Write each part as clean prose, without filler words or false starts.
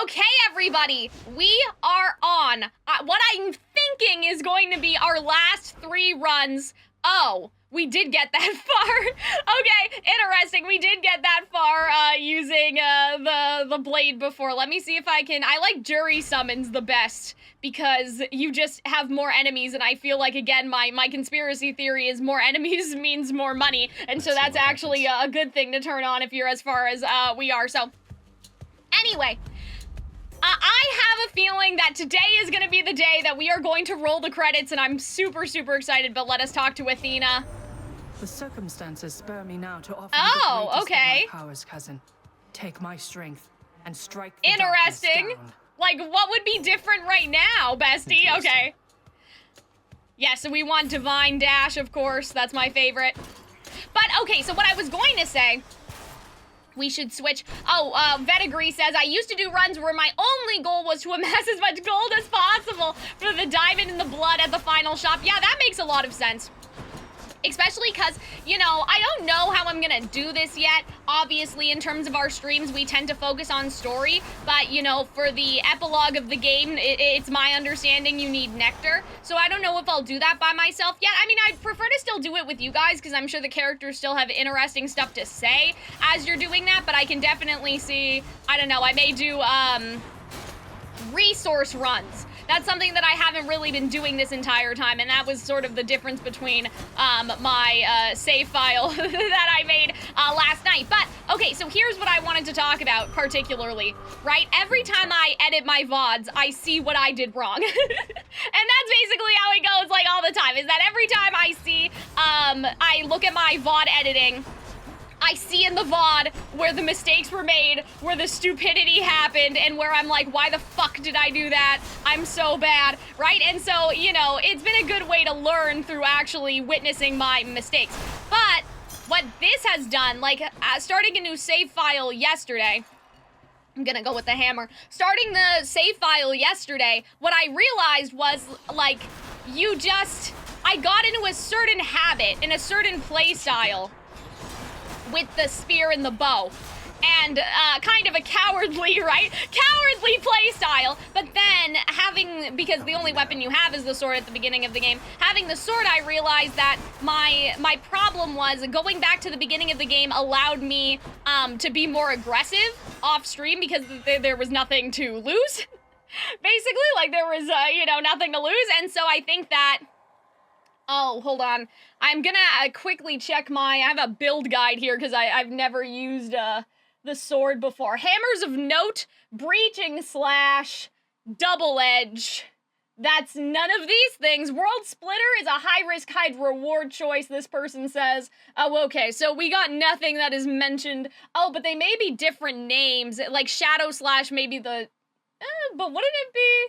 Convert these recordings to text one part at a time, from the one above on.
Okay, everybody, we are on what I'm thinking is going to be our last 3 runs. Oh, we did get that far. Okay, interesting. We did get that far using the blade before. Let me see if I can. I like jury summons the best because you just have more enemies, and I feel like, again, my conspiracy theory is more enemies means more money, and so that's actually a good thing to turn on if you're as far as we are. So anyway, I have a feeling that today is going to be the day that we are going to roll the credits, and I'm super, super excited, but let us talk to Athena. The circumstances spur me now to offer Oh, you the okay. of my powers, cousin. Take my strength and strike the Interesting. darkness down. Like, what would be different right now, bestie? Okay. Yeah, so we want Divine Dash, of course. That's my favorite. But, okay, so what I was going to say... We should switch. Oh, Vetigree says, I used to do runs where my only goal was to amass as much gold as possible for the diamond in the blood at the final shop. Yeah, that makes a lot of sense. Especially because, you know, I don't know how I'm gonna do this yet. Obviously, in terms of our streams, we tend to focus on story. But, you know, for the epilogue of the game, it's my understanding you need nectar. So I don't know if I'll do that by myself yet. I mean, I'd prefer to still do it with you guys, because I'm sure the characters still have interesting stuff to say as you're doing that. But I can definitely see, I don't know, I may do, resource runs. That's something that I haven't really been doing this entire time, and that was sort of the difference between my save file that I made last night. But, okay, so here's what I wanted to talk about particularly, right? Every time I edit my VODs, I see what I did wrong. And that's basically how it goes, like, all the time, is that every time I see, I look at my VOD editing, I see in the VOD where the mistakes were made, where the stupidity happened, and where I'm like, why the fuck did I do that? I'm so bad, right? And so, you know, it's been a good way to learn through actually witnessing my mistakes. But what this has done, like, starting a new save file yesterday, I'm gonna go with the hammer. Starting the save file yesterday, what I realized was, like, I got into a certain habit, in a certain play style, with the spear and the bow, and kind of a cowardly, right? Cowardly playstyle, but then because the only weapon you have is the sword at the beginning of the game, having the sword, I realized that my problem was going back to the beginning of the game allowed me to be more aggressive off stream because there was nothing to lose. Basically, like, there was, you know, nothing to lose, and so I think that... Oh, hold on. I'm gonna quickly check I have a build guide here because I've never used the sword before. Hammers of note, breaching slash, double edge. That's none of these things. World Splitter is a high-risk, high-reward choice, this person says. Oh, okay, so we got nothing that is mentioned. Oh, but they may be different names, like Shadow slash maybe the... but wouldn't it be...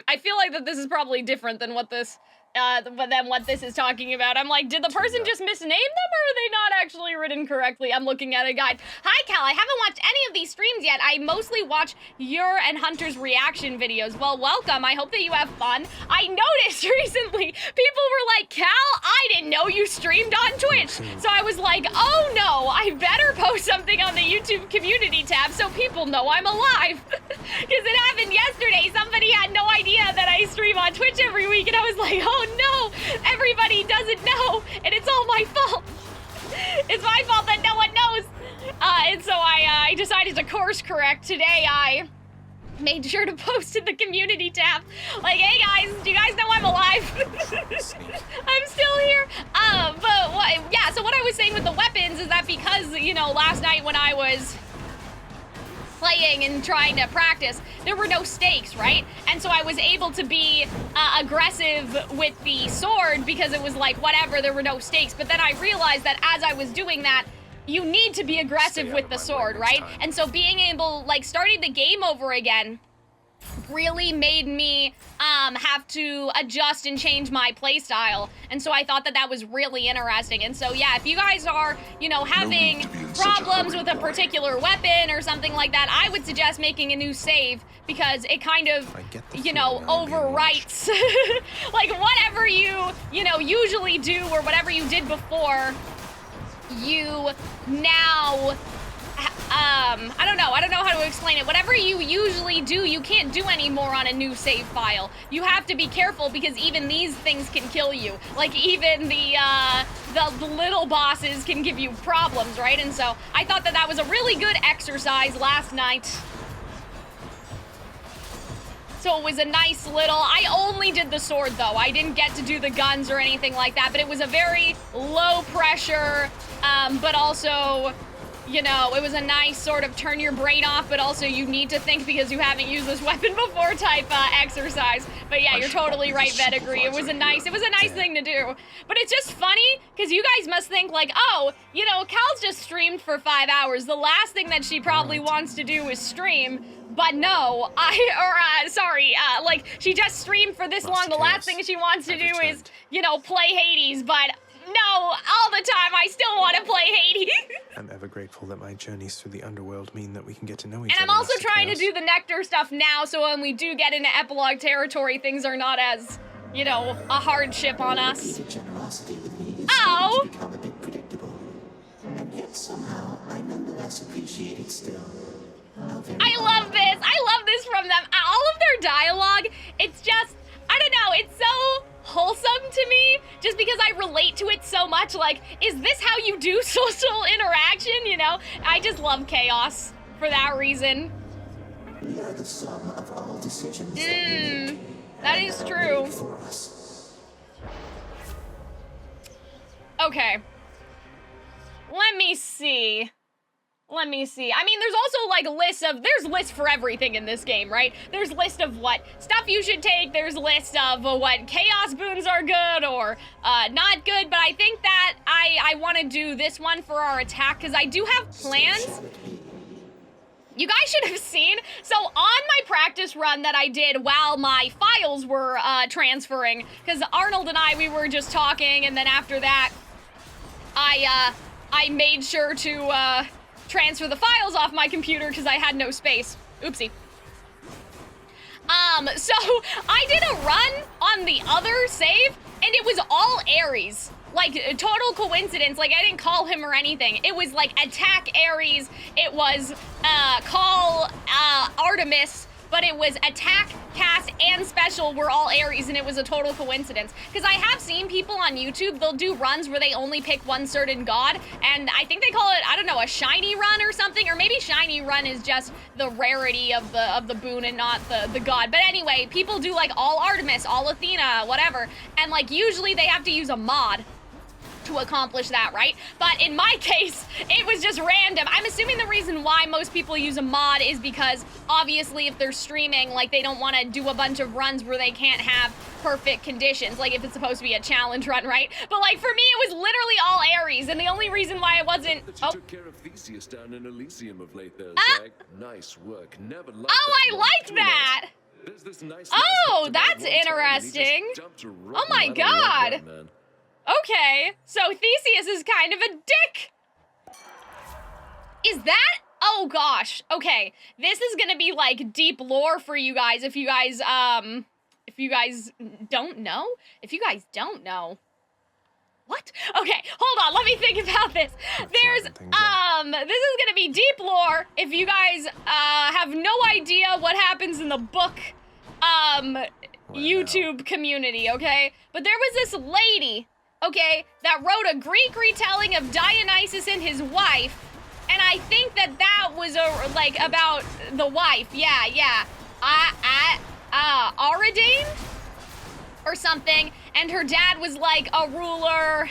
I feel like that this is probably different than what this is talking about. I'm like, did the person just misname them, or are they not actually written correctly? I'm looking at a guide. Hi, Cal, I haven't watched any of these streams yet. I mostly watch your and Hunter's reaction videos. Well, welcome. I hope that you have fun. I noticed recently, people were like, Cal, I didn't know you streamed on Twitch. So I was like, oh no, I better post something on the YouTube community tab so people know I'm alive. Because it happened yesterday. Somebody had no idea that I stream on Twitch every week, and I was like, oh no, everybody doesn't know, and it's all my fault. It's my fault that no one knows. And so I decided to course correct. Today I made sure to post in the community tab. Like, hey guys, do you guys know I'm alive? I'm still here. So what I was saying with the weapons is that because, you know, last night when I was playing and trying to practice, there were no stakes, right? And so I was able to be aggressive with the sword because it was like, whatever, there were no stakes. But then I realized that as I was doing that, you need to be aggressive with the sword, right? And so being able, like, starting the game over again really made me have to adjust and change my playstyle. And so I thought that was really interesting. And so, yeah, if you guys are, you know, having problems with a particular weapon or something like that, I would suggest making a new save because it kind of, you know, overwrites like whatever you know, usually do or whatever you did before, you now I don't know explain it. Whatever you usually do, you can't do anymore on a new save file. You have to be careful because even these things can kill you. Like even the little bosses can give you problems, right? And so I thought that that was a really good exercise last night. So it was a nice little, I only did the sword though. I didn't get to do the guns or anything like that, but it was a very low pressure, but also, you know, it was a nice sort of turn your brain off, but also you need to think because you haven't used this weapon before type exercise. But yeah, you're totally right, Vedegree. It was a nice thing to do. But it's just funny because you guys must think like, oh, you know, Cal's just streamed for 5 hours. The last thing that she probably wants to do is stream. But no, like she just streamed for this long. The last thing she wants to do is, you know, play Hades. But no, all the time I still want to play Hades. I'm ever grateful that my journeys through the underworld mean that we can get to know each and other. I'm also trying to do the Nectar stuff now, so when we do get into epilogue territory, things are not as, you know, a hardship on us. Oh! A bit predictable, and yet somehow I nonetheless appreciate it still. I love this. I love this from them. All of their dialogue, it's just, I don't know, it's so wholesome to me just because I relate to it so much. Like, is this how you do social interaction? You know, I just love chaos for that reason. We are the sum of all decisions That is true. for us. Okay. Let me see. I mean, there's also like there's lists for everything in this game, right? There's list of what stuff you should take. There's list of what chaos boons are good or not good. But I think that I want to do this one for our attack because I do have plans. You guys should have seen. So on my practice run that I did while my files were transferring, because Arnold and we were just talking, and then after that, I made sure to transfer the files off my computer because I had no space. Oopsie. So I did a run on the other save, and it was all Ares. Like, total coincidence. Like, I didn't call him or anything. It was like attack Ares. It was call Artemis, but it was attack, cast, and special were all Ares, and it was a total coincidence. Because I have seen people on YouTube, they'll do runs where they only pick one certain god, and I think they call it, I don't know, a shiny run or something, or maybe shiny run is just the rarity of the boon and not the god. But anyway, people do like all Artemis, all Athena, whatever, and like usually they have to use a mod to accomplish that, right? But in my case, it was just random. I'm assuming the reason why most people use a mod is because obviously if they're streaming, like they don't want to do a bunch of runs where they can't have perfect conditions, like if it's supposed to be a challenge run, right? But like for me, it was literally all Ares, and the only reason why I wasn't... That you took care of Theseus down in Elysium of late there, Zach. Nice work. Never liked I that liked one. that! There's this nice Oh, nice that's one time, and he just interesting. dumped a Oh my rotten bottle God. of that, man. Okay, so Theseus is kind of a dick. Is that? Oh gosh. Okay, this is gonna be like deep lore for you guys if you guys don't know. If you guys don't know. What? Okay, hold on, let me think about this. There's, this is gonna be deep lore if you guys, have no idea what happens in the book, YouTube community, okay? But there was this lady, okay, that wrote a Greek retelling of Dionysus and his wife, and I think that that was, like, about the wife, yeah. Aridane? Or something, and her dad was like a ruler,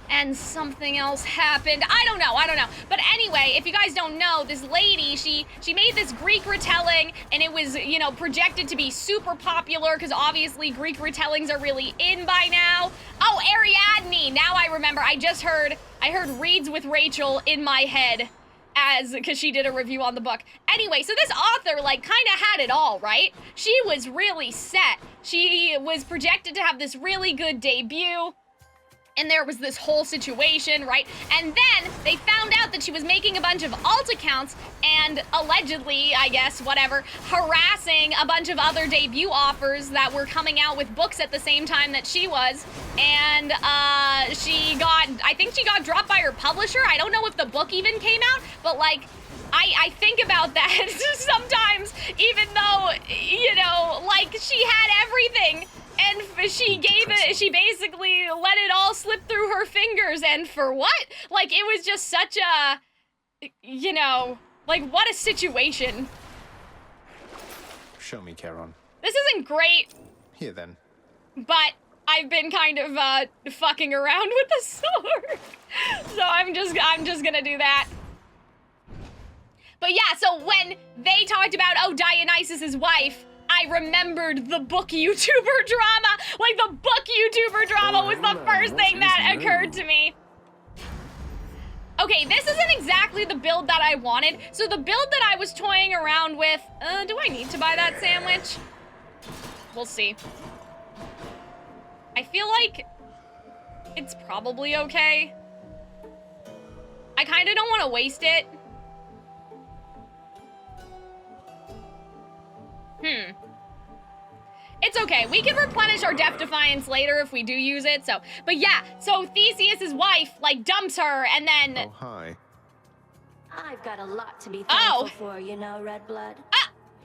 and something else happened. I don't know. But anyway, if you guys don't know, this lady, she made this Greek retelling, and it was, you know, projected to be super popular, because obviously Greek retellings are really in by now. Oh, Ariadne! Now I remember. I heard Reads with Rachel in my head, because she did a review on the book. Anyway, so this author, like, kind of had it all, right? She was really set. She was projected to have this really good debut, and there was this whole situation, right? And then they found out that she was making a bunch of alt accounts and allegedly, I guess, whatever, harassing a bunch of other debut offers that were coming out with books at the same time that she was. And I think she got dropped by her publisher. I don't know if the book even came out, but like, I think about that sometimes, even though, you know, like, she had everything, and she basically let it all slip through her fingers, and for what? Like, it was just such a, you know, like, what a situation. Show me, Charon. This isn't great, Here then. but I've been kind of, fucking around with the sword. So I'm just gonna do that. But yeah, so when they talked about, oh, Dionysus's wife, I remembered the book YouTuber drama. Like, the book YouTuber drama was the first thing that occurred to me. Okay, this isn't exactly the build that I wanted. So the build that I was toying around with, do I need to buy that sandwich? We'll see. I feel like it's probably okay. I kind of don't want to waste it. It's okay. We can replenish our Death Defiance later if we do use it, so. But yeah, so Theseus's wife, like, dumps her, and then... Oh, hi. I've got a lot to be thankful for, you know, Red Blood.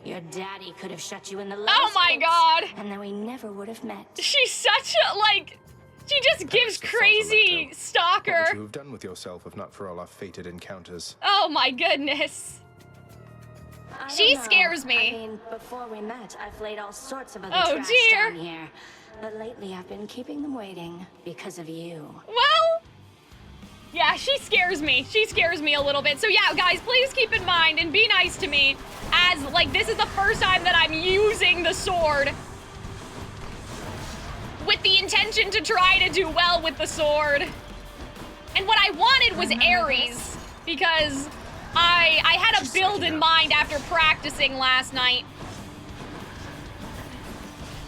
Your daddy could have shut you in the last Oh my pits, God. and then we never would have met. She's such a, like... She just gives crazy stalker. What would you have done with yourself if not for all our fated encounters? Oh my goodness. I She don't know. scares me. I mean, before we met, I've laid all sorts of other Oh, trash dear. down here. But lately, I've been keeping them waiting because of you. Well... Yeah, she scares me. She scares me a little bit. So yeah, guys, please keep in mind and be nice to me, as, like, this is the first time that I'm using the sword with the intention to try to do well with the sword. And what I wanted was Ares, because I had a build in mind after practicing last night.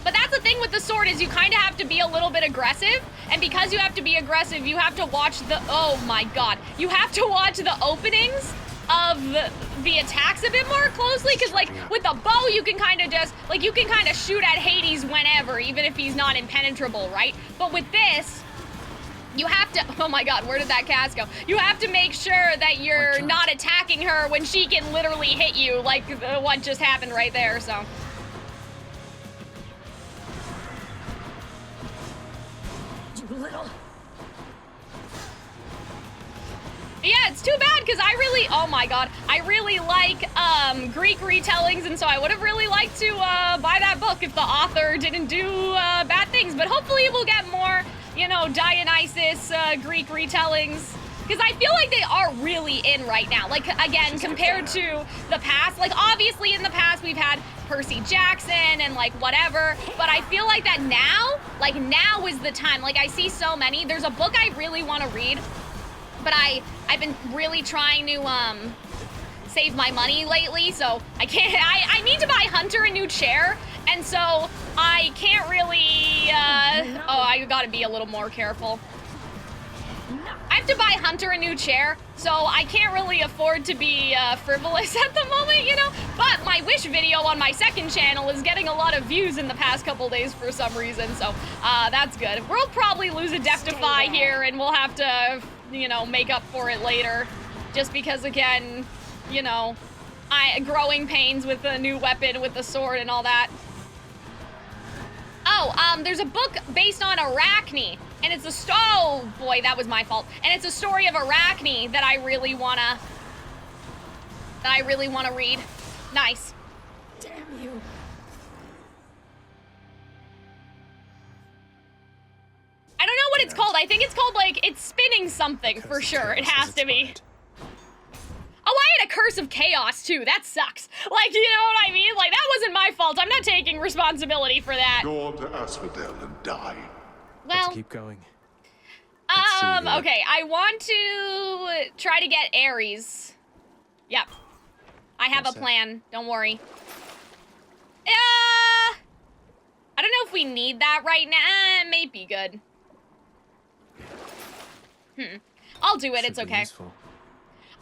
But that's the thing with the sword, is you kind of have to be a little bit aggressive, and because you have to be aggressive, you have to watch the, oh my God, you have to watch the openings of the attacks a bit more closely, because, like, with the bow, you can kind of just, like, you can kind of shoot at Hades whenever, even if he's not impenetrable, right? But with this, you have to, oh my God, where did that cast go? You have to make sure that you're not attacking her when she can literally hit you, like what just happened right there, so. You little... Yeah, it's too bad, because I really, oh my God, I really like Greek retellings, and so I would have really liked to buy that book if the author didn't do bad things, but hopefully we'll get more, you know, Dionysus Greek retellings, because I feel like they are really in right now. Like, again, compared to the past, like, obviously in the past we've had Percy Jackson and, like, whatever, but I feel like that now, like, now is the time. Like, I see so many. There's a book I really want to read, but I've been really trying to save my money lately, so I can't, I need to buy Hunter a new chair, and so I can't really, oh, I gotta be a little more careful. I have to buy Hunter a new chair, so I can't really afford to be frivolous at the moment, you know? But my Wish video on my second channel is getting a lot of views in the past couple days for some reason, so that's good. We'll probably lose a Death-Defy here, and we'll have to, you know, make up for it later. Just because, again, you know, growing pains with a new weapon, with the sword and all that. Oh, there's a book based on Arachne, and it's a oh boy, that was my fault. And it's a story of Arachne that I really wanna read. Nice. Damn you. I don't know what it's called. I think it's called, like, it's spinning something for sure. It has to be. Oh, I had a curse of chaos too. That sucks. Like, you know what I mean? Like, that wasn't my fault. I'm not taking responsibility for that. Go on to Asphodel and die. Well, Let's keep going. Let's see, okay, I want to try to get Ares. Yep. I have a plan, don't worry. I don't know if we need that right now. It may be good. I'll do it, it's okay.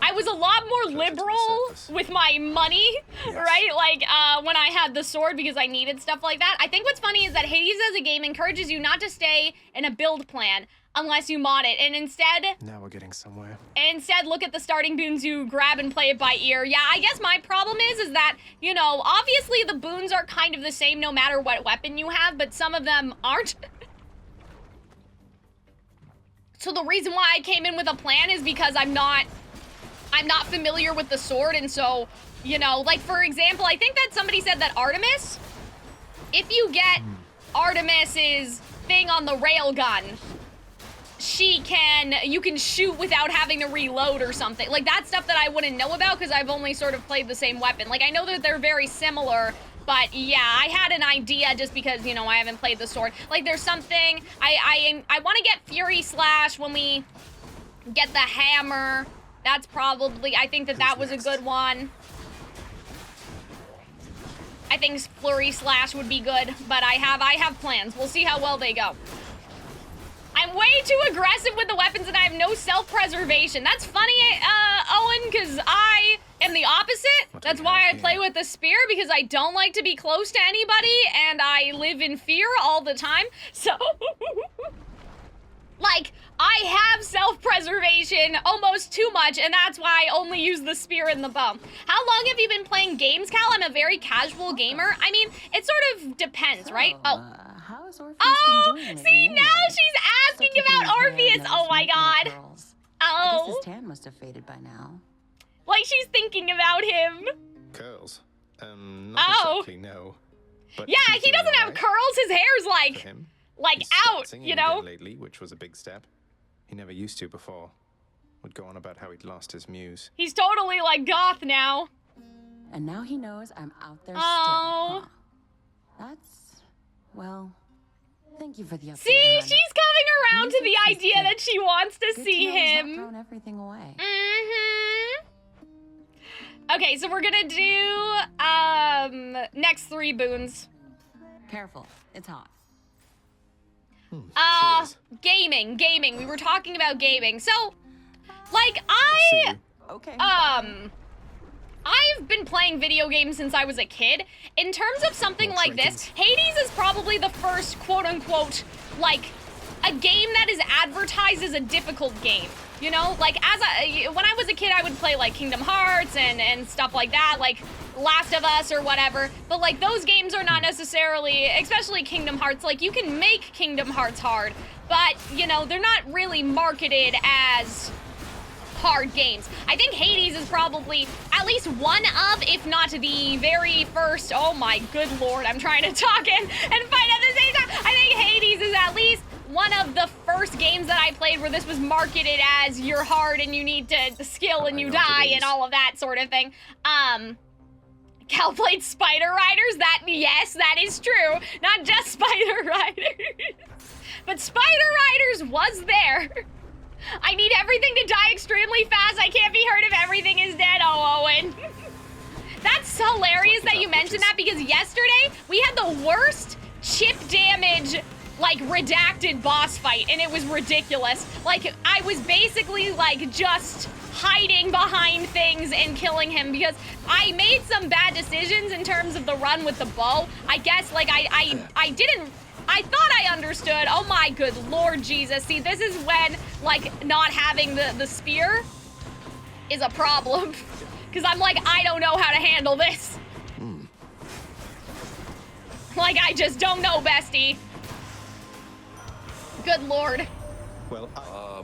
I was a lot more liberal with my money, right? Like, when I had the sword because I needed stuff like that. I think what's funny is that Hades as a game encourages you not to stay in a build plan unless you mod it, and instead... Now we're getting somewhere. Instead, look at the starting boons you grab and play it by ear. Yeah, I guess my problem is that, you know, obviously the boons are kind of the same no matter what weapon you have, but some of them aren't. So the reason why I came in with a plan is because I'm not familiar with the sword, and so, you know, like, for example, I think that somebody said that Artemis, if you get Artemis's thing on the railgun, you can shoot without having to reload or something. Like, that's stuff that I wouldn't know about because I've only sort of played the same weapon. Like, I know that they're very similar, but yeah, I had an idea just because, you know, I haven't played the sword. Like, there's something, I want to get Fury Slash when we get the hammer. That's probably, I think that was a good one. I think Flurry Slash would be good, but I have plans. We'll see how well they go. I'm way too aggressive with the weapons and I have no self-preservation. That's funny, Owen, because I am the opposite. That's why I play with the spear, because I don't like to be close to anybody and I live in fear all the time. So, like, I have self-preservation almost too much, and that's why I only use the spear and the bow. How long have you been playing games, Cal? I'm a very casual gamer. I mean, it sort of depends, right? How's Orpheus been doing see, now she's asking about Orpheus. Oh my god. I guess his tan must have faded by now. Like she's thinking about him. Curls? Not exactly, no. But yeah, he doesn't have curls. His hair's like out, you know? Lately, which was a big step. He never used to before. Would go on about how he'd lost his muse. He's totally like goth now. And now he knows I'm out there still, huh? That's, well, thank you for the update. See, she's coming around to the idea that she wants to see him. He's not throwing everything away. Okay, so we're gonna do next 3 boons. Careful, it's hot. Gaming. We were talking about gaming. So, like, I've been playing video games since I was a kid. In terms of something like this, Hades is probably the first, quote-unquote, like, a game that is advertised as a difficult game. You know? Like, when I was a kid, I would play, like, Kingdom Hearts and stuff like that, like Last of Us or whatever. But, like, those games are not necessarily, especially Kingdom Hearts, like, you can make Kingdom Hearts hard, but, you know, they're not really marketed as hard games. I think Hades is probably at least one of, if not the very first, oh my good lord, I'm trying to talk and fight at the same time. I think Hades is at least one of the first games that I played where this was marketed as you're hard and you need to skill and you die and all of that sort of thing. Cal played Spider Riders, yes, that is true. Not just Spider Riders. But Spider Riders was there. I need everything to die extremely fast. I can't be hurt if everything is dead. Oh, Owen. That's hilarious that you mentioned that because yesterday we had the worst chip damage, like, redacted boss fight, and it was ridiculous. Like, I was basically, like, just hiding behind things and killing him because I made some bad decisions in terms of the run with the bow. I guess, like, I thought I understood. Oh my good lord Jesus. See, this is when, like, not having the spear is a problem. Because I'm like, I don't know how to handle this. Like, I just don't know, bestie. Good lord. Well,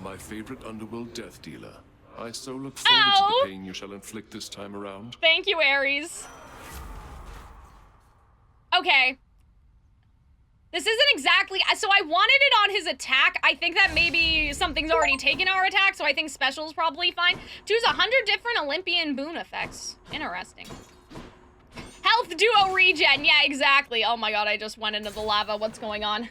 my favorite underworld death dealer. I so look forward to the pain you shall inflict this time around. Thank you, Ares. Okay. This isn't exactly, so I wanted it on his attack. I think that maybe something's already taken our attack, so I think special's probably fine. Choose 100 different Olympian boon effects. Interesting. Health duo regen, yeah, exactly. Oh my god, I just went into the lava, what's going on?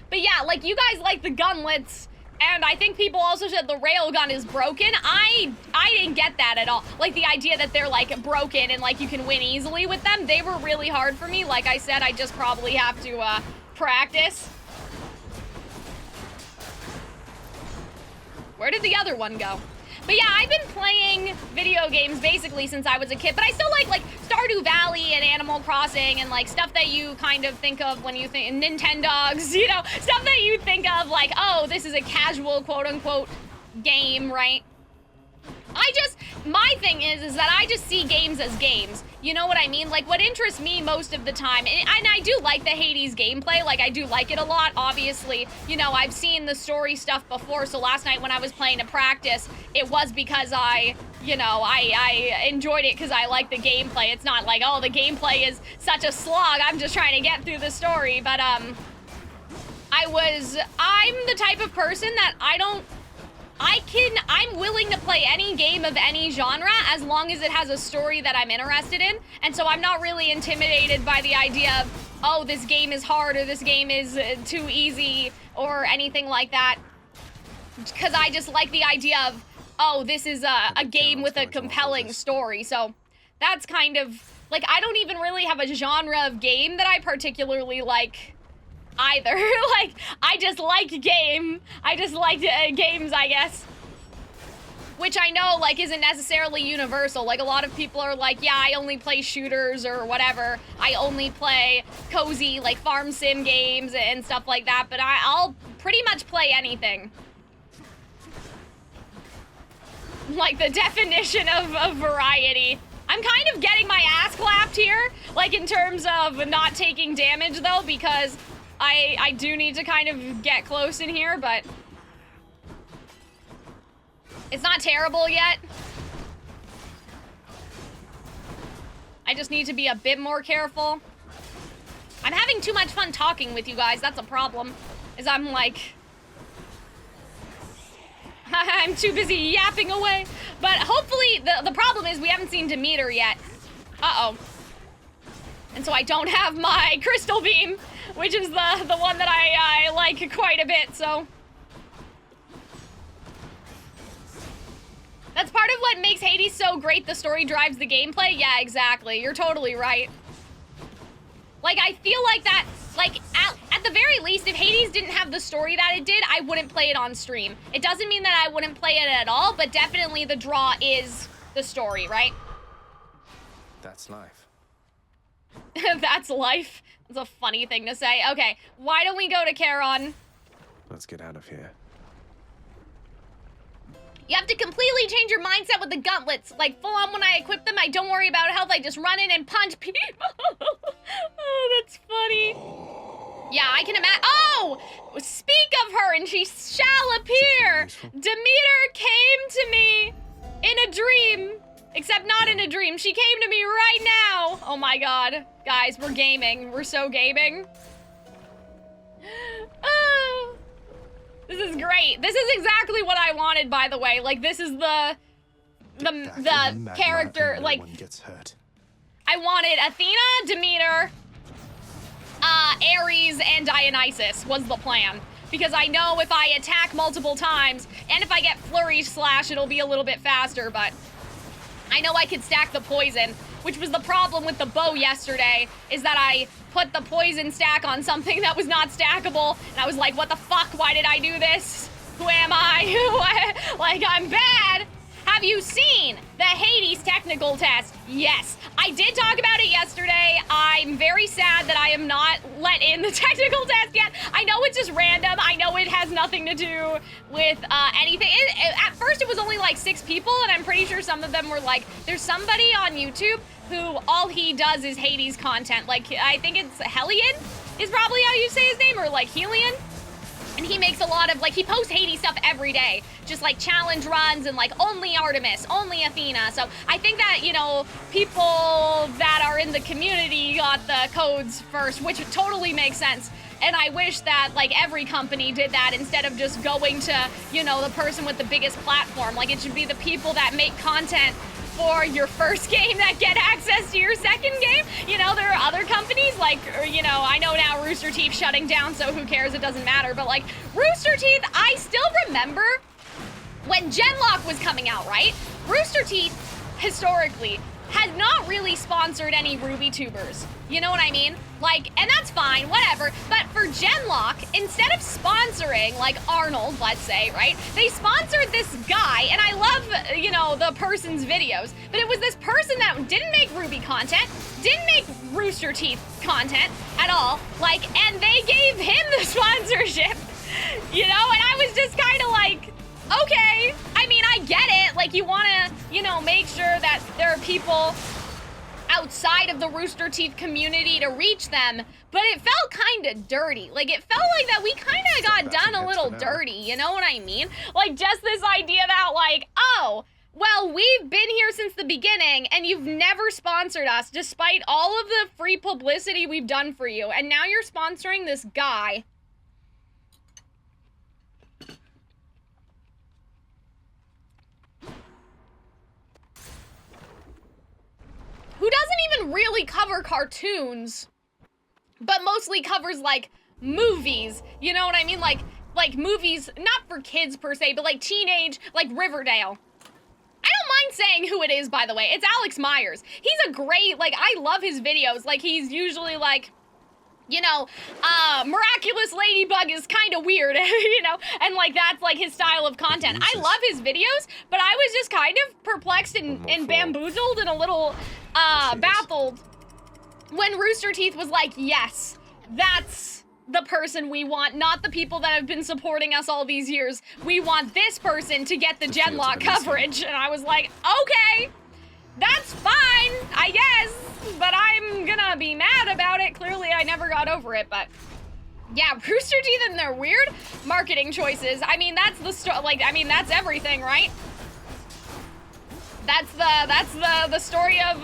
But yeah, like, you guys like the gunlets, and I think people also said the railgun is broken. I didn't get that at all. Like, the idea that they're, like, broken and, like, you can win easily with them, they were really hard for me. Like I said, I just probably have to, practice. Where did the other one go? But yeah, I've been playing video games basically since I was a kid, but I still like Stardew Valley and Animal Crossing and like stuff that you kind of think of when you think Nintendogs, you know, stuff that you think of like, oh, this is a casual quote unquote game, right? My thing is that I just see games as games. You know what I mean? Like, what interests me most of the time, and I do like the Hades gameplay, like, I do like it a lot, obviously. You know, I've seen the story stuff before, so last night when I was playing to practice, it was because I enjoyed it because I like the gameplay. It's not like, oh, the gameplay is such a slog, I'm just trying to get through the story, but, I'm the type of person that I'm willing to play any game of any genre as long as it has a story that I'm interested in. And so I'm not really intimidated by the idea of, oh, this game is hard or this game is too easy or anything like that. Because I just like the idea of, oh, this is a game with a compelling story. So that's kind of, like, I don't even really have a genre of game that I particularly like either. Like, I just like game. I just like games, I guess. Which I know, like, isn't necessarily universal. Like, a lot of people are like, yeah, I only play shooters or whatever. I only play cozy, like, farm sim games and stuff like that. But I'll pretty much play anything. Like, the definition of variety. I'm kind of getting my ass clapped here. Like, in terms of not taking damage, though, because I do need to kind of get close in here, but it's not terrible yet. I just need to be a bit more careful. I'm having too much fun talking with you guys. That's a problem. Is I'm like, I'm too busy yapping away. But hopefully, the problem is we haven't seen Demeter yet. Uh-oh. And so I don't have my crystal beam, which is the one that I like quite a bit, so. That's part of what makes Hades so great. The story drives the gameplay. Yeah, exactly. You're totally right. Like, I feel like that, like, at the very least, if Hades didn't have the story that it did, I wouldn't play it on stream. It doesn't mean that I wouldn't play it at all, but definitely the draw is the story, right? That's life. That's life. That's a funny thing to say. Okay, why don't we go to Charon? Let's get out of here. You have to completely change your mindset with the gauntlets. Like, full on when I equip them, I don't worry about health. I just run in and punch people. Oh, that's funny. Yeah, I can imagine. Oh! Speak of her and she shall appear. Demeter came to me in a dream. Except not in a dream. She came to me right now. Oh my god. Guys, we're gaming. We're so gaming. Oh. This is great. This is exactly what I wanted, by the way. Like, this is the character, like, one gets hurt. I wanted Athena, Demeter, Ares, and Dionysus was the plan. Because I know if I attack multiple times, and if I get Flurry Slash, it'll be a little bit faster, but I know I could stack the poison, which was the problem with the bow yesterday, is that I put the poison stack on something that was not stackable, and I was like, what the fuck, why did I do this? Who am I? Like, I'm bad. Have you seen the Hades technical test? Yes. I did talk about it yesterday. I'm very sad that I am not let in the technical test yet. I know it's just random. I know it has nothing to do with anything. At first, it was only like 6 people, and I'm pretty sure some of them were like, there's somebody on YouTube who all he does is Hades content. Like, I think it's Hellion is probably how you say his name, or like Helion. And he makes a lot of, like, he posts Hades stuff every day. Just, like, challenge runs and, like, only Artemis, only Athena. So I think that, you know, people that are in the community got the codes first, which totally makes sense. And I wish that, like, every company did that instead of just going to, you know, the person with the biggest platform. Like, it should be the people that make content for your first game that get access to your second game. You know, there are other companies like, you know, I know now Rooster Teeth shutting down, so who cares, it doesn't matter, but like Rooster Teeth, I still remember when Genlock was coming out, right? Rooster Teeth historically has not really sponsored any Ruby tubers. You know what I mean? Like, and that's fine, whatever. But for Genlock, instead of sponsoring, like Arnold, let's say, right? They sponsored this guy, and I love, you know, the person's videos, but it was this person that didn't make Ruby content, didn't make Rooster Teeth content at all, like, and they gave him the sponsorship, you know? And I was just kind of like, okay. I mean, I get it. Like, you want to, you know, make sure that there are people outside of the Rooster Teeth community to reach them, but it felt kind of dirty. Like, it felt like that we kind of got done a little dirty, you know what I mean? Like, just this idea that, like, oh, well, we've been here since the beginning, and you've never sponsored us, despite all of the free publicity we've done for you, and now you're sponsoring this guy. Who doesn't even really cover cartoons, but mostly covers, like, movies, you know what I mean? Like movies, not for kids per se, but like teenage, like Riverdale. I don't mind saying who it is, by the way. It's Alex Myers. He's a great, like, I love his videos. Like, he's usually like, you know, Miraculous Ladybug is kind of weird, you know, and like that's like his style of content. I love his videos, but I was just kind of perplexed and bamboozled and a little baffled when Rooster Teeth was like, yes, that's the person we want, not the people that have been supporting us all these years. We want this person to get the Genlock coverage. And I was like, okay, that's fine, I guess, but I'm gonna be mad about it. Clearly, I never got over it, but yeah, Rooster Teeth and their weird marketing choices. I mean, that's the that's everything, right? That's the story of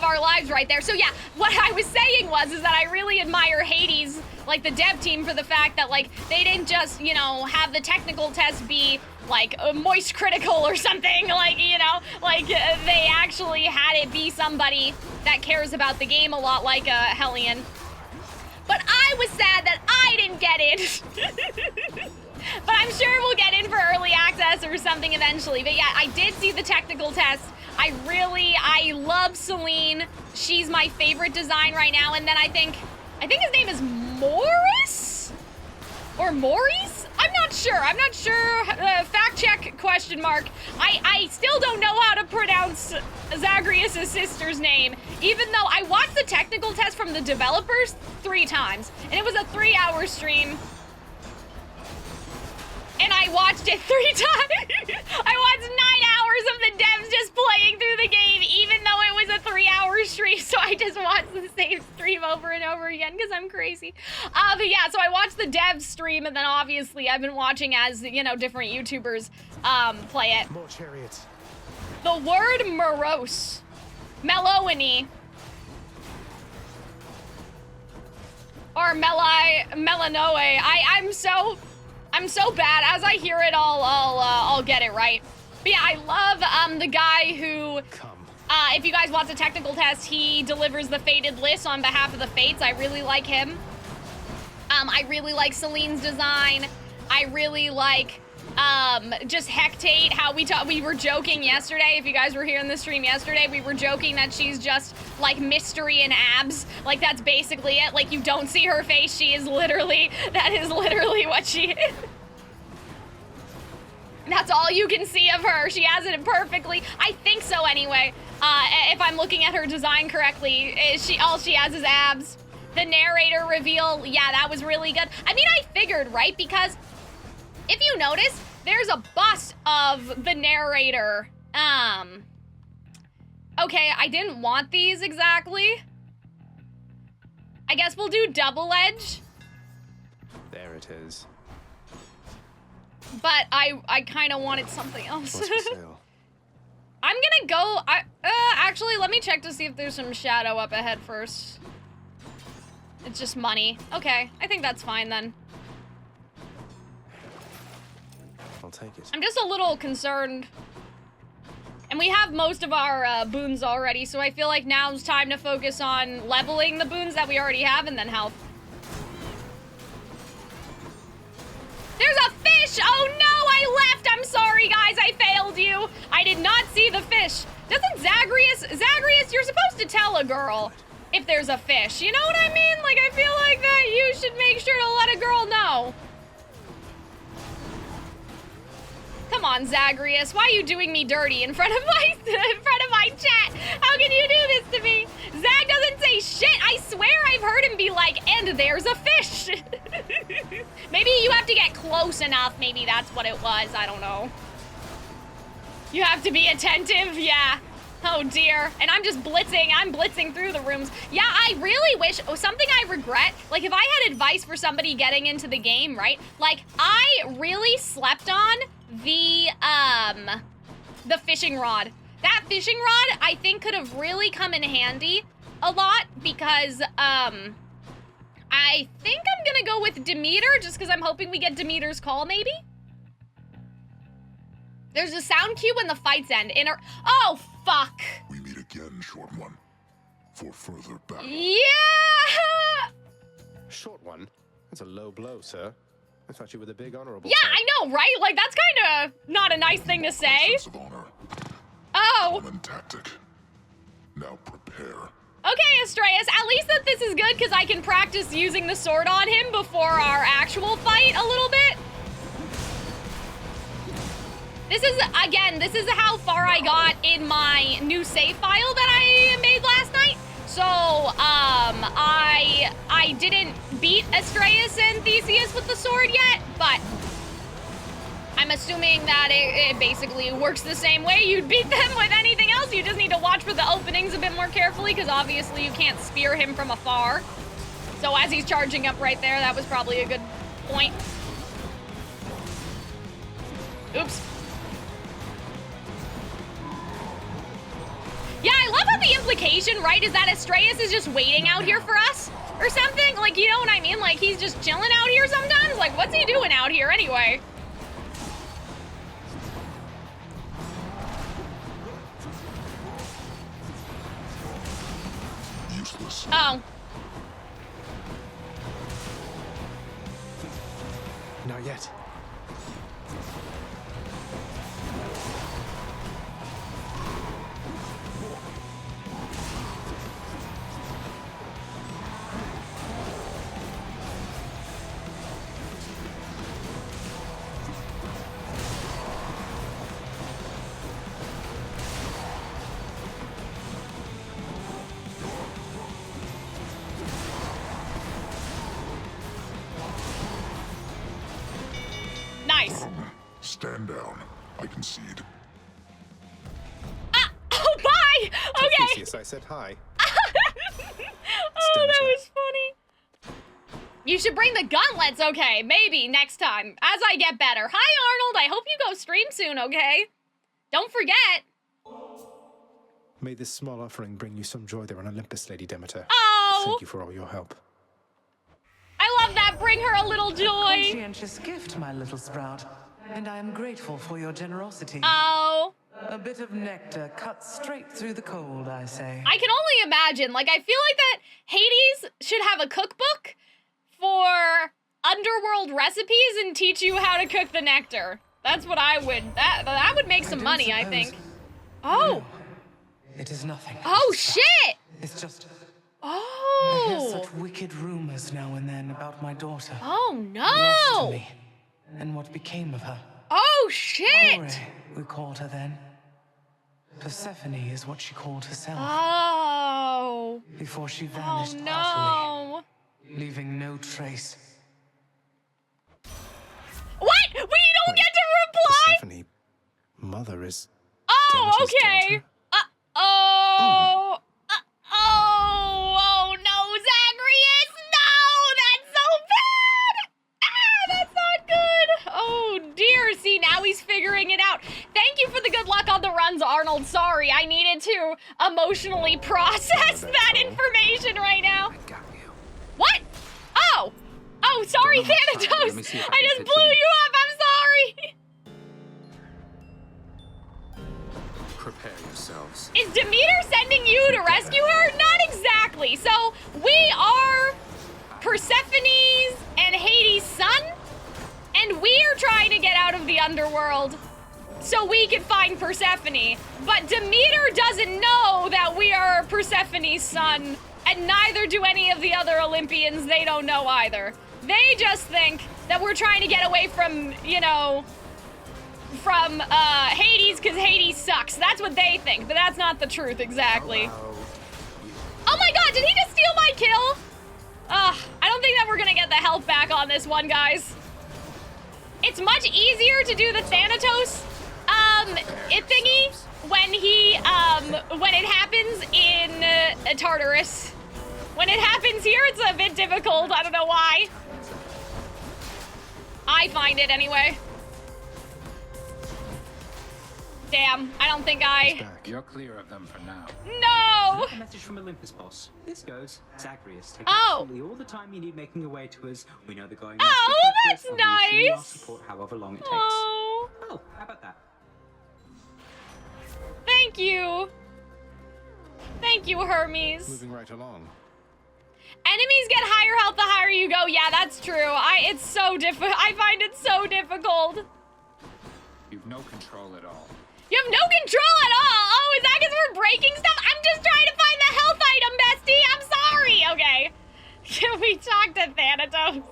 our lives right there. So yeah, what I was saying is that I really admire Hades, like the dev team, for the fact that like they didn't just, you know, have the technical test be like moist critical or something, like, you know, like they actually had it be somebody that cares about the game a lot, like Hellion. But I was sad that I didn't get in. But I'm sure we'll get in for early access or something eventually. But yeah, I did see the technical test. I love Celine. She's my favorite design right now. And then I think his name is Morris? Or Maurice? I'm not sure. Fact check, question mark. I still don't know how to pronounce Zagreus' sister's name, even though I watched the technical test from the developers 3 times. And it was a 3-hour stream. And I watched it 3 times. I watched 9 hours of the devs just playing through the game, even though it was a 3-hour stream. So I just watched the same stream over and over again because I'm crazy. But yeah, so I watched the devs stream, and then obviously I've been watching as, you know, different YouTubers play it. More chariots. The word morose, Melanie, or Melanoe. I'm so bad. As I hear it, I'll get it right. But yeah, I love the guy who, if you guys watch the technical test, he delivers the Fated list on behalf of the Fates. I really like him. I really like Celine's design. I really like just Hectate, how we were joking yesterday. If you guys were here in the stream yesterday, we were joking that she's just like mystery and abs. Like, that's basically it. Like, you don't see her face. That is literally what she is. That's all you can see of her. She has it perfectly. I think so anyway. If I'm looking at her design correctly, all she has is abs. The narrator reveal, yeah, that was really good. I mean, I figured, right? Because if you notice, there's a bust of the narrator. Okay, I didn't want these exactly. I guess we'll do double edge. There it is. But I kind of wanted something else. What's for sale? I'm gonna go, actually, let me check to see if there's some shadow up ahead first. It's just money. Okay, I think that's fine then. I'll take it. I'm just a little concerned. And we have most of our boons already, so I feel like now's time to focus on leveling the boons that we already have and then health. There's a fish! Oh no, I left! I'm sorry, guys, I failed you. I did not see the fish. Doesn't Zagreus, you're supposed to tell a girl if there's a fish. You know what I mean? Like, I feel like that you should make sure to let a girl know. Come on, Zagreus, why are you doing me dirty in front of my chat? How can you do this to me? Zag doesn't say shit. I swear I've heard him be like, and there's a fish. Maybe you have to get close enough. Maybe that's what it was. I don't know. You have to be attentive. Yeah. Oh dear. And I'm just blitzing. I'm blitzing through the rooms. Yeah, I really wish, something I regret, like if I had advice for somebody getting into the game, right? Like I really slept on the fishing rod. That fishing rod, I think, could have really come in handy a lot because, I think I'm gonna go with Demeter just because I'm hoping we get Demeter's call, maybe? There's a sound cue when the fights end. Oh, fuck. We meet again, Short One, for further battle. Yeah! Short One? That's a low blow, sir. I thought you were the big honorable. Yeah, I know, right? Like, that's kind of not a nice thing to say. Sense of honor. Oh. Common tactic. Now prepare. Okay, Astraeus, at least that this is good because I can practice using the sword on him before our actual fight a little bit. This is how far I got in my new save file that I made last night. So, I didn't beat Astraeus and Theseus with the sword yet, but I'm assuming that it basically works the same way you'd beat them with anything else. You just need to watch for the openings a bit more carefully because obviously you can't spear him from afar. So as he's charging up right there, that was probably a good point. Oops. Yeah, I love how the implication, right, is that Astraeus is just waiting out here for us or something. Like, you know what I mean? Like, he's just chilling out here sometimes. Like, what's he doing out here anyway? Useless. Oh. Not yet. Nice. Stand down. I concede. Oh, bye! Okay. Theseus, I said hi. Oh, that was funny. You should bring the gauntlets, okay? Maybe next time, as I get better. Hi, Arnold. I hope you go stream soon, okay? Don't forget. May this small offering bring you some joy there on Olympus, Lady Demeter. Oh! Thank you for all your help. I love that. Bring her a little joy. Conscientious gift, my little sprout. And I am grateful for your generosity. Oh. A bit of nectar cut straight through the cold, I say. I can only imagine. Like, I feel like that Hades should have a cookbook for underworld recipes and teach you how to cook the nectar. That's what I would, that would make some money, I think. Oh. No, it is nothing. Oh, shit. It's just... Oh. I hear such wicked rumors now and then about my daughter. Oh, Lost to no. me, and what became of her. Oh, shit. Courtier, we called her then. Persephone is what she called herself. Oh. Before she vanished Oh, no. utterly, leaving no trace. What? We don't get to reply? Persephone, mother is Oh, Demeter's okay. daughter? Oh no, Zagreus, no, that's so bad. That's not good. Oh dear, see, now he's figuring it out. Thank you for the good luck on the runs, Arnold. Sorry, I needed to emotionally process that information right now. I got you. What? Oh, sorry, Thanatos. I just blew you up, I'm sorry. Prepare yourselves. Is Demeter sending you to rescue her? Not exactly. So, we are Persephone's and Hades' son, and we so we can find Persephone. But Demeter doesn't know that we are Persephone's son, and neither do any of the other Olympians. They don't know either. They just think that we're trying to get away from, you know, from Hades because Hades sucks. That's what they think, but that's not the truth exactly. Oh my god, did he just steal my kill? I don't think that we're gonna get the health back on this one, guys. It's much easier to do the Thanatos thingy when when it happens in Tartarus. When it happens here, it's a bit difficult. I don't know why. I find it anyway. Damn, I don't think I... You're clear of them for now. No! A message from Olympus, boss. This goes. Zagreus, take Oh. absolutely all the time you need making your way to us. We know the going. Oh, that's and we assure you our nice. support however long it takes. Oh. Oh, how about that? Thank you. Thank you, Hermes. Moving right along. Enemies get higher health the higher you go. Yeah, that's true. It's so difficult. I find it so difficult. You've no control at all. You have no control at all. Oh, is that because we're breaking stuff? I'm just trying to find the health item, bestie. I'm sorry. Okay. Can we talk to Thanatos?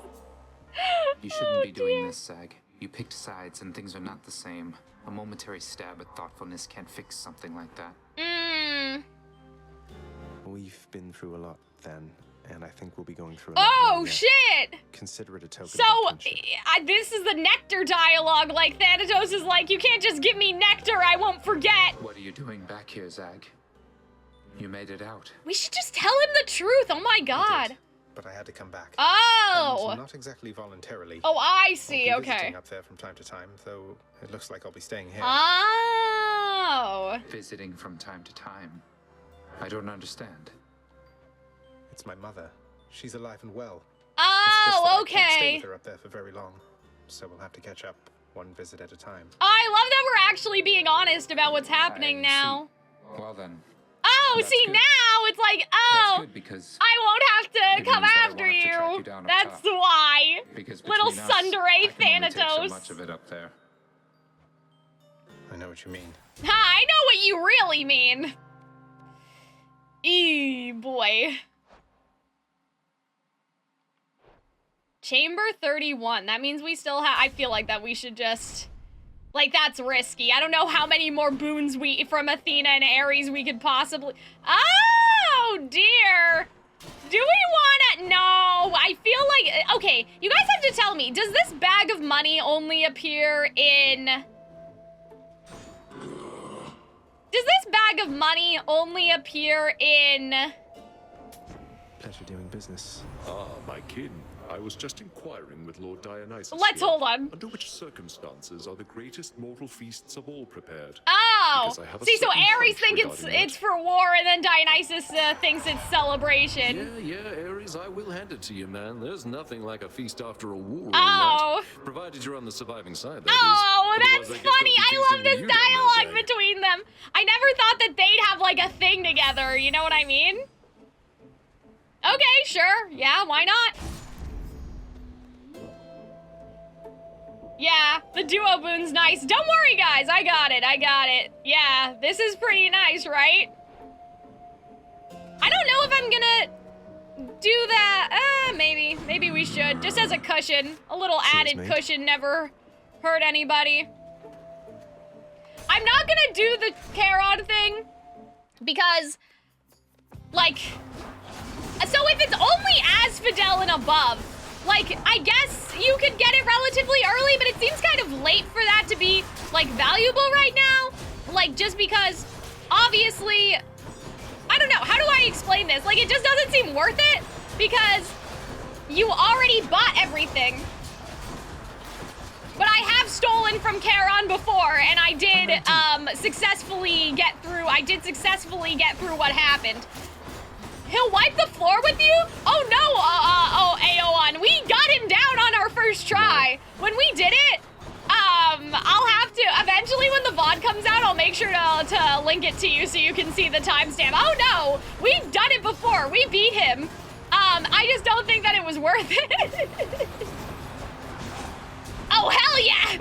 You shouldn't be doing this, Zag. You picked sides and things are not the same. A momentary stab at thoughtfulness can't fix something like that. We've been through a lot then, and I think we'll be going through a lot more yet. Shit! Consider it a token So, of friendship. this is the nectar dialogue. Like, Thanatos is like, you can't just give me nectar, I won't forget. What are you doing back here, Zag? You made it out. We should just tell him the truth. Oh my god. But I had to come back. Oh! And not exactly voluntarily. Oh, I see. I'll be Okay. visiting up there from time to time, though it looks like I'll be staying here. Oh. Visiting from time to time. I don't understand. It's my mother. She's alive and well. Oh, it's just that I can't stay okay. with her up there for very long, so we'll have to catch up one visit at a time. I love that we're actually being honest about what's happening now. Well then. Oh, That's see, good. now it's like, oh, That's good because I won't have to it come means that I after won't have to track you. you down up That's top. why. Because Little between us, I Sundere can only take so Thanatos. much of it up there. I know what you mean. Ha, I know what you really mean. Eee, boy. Chamber 31. That means we still have... I feel like that we should just... Like, that's risky. I don't know how many more boons from Athena and Ares we could possibly... Oh, dear. Do we wanna... No, I feel like... Okay, you guys have to tell me. Does this bag of money only appear in... Does this bag of money only appear in... Pleasure doing business. Ah, my kin. I was just inquiring with Lord Dionysus. Let's here. hold on. Under which circumstances are the greatest mortal feasts of all prepared? Oh! Because I have a See, so certain Ares hunch thinks regarding it's for war, and then Dionysus thinks it's celebration. Yeah, Ares, I will hand it to you, man. There's nothing like a feast after a war. Oh. Right? Provided you're on the surviving side, that Oh, is. that's Otherwise, I guess funny. they'll be I love feasting this with you down there, dialogue Zag. between them. I never thought that they'd have, like, a thing together. You know what I mean? Okay, sure. Yeah, why not? Yeah, the duo boon's nice. Don't worry, guys. I got it. Yeah, this is pretty nice, right? I don't know if I'm gonna do that. Maybe we should. Just as a cushion. A little added mate. cushion never hurt anybody. I'm not gonna do the Charon thing because, like, so if it's only Asphodel and above, like, I guess you could get it relatively early, but it seems kind of late for that to be, like, valuable right now. Like, just because, obviously, I don't know, how do I explain this? Like, it just doesn't seem worth it because you already bought everything. But I have stolen from Charon before, and I did successfully get through what happened. He'll wipe the floor with you? Oh no, Aeon. We got him down on our first try. When we did it, I'll have to, eventually when the VOD comes out, I'll make sure to link it to you so you can see the timestamp. Oh no, we've done it before. We beat him. I just don't think that it was worth it. Oh, hell yeah!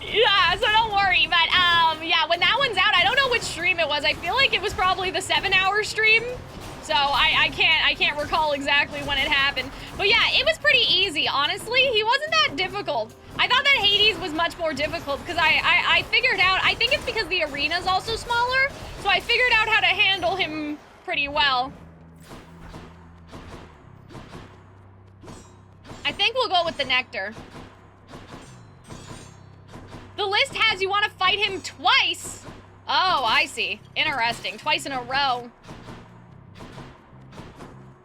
Yeah, so don't worry. But yeah, when that one's out, I don't know which stream it was. I feel like it was probably the 7-hour stream. So I can't recall exactly when it happened. But yeah, it was pretty easy, honestly. He wasn't that difficult. I thought that Hades was much more difficult because I figured out, I think it's because the arena's also smaller, so I figured out how to handle him pretty well. I think we'll go with the Nectar. The list has you want to fight him twice. Oh, I see. Interesting. Twice in a row.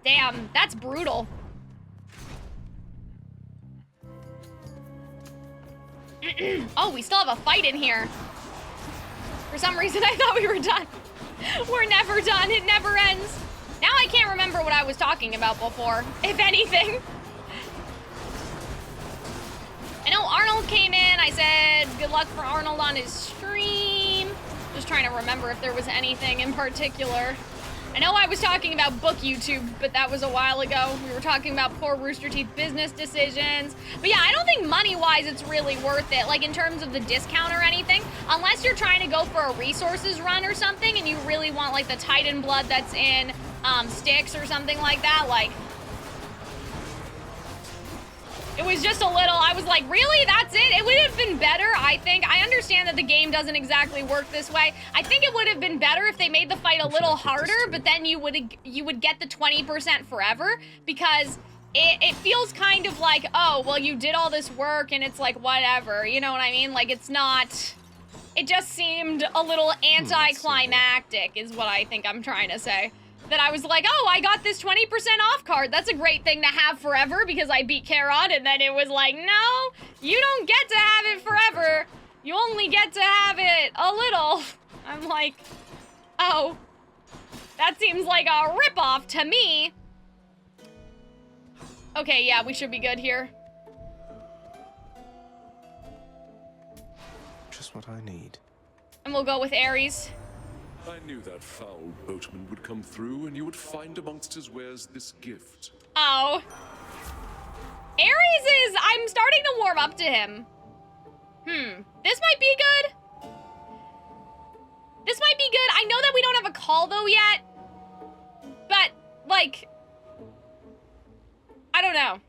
Damn, that's brutal. Oh, we still have a fight in here. For some reason, I thought we were done. We're never done. It never ends. Now I can't remember what I was talking about before, if anything. I know Arnold came in. I said good luck for Arnold on his stream. Just trying to remember if there was anything in particular. I know I was talking about book YouTube, but that was a while ago. We were talking about poor Rooster Teeth business decisions. But yeah, I don't think money-wise it's really worth it, like in terms of the discount or anything. Unless you're trying to go for a resources run or something and you really want like the Titan blood that's in Styx or something like that, like... It was just a little, I was like, really? That's it? It would have been better, I think. I understand that the game doesn't exactly work this way. I think it would have been better if they made the fight a little harder, but then you would get the 20% forever, because it feels kind of like, oh, well, you did all this work and it's like, whatever. You know what I mean? Like, it's not... It just seemed a little anticlimactic, is what I think I'm trying to say. That I was like, oh, I got this 20% off card. That's a great thing to have forever because I beat Charon. And then it was like, no, you don't get to have it forever. You only get to have it a little. I'm like, oh, that seems like a ripoff to me. Okay, yeah, we should be good here. Just what I need. And we'll go with Ares. I knew that foul boatman would come through, and you would find amongst his wares this gift. Oh. Ares is... I'm starting to warm up to him. This might be good. This might be good. I know that we don't have a call, though, yet. But, like... I don't know.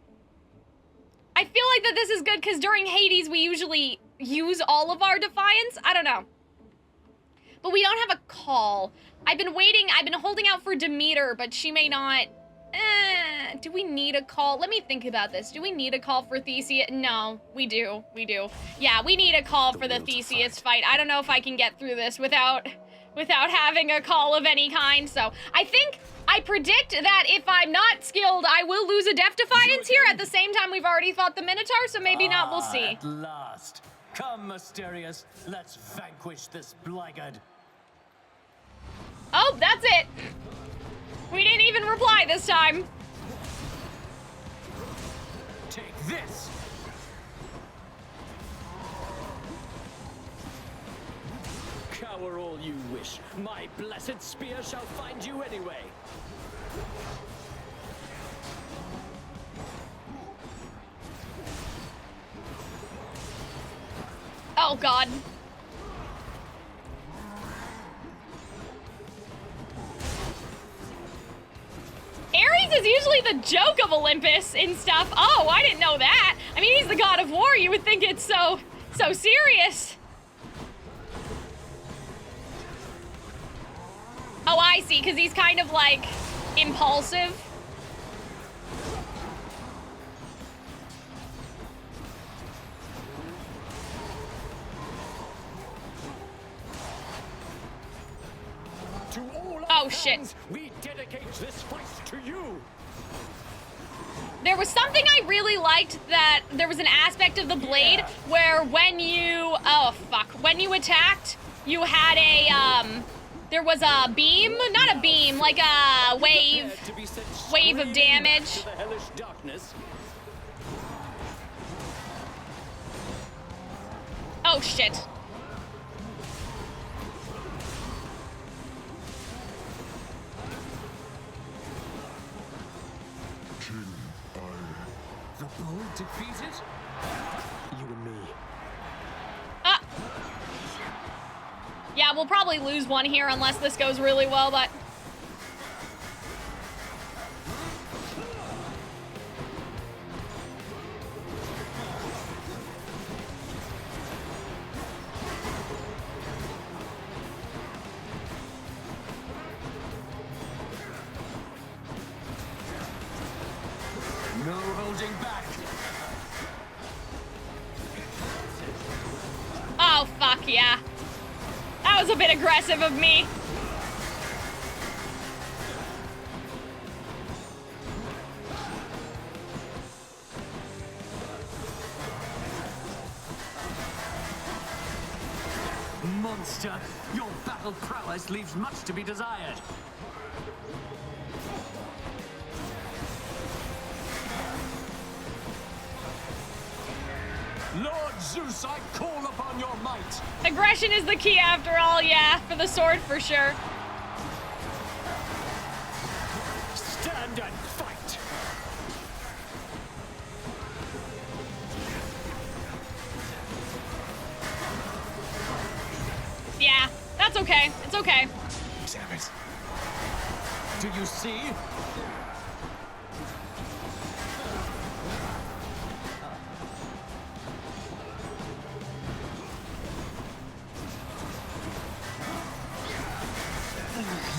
I feel like that this is good, because during Hades, we usually use all of our Defiance. I don't know. But we don't have a call. I've been waiting, I've been holding out for Demeter, but she may not... do we need a call? Let me think about this. Do we need a call for Theseus? No, we do. Yeah, we need a call for the Theseus fight. I don't know if I can get through this without having a call of any kind, so I predict that if I'm not skilled, I will lose a Def Defiance here. At the same time, we've already fought the Minotaur, so maybe not, we'll see. At last. Come, Mysterious. Let's vanquish this blackguard. Oh, that's it. We didn't even reply this time. Take this. Cower all you wish. My blessed spear shall find you anyway. Oh, God. Ares is usually the joke of Olympus and stuff. Oh, I didn't know that. I mean, he's the god of war. You would think it's so serious. Oh, I see, because he's kind of, like, impulsive. Oh, shit. We dedicate this fight to you. There was something I really liked, that there was an aspect of the blade where when you, when you attacked, you had a, there was a beam, not a beam, like a wave of damage. Oh, shit. The bull defeated? You and me. Yeah, we'll probably lose one here unless this goes really well, but... No holding back. Oh, fuck yeah. That was a bit aggressive of me. Monster, your battle prowess leaves much to be desired. Lord Zeus, I call upon your might. Aggression is the key after all, yeah, for the sword for sure. Stand and fight. Yeah, that's okay. It's okay. Damn it. Do you see?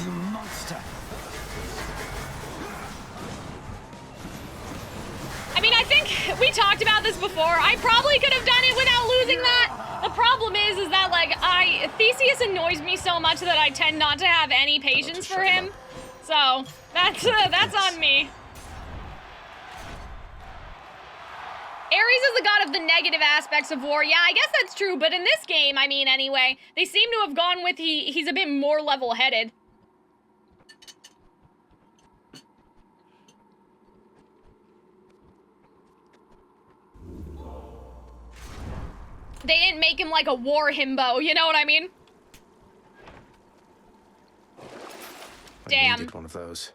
You monster. I mean, I think we talked about this before. I probably could have done it without losing that. The problem is that, like, Theseus annoys me so much that I tend not to have any patience for him. So, that's on me. Ares is the god of the negative aspects of war. Yeah, I guess that's true, but in this game, I mean, anyway, they seem to have gone with he's a bit more level-headed. They didn't make him like a war himbo, you know what I mean? Damn. I needed one of those.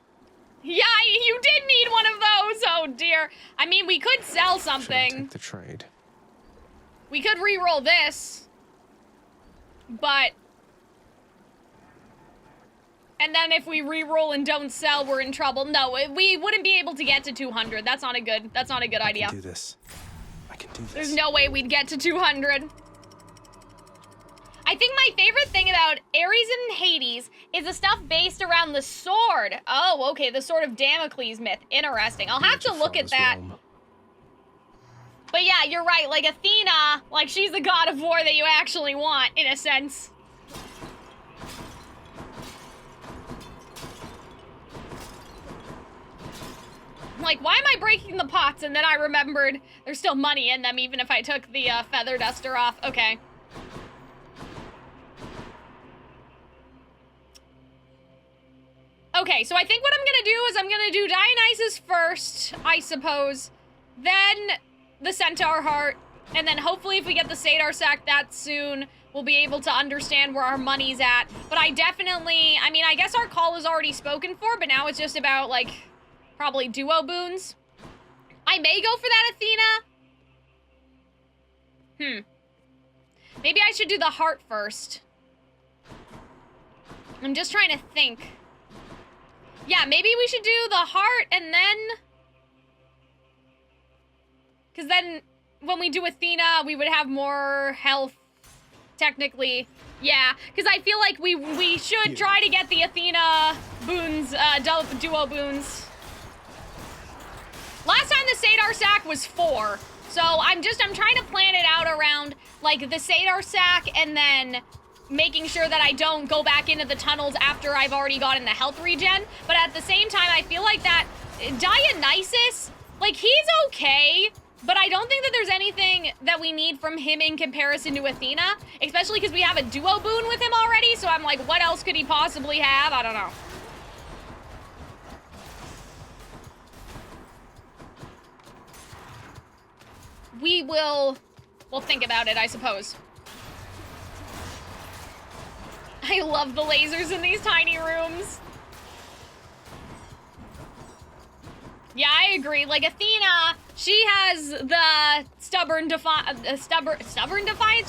Yeah, you did need one of those. Oh dear. I mean, we could sell something. Should I take the trade? We could re-roll this. But... And then if we re-roll and don't sell, we're in trouble. No, we wouldn't be able to get to 200. That's not a good idea. I can do this. I can do this. There's no way we'd get to 200. I think my favorite thing about Ares and Hades is the stuff based around the sword. Oh, okay, the Sword of Damocles myth. Interesting. I'll have to look at that. But yeah, you're right. Like Athena, like she's the god of war that you actually want, in a sense. Like, why am I breaking the pots? And then I remembered there's still money in them, even if I took the feather duster off. Okay. Okay, so I think what I'm gonna do is I'm gonna do Dionysus first, I suppose. Then the Centaur Heart. And then hopefully if we get the Satyr Sack that soon, we'll be able to understand where our money's at. But I definitely, I mean, I guess our call is already spoken for, but now it's just about, like... probably duo boons. I may go for that Athena. Maybe I should do the heart first. I'm just trying to think. Yeah, maybe we should do the heart and then... Because then when we do Athena, we would have more health, technically. Yeah, because I feel like we should try to get the Athena boons, duo boons. Last time the Satyr Sack was 4, so I'm trying to plan it out around, like, the Satyr Sack and then making sure that I don't go back into the tunnels after I've already gotten the health regen. But at the same time, I feel like that Dionysus, like, he's okay, but I don't think that there's anything that we need from him in comparison to Athena, especially because we have a duo boon with him already, so I'm like, what else could he possibly have? I don't know. We'll think about it, I suppose. I love the lasers in these tiny rooms. Yeah, I agree. Like, Athena, she has the stubborn defiance.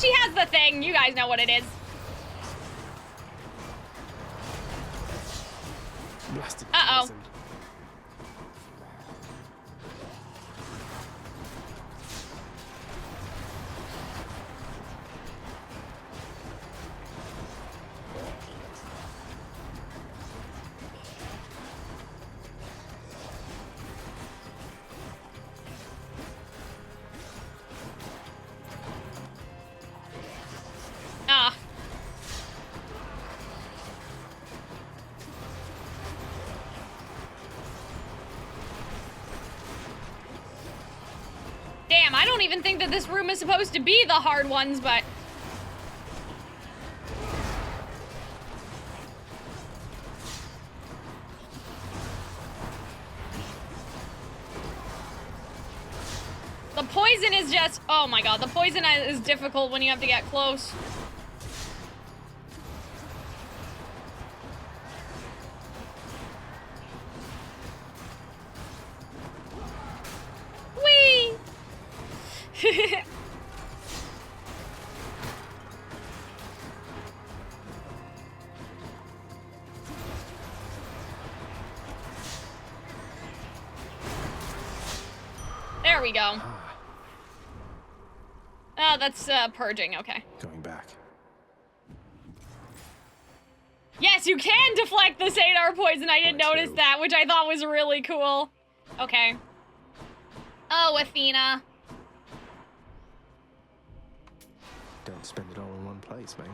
She has the thing. You guys know what it is. Blasted Uh-oh. poison. Ah. Damn, I don't even think that this room is supposed to be the hard ones, but... The poison is just... Oh my god, the poison is difficult when you have to get close. Whee! There we go. Oh, that's purging, okay. Going back. Yes, you can deflect the Sadar poison. I did notice too. that, which I thought was really cool. Okay. Oh, Athena. Don't spend it all in one place, mate.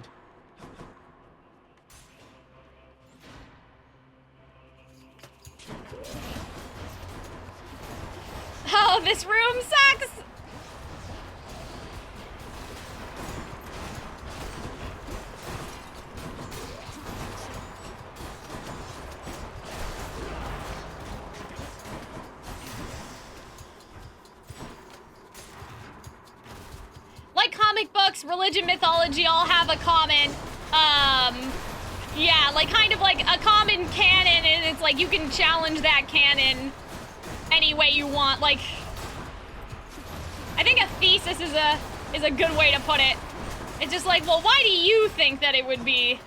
Oh, this room sucks! Like comic books, religion, mythology all have a common, yeah, like kind of like a common canon, and it's like you can challenge that canon any way you want. Like, I think a thesis is a good way to put it. It's just like, well, why do you think that it would be?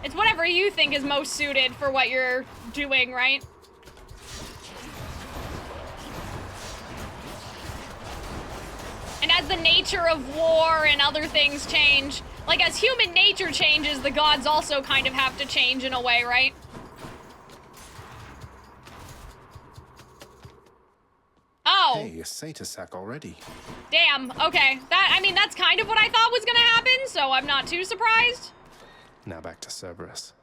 It's whatever you think is most suited for what you're doing, right? And as the nature of war and other things change, like as human nature changes, the gods also kind of have to change in a way, right? Oh. Hey, a satyr sack already. Damn, okay. I mean, that's kind of what I thought was gonna happen, so I'm not too surprised. Now back to Cerberus.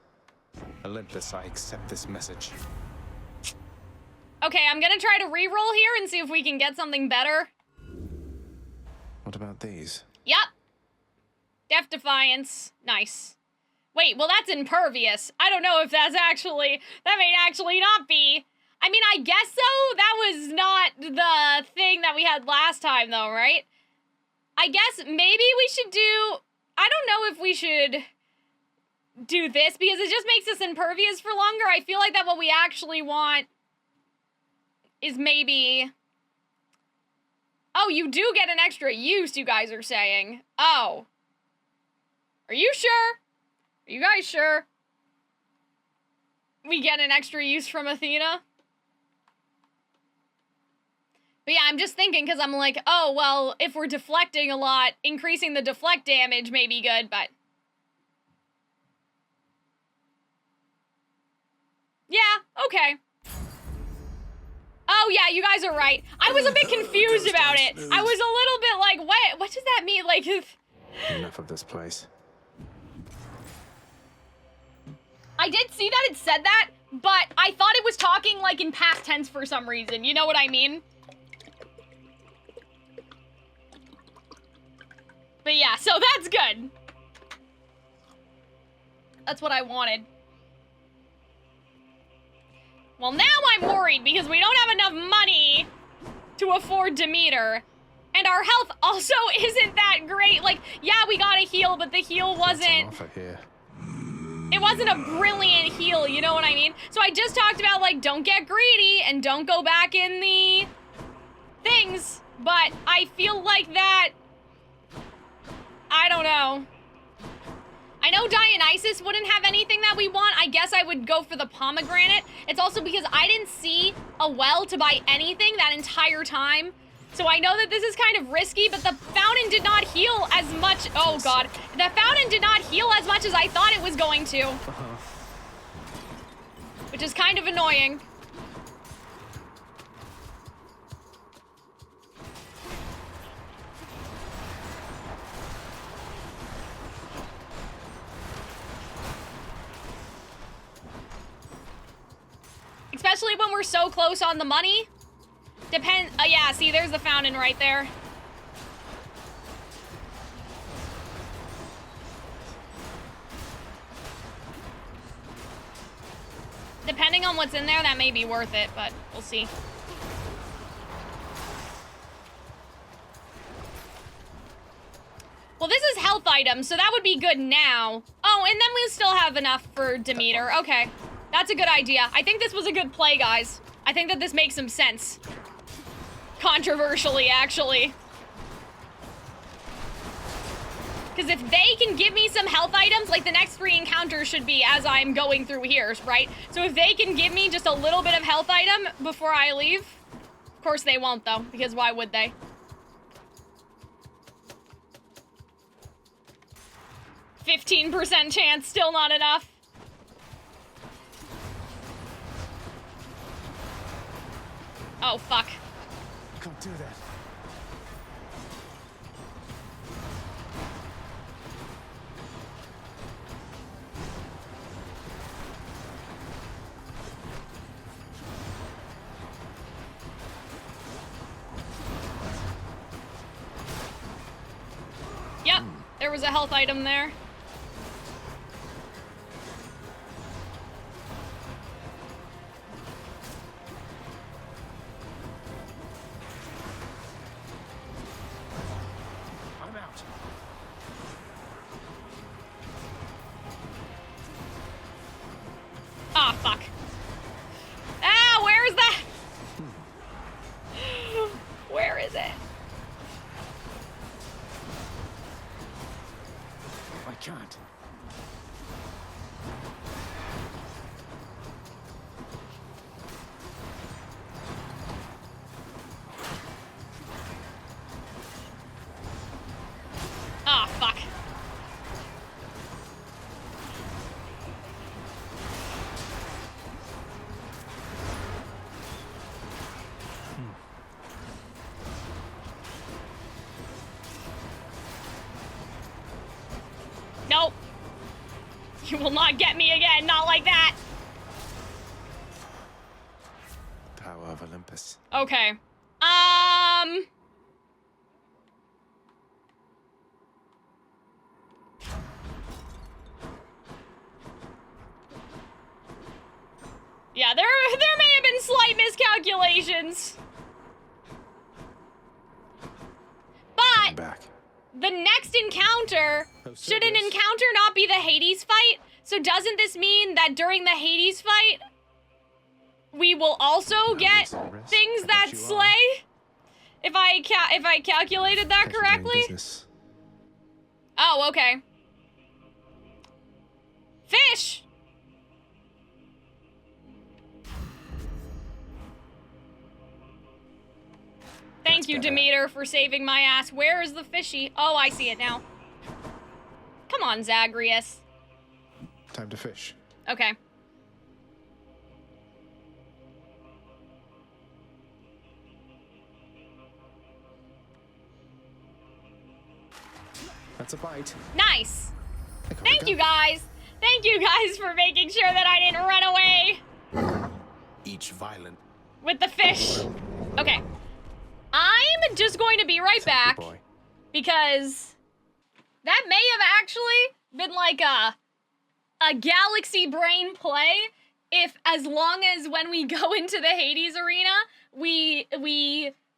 Olympus, I accept this message. Okay, I'm gonna try to re-roll here and see if we can get something better. What about these? Yep. Def Defiance. Nice. Wait, well that's impervious. I don't know if that's actually... That may actually not be. I mean, I guess so. That was not the thing that we had last time, though, right? I guess maybe we should do... I don't know if we should do this, because it just makes us impervious for longer. I feel like that what we actually want is maybe... Oh, you do get an extra use, you guys are saying. Oh. Are you sure? Are you guys sure? We get an extra use from Athena? But yeah, I'm just thinking, because I'm like, oh, well, if we're deflecting a lot, increasing the deflect damage may be good, but... Yeah, okay. Oh, yeah, you guys are right. I was a bit confused about it. I was a little bit like, what does that mean? Like, Enough of this place. I did see that it said that, but I thought it was talking, like, in past tense for some reason. You know what I mean? But yeah, so that's good. That's what I wanted. Well, now I'm worried because we don't have enough money to afford Demeter. And our health also isn't that great. Like, yeah, we got a heal, but the heal wasn't... What's on offer here? It wasn't a brilliant heal, you know what I mean? So I just talked about, like, don't get greedy and don't go back in the things. But I feel like that... I don't know. I know Dionysus wouldn't have anything that we want. I guess I would go for the pomegranate. It's also because I didn't see a well to buy anything that entire time. So I know that this is kind of risky, but the fountain did not heal as much. Oh God. The fountain did not heal as much as I thought it was going to. Which is kind of annoying. Especially when we're so close on the money. Yeah, see, there's the fountain right there. Depending on what's in there, that may be worth it, but we'll see. Well, this is health items, so that would be good now. Oh, and then we still have enough for Demeter. Okay. That's a good idea. I think this was a good play, guys. I think that this makes some sense. Controversially, actually. Because if they can give me some health items, like the next 3 encounters should be as I'm going through here, right? So if they can give me just a little bit of health item before I leave, of course they won't though, because why would they? %15 chance, still not enough. Oh, fuck. Can't do that. Yep, there was a health item there. I'm out. Ah, fuck. Ah, where is that? Where is it? I can't. Ah, fuck. Nope. You will not get me again, not like that. Power of Olympus. Okay. Yeah, there may have been slight miscalculations. But Back. the next encounter, should an encounter not be the Hades fight? So doesn't this mean that during the Hades fight, we will also get things that slay? If I calculated that correctly? Oh, okay. Fish! Thank you, Demeter, for saving my ass. Where is the fishy? Oh, I see it now. Come on, Zagreus. Time to fish. Okay. That's a bite. Nice. Thank you, guys. Thank you, guys, for making sure that I didn't run away Each violent. with the fish. Okay. I'm just going to be right back because that may have actually been like a galaxy brain play if, as long as when we go into the Hades arena, we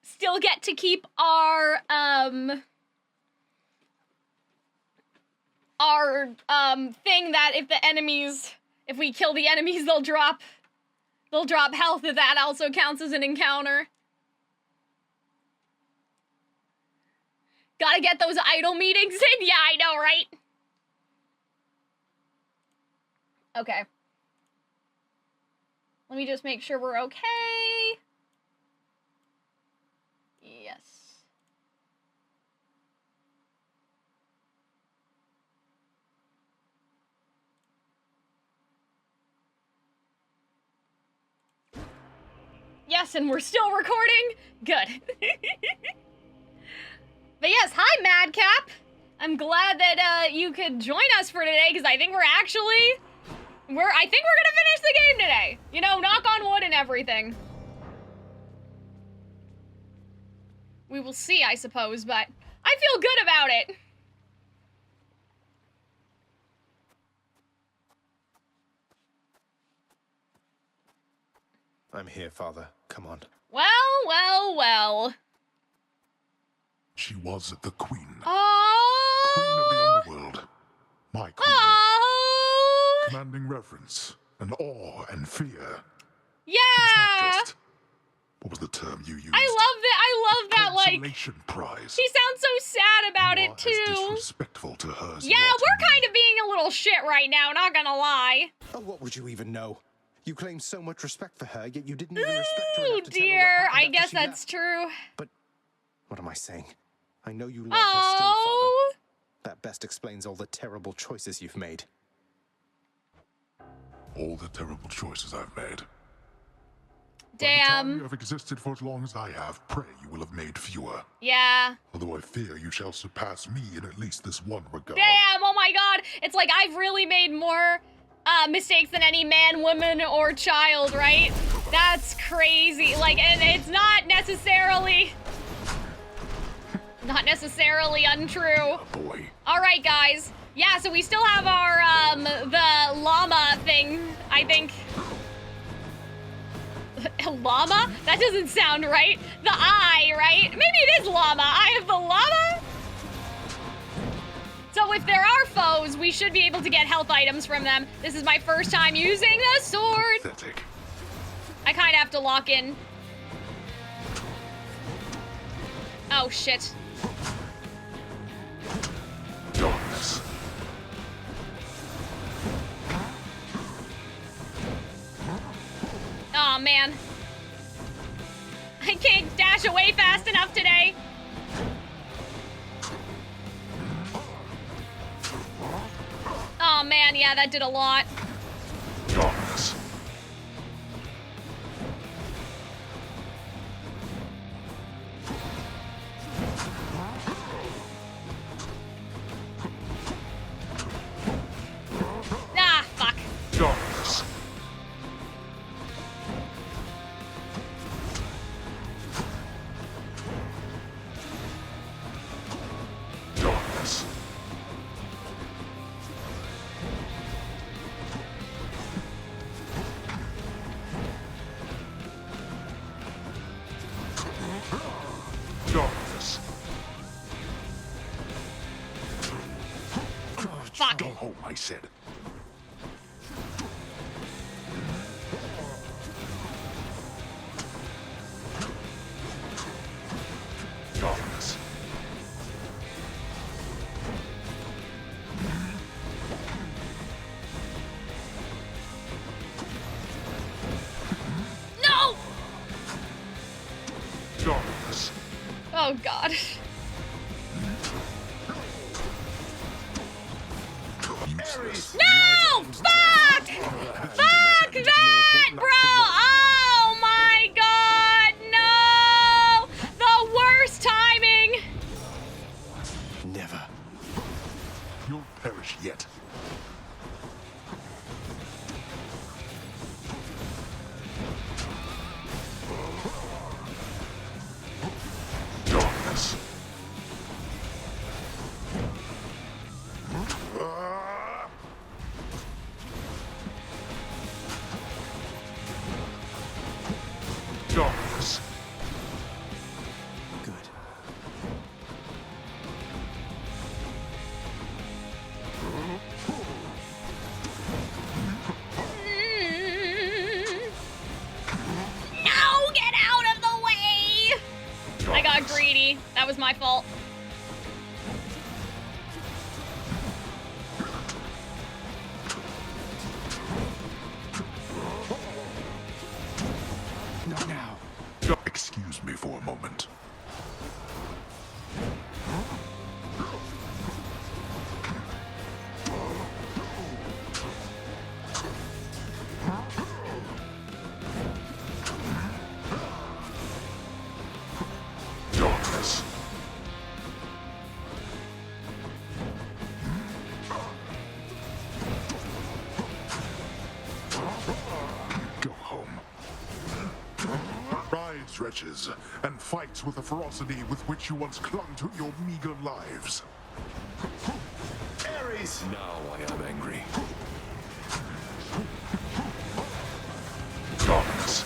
still get to keep our thing that if we kill the enemies, they'll drop health. That also counts as an encounter. Gotta get those idle meetings in? Yeah, I know, right? Okay. Let me just make sure we're okay. Yes. Yes, and we're still recording? Good. But yes, hi, Madcap! I'm glad that you could join us for today, because I think I think we're gonna finish the game today. You know, knock on wood and everything. We will see, I suppose, but I feel good about it. I'm here, Father. Come on. Well, well, well. She was the queen. Oh. Queen of the underworld. My queen. Oh. Commanding reverence and awe and fear. Yeah. She was not just, what was the term you used? I love that, like, consolation prize. he sounds so sad about it, too. As disrespectful to her as Yeah, you are to we're me. kind of being a little shit right now, not gonna lie. Oh, what would you even know? You claim so much respect for her, yet you didn't even respect her Oh enough to tell her dear, what happened I after guess she that's left. true. But what am I saying? I know you love her still, Oh. Father. That best explains all the terrible choices you've made. All the terrible choices I've made. By the Damn. time you have existed for as long as I have, pray you will have made fewer. Yeah. Although I fear you shall surpass me in at least this one regard. Damn, oh my god. It's like I've really made more mistakes than any man, woman, or child, right? That's crazy. Like, and it's not necessarily untrue. Boy. All right, guys. Yeah, so we still have our, the llama thing, I think. Llama? That doesn't sound right. The eye, right? Maybe it is llama. I have the llama? So if there are foes, we should be able to get health items from them. This is my first time using the sword. Pathetic. I kind of have to lock in. Oh, shit. Darkness. Oh man. I can't dash away fast enough today. Oh man, yeah, that did a lot. Darkness. Ah, fuck. Darkness. Darkness. Darkness. Fuck. Go home, I said. Darkness. No! Darkness. Oh god. Useless. No! Fuck! Fuck that, bro! Oh my god, no! The worst timing! Never. You'll perish yet. Darkness. Darkness. Good. No, get out of the way! I got greedy. That was my fault. Excuse me for a moment. Darkness. Go home. Rise, wretches, and fight with the ferocity with which you once clung to your meager lives. Ares! Now I am angry. Darkness.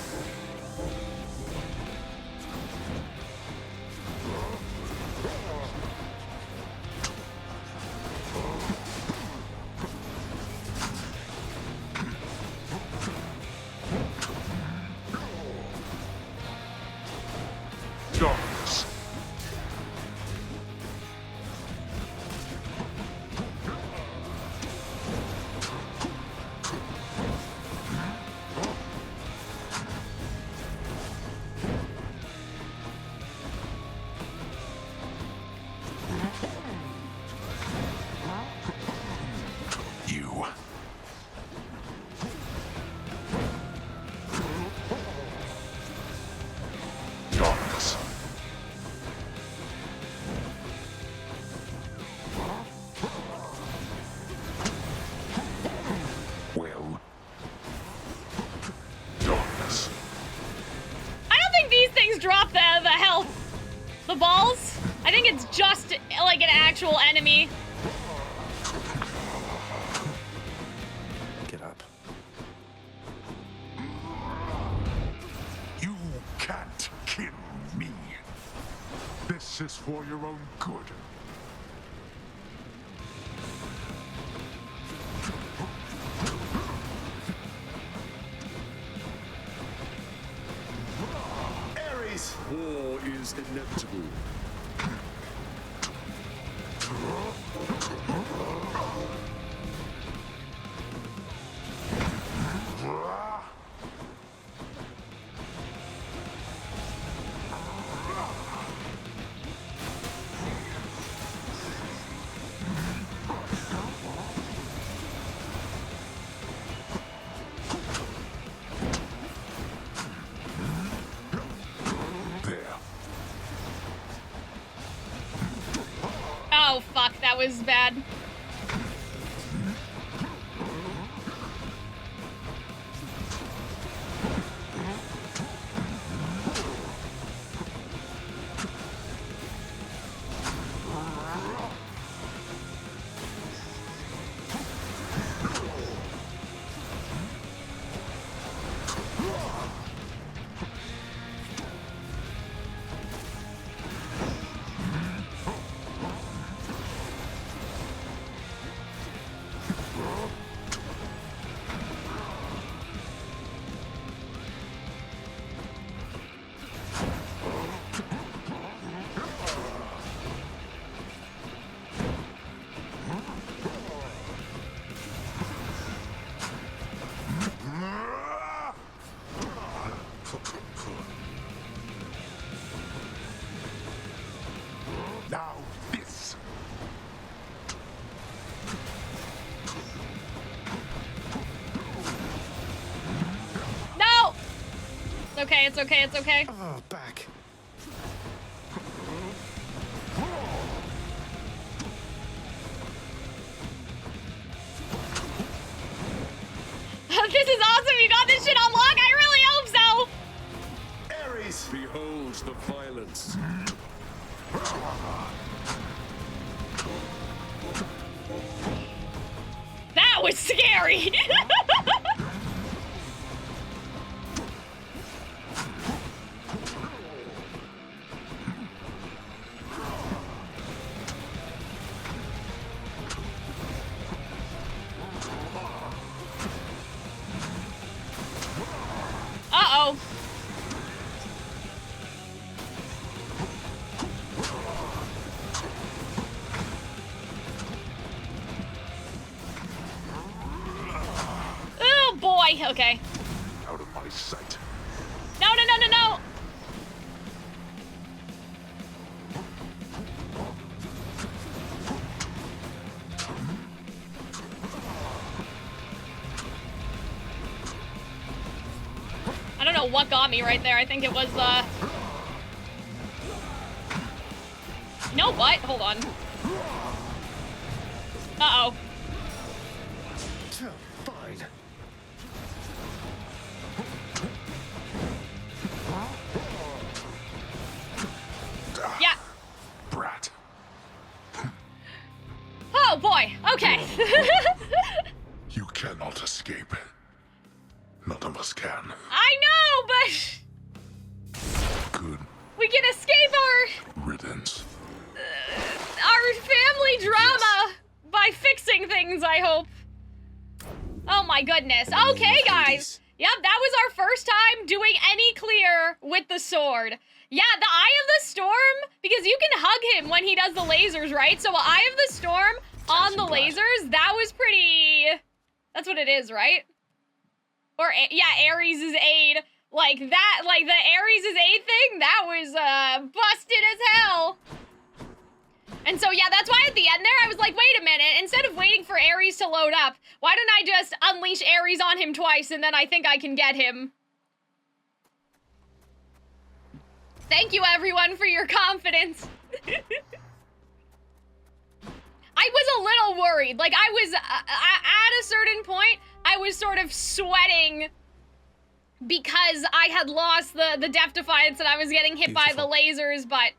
Darkness. You. Darkness. Well. Darkness. I don't think these things drop the health. The balls. I think it's just like an actual enemy. Get up. You can't kill me. This is for your own good. Ares! War is inevitable. There. Oh, fuck. That was bad. Now this. No! It's okay, it's okay, it's okay. Oh, back. This is awesome. You got this shit on lock. I really hope so. Ares! Behold the violence. That was scary. Uh-oh. Oh boy, okay. Out of my sight. No, no, no, no, no. know what got me right there. I think it was, You know what? Hold on. Uh-oh. Fine. Yeah. Brat. Oh, boy. Okay. You cannot escape. None of us can. I know, but... Good We can escape riddance. our family drama by fixing things, I hope. Oh my goodness. Okay, guys. Yep, that was our first time doing any clear with the sword. Yeah, the Eye of the Storm, because you can hug him when he does the lasers, right? So Eye of the Storm on the lasers, that was pretty... That's what it is, right? Or, yeah, Ares' aid. Like that, like the Ares' aid thing, that was, busted as hell. And so, yeah, that's why at the end there, I was like, wait a minute, instead of waiting for Ares to load up, why don't I just unleash Ares on him twice, and then I think I can get him. Thank you, everyone, for your confidence. I was a little worried. Like, I was, at a certain point, I was sort of sweating because I had lost the Death Defiance and I was getting hit by the lasers, but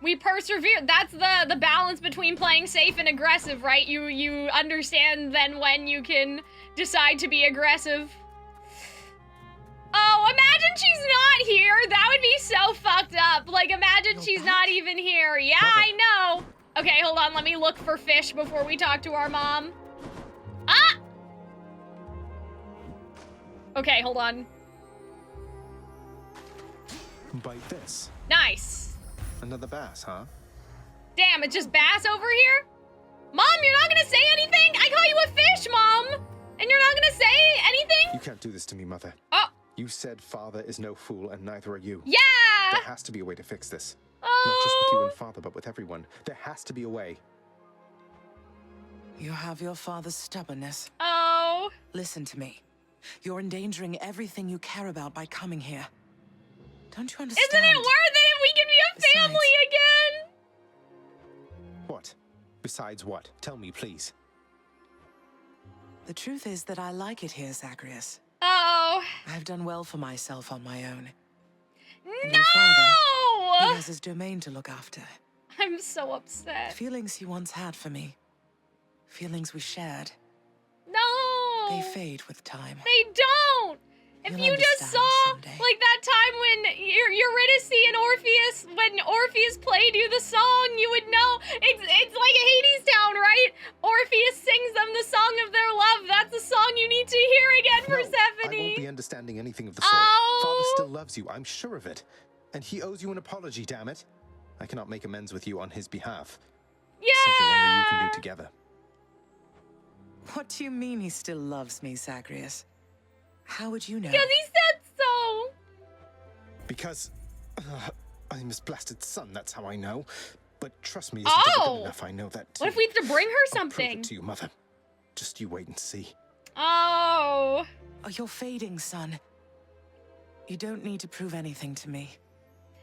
we persevered. That's the balance between playing safe and aggressive, right? You understand then when you can decide to be aggressive. Oh, imagine she's not here. That would be so fucked up. Like, imagine she's not even here. Yeah, I know. Okay, hold on. Let me look for fish before we talk to our mom. Ah! Okay, hold on. Bite this. Nice. Another bass, huh? Damn, it's just bass over here? Mom, you're not gonna say anything? I call you a fish, Mom! And you're not gonna say anything? You can't do this to me, Mother. Oh. You said father is no fool, and neither are you. Yeah! There has to be a way to fix this. Oh. Not just with you and father, but with everyone. There has to be a way. You have your father's stubbornness. Oh. Listen to me. You're endangering everything you care about by coming here. Don't you understand? Isn't it worth it if we can be a family again? What? Besides what? Tell me, please. The truth is that I like it here, Zagreus. Oh. I've done well for myself on my own. No! And your father, he has his domain to look after. I'm so upset. Feelings he once had for me. Feelings we shared. No! They fade with time. They don't! If you just saw, like, that time when Eurydice and Orpheus, when Orpheus played you the song, you would know. It's like a Hades town, right? Orpheus sings them the song of their love. That's the song you need to hear again, Persephone. I won't be understanding anything of the sort. Oh. Father still loves you, I'm sure of it. And he owes you an apology, damn it. I cannot make amends with you on his behalf. Yeah! Something only you can do together. What do you mean he still loves me, Zagreus? How would you know? Because he said so! Because I'm his blasted son, that's how I know. But trust me, isn't ever good enough, I know that too. What if we have to bring her I'll something? prove it to you, Mother. Just you wait and see. Oh. Oh, you're fading, son. You don't need to prove anything to me.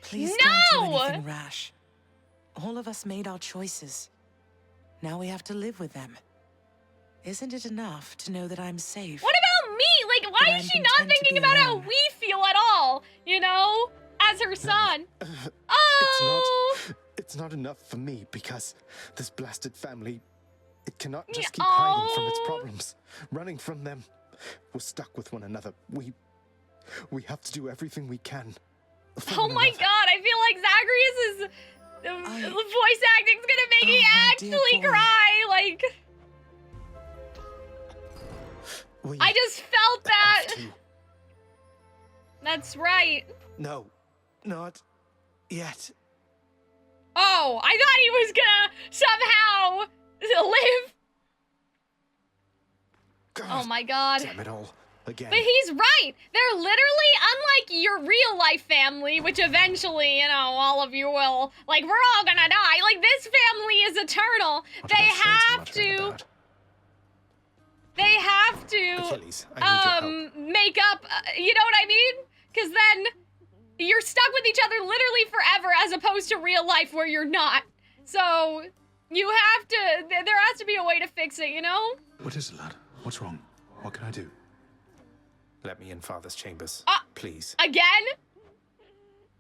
Please don't do anything rash. All of us made our choices. Now we have to live with them. Isn't it enough to know that I'm safe? What about me? Like, why is she not thinking about how we feel at all? You know? As her son. Oh! It's not enough for me because this blasted family, it cannot just keep hiding from its problems, running from them. We're stuck with one another. We have to do everything we can. Oh my god, I feel like Zagreus' the voice acting's gonna make me actually cry. Like, I just felt that. That's right. No, not yet. Oh, I thought he was gonna somehow live. God, oh my god. Damn it all. Again. But he's right. They're literally, unlike your real life family, which eventually, you know, all of you will, like, we're all gonna die. Like, this family is eternal. They have to. they have to Achilles, I need your help. make up, you know what I mean? Because then you're stuck with each other literally forever as opposed to real life where you're not. So you have to, there has to be a way to fix it, you know? What is it, lad? What's wrong? What can I do? Let me in Father's chambers, please. Again?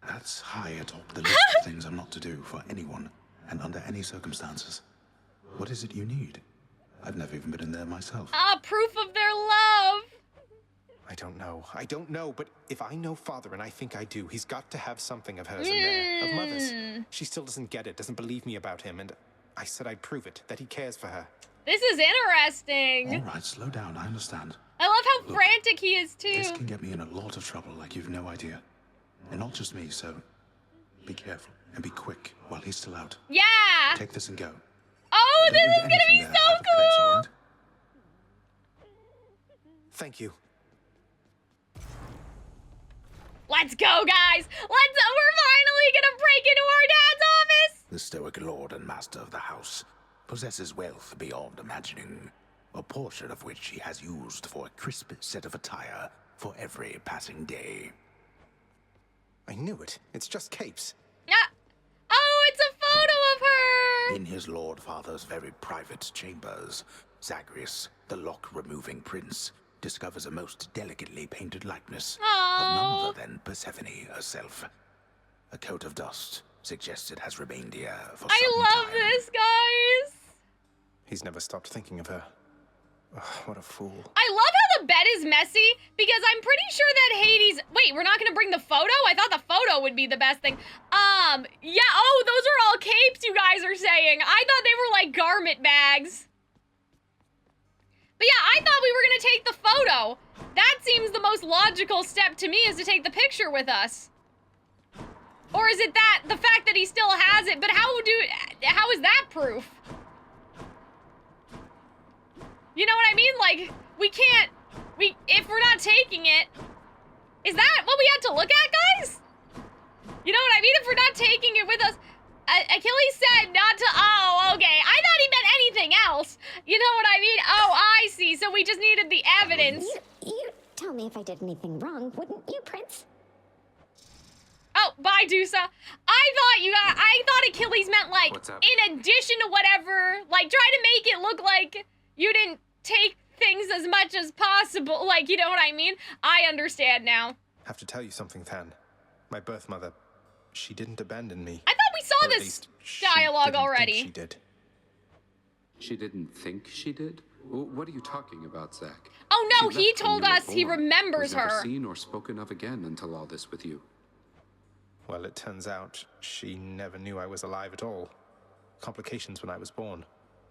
That's high atop the list of things I'm not to do for anyone and under any circumstances. What is it you need? I've never even been in there myself. Proof of their love. I don't know, but if I know Father, and I think I do, he's got to have something of hers in there, of Mother's. She still doesn't get it, doesn't believe me about him, and I said I'd prove it, that he cares for her. This is interesting. All right, slow down, I understand. I love how Look, frantic he is, too. This can get me in a lot of trouble like you've no idea. And not just me, so be careful and be quick while he's still out. Yeah! Take this and go. Oh, Don't this leave is gonna be anything so there out of place, all cool! right? Thank you. Let's go, guys! We're finally gonna break into our dad's office! The stoic lord and master of the house possesses wealth beyond imagining, a portion of which he has used for a crisp set of attire for every passing day. I knew it. It's just capes. Oh, it's a photo of her! In his lord father's very private chambers, Zagreus, the lock-removing prince, discovers a most delicately painted likeness of none other than Persephone herself. A coat of dust suggests it has remained here for some time. I love this, guys! He's never stopped thinking of her. Ugh, what a fool. I love how the bed is messy, because I'm pretty sure that Hades... Wait, we're not gonna bring the photo? I thought the photo would be the best thing. Yeah, oh, those are all capes you guys are saying. I thought they were like garment bags. But yeah, I thought we were gonna take the photo. That seems the most logical step to me, is to take the picture with us. Or is it that, the fact that he still has it, but how is that proof? You know what I mean? Like, if we're not taking it, is that what we had to look at, guys? You know what I mean? If we're not taking it with us, Achilles said not to, oh, okay. I thought he meant anything else. You know what I mean? Oh, I see. So we just needed the evidence. You tell me if I did anything wrong, wouldn't you, Prince? Oh, bye, Dusa. I thought Achilles meant, like, What's up? in addition to whatever, like, try to make it look like you didn't take things as much as possible. Like, you know what I mean? I understand now. Have to tell you something, Than. My birth mother, she didn't abandon me. I thought we saw Or at this least dialogue didn't think already. she did. She didn't think she did? What are you talking about, Zach? Oh no, She he left when told you were us he born. remembers Was never her. seen or spoken of again until all this with you. Well, it turns out she never knew I was alive at all. Complications when I was born.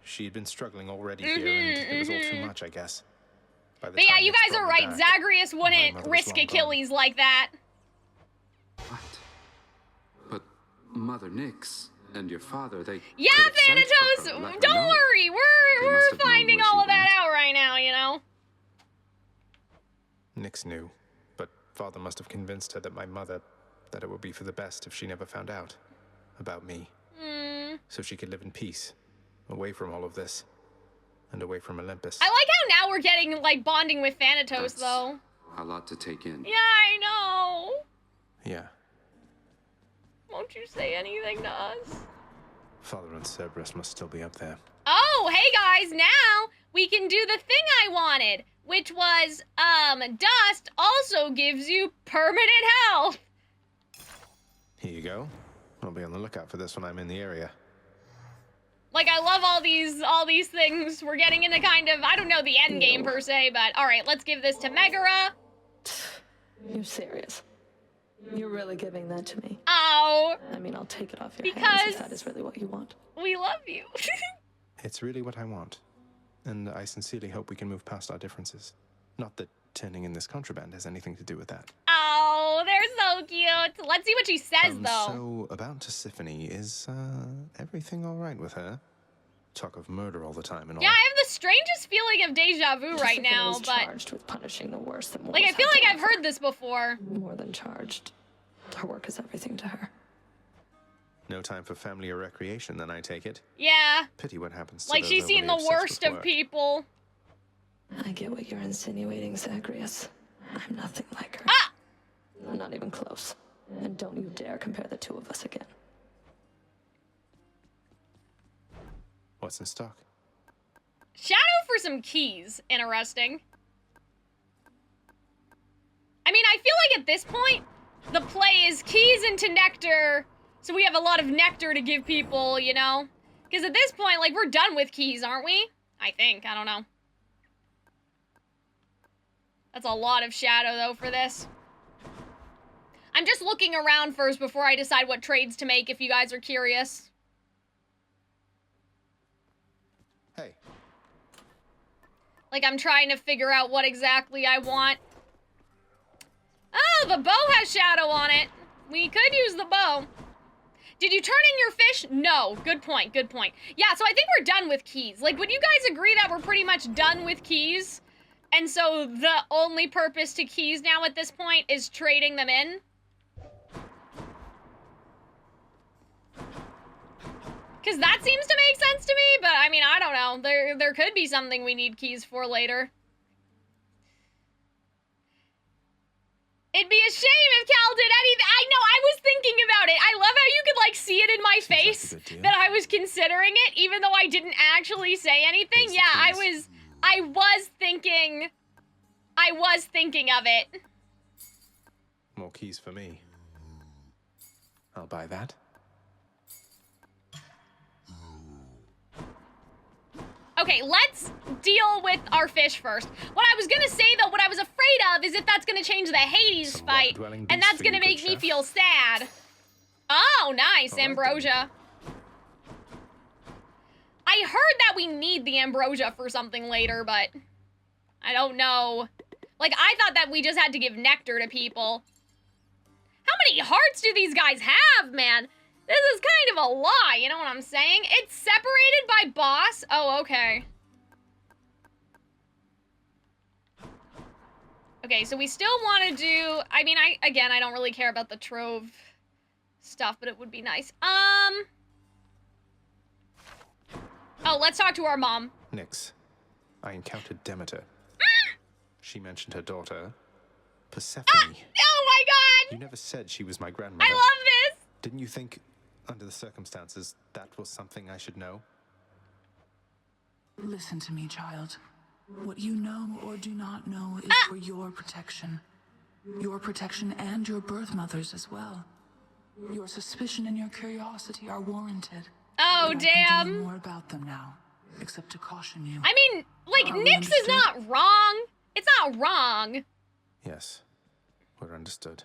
She had been struggling already here, and it was all too much, I guess. By the But yeah, time you Nix guys are brought me right. back, Zagreus my wouldn't mother was risk long gone. Achilles like that. But Mother Nix and your father, they Yeah, could have sent for her, Thanatos, let her don't know. worry. They We're must have known finding where all she of that went. out right now, you know? Nix knew, but Father must have convinced her that that it would be for the best if she never found out about me. So she could live in peace, away from all of this, and away from Olympus. I like how now we're getting, like, bonding with Thanatos, That's though. a lot to take in. Yeah, I know. Yeah, Won't you say anything to us? Father and Cerberus must still be up there. Oh, hey guys, now we can do the thing I wanted, which was, dust also gives you permanent health. Here you go. I'll be on the lookout for this when I'm in the area. Like, I love all these things. We're getting into kind of, I don't know the end game per se, but all right, let's give this to Megara. You're serious? You're really giving that to me? Oh. I mean, I'll take it off your hands Because if that is really what you want. we love you. It's really what I want, and I sincerely hope we can move past our differences. Not that turning in this contraband has anything to do with that. Oh, they're so cute. Let's see what she says, though. So, about Persephone, is, everything alright with her? Talk of murder all the time and all. Yeah, I have the strangest feeling of deja vu right now, Persephone is but... charged with punishing the worst that Like, I mortals feel have like to I've offer. heard this before. More than charged. Her work is everything to her. No time for family or recreation, then I take it. Yeah. Pity what happens to Like, those she's seen the overly obsessed worst with of work. people. I get what you're insinuating, Zagreus. I'm nothing like her. Ah! Not even close. And don't you dare compare the two of us again. What's in stock? Shadow for some keys. Interesting. I mean, I feel like at this point, the play is keys into nectar, so we have a lot of nectar to give people, you know? Because at this point, like, we're done with keys, aren't we? I think. I don't know. That's a lot of shadow, though, for this. I'm just looking around first before I decide what trades to make, if you guys are curious. Hey. Like, I'm trying to figure out what exactly I want. Oh, the bow has shadow on it. We could use the bow. Did you turn in your fish? No. Good point, good point. Yeah, so I think we're done with keys. Like, would you guys agree that we're pretty much done with keys? And so the only purpose to keys now at this point is trading them in? Because that seems to make sense to me, but I mean, I don't know. There could be something we need keys for later. It'd be a shame if Cal did anything. I know, I was thinking about it. I love how you could, like, see it in my face that I was considering it, even though I didn't actually say anything. Yeah, I was thinking of it. More keys for me. I'll buy that. Okay, let's deal with our fish first. What I was gonna say, though, what I was afraid of is if that's gonna change the Hades fight, and that's gonna make me feel sad. Oh, nice, ambrosia. I heard that we need the ambrosia for something later, but I don't know. Like, I thought that we just had to give nectar to people. How many hearts do these guys have, man? This is kind of a lie, you know what I'm saying? It's separated by boss. Oh, okay. Okay, so we still want to do... I mean, I don't really care about the trove stuff, but it would be nice. Oh, let's talk to our mom. Nyx, I encountered Demeter. She mentioned her daughter, Persephone. Ah! Oh my god! You never said she was my grandmother. I love this! Didn't you think, under the circumstances, that was something I should know? Listen to me, child. What you know or do not know is for your protection. Your protection and your birth mother's as well. Your suspicion and your curiosity are warranted. Oh, but damn. I can do no more about them now, except to caution you. I mean, like, Nyx is not wrong. It's not wrong. Yes, we're understood.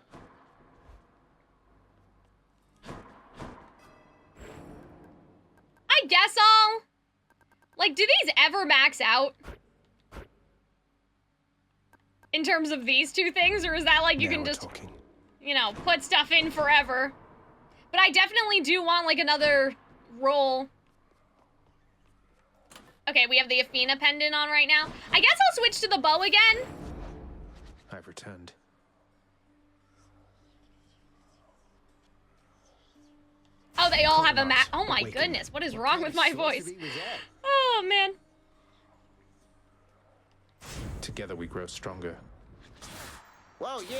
I guess I'll... Like, do these ever max out? In terms of these two things, or is that like you can just, you know, put stuff in forever? But I definitely do want, like, another roll. Okay, we have the Athena pendant on right now. I guess I'll switch to the bow again. I've returned. Oh, they all have a map. Oh my goodness, what is wrong with my voice? Oh, man. Together we grow stronger. Whoa, yeah.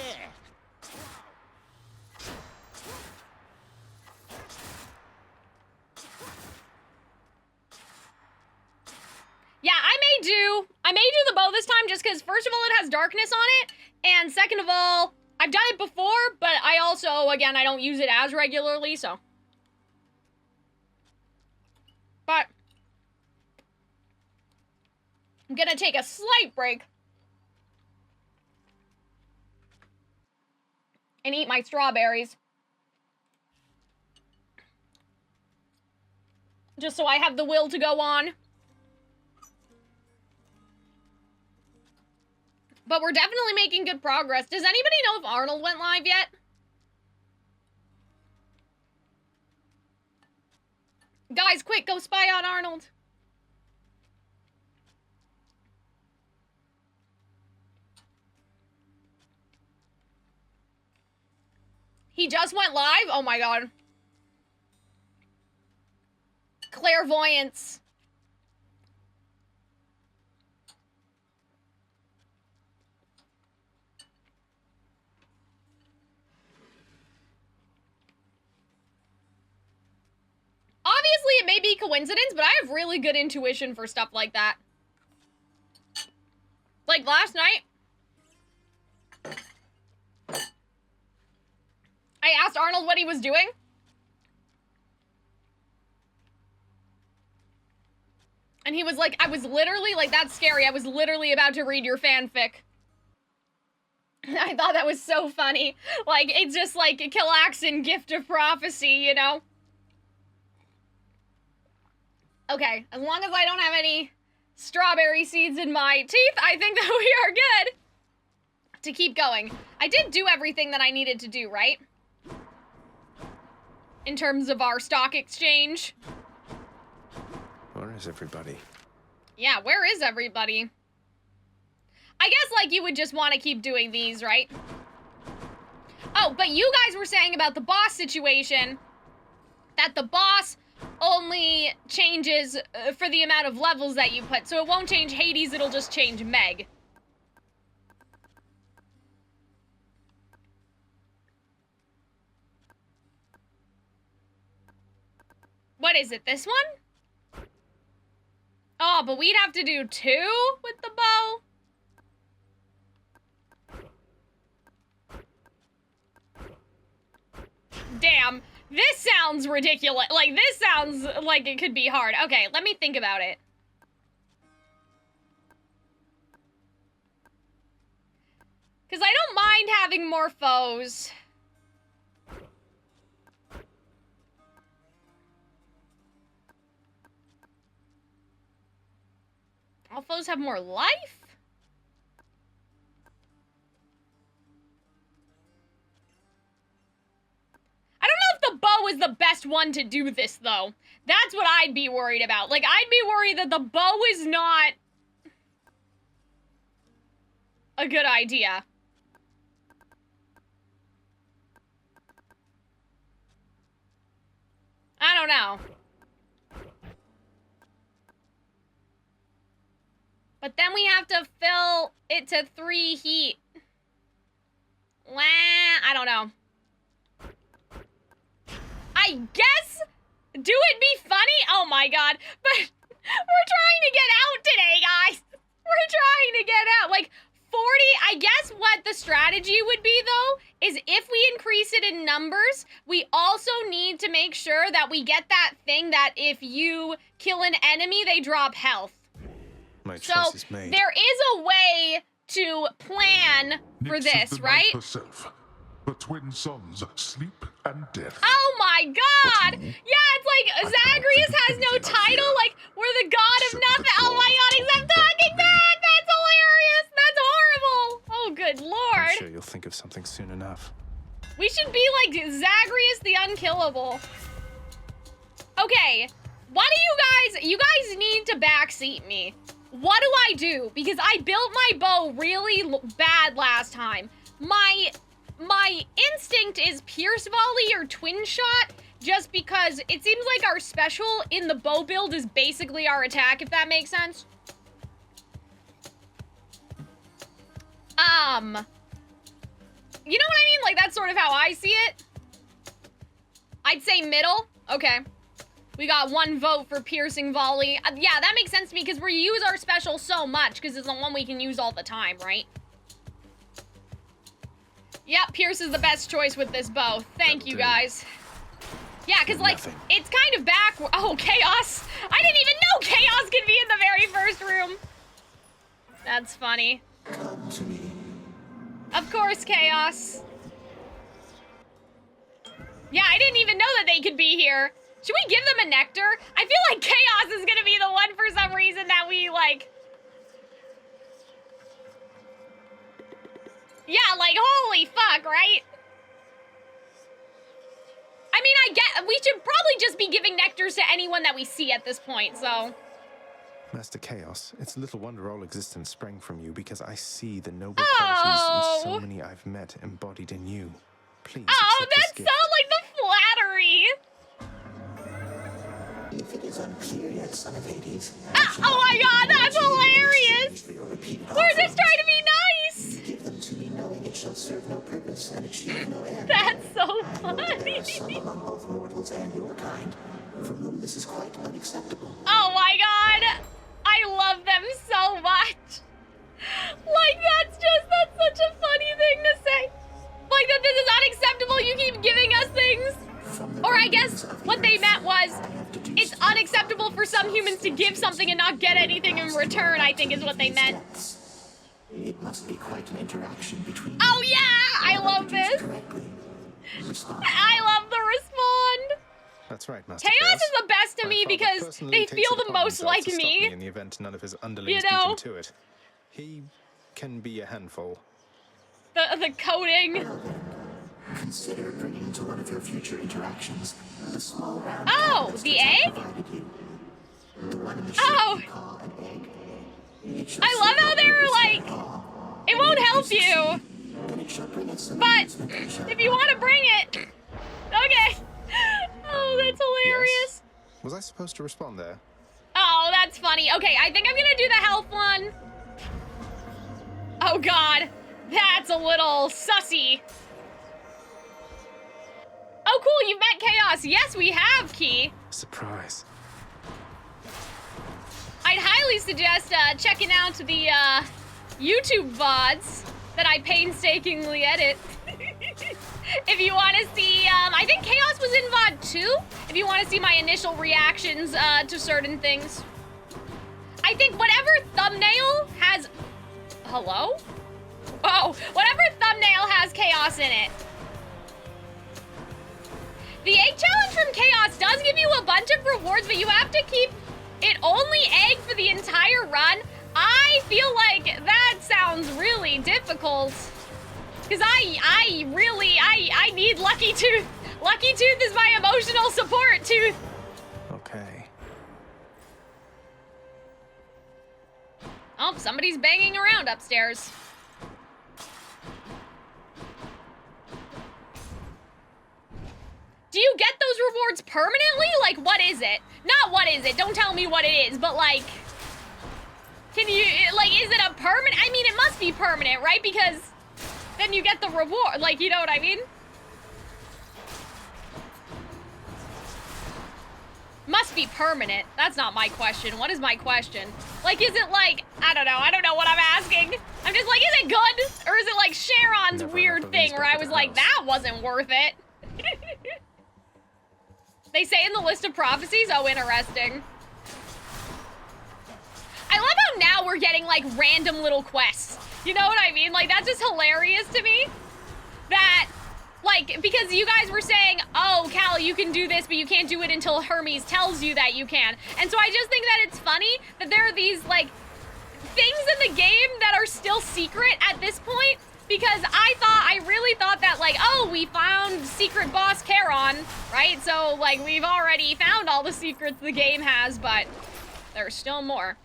Yeah, I may do the bow this time just because, first of all, it has darkness on it, and second of all, I've done it before, but I also, again, I don't use it as regularly, so. But I'm gonna take a slight break and eat my strawberries. Just so I have the will to go on. But we're definitely making good progress. Does anybody know if Arnold went live yet? Guys, quick, go spy on Arnold. He just went live? Oh my god. Clairvoyance. honestly, it may be coincidence, but I have really good intuition for stuff like that. Like last night, I asked Arnold what he was doing. And he was like, I was literally, like, that's scary. I was literally about to read your fanfic. I thought that was so funny. Like, it's just like a Calxiyn gift of prophecy, you know? Okay, as long as I don't have any strawberry seeds in my teeth, I think that we are good to keep going. I did do everything that I needed to do, right? In terms of our stock exchange. Where is everybody? Yeah, where is everybody? I guess, like, you would just want to keep doing these, right? Oh, but you guys were saying about the boss situation, that the boss only changes for the amount of levels that you put, so it won't change Hades, it'll just change Meg. What is it, this one? Oh, but we'd have to do 2 with the bow? Damn, this sounds ridiculous. Like, this sounds like it could be hard. Okay, let me think about it. Because I don't mind having more foes. All foes have more life? I don't know if the bow is the best one to do this, though. That's what I'd be worried about. Like, I'd be worried that the bow is not a good idea. I don't know. But then we have to fill it to 3 heat. Wah, I don't know. I guess do it be funny? Oh my god. But we're trying to get out today, guys. We're trying to get out. Like, 40, I guess what the strategy would be, though, is if we increase it in numbers, we also need to make sure that we get that thing that if you kill an enemy, they drop health. My choice is made. There is a way to plan for this, right? Herself. The twin sons, sleep and death. Oh my god! Yeah, it's like Zagreus has no title, like we're the god of nothing. Oh my god, except talking back! That's hilarious! That's horrible! Oh good lord. I'm sure you'll think of something soon enough. We should be like Zagreus the Unkillable. Okay, what do you guys need to backseat me. What do I do? Because I built my bow really bad last time. My instinct is Pierce Volley or Twin Shot, just because it seems like our special in the bow build is basically our attack, if that makes sense. You know what I mean? Like, that's sort of how I see it. I'd say middle. Okay. We got 1 vote for Piercing Volley. Yeah, that makes sense to me, because we use our special so much, because it's the one we can use all the time, right? Yep, Pierce is the best choice with this bow. Thank you, guys. Yeah, because, like, it's kind of back... Oh, Chaos! I didn't even know Chaos could be in the very first room! That's funny. Come to me. Of course, Chaos. Yeah, I didn't even know that they could be here. Should we give them a nectar? I feel like Chaos is gonna be the one for some reason that we, like... Yeah, like, holy fuck, right? I mean, we should probably just be giving nectars to anyone that we see at this point, so... Master Chaos, it's little wonder all existence sprang from you, because I see the noble qualities in so many I've met embodied in you. Please. Oh, that's so like the flattery! If it is unclear yet, son of Hades... Oh my god, that's hilarious! We're just trying to be nice! Give them to me knowing it shall serve no purpose and achieve no end. That's so funny! There are some among both mortals and your kind for whom this is quite unacceptable. Oh my god! I love them so much! Like, that's such a funny thing to say. Like, that this is unacceptable, you keep giving us things. Or I guess what they meant was, it's unacceptable for some humans to give something and not get anything in return, I think is what they meant. It must be quite an interaction between. Oh yeah! I love this! I love the respond! That's right, Master Chaos Chaos. is the best to me because they feel the most like me. In the event none of his underlings You know? beat him to it. He can be a handful. The coding. Consider bringing to one of your future interactions the small round. Oh, the egg? The one in the Oh! you call an egg. I love how they're like, it won't help you, but if you want to bring it, okay. Oh, that's hilarious. Yes? Was I supposed to respond there? Oh, that's funny. Okay, I think I'm gonna do the health one. Oh god, that's a little sussy. Oh cool, you've met Chaos. Yes, we have, Key. Surprise. I'd highly suggest checking out the YouTube VODs that I painstakingly edit. If you want to see, I think Chaos was in VOD 2. If you want to see my initial reactions to certain things. I think whatever thumbnail has... Hello? Oh, whatever thumbnail has Chaos in it. The egg challenge from Chaos does give you a bunch of rewards, but you have to keep it only egg for the entire run. I feel like that sounds really difficult. Because I need Lucky Tooth. Lucky Tooth is my emotional support tooth. Okay. Oh, somebody's banging around upstairs. Do you get those rewards permanently? Like, what is it? Not what is it, don't tell me what it is, but like, can you, like, is it a permanent? I mean, it must be permanent, right? Because then you get the reward, like, you know what I mean? Must be permanent. That's not my question. What is my question? Like, is it like, I don't know what I'm asking. I'm just like, is it good? Or is it like Sharon's weird thing where I was like, that wasn't worth it? They say in the list of prophecies, oh, interesting. I love how now we're getting like random little quests. You know what I mean? Like, that's just hilarious to me. That, like, because you guys were saying, oh, Cal, you can do this, but you can't do it until Hermes tells you that you can. And so I just think that it's funny that there are these, like, things in the game that are still secret at this point. Because I really thought that, like, oh, we found secret boss Charon, right? So, like, we've already found all the secrets the game has, but there's still more.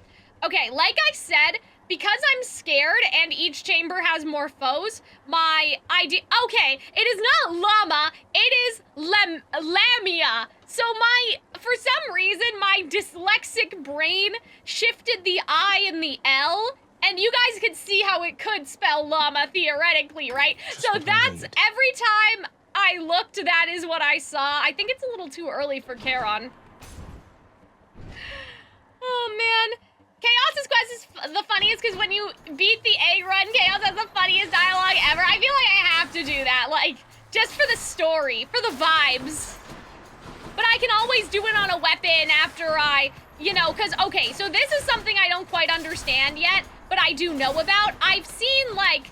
Okay, like I said, because I'm scared and each chamber has more foes, my idea... Okay, it is not llama, it is lamia. So for some reason, my dyslexic brain shifted the I and the L, and you guys could see how it could spell llama theoretically, right? So that's every time I looked, that is what I saw. I think it's a little too early for Charon. Oh, man. Chaos's quest is the funniest because when you beat the egg run, Chaos has the funniest dialogue ever. I feel like I have to do that, like, just for the story, for the vibes. But I can always do it on a weapon after I, you know, because, okay, so this is something I don't quite understand yet, but I do know about. I've seen, like,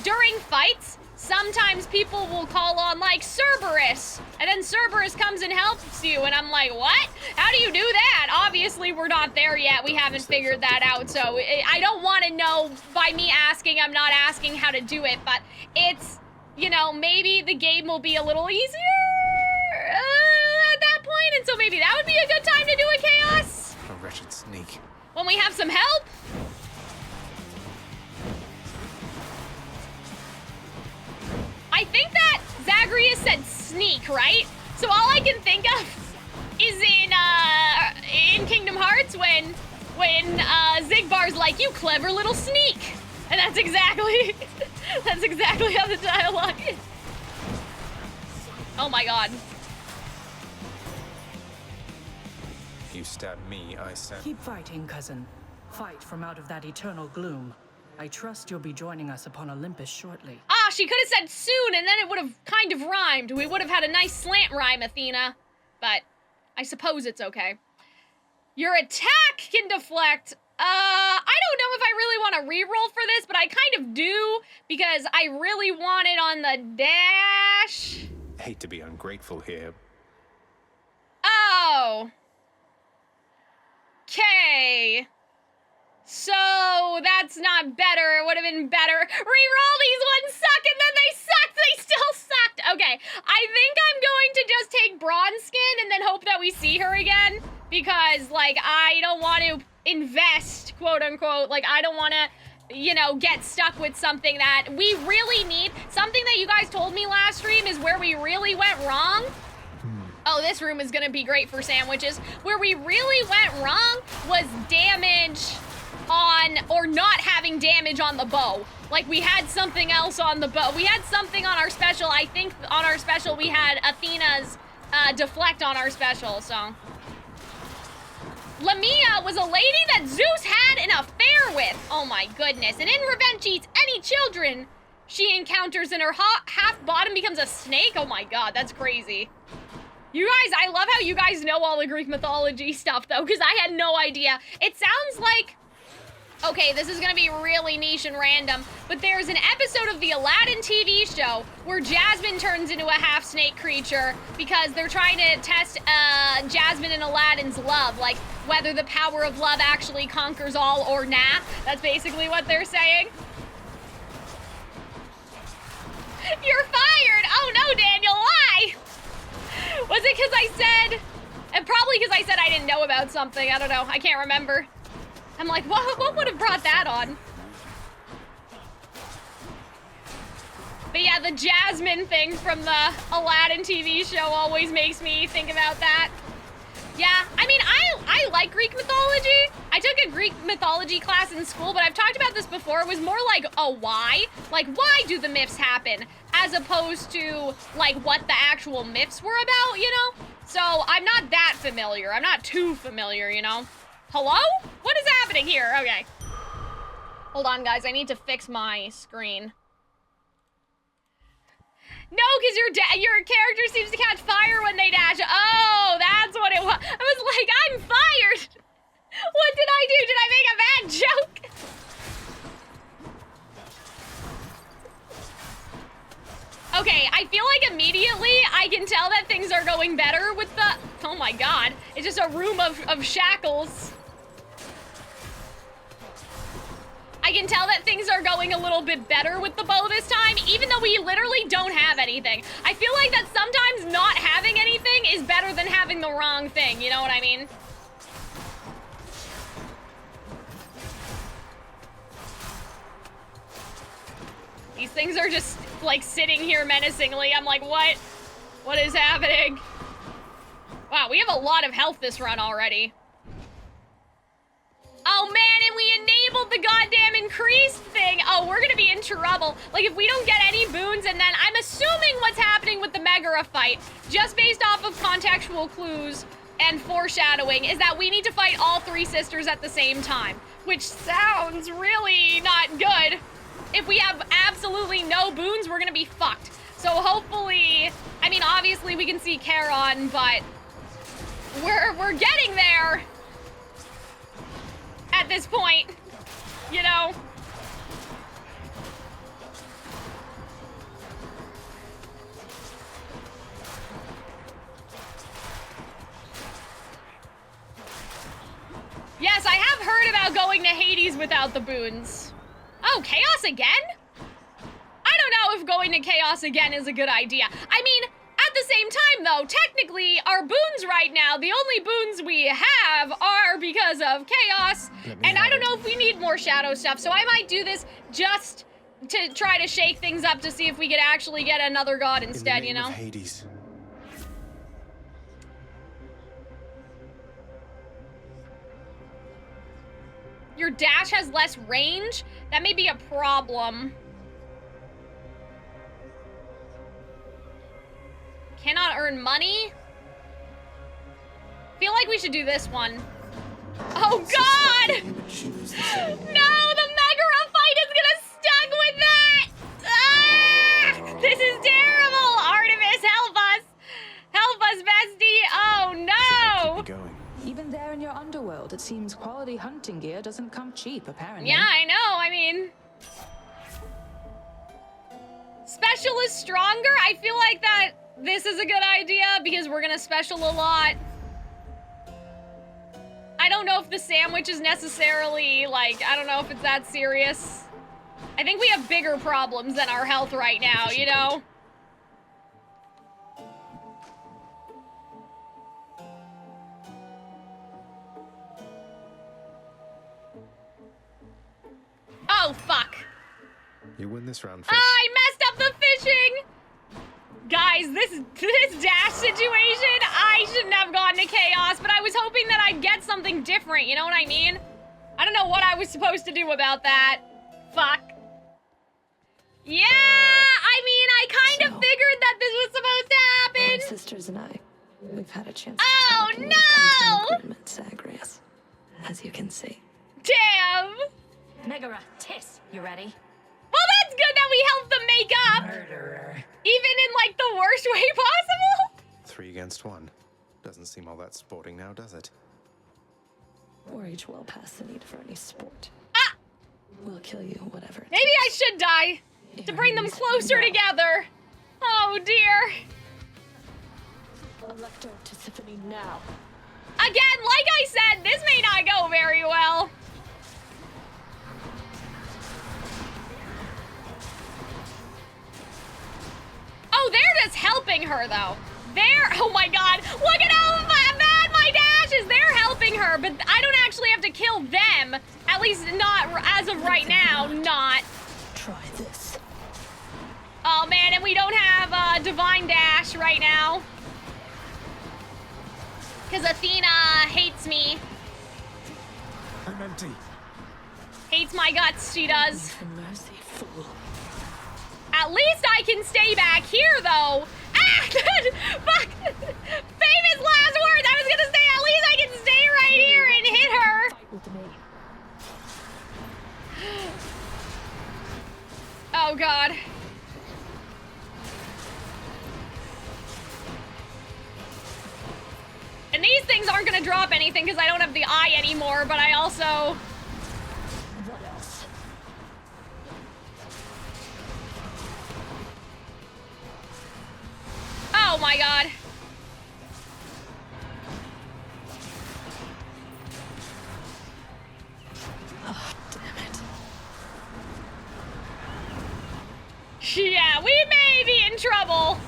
during fights, sometimes people will call on, like, Cerberus, and then Cerberus comes and helps you, and I'm like, what? How do you do that? Obviously, we're not there yet. We haven't figured that out, so I don't want to know by me asking. I'm not asking how to do it, but it's, you know, maybe the game will be a little easier at that point, and so maybe that would be a good time to do a Chaos. A wretched sneak. When we have some help. I think that Zagreus said sneak, right? So all I can think of is in Kingdom Hearts when Zigbar's like, you clever little sneak. And that's exactly how the dialogue is. Oh my god. stab me, I sent... Keep fighting, cousin. Fight from out of that eternal gloom. I trust you'll be joining us upon Olympus shortly. Ah, she could have said soon, and then it would have kind of rhymed. We would have had a nice slant rhyme, Athena. But I suppose it's okay. Your attack can deflect. I don't know if I really want to reroll for this, but I kind of do, because I really want it on the dash. Hate to be ungrateful here. Oh. Okay. So, that's not better. It would have been better. Reroll, these ones suck, and then they sucked. They still sucked. Okay, I think I'm going to just take Bronze Skin and then hope that we see her again. Because, like, I don't want to invest, quote unquote. Like, I don't want to, you know, get stuck with something that we really need. Something that you guys told me last stream is where we really went wrong. Oh, this room is gonna be great for sandwiches. Where we really went wrong was damage on, or not having damage on the bow. Like, we had something else on the bow. We had something on our special. I think on our special we had Athena's deflect on our special, so. Lamia was a lady that Zeus had an affair with. Oh my goodness. And in revenge eats any children she encounters, and her half bottom becomes a snake. Oh my god, that's crazy. You guys, I love how you guys know all the Greek mythology stuff though, because I had no idea. It sounds like, okay, this is gonna be really niche and random, but there's an episode of the Aladdin TV show where Jasmine turns into a half-snake creature because they're trying to test Jasmine and Aladdin's love, like whether the power of love actually conquers all or nah. That's basically what they're saying. You're fired! Oh no, Daniel, why? Was it because I said, and probably because I said I didn't know about something, I don't know, I can't remember. I'm like, what would have brought that on? But yeah, the Jasmine thing from the Aladdin TV show always makes me think about that. Yeah, I mean, I like Greek mythology. I took a Greek mythology class in school, but I've talked about this before. It was more like a why. Like, why do the myths happen? As opposed to, like, what the actual myths were about, you know? So, I'm not that familiar. I'm not too familiar, you know? Hello? What is happening here? Okay. Hold on, guys. I need to fix my screen. No, because your character seems to catch fire when they dash. Oh, that's what it was. I was like, I'm fired. What did I do? Did I make a bad joke? Okay, I feel like immediately I can tell that things are going better with the... Oh my god. It's just a room of shackles. I can tell that things are going a little bit better with the bow this time, even though we literally don't have anything. I feel like that sometimes not having anything is better than having the wrong thing, you know what I mean? These things are just, like, sitting here menacingly. I'm like, what? What is happening? Wow, we have a lot of health this run already. Oh man, and we enabled the goddamn increased thing. Oh, we're gonna be in trouble. Like, if we don't get any boons, and then I'm assuming what's happening with the Megara fight, just based off of contextual clues and foreshadowing, is that we need to fight all three sisters at the same time, which sounds really not good. If we have absolutely no boons, we're gonna be fucked. So hopefully, I mean, obviously we can see Charon, but we're getting there. At this point, you know. Yes, I have heard about going to Hades without the boons. Oh, Chaos again? I don't know if going to Chaos again is a good idea. I mean, at the same time, though, technically, our boons right now, the only boons we have are because of Chaos, and I don't know if we need more Shadow stuff, so I might do this just to try to shake things up to see if we could actually get another god instead, you know? Hades. Your dash has less range? That may be a problem. Cannot earn money? Feel like we should do this one. Oh God! No, the Megara fight is gonna stuck with that! Ah! This is terrible! Artemis, help us! Help us, bestie! Oh no! Even there in your underworld, it seems quality hunting gear doesn't come cheap, apparently. Yeah, I know, I mean... Special is stronger? I feel like that this is a good idea because we're gonna special a lot. I don't know if the sandwich is necessarily, like, I don't know if it's that serious. I think we have bigger problems than our health right now, you know? Oh, fuck. You win this round, fish. I messed up the fishing! Guys, this dash situation, I shouldn't have gone to chaos, but I was hoping that I'd get something different, you know what I mean? I don't know what I was supposed to do about that. Fuck. Yeah, I mean, I kind of figured that this was supposed to happen. My sisters and I, we've had a chance Oh, no! Zagreus, as you can see. Damn! Megara, Tiss, you ready? Well, that's good that we helped them make up! Murderer. Even in, like, the worst way possible? 3 against 1. Doesn't seem all that sporting now, does it? We're each well past the need for any sport. Ah! We'll kill you, whatever. Maybe I should die to bring them closer together. Oh, dear. Electo to Tiffany now. Again, like I said, this may not go very well. Oh, they're just helping her, though. Oh my god, look at how bad my dash is. They're helping her, but I don't actually have to kill them. At least not as of right now, not. Try this. Oh man, and we don't have Divine Dash right now. Because Athena hates me. I'm empty. Hates my guts, she does. Mercy, fool. At least I can stay back here, though. Ah! Fuck! Famous last words! I was gonna say, at least I can stay right here and hit her. Fight with me. Oh, God. And these things aren't gonna drop anything because I don't have the eye anymore, but I also... What else? Oh my god. Oh, damn it. Yeah, we may be in trouble.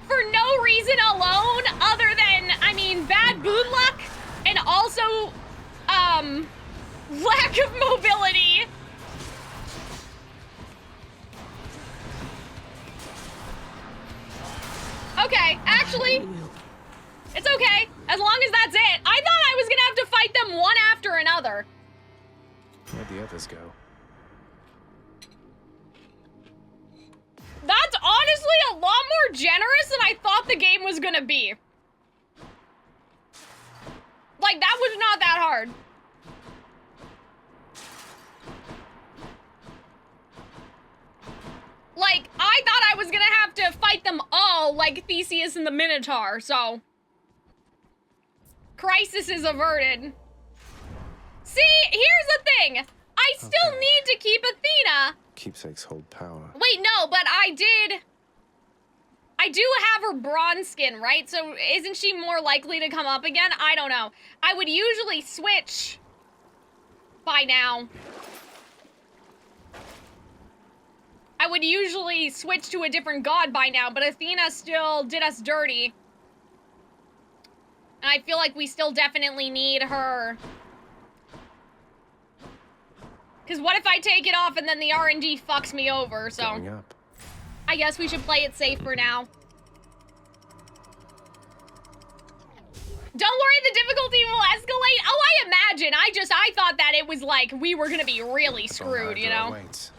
For no reason alone other than, I mean, bad boot luck and also, lack of mobility. Okay, actually, it's okay, as long as that's it. I thought I was gonna have to fight them one after another. Where'd the others go? That's honestly a lot more generous than I thought the game was gonna be. Like, that was not that hard. Like, I thought I was gonna have to fight them all like Theseus and the Minotaur, so... Crisis is averted. See, here's the thing. I still need to keep Athena. Keepsakes hold power. Wait, no, but I do have her bronze skin, right? So isn't she more likely to come up again? I don't know. I would usually switch by now. I would usually switch to a different god by now, but Athena still did us dirty. And I feel like we still definitely need her. Because what if I take it off and then the RNG fucks me over, so... Going up. I guess we should play it safe for now. Don't worry, the difficulty will escalate. Oh, I imagine. I thought that it was like we were gonna be really screwed, you know? Wait.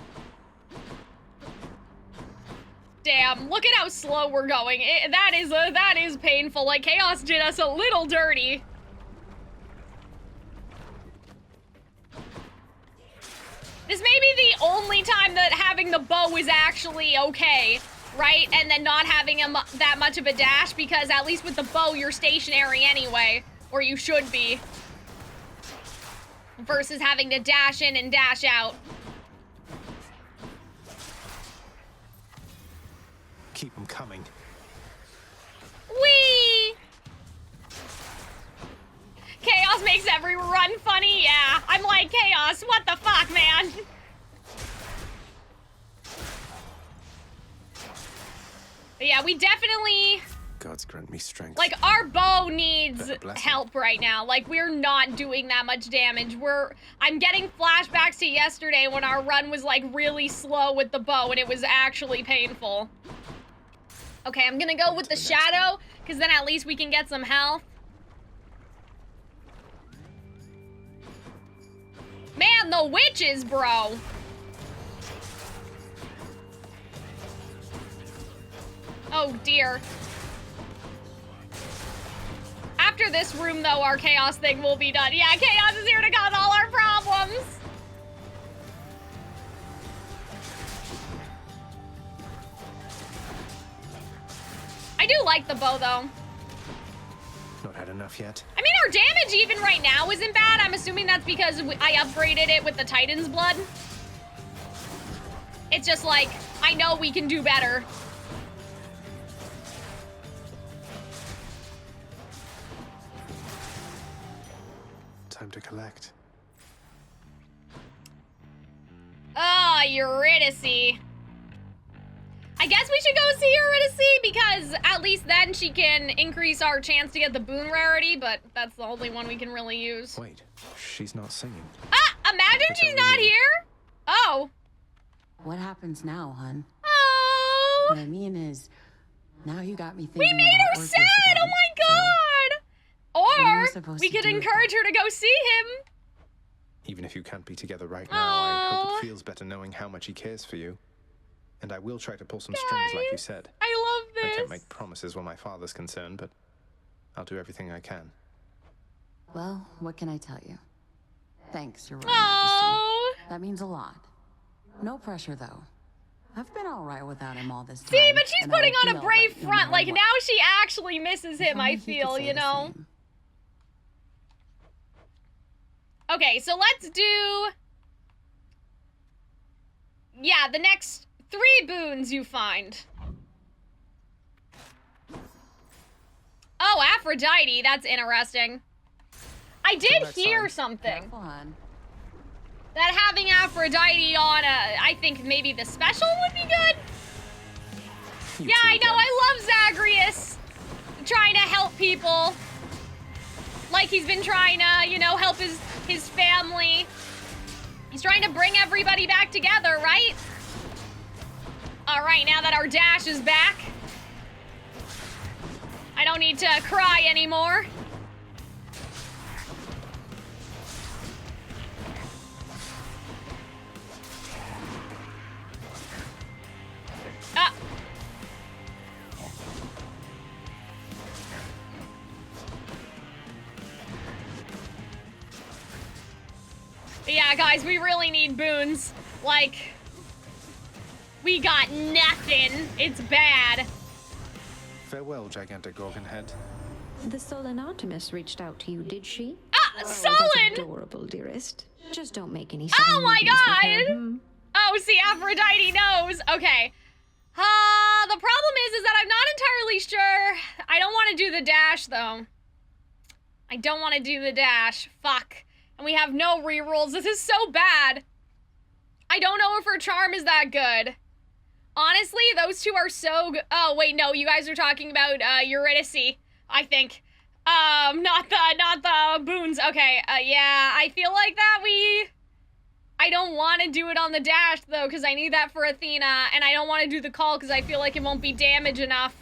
damn. Look at how slow we're going. That is painful. Like, Chaos did us a little dirty. This may be the only time that having the bow is actually okay, right? And then not having that much of a dash, because at least with the bow, you're stationary anyway. Or you should be. Versus having to dash in and dash out. Keep them coming. Whee! Chaos makes every run funny? Yeah. I'm like, Chaos, what the fuck, man? But yeah, we definitely... Gods grant me strength. Like, our bow needs help right now. Like, we're not doing that much damage. I'm getting flashbacks to yesterday when our run was, like, really slow with the bow, and it was actually painful. Okay, I'm gonna go with the shadow, because then at least we can get some health. Man, the witches, bro! Oh, dear. After this room, though, our chaos thing will be done. Yeah, chaos is here to cause all our problems! I do like the bow, though. Not had enough yet. I mean, our damage even right now isn't bad. I'm assuming that's because I upgraded it with the Titan's blood. It's just like, I know we can do better. Time to collect. Ah, Eurydice. I guess we should go see Eurydice, because at least then she can increase our chance to get the boon rarity, but that's the only one we can really use. Wait, she's not singing. Ah, imagine she's not here? Oh. What happens now, hun? Oh. What I mean is, now you got me thinking We made her sad! Oh my god! Or we could encourage her to go see him. Even if you can't be together right now, I hope it feels better knowing how much he cares for you. And I will try to pull some strings, like you said. I love this. I can't make promises where my father's concerned, but I'll do everything I can. Well, what can I tell you? Thanks, Your Royal Majesty. That means a lot. No pressure, though. I've been all right without him all this time. See, but she's putting on a brave right, front. no like, what. now she actually misses him, I feel, you know? Okay, so let's do... Yeah, the next 3 boons you find. Oh, Aphrodite. That's interesting. I did hear something. That having Aphrodite on I think maybe the special would be good. Yeah, I know. I love Zagreus. Trying to help people. Like he's been trying to, you know, help his family. He's trying to bring everybody back together, right? All right, now that our dash is back, I don't need to cry anymore. Ah. Yeah, guys, we really need boons. Like, we got nothing. It's bad. Farewell, gigantic Gorgon head. The Sullen Artemis reached out to you, did she? Ah, Sullen! That's adorable, dearest. Just don't make any Oh my sudden god! movements Oh, see, Aphrodite knows. Okay. The problem is that I'm not entirely sure. I don't want to do the dash, though. I don't want to do the dash. Fuck. And we have no rerolls. This is so bad. I don't know if her charm is that good. Honestly, those two are so good. Oh, wait, no, you guys are talking about Eurydice, I think. Not the boons. Okay, yeah, I feel like that I don't want to do it on the dash, though, because I need that for Athena, and I don't want to do the call because I feel like it won't be damage enough.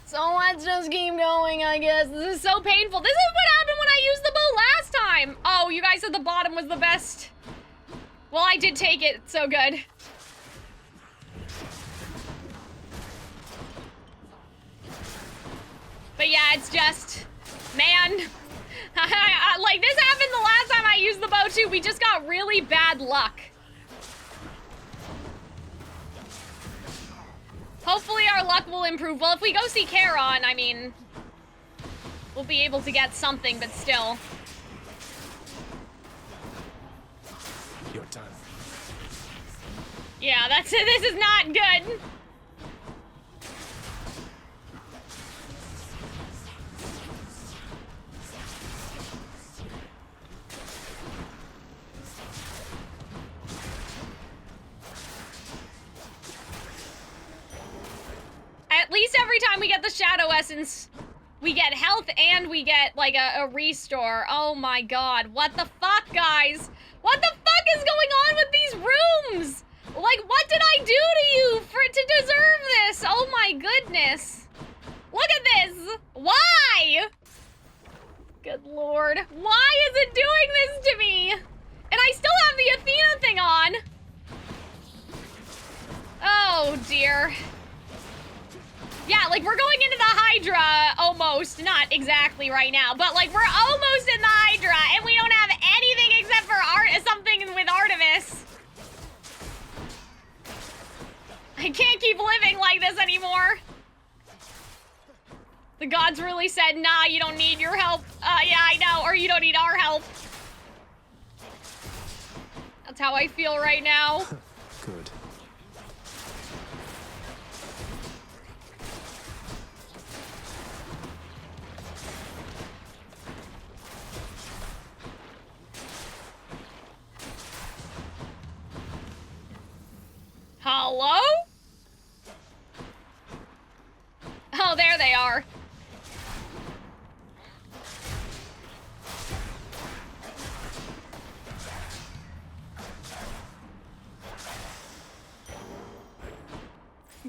So let's just keep going, I guess. This is so painful. This is what happened when I used the bow last time. Oh, you guys said the bottom was the best. Well, I did take it. So good. it's just, man, like this happened the last time I used the bow too. We just got really bad luck. Hopefully our luck will improve. Well, if we go see Charon, I mean, we'll be able to get something, but still. You're done. Yeah, that's it. This is not good. At least every time we get the Shadow Essence, we get health and we get, like, a restore. Oh my god. What the fuck, guys? What the fuck is going on with these rooms? Like, what did I do to you to deserve this? Oh my goodness. Look at this. Why? Good lord. Why is it doing this to me? And I still have the Athena thing on. Oh dear. Yeah, like, we're going into the Hydra, almost. Not exactly right now, but, like, we're almost in the Hydra, and we don't have anything except for something with Artemis. I can't keep living like this anymore. The gods really said, nah, you don't need your help. Yeah, I know, or you don't need our help. That's how I feel right now. Good. Hello? Oh, there they are.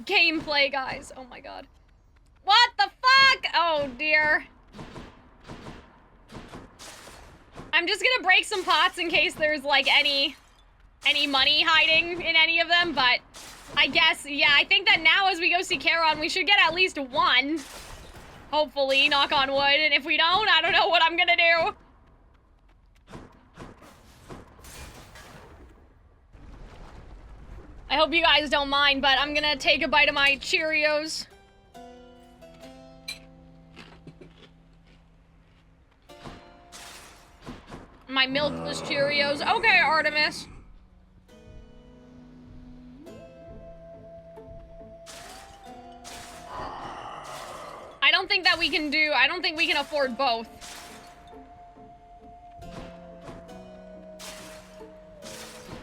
Gameplay, guys. Oh my god. What the fuck? Oh dear. I'm just gonna break some pots in case there's like any money hiding in any of them, but I guess, yeah, I think that now as we go see Charon, we should get at least one. Hopefully, knock on wood, and if we don't, I don't know what I'm gonna do. I hope you guys don't mind, but I'm gonna take a bite of my Cheerios. My milkless Cheerios. Okay, Artemis. I don't think we can afford both.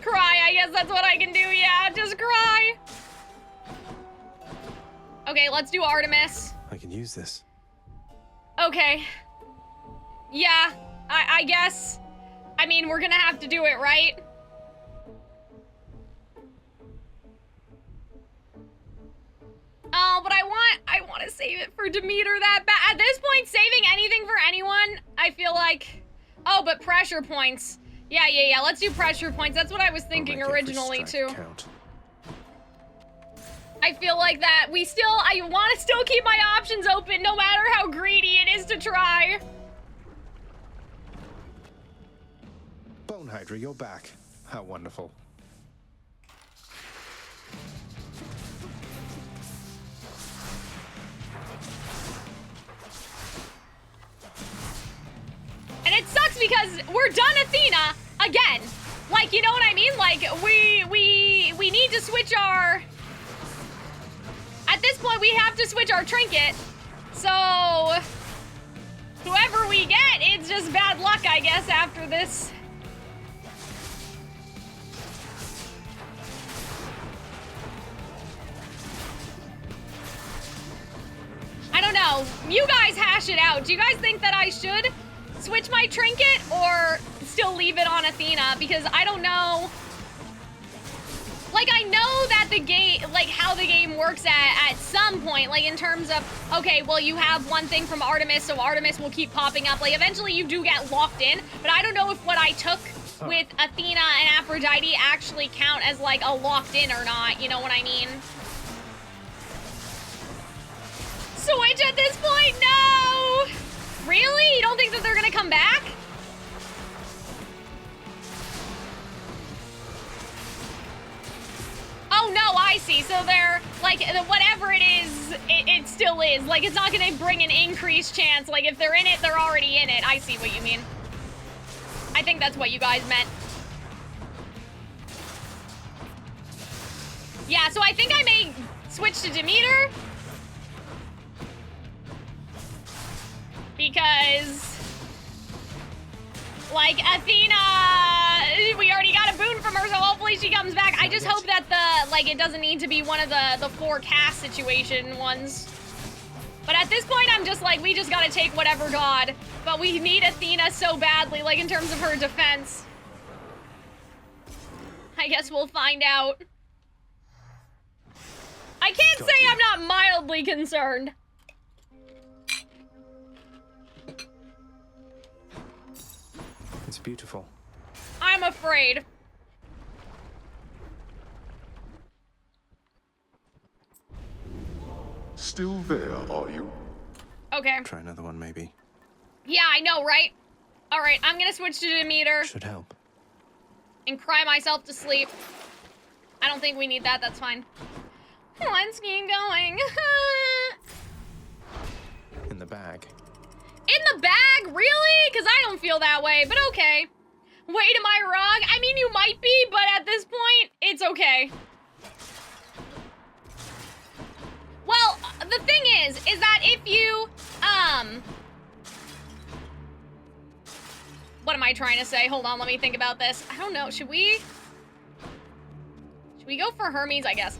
Cry, I guess that's what I can do, yeah, just cry. Okay, let's do Artemis. I can use this. Okay. Yeah, I guess. I mean, we're gonna have to do it, right? Oh, but I want to save it for Demeter that bad. At this point, saving anything for anyone, I feel like... Oh, but pressure points. Yeah, let's do pressure points. That's what I was thinking originally, too. I feel like that I want to still keep my options open, no matter how greedy it is to try. Bone Hydra, you're back. How wonderful. And it sucks because we're done Athena again. Like, you know what I mean? Like, we need to switch our... At this point, we have to switch our trinket. So, whoever we get, it's just bad luck, I guess, after this. I don't know. You guys hash it out. Do you guys think that I should switch my trinket or still leave it on Athena? Because I don't know. Like, I know that the game, like, how the game works at some point, like, in terms of, okay, well, you have one thing from Artemis, so Artemis will keep popping up. Like, eventually you do get locked in, but I don't know if what I took with Athena and Aphrodite actually count as, like, a locked in or not, you know what I mean? Switch at this point? No! Really? You don't think that they're gonna come back? Oh no, I see. So they're, like, whatever it is, it still is. Like, it's not gonna bring an increased chance. Like, if they're in it, they're already in it. I see what you mean. I think that's what you guys meant. Yeah, so I think I may switch to Demeter. Because, like, Athena, we already got a boon from her, so hopefully she comes back. I just hope that it doesn't need to be one of the 4 cast situation ones. But at this point, I'm just like, we just gotta take whatever god. But we need Athena so badly, like, in terms of her defense. I guess we'll find out. I can't say I'm not mildly concerned. It's beautiful. I'm afraid. Still there, are you? Okay. Try another one, maybe. Yeah, I know, right? All right, I'm gonna switch to Demeter. Should help. And cry myself to sleep. I don't think we need that, that's fine. Let's keep going. In the bag. In the bag? Really? Because I don't feel that way, but okay. Wait, am I wrong? I mean, you might be, but at this point, it's okay. Well, the thing is that if you, what am I trying to say? Hold on, let me think about this. I don't know, should we go for Hermes, I guess?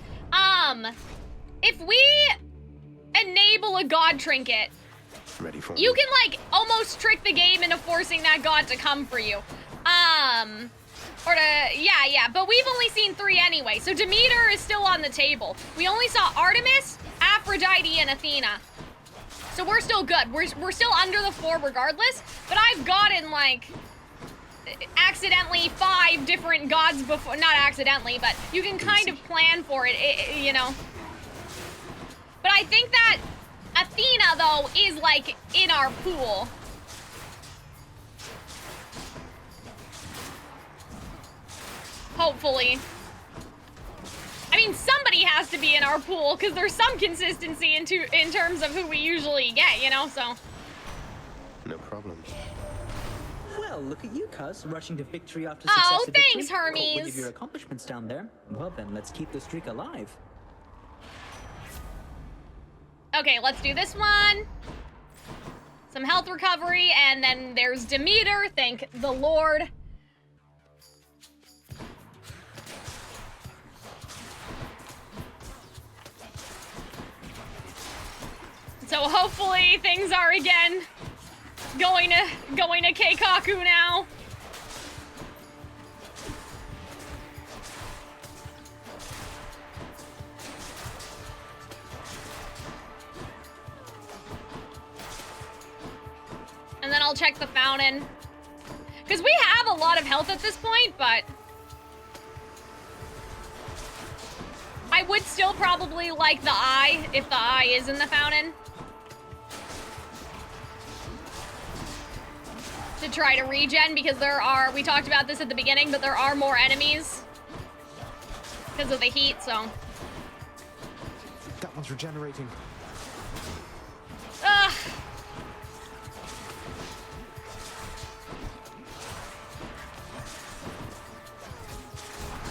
If we enable a god trinket, ready for you can, like, almost trick the game into forcing that god to come for you. Or to, yeah, but we've only seen 3 anyway, so Demeter is still on the table. We only saw Artemis, Aphrodite, and Athena. So we're still good. We're still under the 4 regardless, but I've gotten, like, accidentally 5 different gods before. Not accidentally, but you can kind of plan for it, you know. But I think that Athena, though, is, like, in our pool. Hopefully. I mean, somebody has to be in our pool, because there's some consistency in terms of who we usually get, you know, so. No problem. Well, look at you, cuz, rushing to victory after successive Oh, victory. thanks, Hermes. Caught with your accomplishments down there. Well then, let's keep the streak alive. Okay, let's do this one. Some health recovery, and then there's Demeter, thank the Lord. So hopefully things are again going to Keikaku now. And then I'll check the fountain. Because we have a lot of health at this point, but I would still probably like the eye, if the eye is in the fountain. To try to regen, because there are, we talked about this at the beginning, but there are more enemies because of the heat, so. That one's regenerating. Ugh.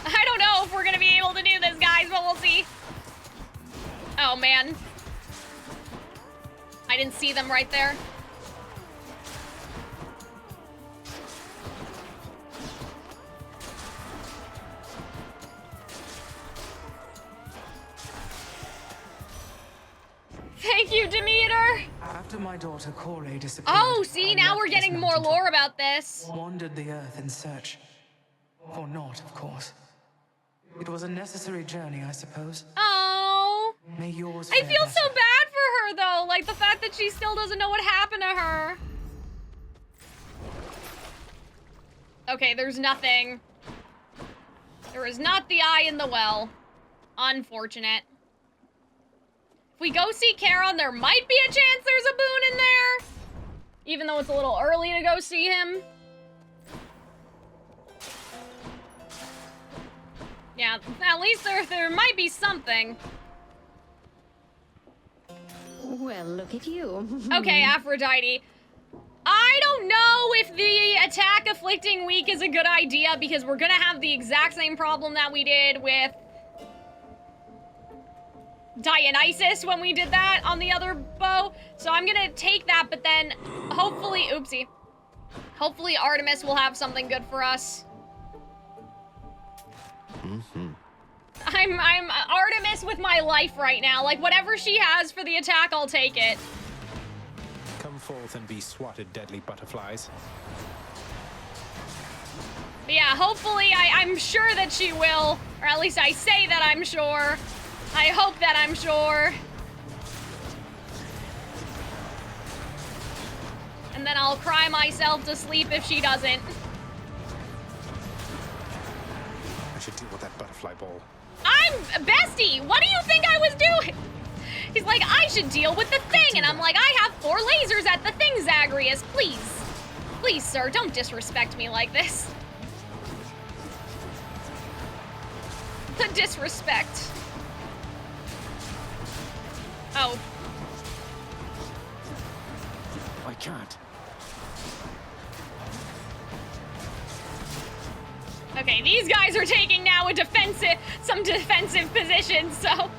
I don't know if we're gonna be able to do this, guys, but we'll see. Oh, man. I didn't see them right there. Thank you, Demeter. After my daughter Courtier disappeared, Oh, see, now we're getting more lore about this. Wandered the earth in search. For naught, of course. It was a necessary journey, I suppose. Oh. May yours I fare feel so better. bad for her, though. Like, the fact that she still doesn't know what happened to her. Okay, there's nothing. There is not the eye in the well. Unfortunate. If we go see Charon, there might be a chance there's a boon in there. even though it's a little early to go see him. Yeah, at least there might be something. Well, look at you. Okay, Aphrodite. I don't know if the attack afflicting weak is a good idea because we're gonna have the exact same problem that we did with Dionysus when we did that on the other bow. So I'm gonna take that, but then hopefully, oopsie. Hopefully Artemis will have something good for us. I'm Artemis with my life right now. Like, whatever she has for the attack, I'll take it. Come forth and be swatted, deadly butterflies. But yeah, hopefully, I'm sure that she will. Or at least I say that I'm sure. I hope that I'm sure. And then I'll cry myself to sleep if she doesn't. I should deal with that butterfly ball. Bestie, what do you think I was doing? He's like, I should deal with the thing. And I'm like, I have 4 lasers at the thing, Zagreus. Please. Please, sir, don't disrespect me like this. The disrespect. Oh. I can't. Okay, these guys are taking now some defensive positions, so.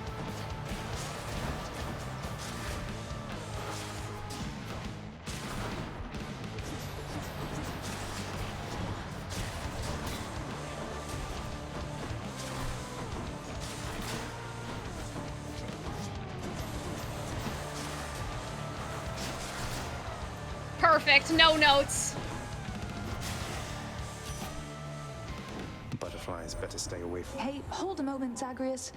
Perfect, no notes. Butterflies better stay away from. Hey, hold a moment, Zagreus.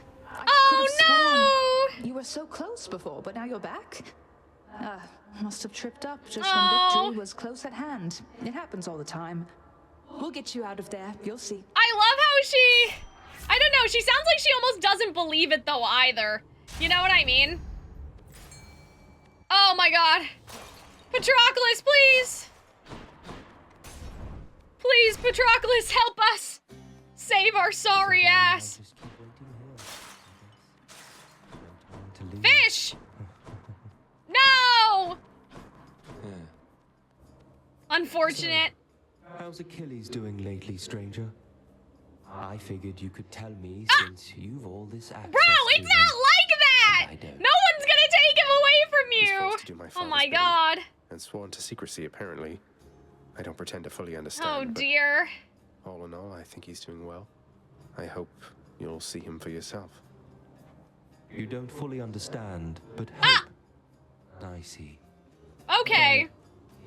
Oh no! You were so close before, but now you're back? Must have tripped up just Oh. when victory was close at hand. It happens all the time. We'll get you out of there, you'll see. I love how she... I don't know, she sounds like she almost doesn't believe it though either. You know what I mean? Oh my god. Patroclus, please! Please, Patroclus, help us! Save our sorry ass! Fish! No! Unfortunate. How's Achilles doing lately, stranger? I figured you could tell me since you've all this access. Bro, it's not like that! I don't. No one's gonna take him away from He's you! forced to do my Oh father's my bidding, god. And sworn to secrecy, apparently. I don't pretend to fully understand. Oh but dear. all in all, I think he's doing well. I hope you'll see him for yourself. You don't fully understand, but hope. I see. Okay.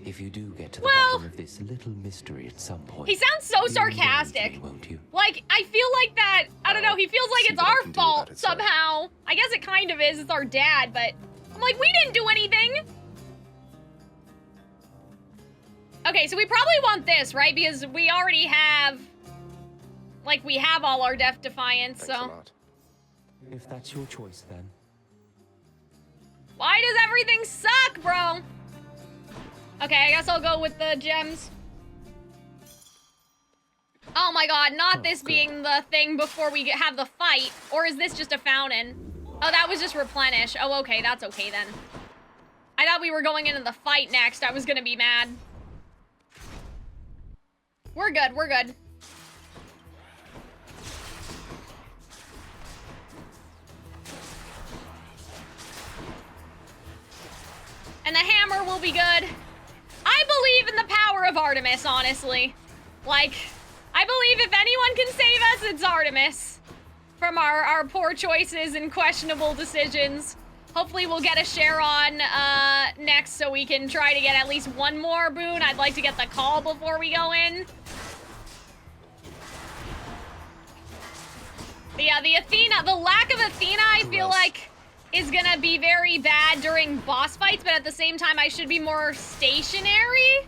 If you do get to the Well- bottom of this little mystery at some point, He sounds so you'll sarcastic. believe me, won't you? Like, I feel like that, I don't know, he feels like it's our fault it, somehow. I guess it kind of is, it's our dad, but I'm like, we didn't do anything. Okay, so we probably want this, right? Because we already have, like, we have all our Death Defiance, Thanks a so. lot. If that's your choice, then. Why does everything suck, bro? Okay, I guess I'll go with the gems. Oh my god, not this being the thing before we have the fight. Or is this just a fountain? Oh, that was just replenish. Oh, okay, that's okay then. I thought we were going into the fight next. I was gonna be mad. We're good, we're good. And the hammer will be good. I believe in the power of Artemis, honestly. Like, I believe if anyone can save us, it's Artemis. From our poor choices and questionable decisions. Hopefully we'll get a share on next so we can try to get at least one more boon. I'd like to get the call before we go in. But yeah, the lack of Athena, I feel like, is gonna be very bad during boss fights, but at the same time, I should be more stationary.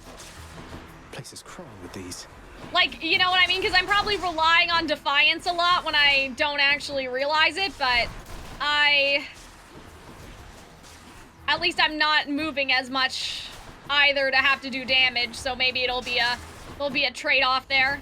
Place is crawling with these. Like, you know what I mean? Because I'm probably relying on Defiance a lot when I don't actually realize it, but at least I'm not moving as much either to have to do damage, so maybe there'll be a trade-off there.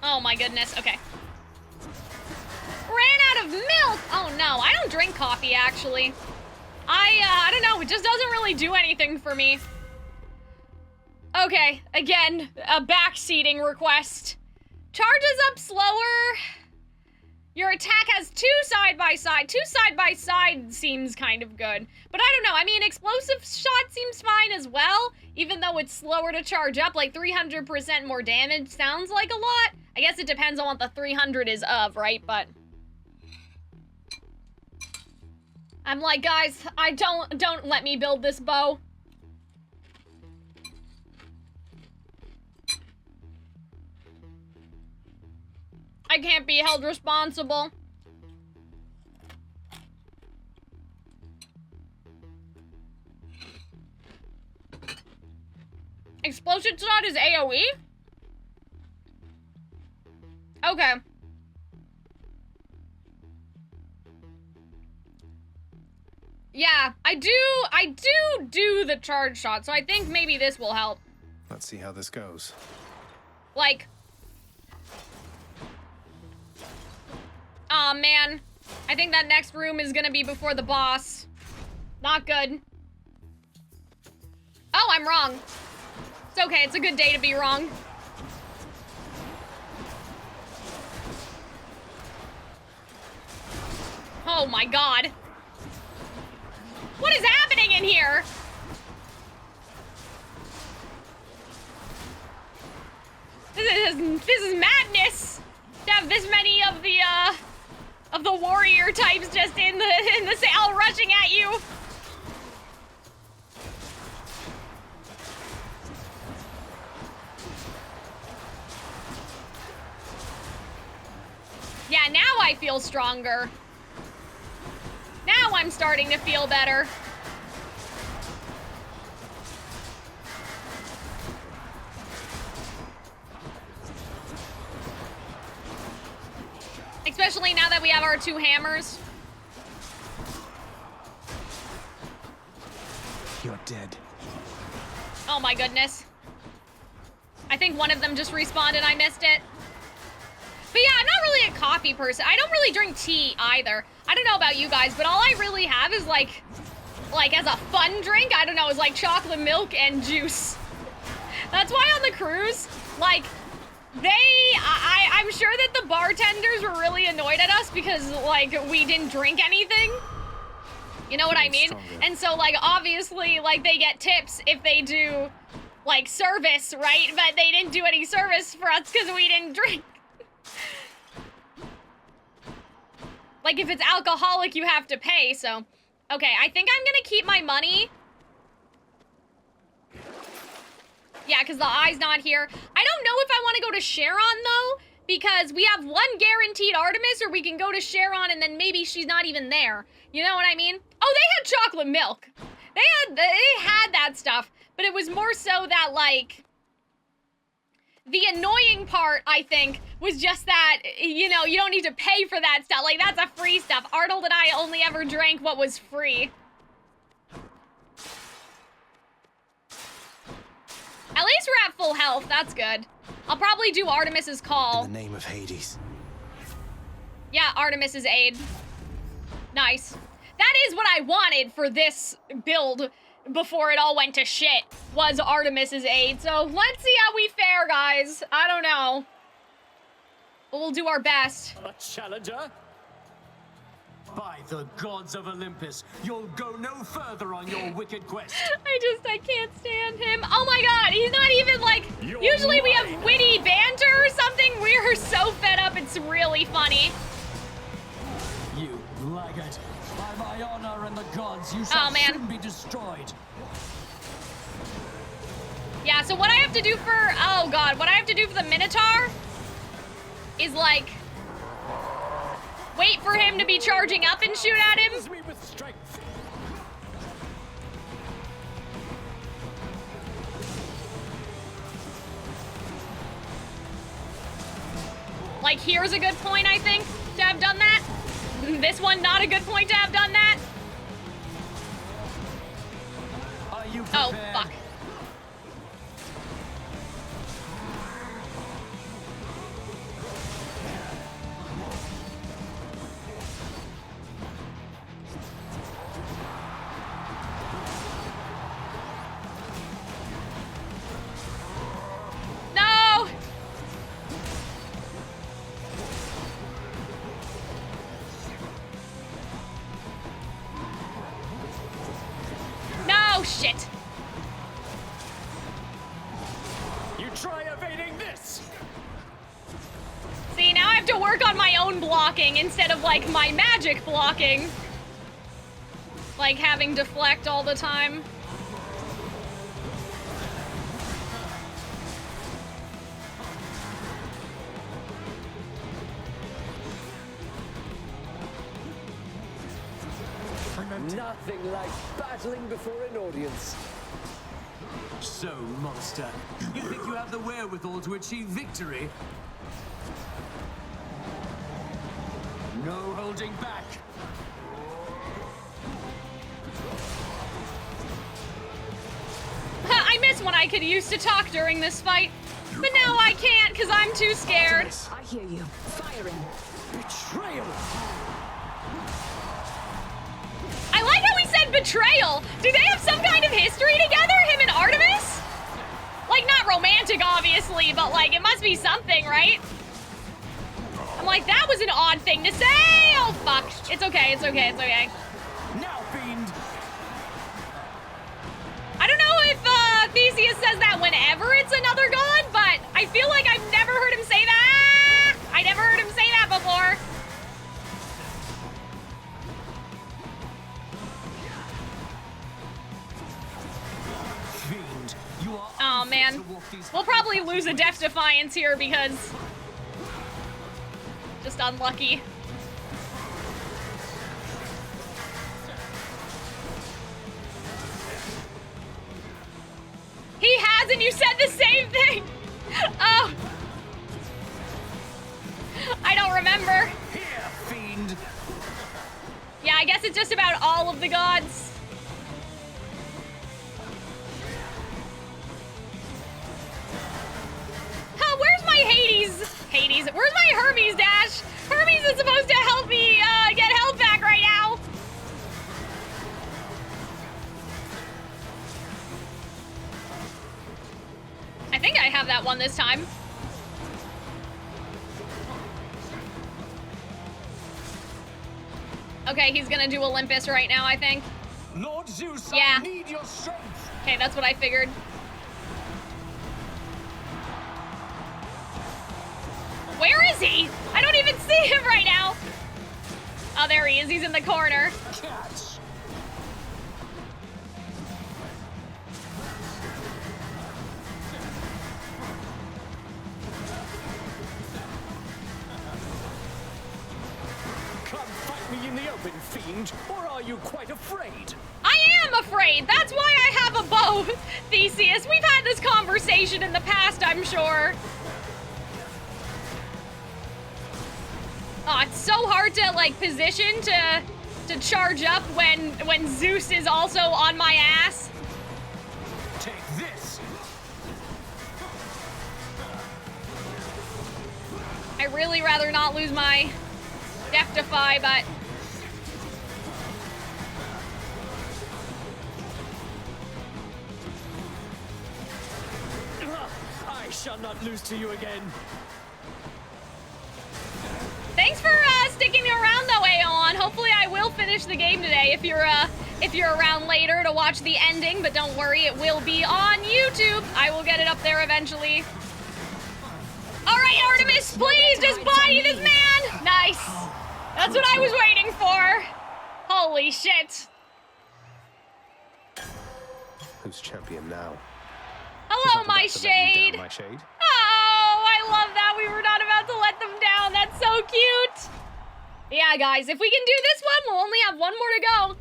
Oh my goodness, okay. Ran out of milk! Oh no, I don't drink coffee, actually. I don't know, it just doesn't really do anything for me. Okay, again, a backseating request. Charges up slower. Your attack has 2 side-by-side. 2 side-by-side seems kind of good. But I don't know, I mean, explosive shot seems fine as well, even though it's slower to charge up, like 300% more damage sounds like a lot. I guess it depends on what the 300 is of, right? But I'm like, guys, don't let me build this bow. I can't be held responsible. Explosion shot is AoE? Okay. Yeah, I do the charge shot, so I think maybe this will help. Let's see how this goes. Like, aw, man. I think that next room is gonna be before the boss. Not good. Oh, I'm wrong. It's okay, it's a good day to be wrong. Oh my god. What is happening in here? This is madness. To have this many of the warrior types just in the all rushing at you. Yeah, now I feel stronger. Now I'm starting to feel better. Especially now that we have our 2 hammers. You're dead. Oh my goodness. I think one of them just respawned and I missed it. But yeah, I'm not really a coffee person. I don't really drink tea either. I don't know about you guys, but all I really have is like as a fun drink, I don't know, is like chocolate milk and juice. That's why on the cruise, like, I'm sure that the bartenders were really annoyed at us because, like, we didn't drink anything. You know what I mean? And so, like, obviously, like, they get tips if they do, like, service, right? But they didn't do any service for us because we didn't drink. Like, if it's alcoholic, you have to pay, so. Okay, I think I'm gonna keep my money. Yeah, because the eye's not here. I don't know if I want to go to Charon, though, because we have 1 guaranteed Artemis, or we can go to Charon and then maybe she's not even there. You know what I mean? Oh, they had chocolate milk. They had that stuff, but it was more so that, like, the annoying part, I think, was just that, you know, you don't need to pay for that stuff. Like, that's a free stuff. Arnold and I only ever drank what was free. At least we're at full health. That's good. I'll probably do Artemis's call. In the name of Hades. Yeah, Artemis's aid. Nice. That is what I wanted for this build before it all went to shit, was Artemis's aid. So let's see how we fare, guys. I don't know. But we'll do our best. A challenger? By the gods of Olympus, you'll go no further on your wicked quest. I can't stand him. Oh my god, he's not even like, usually we have witty banter or something. We're so fed up, it's really funny. You laggard. By my honor and the gods, you shall soon be destroyed. Yeah, so what I have to do for, oh god, what I have to do for the Minotaur is like wait for him to be charging up and shoot at him. Like, here's a good point, I think, to have done that. This one, not a good point to have done that. Are you prepared? Oh, fuck. No! No, shit. You try evading this. See, now I have to work on my own blocking instead of, like, my magic blocking. Like, having deflect all the time. Nothing like battling before an audience. So, monster, you think you have the wherewithal to achieve victory? No holding back. I miss when I could use to talk during this fight, but now I can't because I'm too scared. I hear you. Firing. Betrayal. I like how he said betrayal. Do they have some kind of history together, him and Artemis? Like, not romantic, obviously, but, like, it must be something, right? I'm like, that was an odd thing to say! Oh, fuck. It's okay, it's okay, it's okay. Now, fiend. I don't know if, Theseus says that whenever it's another god, but I feel like I've never heard him say that! I never heard him say that before. Oh man, we'll probably lose a Death Defiance here because just unlucky. He has, and you said the same thing. Oh, I don't remember. Here, fiend. Yeah, I guess it's just about all of the gods. Where's my Hades? Where's my Hermes dash? Hermes is supposed to help me get health back right now. I think I have that one this time. Okay, he's gonna do Olympus right now, I think. Lord Zeus, yeah. I need your strength. Okay, that's what I figured. Where is he? I don't even see him right now. Oh, there he is. He's in the corner. Catch. Come fight me in the open, fiend, or are you quite afraid? I am afraid. That's why I have a bow, Theseus. We've had this conversation in the past, I'm sure. Oh, it's so hard to, like, position to charge up when Zeus is also on my ass. Take this. I really rather not lose my Death Defy, but I shall not lose to you again. thanks for sticking around though, Aeon. Hopefully I will finish the game today if you're around later to watch the ending, but don't worry, it will be on YouTube. I will get it up there eventually. All right, Artemis, please just body this man. Nice. That's what I was waiting for. Holy shit. Who's champion now? Hello, my shade. My shade. Oh, I love that. We were not about to let let them down. That's so cute. Yeah, guys, if we can do this one, we'll only have one more to go.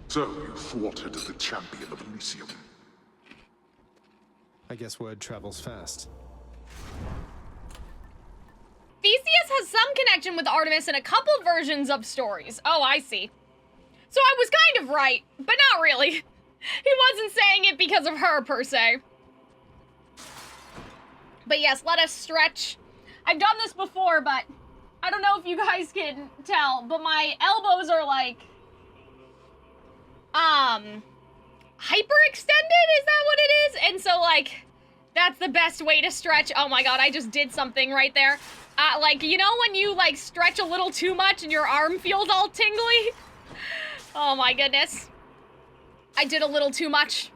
So you thwarted the champion of Elysium. I guess word travels fast. Theseus has some connection with Artemis in a couple versions of stories. Oh, I see. So I was kind of right, but not really. He wasn't saying it because of her, per se. But yes, let us stretch. I've done this before, but I don't know if you guys can tell, but my elbows are like, hyperextended, is that what it is? And so, like, that's the best way to stretch. Oh my god, I just did something right there. Like, you know when you, like, stretch a little too much and your arm feels all tingly? Oh my goodness. I did a little too much.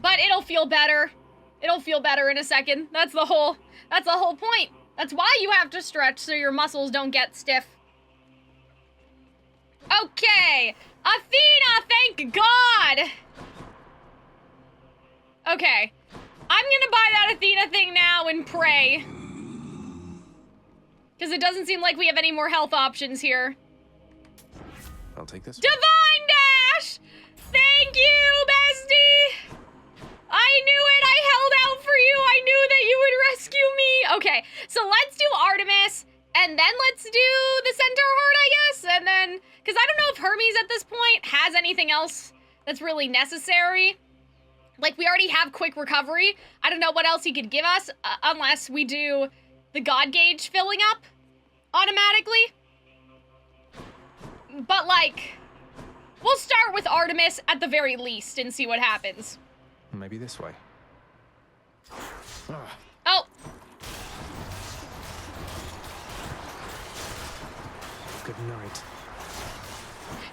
But it'll feel better. It'll feel better in a second. That's the whole point. That's why you have to stretch, so your muscles don't get stiff. Okay. Athena, thank God! Okay. I'm gonna buy that Athena thing now and pray. Because it doesn't seem like we have any more health options here. I'll take this. Divine Dash! Thank you, bestie! I knew it! I held out for you! I knew that you would rescue me! Okay, so let's do Artemis, and then let's do the Centaur Heart, I guess? And then, because I don't know if Hermes at this point has anything else that's really necessary. Like, we already have quick recovery. I don't know what else he could give us, unless we do the God Gauge filling up automatically. But, like, we'll start with Artemis at the very least and see what happens. Maybe this way. Oh. Good night.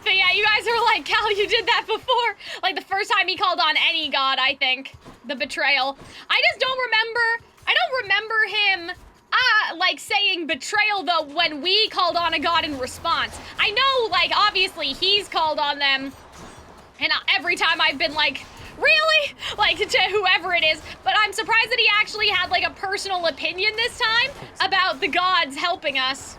But yeah, you guys are like, Cal, you did that before. Like the first time he called on any god, I think. The betrayal. I just don't remember him, like saying betrayal though when we called on a god in response. I know, like, obviously he's called on them. And every time I've been like, really? Like, to whoever it is. But I'm surprised that he actually had, like, a personal opinion this time about the gods helping us.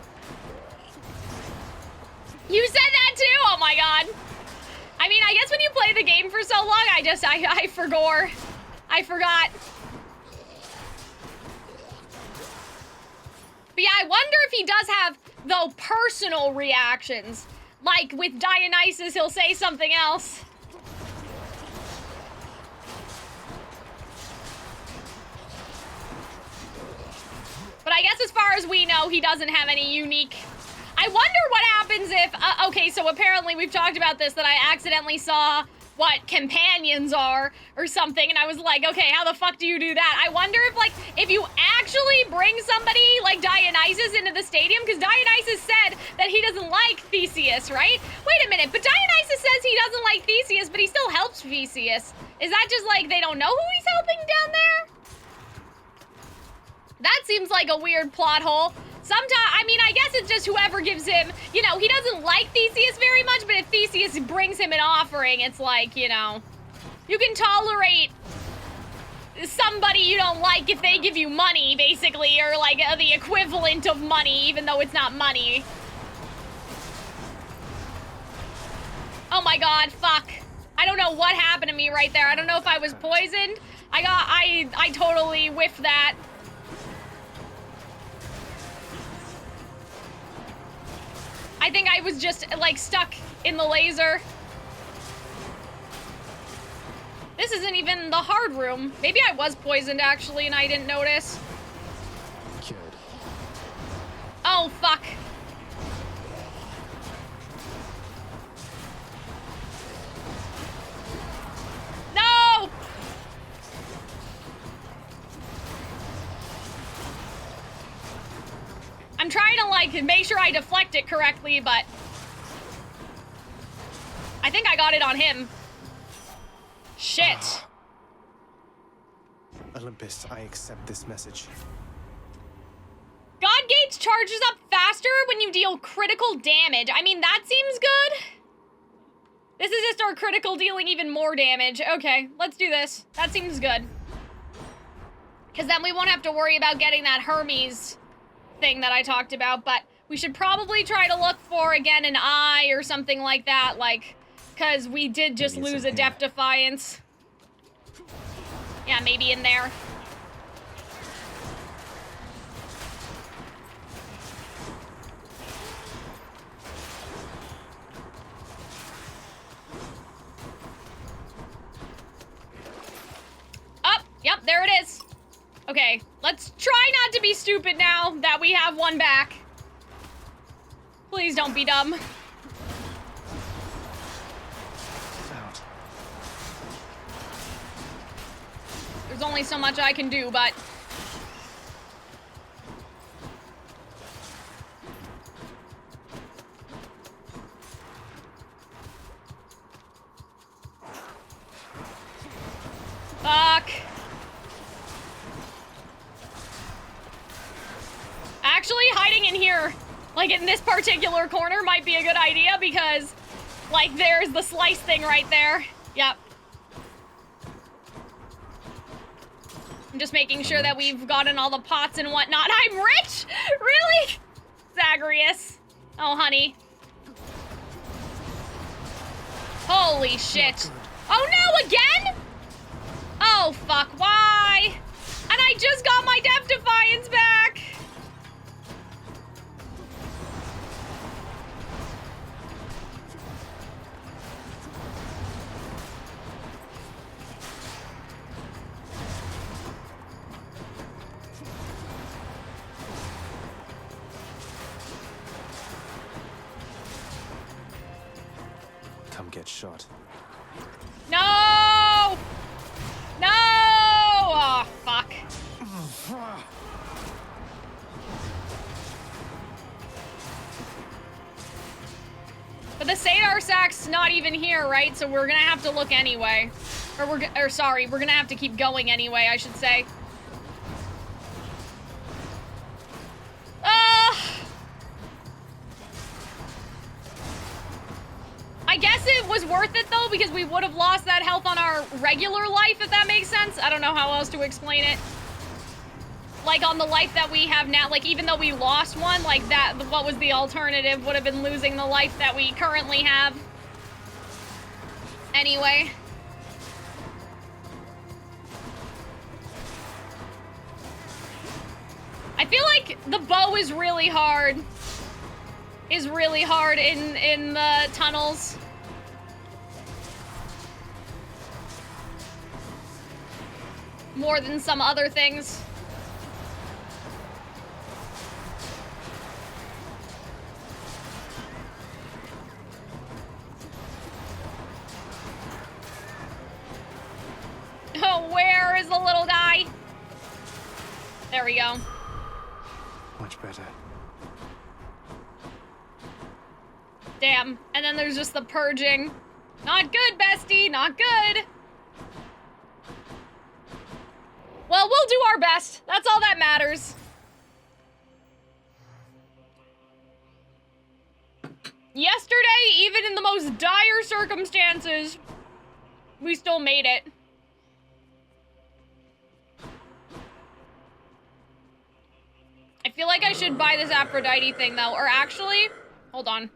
You said that too? Oh my god. I mean, I guess when you play the game for so long, I forgot. I forgot. But yeah, I wonder if he does have, though, personal reactions. Like, with Dionysus, he'll say something else. But I guess as far as we know, he doesn't have any unique... I wonder what happens if... okay, so apparently we've talked about this, that I accidentally saw what companions are or something, and I was like, okay, how the fuck do you do that? I wonder if, like, if you actually bring somebody like Dionysus into the stadium, because Dionysus said that he doesn't like Theseus, right? Wait a minute, but Dionysus says he doesn't like Theseus, but he still helps Theseus. Is that just like they don't know who he's helping down there? That seems like a weird plot hole. Sometimes, I mean, I guess it's just whoever gives him, you know, he doesn't like Theseus very much, but if Theseus brings him an offering, it's like, you know, you can tolerate somebody you don't like if they give you money, basically, or like the equivalent of money, even though it's not money. Oh my god, fuck. I don't know what happened to me right there. I don't know if I was poisoned. I totally whiffed that. I think I was just, like, stuck in the laser. This isn't even the hard room. Maybe I was poisoned, actually, and I didn't notice. Good. Oh, fuck. No! I'm trying to, like, make sure I deflect it correctly, but I think I got it on him. Shit. Olympus, I accept this message. God Gauge charges up faster when you deal critical damage. I mean, that seems good. This is just our critical dealing even more damage. Okay, let's do this. That seems good. Because then we won't have to worry about getting that Hermes thing that I talked about, but we should probably try to look for, again, an eye or something like that, like, because we did just lose a Depth Defiance. Yeah, maybe in there. Oh, yep, there it is. Okay, let's try not to be stupid now that we have one back. Please don't be dumb. There's only so much I can do, but... Fuck. Actually, hiding in here, like in this particular corner, might be a good idea because, like, there's the slice thing right there. Yep. I'm just making sure that we've gotten all the pots and whatnot. I'm rich? Really? Zagreus. Oh, honey. Holy shit. Oh no, again? Oh, fuck, why? And I just got my Depth Defiance back. Come get shot. No! No! Oh, fuck. But the Sadar Sack's not even here, right? So we're gonna have to look anyway. Or sorry, we're gonna have to keep going anyway, I should say. I guess it was worth it though, because we would have lost that health on our regular life, if that makes sense. I don't know how else to explain it. Like on the life that we have now, like even though we lost one, like that, what was the alternative? Would have been losing the life that we currently have. Anyway. I feel like the bow is really hard. Is really hard in the tunnels. More than some other things. Oh, where is the little guy? There we go. Much better. Damn. And then there's just the purging. Not good, bestie. Not good. Well, we'll do our best. That's all that matters. Yesterday, even in the most dire circumstances, we still made it. I feel like I should buy this Aphrodite thing, though. Or actually, hold on.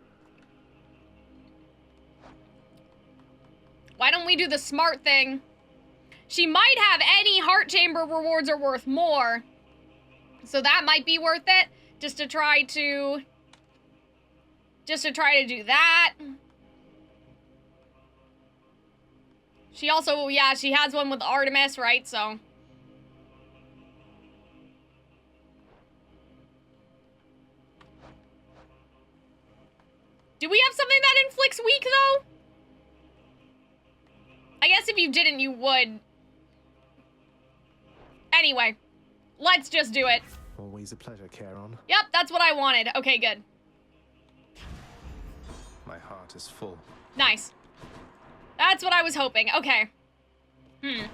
Why don't we do the smart thing? She might have any heart chamber rewards are worth more. So that might be worth it. Just to try to do that. She also, yeah, she has one with Artemis, right? So. Do we have something that inflicts weak, though? I guess if you didn't, you would. Anyway, let's just do it. Always a pleasure, Charon. Yep, that's what I wanted. Okay, good. My heart is full. Nice. That's what I was hoping. Okay. Like,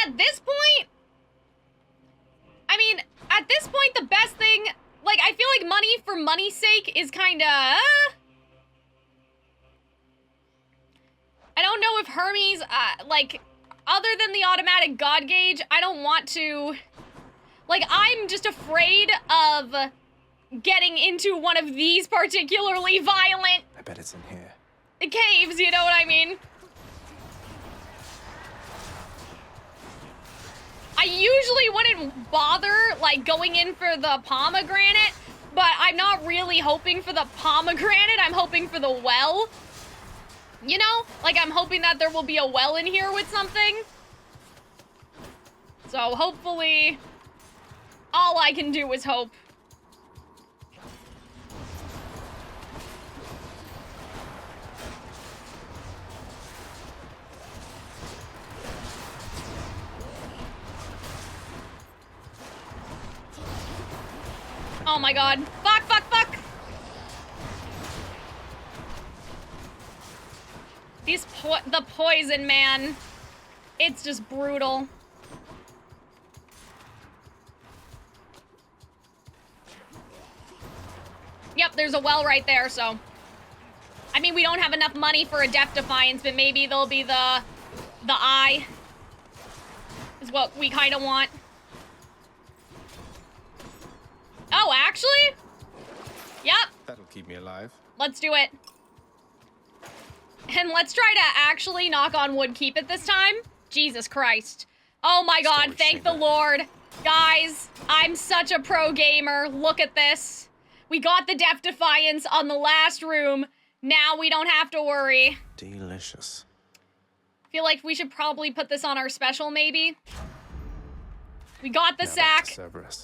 at this point... I mean, at this point, the best thing... Like, I feel like money for money's sake is kinda... I don't know if Hermes, like... Other than the automatic god gauge, I don't want to... Like, I'm just afraid of getting into one of these particularly violent I bet it's in here. caves, you know what I mean? I usually wouldn't bother, like, going in for the pomegranate, but I'm not really hoping for the pomegranate, I'm hoping for the well. You know? Like, I'm hoping that there will be a well in here with something. So, hopefully, all I can do is hope. Oh my god. Fuck, fuck, fuck! The poison, man. It's just brutal. Yep, there's a well right there, so. I mean, we don't have enough money for a Death Defiance, but maybe there'll be the eye. Is what we kind of want. Oh, actually? Yep. That'll keep me alive. Let's do it. And let's try to actually, knock on wood, keep it this time. Jesus Christ. Oh my god, thank the Lord. Guys, I'm such a pro gamer. Look at this. We got the Death Defiance on the last room. Now we don't have to worry. Delicious. Feel like we should probably put this on our special, maybe. We got the sack.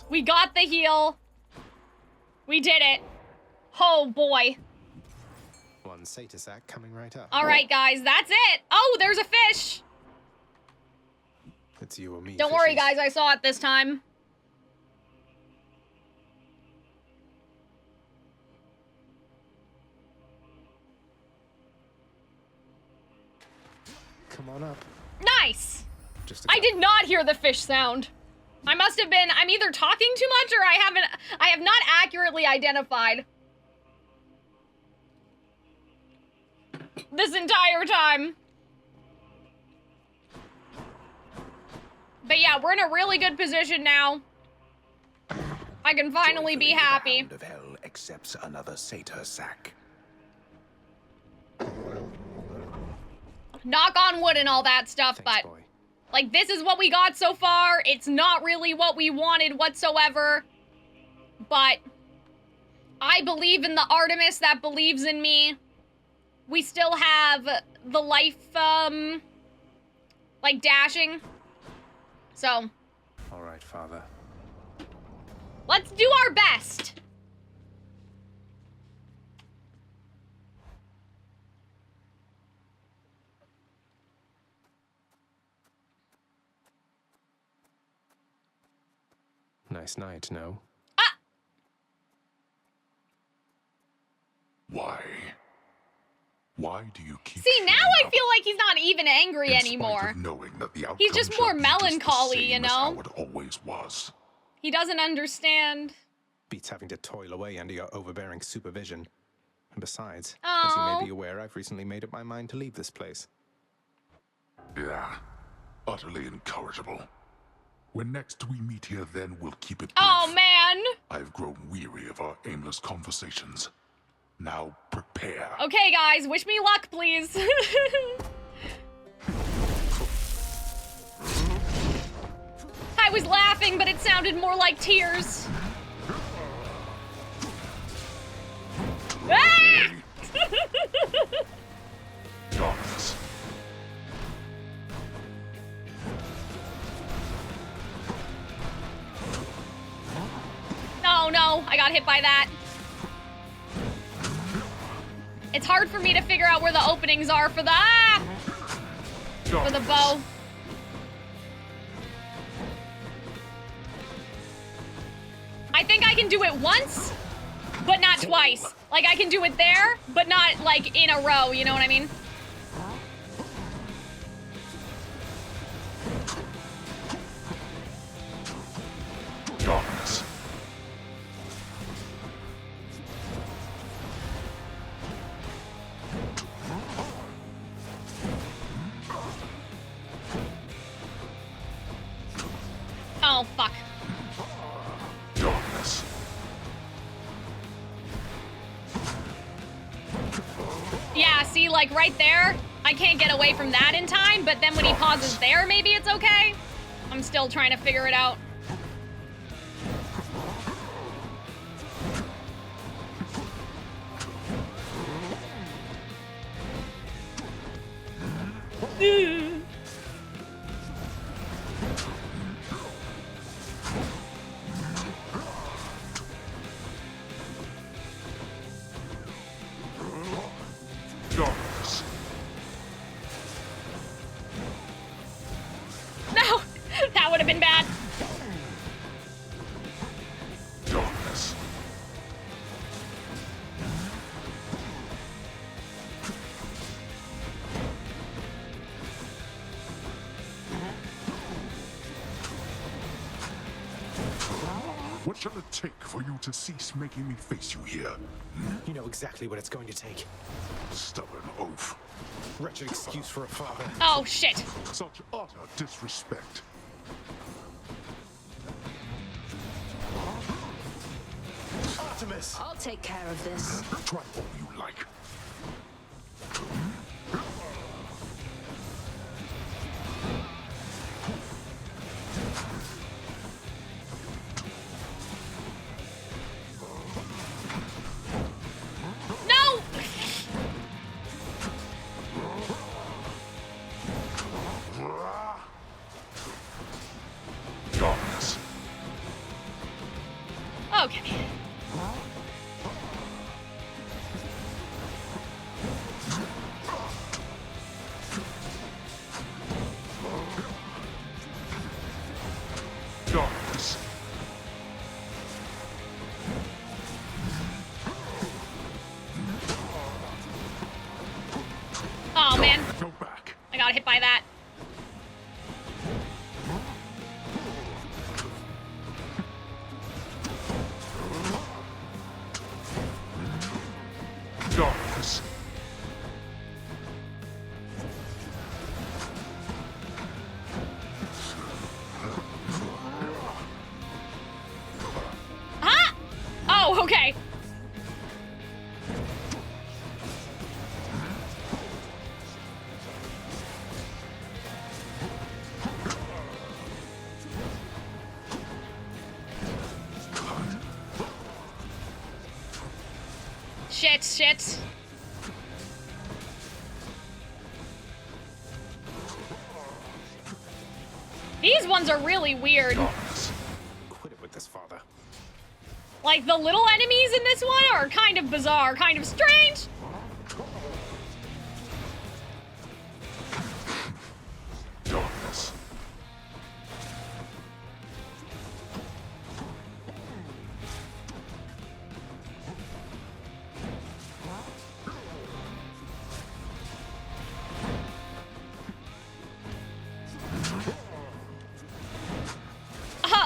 We got the heal. We did it. Oh boy. One Satyr sack coming right up. All right, guys, that's it. Oh, there's a fish. It's you or me. Don't worry, guys, I saw it this time. Come on up. Nice. I did not hear the fish sound. I must have been, I'm either talking too much or I have not accurately identified this entire time. But yeah, we're in a really good position now. I can finally be happy. The Hound of Hell accepts another satyr sack. Knock on wood and all that stuff, but like, this is what we got so far. It's not really what we wanted whatsoever, but I believe in the Artemis that believes in me. We still have the life, like, dashing. So. All right, Father. Let's do our best. Nice night, no? Ah! Why? Why do you keep... See, now I feel like he's not even angry anymore. Knowing that the He's just more melancholy, you know? How it always was. He doesn't understand. Beats having to toil away under your overbearing supervision. And besides, as you may be aware, I've recently made up my mind to leave this place. Yeah, utterly incorrigible. When next we meet here, then we'll keep it brief. Oh, man! I've grown weary of our aimless conversations. Now prepare. Okay, guys, wish me luck, please. I was laughing, but it sounded more like tears. Ah! Darkness. Oh no, I got hit by that. It's hard for me to figure out where the openings are for the for the bow. I think I can do it once, but not twice. Like, I can do it there, but not, like, in a row, you know what I mean? Darkness. Oh, fuck. like right there, I can't get away from that in time, but then when he pauses there, maybe it's okay? I'm still trying to figure it out. No! That would have been bad. Darkness. What shall it take for you to cease making me face you here? You know exactly what it's going to take. Stubborn oaf. Wretched excuse for a father. Oh, shit. Such utter disrespect. Artemis! I'll take care of this. Try all you like. No! Darkness. Okay. Darkness. Oh, man. Go back. I got hit by that. Darkness. Huh? Oh, okay. Shit. These ones are really weird. Quit it with this, father. Like, the little enemies in this one are kind of bizarre, kind of strange. Darkness.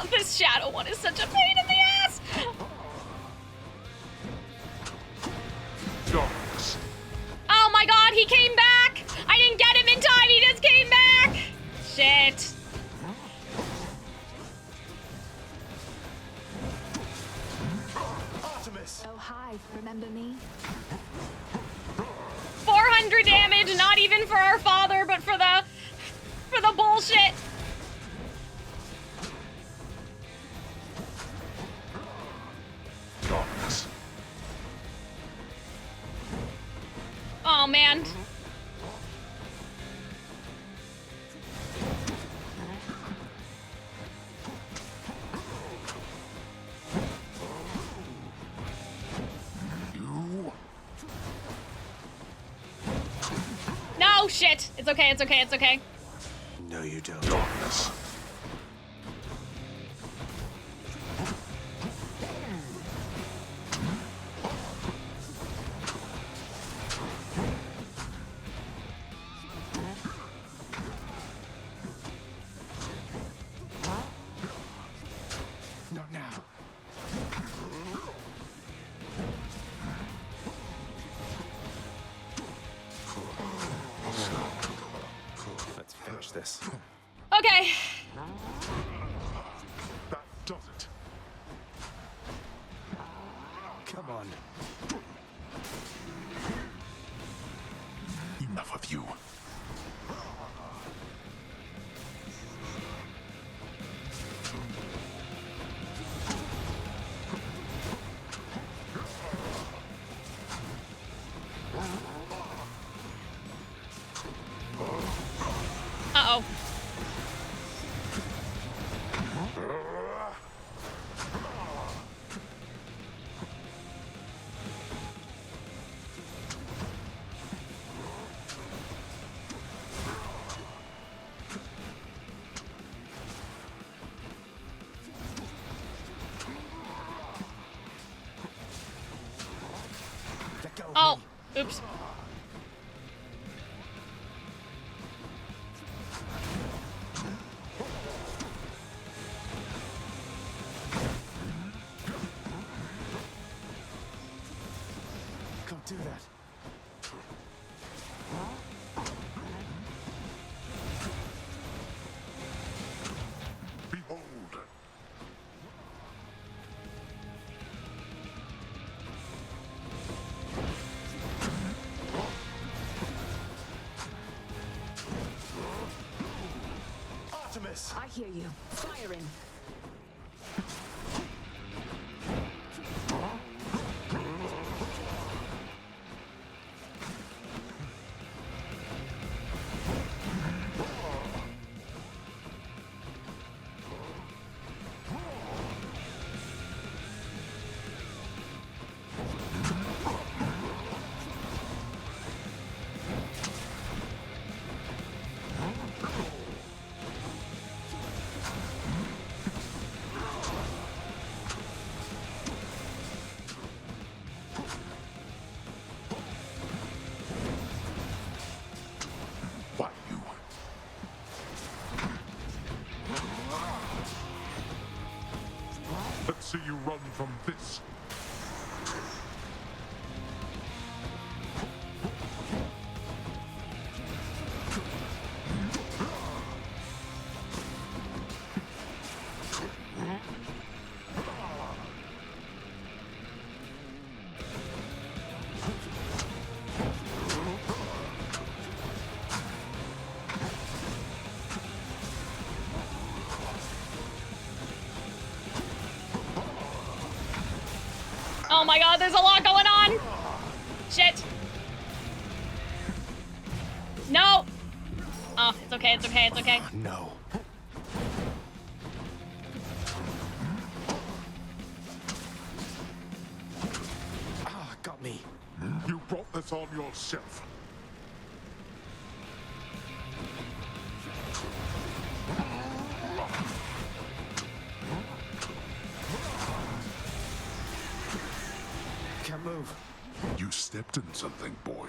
This shadow one is such a pain in the ass. Darkness. Oh my god, he came back! I didn't get him in time, he just came back! Shit. Artemis! Oh, hi. Remember me? 400 damage, not even for our father, but for the bullshit. Darkness. Oh man. No, shit. It's okay. No, you don't. Darkness. Not now. Let's finish this. Okay. That does it. Come on. Enough of you. Uh-oh. Oh, oops. Can't do that. Behold. Artemis! I hear you. Firing. Let's see you run from this. Oh my god, there's a lot going on! Shit. No! Oh, it's okay, it's okay, it's okay. No. Ah, got me. You brought this on yourself. Can't move. You stepped in something, boy.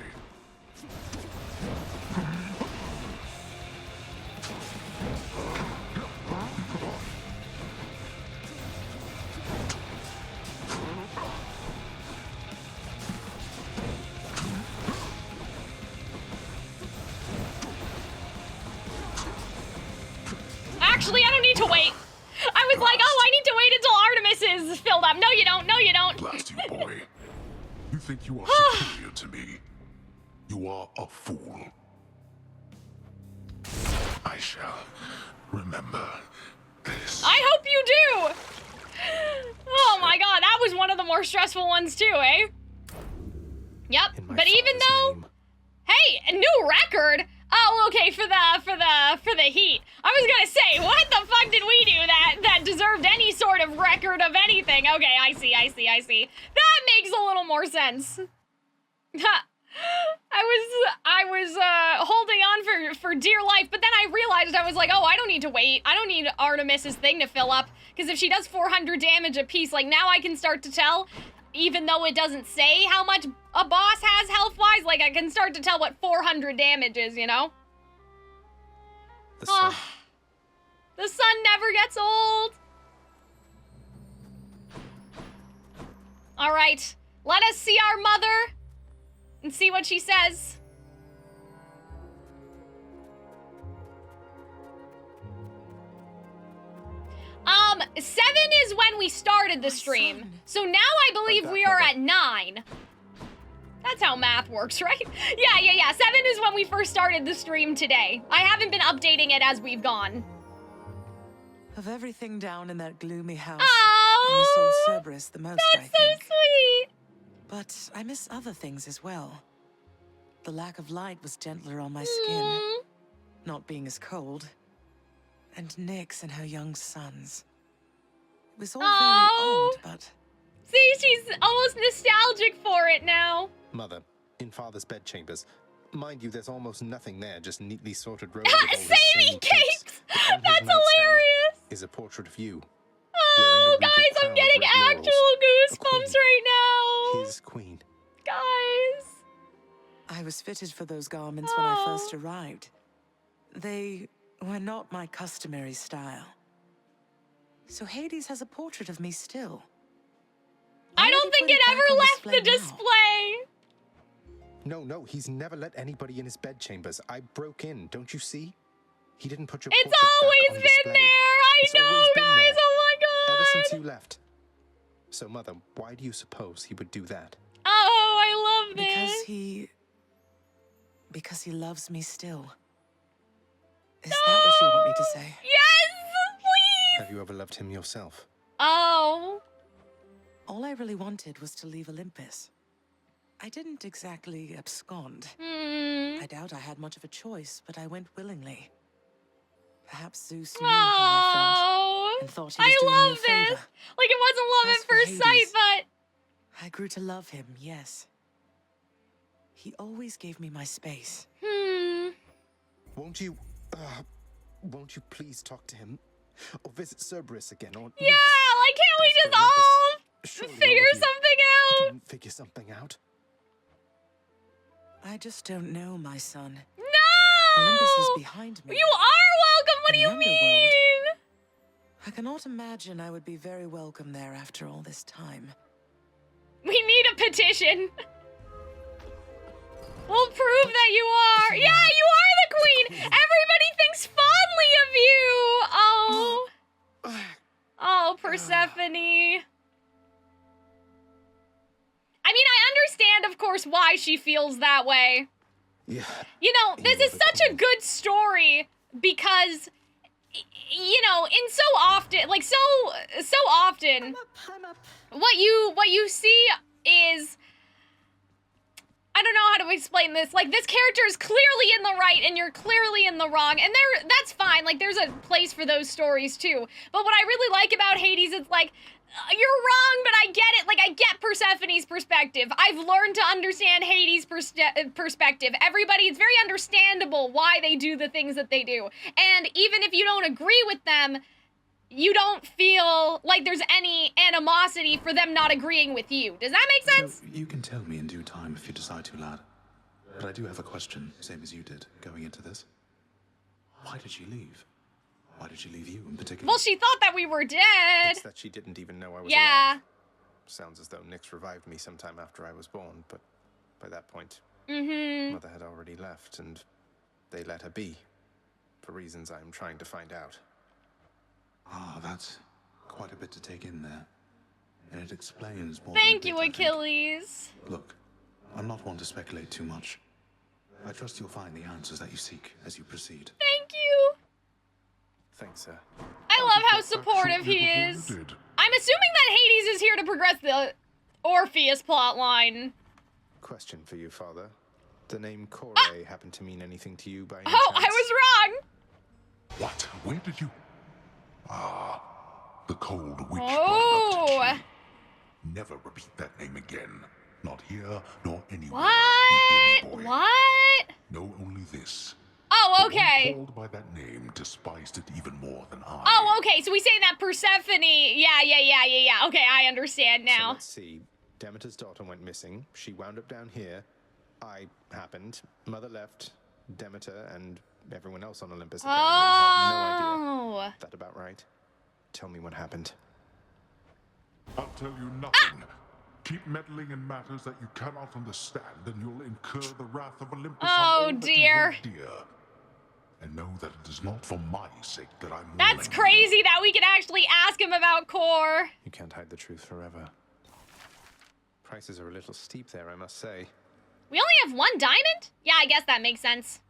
Actually, I don't need to wait. I was like, oh, I need to wait until Artemis is filled up. No, you don't. No, you don't. Blast you, boy. You think you are superior to me? You are a fool. I shall remember this. I hope you do. Oh my god, that was one of the more stressful ones too, eh? Yep. But even though, hey, a new record. Oh, okay, for the heat. I was gonna say, what the fuck did we do that deserved any sort of record of anything? Okay, I see. That makes a little more sense. I was holding on for dear life, but then I realized, I was like, oh, I don't need to wait. I don't need Artemis's thing to fill up, because if she does 400 damage a piece, like, now I can start to tell, even though it doesn't say how much a boss has health-wise, like, I can start to tell what 400 damage is, you know? The sun. The sun never gets old. All right, let us see our mother and see what she says. Seven is when we started the stream. So now I believe we are at 9. That's how math works, right? Yeah. 7 is when we first started the stream today. I haven't been updating it as we've gone. Of everything down in that gloomy house, Oh, I miss old Cerberus the most, I think. That's so sweet. But I miss other things as well. The lack of light was gentler on my skin, not being as cold. And Nyx and her young sons. It was all very odd, but... See, she's almost nostalgic for it now. Mother, in Father's bedchambers, mind you, there's almost nothing there, just neatly sorted rows of all his Samey cakes! That's hilarious! Is a portrait of you. Oh, guys, I'm getting actual goosebumps right now! His queen. Guys! I was fitted for those garments when I first arrived. They were not my customary style. So Hades has a portrait of me still. I don't think it ever left the display! No, he's never let anybody in his bedchambers. I broke in, don't you see? He didn't put your It's portrait always back on been display. there! I It's know, always been guys! there. Oh my god! Ever since you left. So, Mother, why do you suppose he would do that? Oh, I love this! Because he loves me still. Is that what you want me to say? Yes! Please! Have you ever loved him yourself? Oh. All I really wanted was to leave Olympus. I didn't exactly abscond. I doubt I had much of a choice, but I went willingly. Perhaps Zeus knew how I felt and thought he was doing me a favor. Like, it wasn't love at first sight, but... I grew to love him, yes. He always gave me my space. Won't you please talk to him? Or visit Cerberus again, or... Yeah, like, can't we just all figure something out? Figure something out? I just don't know, my son. No! Olympus is behind me. You are welcome, what do you mean? I cannot imagine I would be very welcome there after all this time. We need a petition. We'll prove that you are. Yeah, you are the queen. Everybody thinks fondly of you. Oh. Oh, Persephone. I mean, I understand, of course, why she feels that way. Yeah. You know, this is such a good story because, you know, in so often, like so often, what you see is, I don't know how to explain this. Like, this character is clearly in the right and you're clearly in the wrong, and that's fine. Like, there's a place for those stories too. But what I really like about Hades is like, you're wrong, but I get it. Like, I get Persephone's perspective. I've learned to understand Hades' perspective. Everybody, it's very understandable why they do the things that they do. And even if you don't agree with them, you don't feel like there's any animosity for them not agreeing with you. Does that make sense? So you can tell me in due time if you decide to, lad. But I do have a question, same as you did, going into this. Why did she leave? Why did she leave you in particular? Well, she thought that we were dead. It's that she didn't even know I was alive. Sounds as though Nyx revived me sometime after I was born, but by that point, Mother had already left, and they let her be, for reasons I'm trying to find out. Ah, that's quite a bit to take in there. And it explains more. Thank you, Achilles. Look, I'm not one to speculate too much. I trust you'll find the answers that you seek as you proceed. Thank you. Thanks, sir. I love how supportive he is. I'm assuming that Hades is here to progress the Orpheus plotline. Question for you, Father. The name Courtier happen to mean anything to you by any chance? I was wrong. What? Where did you... Ah, the cold witch Oh. Never repeat that name again. Not here, nor anywhere. What? You hear me, boy? What? Know only this. Oh, okay. The one called by that name despised it even more than I. Oh, okay. So we saying that Persephone. Yeah. Okay, I understand now. So let's see. Demeter's daughter went missing. She wound up down here. I happened. Mother left. Demeter and everyone else on Olympus apparently has no idea. That about right? Tell me what happened. I'll tell you nothing. Keep meddling in matters that you cannot understand, and you'll incur the wrath of Olympus. Oh, dear. And know that it is not for my sake that I'm That's crazy that we could actually ask him about Core. You can't hide the truth forever. Prices are a little steep there, I must say. We only have 1 diamond? Yeah, I guess that makes sense.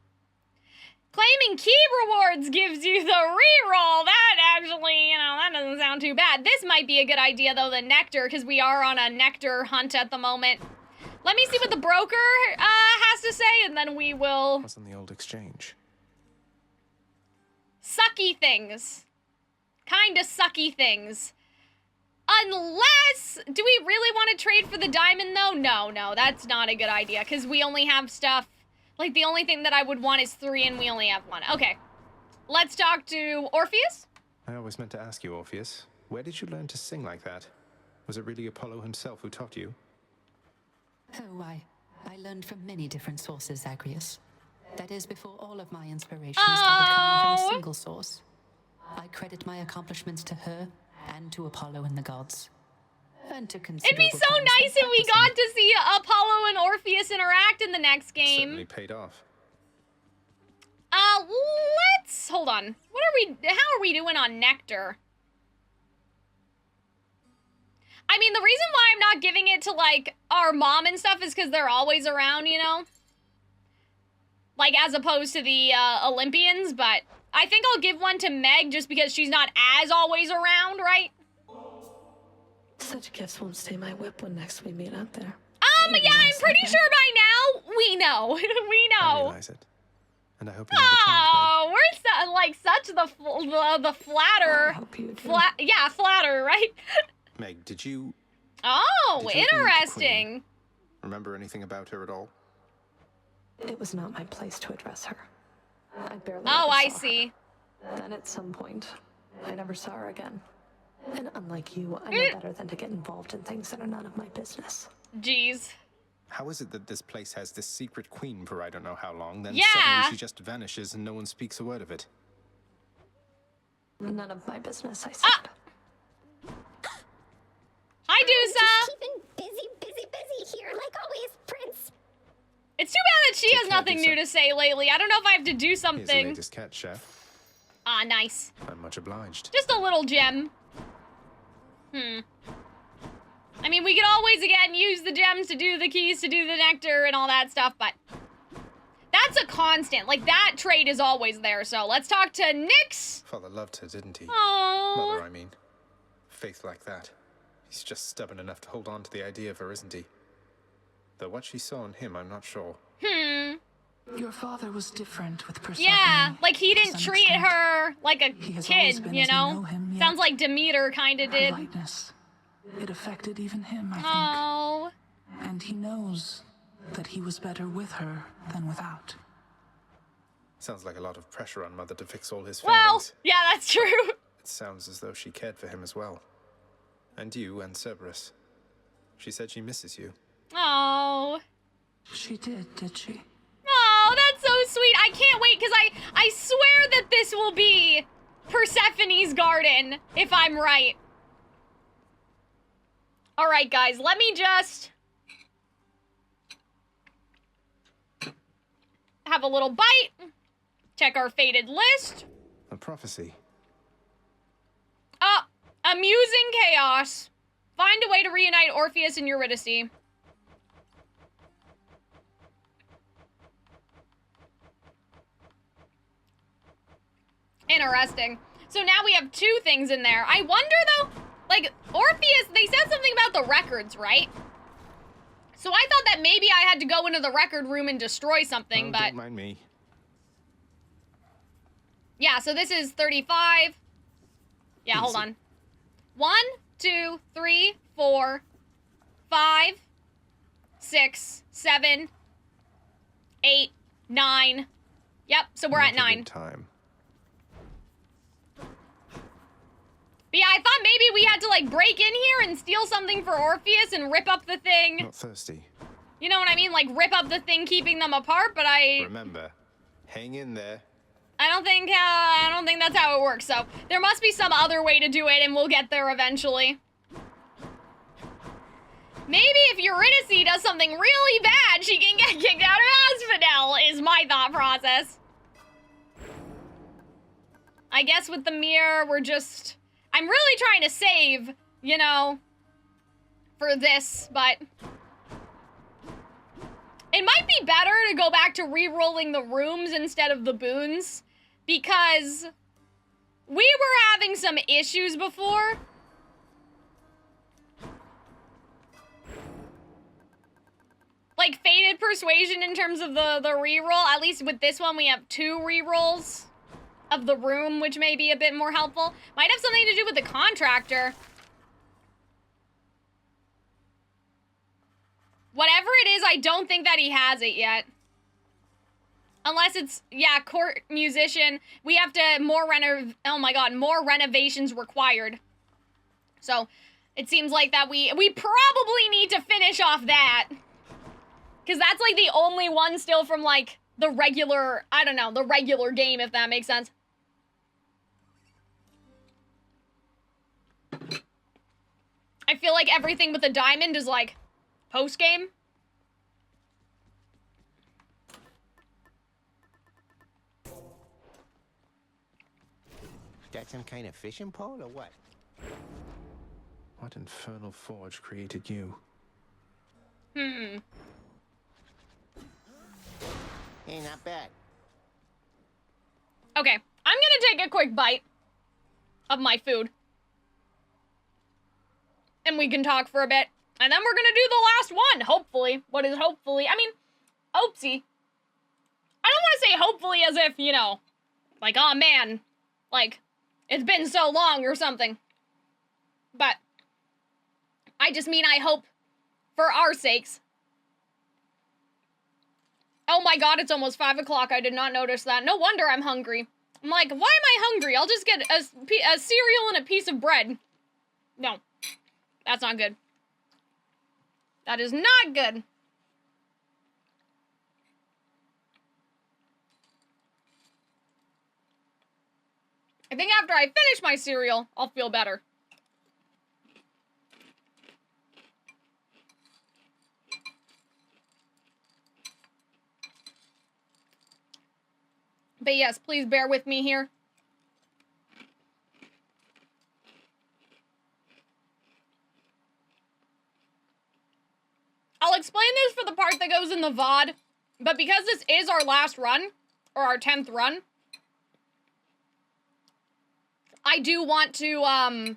Claiming key rewards gives you the reroll. That actually, you know, that doesn't sound too bad. This might be a good idea, though, the nectar, because we are on a nectar hunt at the moment. Let me see what the broker has to say, and then we will... What's on the old exchange? Sucky things. Kinda sucky things. Unless... Do we really want to trade for the diamond, though? No, that's not a good idea, because we only have stuff... Like, the only thing that I would want is 3, and we only have 1. Okay. Let's talk to Orpheus. I always meant to ask you, Orpheus. Where did you learn to sing like that? Was it really Apollo himself who taught you? Oh, I learned from many different sources, Zagreus. That is, before all of my inspiration started coming from a single source. I credit my accomplishments to her and to Apollo and the gods. And to It'd be so nice if we got to see Apollo and Orpheus interact in the next game. Certainly paid off. Let's... Hold on. What are we... How are we doing on Nectar? I mean, the reason why I'm not giving it to, like, our mom and stuff is because they're always around, you know? Like, as opposed to the, Olympians, but... I think I'll give one to Meg just because she's not as always around, right? Such gifts won't stay my whip when next we meet out there. Yeah, I'm pretty sure by now we know. We know. I realize it. And I hope you never change, Meg. We're like such the flatter. Yeah, flatter, right? Meg, did you... Oh, did you ever meet the interesting. Queen? Remember anything about her at all? It was not my place to address her. I barely Oh, ever I saw see. Her. Then at some point, I never saw her again. And unlike you, I know better than to get involved in things that are none of my business. Jeez. How is it that this place has this secret queen for I don't know how long, then Yeah. suddenly she just vanishes and no one speaks a word of it? None of my business, I said. Hi, Dusa. Just keeping busy here, like always, Prince. It's too bad that she has nothing new to say lately. I don't know if I have to do Here's the something. latest cat, chef. Ah, nice. I'm much obliged. Just a little gem. I mean, we could always, again, use the gems to do the keys, to do the nectar and all that stuff, but... That's a constant. Like, that trait is always there, so let's talk to Nyx. Father loved her, didn't he? Aww. Mother, I mean. Faith like that. He's just stubborn enough to hold on to the idea of her, isn't he? Though what she saw in him, I'm not sure. Your father was different with Persephone. Yeah, like he didn't to some treat extent. her like a He has always kid, been you as know? him, yet Sounds like Demeter kinda her did. lightness, it affected even him, I think. Oh. And he knows that he was better with her than without. Sounds like a lot of pressure on Mother to fix all his Well, failings. yeah, that's true. It sounds as though she cared for him as well. And you and Cerberus. She said she misses you. Oh. She did she? Oh, that's so sweet. I can't wait, because I swear that this will be Persephone's garden, if I'm right. Alright, guys, let me just have a little bite. Check our fated list. A prophecy. Amusing chaos. Find a way to reunite Orpheus and Eurydice. Interesting. So now we have 2 things in there. I wonder, though, like, Orpheus, they said something about the records, right? So I thought that maybe I had to go into the record room and destroy something, but... Don't mind me. Yeah, so this is 35. Yeah, hold on. 1, 2, 3, 4, 5, 6, 7, 8, 9. Yep, so we're at 9. Time. But yeah, I thought maybe we had to, like, break in here and steal something for Orpheus and rip up the thing. Not thirsty. You know what I mean? Like, rip up the thing, keeping them apart, but Remember, hang in there. I don't think that's how it works, so there must be some other way to do it, and we'll get there eventually. Maybe if Eurydice does something really bad, she can get kicked out of Asphodel, is my thought process. I guess with the mirror, we're just... I'm really trying to save, you know, for this, but... It might be better to go back to re-rolling the rooms instead of the boons, because we were having some issues before. Like, Fated Persuasion in terms of the re-roll. At least with this one, we have 2 re-rolls of the room, which may be a bit more helpful. Might have something to do with the contractor. Whatever it is, I don't think that he has it yet. Unless it's, yeah, court musician. We have to more renovations required. So, it seems like that we probably need to finish off that. Because that's, like, the only one still from, like, the regular, I don't know, the regular game, if that makes sense. I feel like everything with a diamond is, like, post-game. That some kind of fishing pole or what? What infernal forge created you? Hey, not bad. Okay, I'm gonna take a quick bite of my food. And we can talk for a bit. And then we're gonna do the last one, hopefully. What is hopefully? I mean, oopsie. I don't want to say hopefully as if, you know, like, oh man, like, it's been so long or something. But I just mean I hope for our sakes. Oh my god, it's almost 5 o'clock. I did not notice that. No wonder I'm hungry. I'm like, why am I hungry? I'll just get a cereal and a piece of bread. No. That's not good. That is not good. I think after I finish my cereal, I'll feel better. But yes, please bear with me here. I'll explain this for the part that goes in the VOD, but because this is our last run, or our 10th run, I do want to, I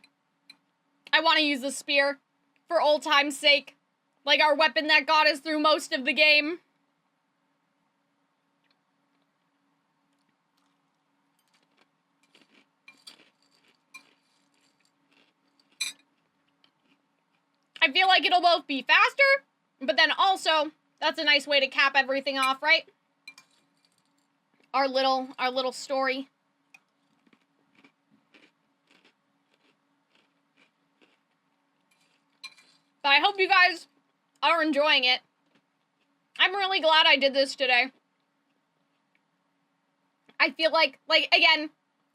want to use the spear for old time's sake. Like our weapon that got us through most of the game. I feel like it'll both be faster, but then also, that's a nice way to cap everything off, right? Our little story. But I hope you guys are enjoying it. I'm really glad I did this today. I feel like, again,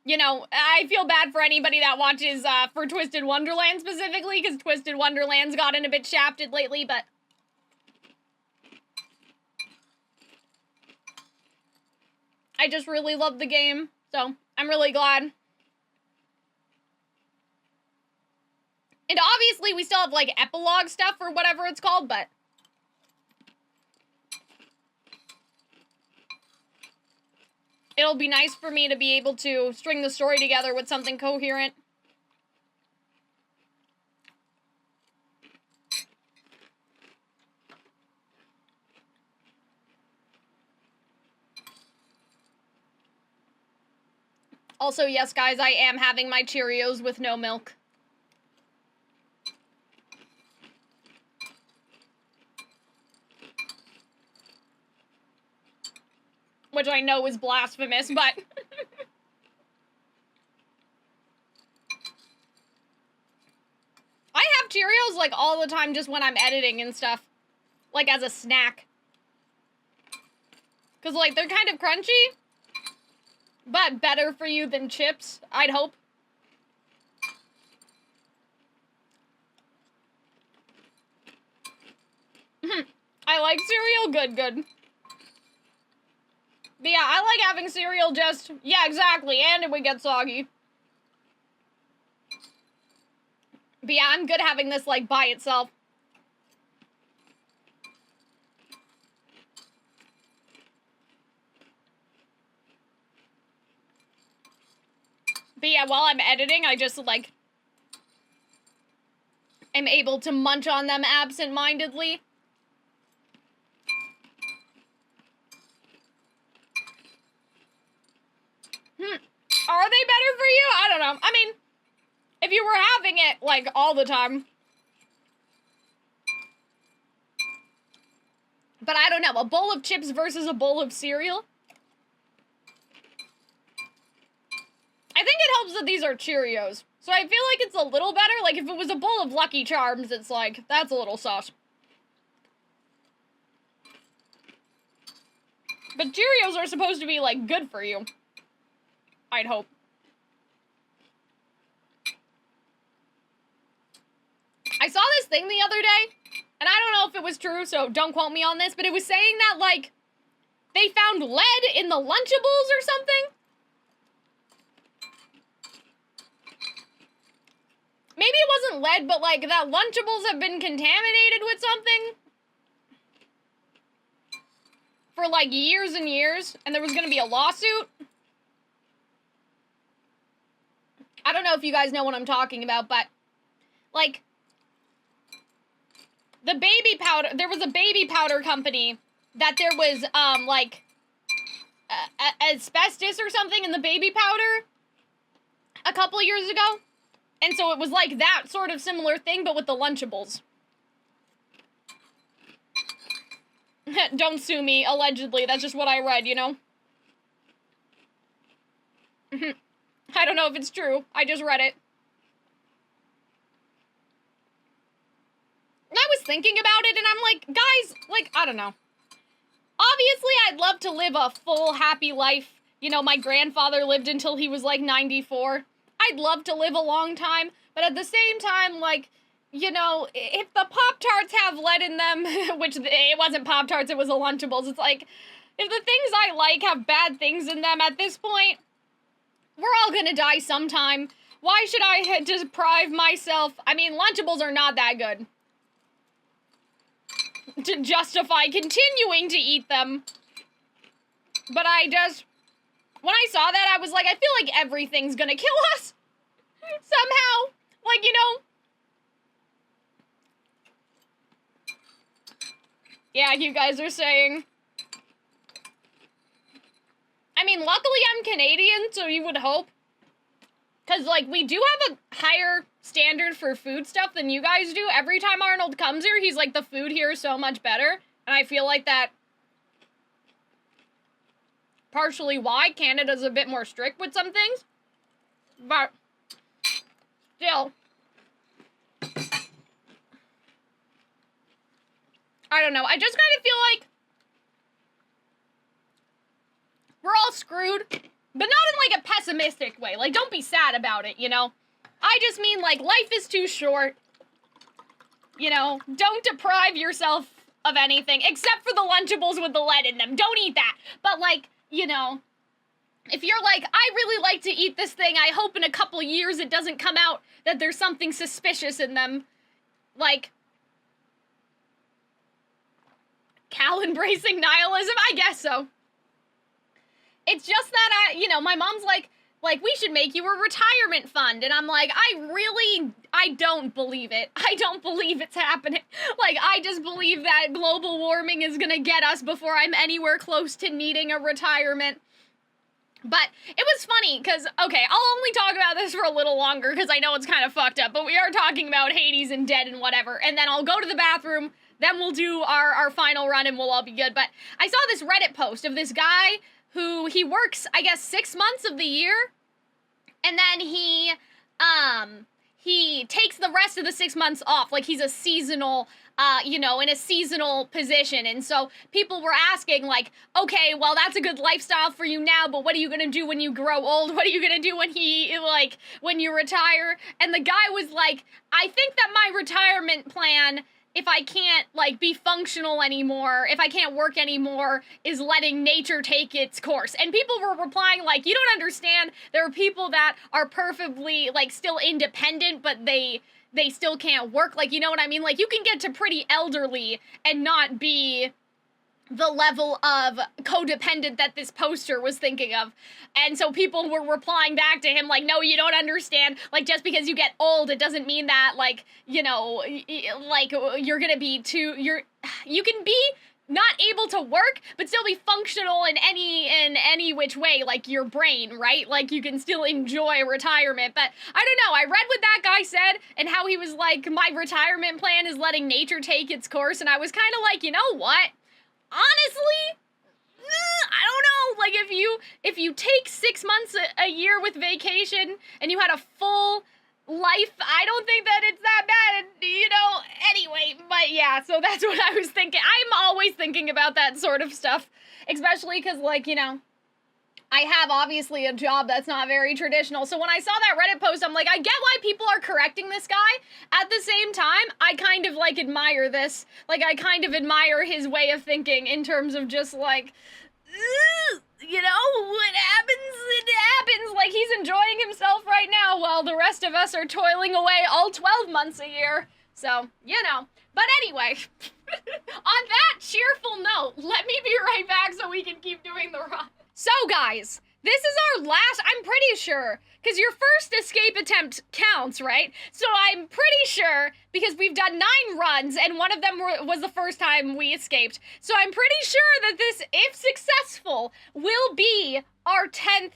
you know, I feel bad for anybody that watches, for Twisted Wonderland specifically, because Twisted Wonderland's gotten a bit shafted lately, but I just really love the game, so I'm really glad. And obviously we still have, like, epilogue stuff or whatever it's called, but it'll be nice for me to be able to string the story together with something coherent. Also, yes, guys, I am having my Cheerios with no milk. Which I know is blasphemous, but I have Cheerios, like, all the time just when I'm editing and stuff. Like, as a snack. Because, like, they're kind of crunchy, but better for you than chips, I'd hope. I like cereal, good. But yeah, I like having cereal just, yeah, exactly, and it would get soggy. But yeah, I'm good having this, like, by itself. yeah, while I'm editing, I just, like, am able to munch on them absent-mindedly. Are they better for you? I don't know. I mean, if you were having it, like, all the time. But I don't know. A bowl of chips versus a bowl of cereal? I think it helps that these are Cheerios. So I feel like it's a little better. Like, if it was a bowl of Lucky Charms, it's like, that's a little sus. But Cheerios are supposed to be, like, good for you. I'd hope. I saw this thing the other day, and I don't know if it was true, so don't quote me on this, but it was saying that, like, they found lead in the Lunchables or something? Maybe it wasn't lead, but, like, that Lunchables have been contaminated with something for, like, years and years, and there was gonna be a lawsuit. I don't know if you guys know what I'm talking about, but, like, the baby powder, there was a baby powder company that there was, like, asbestos or something in the baby powder a couple years ago. And so it was like that sort of similar thing, but with the Lunchables. Don't sue me, allegedly. That's just what I read, you know? I don't know if it's true. I just read it. And I was thinking about it, and I'm like, guys, like, I don't know. Obviously, I'd love to live a full, happy life. You know, my grandfather lived until he was, like, 94. I'd love to live a long time, but at the same time, like, you know, if the Pop-Tarts have lead in them, which it wasn't Pop-Tarts, it was the Lunchables, it's like, if the things I like have bad things in them at this point, we're all gonna die sometime. Why should I deprive myself? I mean, Lunchables are not that good to justify continuing to eat them. But I just, when I saw that, I was like, I feel like everything's gonna kill us somehow. Like, you know. Yeah, you guys are saying. I mean, luckily I'm Canadian, so you would hope. Because, like, we do have a higher standard for food stuff than you guys do. Every time Arnold comes here, he's like, the food here is so much better. And I feel like that partially why Canada's a bit more strict with some things. But still, I don't know. I just kind of feel like we're all screwed, but not in, like, a pessimistic way. Like, don't be sad about it, you know? I just mean, like, life is too short. You know, don't deprive yourself of anything, except for the Lunchables with the lead in them. Don't eat that. But, like, you know, if you're like, I really like to eat this thing, I hope in a couple years it doesn't come out that there's something suspicious in them. Like, Cal embracing nihilism? I guess so. It's just that, you know, my mom's like, we should make you a retirement fund. And I'm like, I don't believe it. I don't believe it's happening. Like, I just believe that global warming is gonna get us before I'm anywhere close to needing a retirement. But it was funny, because, okay, I'll only talk about this for a little longer, because I know it's kind of fucked up, but we are talking about Hades and dead and whatever, and then I'll go to the bathroom, then we'll do our final run and we'll all be good. But I saw this Reddit post of this guy who, he works, I guess, 6 months of the year, and then he takes the rest of the 6 months off, like he's a seasonal, you know, in a seasonal position. And so people were asking, like, okay, well, that's a good lifestyle for you now, but what are you gonna do when you grow old? What are you gonna do when you retire? And the guy was like, I think that my retirement plan, if I can't, like, be functional anymore, if I can't work anymore, is letting nature take its course. And people were replying, like, you don't understand. There are people that are perfectly, like, still independent, but they still can't work. Like, you know what I mean? Like, you can get to pretty elderly and not be, the level of codependent that this poster was thinking of. And so people were replying back to him like, no, you don't understand. Like, just because you get old, it doesn't mean that, like, you know, like, you're gonna be you can be not able to work, but still be functional in any which way, like your brain, right? Like, you can still enjoy retirement. But I don't know, I read what that guy said and how he was like, my retirement plan is letting nature take its course, and I was kind of like, you know what? Honestly, I don't know, like, if you take 6 months a year with vacation and you had a full life, I don't think that it's that bad, you know, anyway, but yeah, so that's what I was thinking. I'm always thinking about that sort of stuff, especially because, like, you know, I have obviously a job that's not very traditional, so when I saw that Reddit post, I'm like, I get why people are correcting this guy. At the same time, I kind of, like, admire this. Like, I kind of admire his way of thinking in terms of just, like, you know, what happens, it happens. Like, he's enjoying himself right now while the rest of us are toiling away all 12 months a year. So, you know. But anyway, on that cheerful note, let me be right back so we can keep doing the run. So guys, this is our last, I'm pretty sure, because your first escape attempt counts, right? So I'm pretty sure, because we've done 9 runs, and one of them was the first time we escaped. So I'm pretty sure that this, if successful, will be our 10th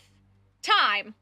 time.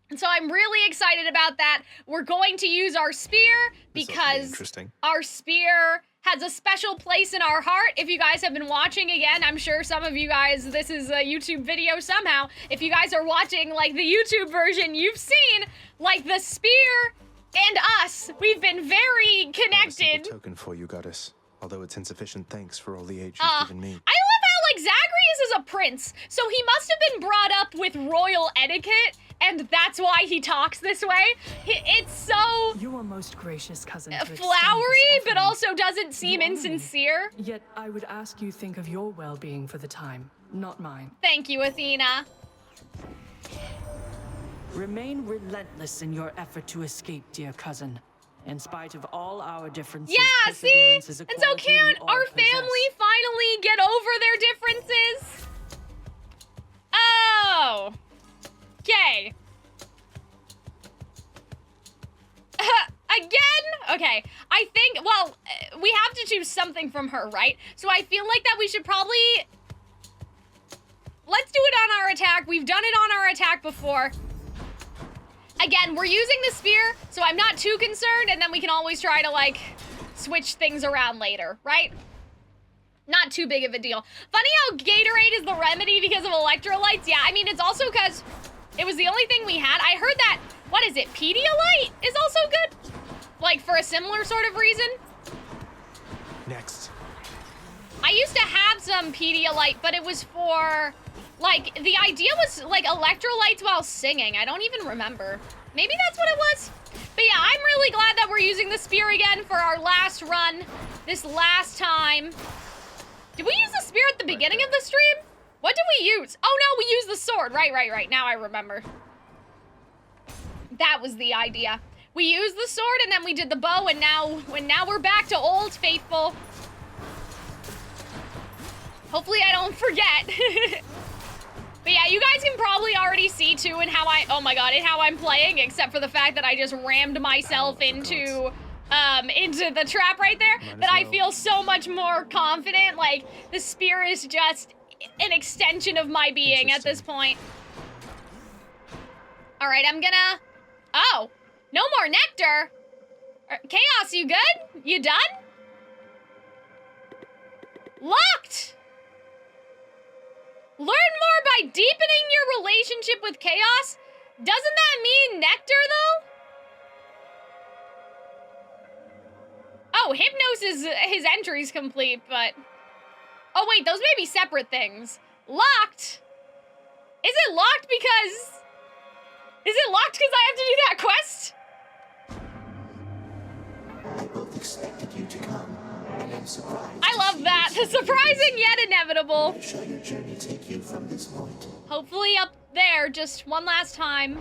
And so I'm really excited about that. We're going to use our spear, because our spear has a special place in our heart. If you guys have been watching, again, I'm sure some of you guys, this is a YouTube video somehow. If you guys are watching, like, the YouTube version, you've seen, like, the spear and us. We've been very connected. A token for you, goddess. Although it's insufficient, thanks for all the aid you've given me. I love how, like, Zagreus is a prince, so he must have been brought up with royal etiquette, and that's why he talks this way. It's so... Your most gracious cousin. Flowery, but also doesn't seem insincere. Yet I would ask you think of your well-being for the time, not mine. Thank you, Athena. Remain relentless in your effort to escape, dear cousin. In spite of all our differences, yeah, see? And so can't our family finally get over their differences? Oh. Okay. Again? Okay. I think, well, we have to choose something from her, right? So I feel like that we should probably... Let's do it on our attack. We've done it on our attack before. Again, we're using the spear, so I'm not too concerned, and then we can always try to, like, switch things around later, right? Not too big of a deal. Funny how Gatorade is the remedy because of electrolytes. Yeah, I mean, it's also because it was the only thing we had. I heard that, what is it, Pedialyte is also good? Like, for a similar sort of reason? Next. I used to have some Pedialyte, but it was for... Like, the idea was, like, electrolytes while singing. I don't even remember. Maybe that's what it was? But yeah, I'm really glad that we're using the spear again for our last run. This last time. Did we use the spear at the beginning of the stream? What did we use? Oh, no, we used the sword. Right. Now I remember. That was the idea. We used the sword, and then we did the bow, and now we're back to Old Faithful. Hopefully I don't forget. But yeah, you guys can probably already see too in how how I'm playing, except for the fact that I just rammed myself into the trap right there, I feel so much more confident. Like, the spear is just an extension of my being at this point. All right, I'm gonna, oh, no more nectar. Chaos, you good? You done? Locked! Learn more by deepening your relationship with Chaos? Doesn't that mean nectar, though? Oh, Hypnos is his entry's complete, but... Oh, wait, those may be separate things. Locked? Is it locked because... Is it locked because I have to do that quest? I both expected you to come. I am surprised. I love that. The surprising yet inevitable. Where shall your journey take you from this point? Hopefully up there, just one last time.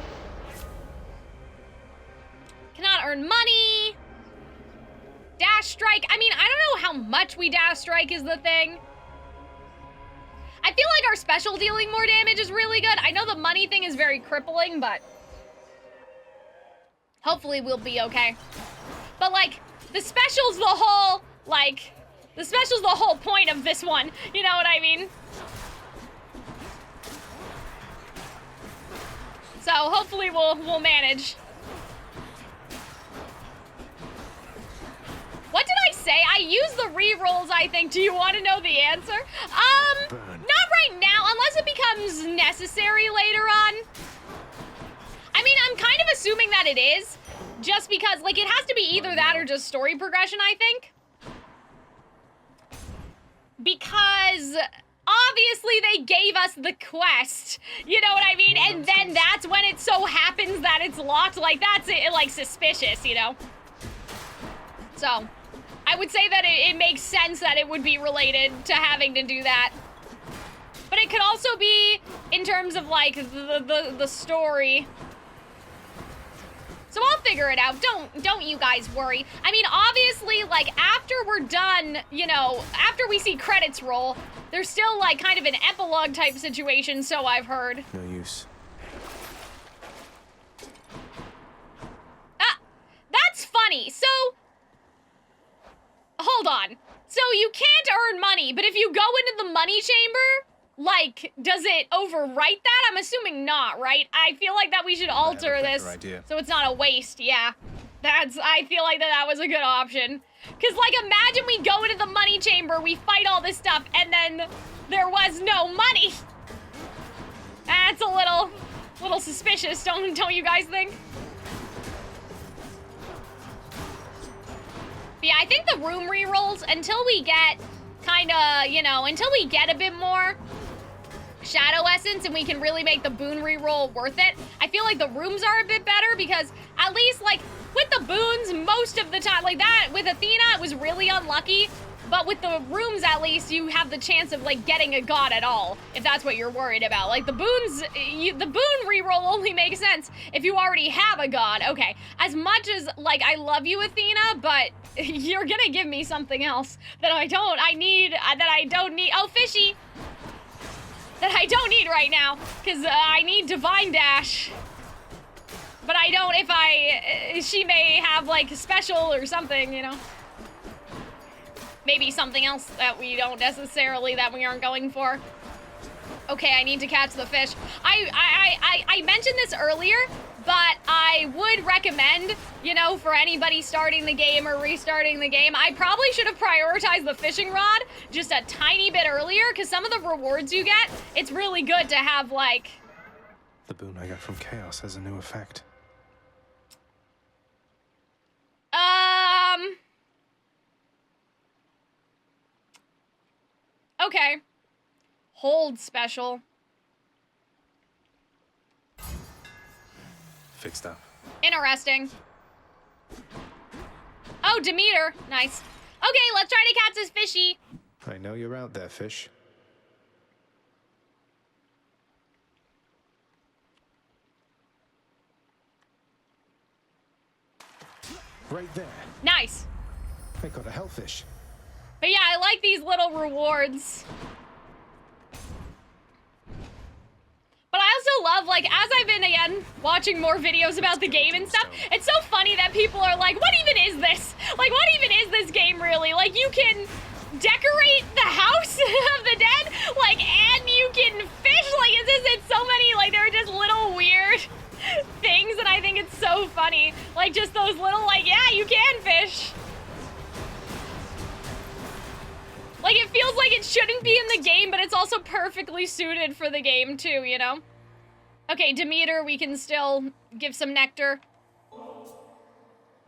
Cannot earn money. Dash strike. I mean, I don't know how much we dash strike is the thing. like our special dealing more damage is really good. I know the money thing is very crippling, but hopefully we'll be okay. But like, the special's the whole, like, the special's the whole point of this one. You know what I mean? So hopefully we'll manage. What did I say? I use the re-rolls, I think. Do you want to know the answer? Not right now, unless it becomes necessary later on. I mean, I'm kind of assuming that it is, just because, like, it has to be either that or just story progression, I think. Because obviously they gave us the quest, you know what I mean? And then that's when it so happens that it's locked. Like, that's it, like, suspicious, you know? So I would say that it makes sense that it would be related to having to do that. But it could also be in terms of, like, the story. So I'll figure it out. Don't you guys worry. I mean, obviously, like, after we're done, you know, after we see credits roll, there's still, like, kind of an epilogue type situation, so I've heard. No use. Ah, that's funny. So, hold on. So you can't earn money, but if you go into the money chamber, like, does it overwrite that? I'm assuming not, right? I feel like that we should alter this so it's not a waste. Yeah, I feel like that was a good option. Because, like, imagine we go into the money chamber, we fight all this stuff, and then there was no money. That's a little suspicious, don't you guys think? But yeah, I think the room rerolls, until we get kinda, you know, until we get a bit more Shadow Essence and we can really make the boon reroll worth it, I feel like the rooms are a bit better because at least, like, with the boons, most of the time, like that, with Athena, it was really unlucky, but with the rooms, at least, you have the chance of, like, getting a god at all, if that's what you're worried about. Like, the boons, the boon reroll only makes sense if you already have a god. Okay, as much as, like, I love you, Athena, but you're gonna give me something else that I don't need. Oh, fishy! That I don't need right now, because I need Divine Dash. But I don't she may have, like, special or something, you know? Maybe something else that we don't necessarily, that we aren't going for. Okay, I need to catch the fish. I mentioned this earlier, but I would recommend, you know, for anybody starting the game or restarting the game, I probably should have prioritized the fishing rod just a tiny bit earlier, because some of the rewards you get, it's really good to have, like... The boon I got from Chaos has a new effect. Okay. Hold special. Fixed up. Interesting. Oh, Demeter. Nice. Okay, let's try to catch this fishy. I know you're out there, fish. Right there. Nice. I got a hellfish. But yeah, I like these little rewards. But I also love, like, as I've been, again, watching more videos about the game and stuff, it's so funny that people are like, what even is this? Like, what even is this game, really? Like, you can decorate the house of the dead, like, and you can fish. Like, it's so many, like, there are just little weird things, and I think it's so funny. Like, just those little, like, yeah, you can fish. Like, it feels like it shouldn't be in the game, but it's also perfectly suited for the game, too, you know? Okay, Demeter, we can still give some nectar.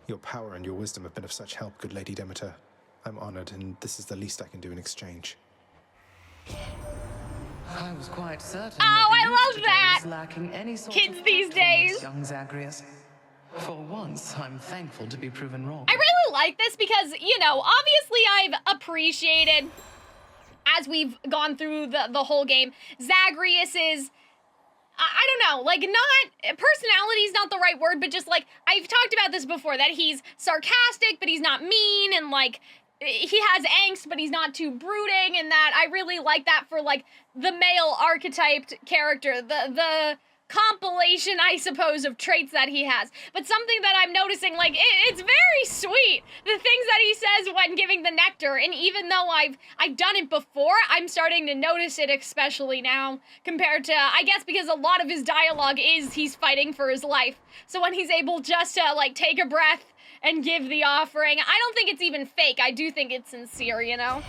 Your power and your wisdom have been of such help, good Lady Demeter. I'm honored, and this is the least I can do in exchange. I was quite certain. Oh, I love that! Was lacking any sort Kids of these days. Young Zagreus. For once, I'm thankful to be proven wrong. I really like this because, you know, obviously I've appreciated, as we've gone through the whole game, Zagreus's, I don't know, like, not, personality's not the right word, but just, like, I've talked about this before, that he's sarcastic, but he's not mean, and, like, he has angst, but he's not too brooding, and that I really like that for, like, the male archetyped character, the compilation, I suppose, of traits that he has. But something that I'm noticing, like, it's very sweet, the things that he says when giving the nectar, and even though I've done it before, I'm starting to notice it especially now, compared to, I guess because a lot of his dialogue is he's fighting for his life. So when he's able just to, like, take a breath and give the offering, I don't think it's even fake, I do think it's sincere, you know?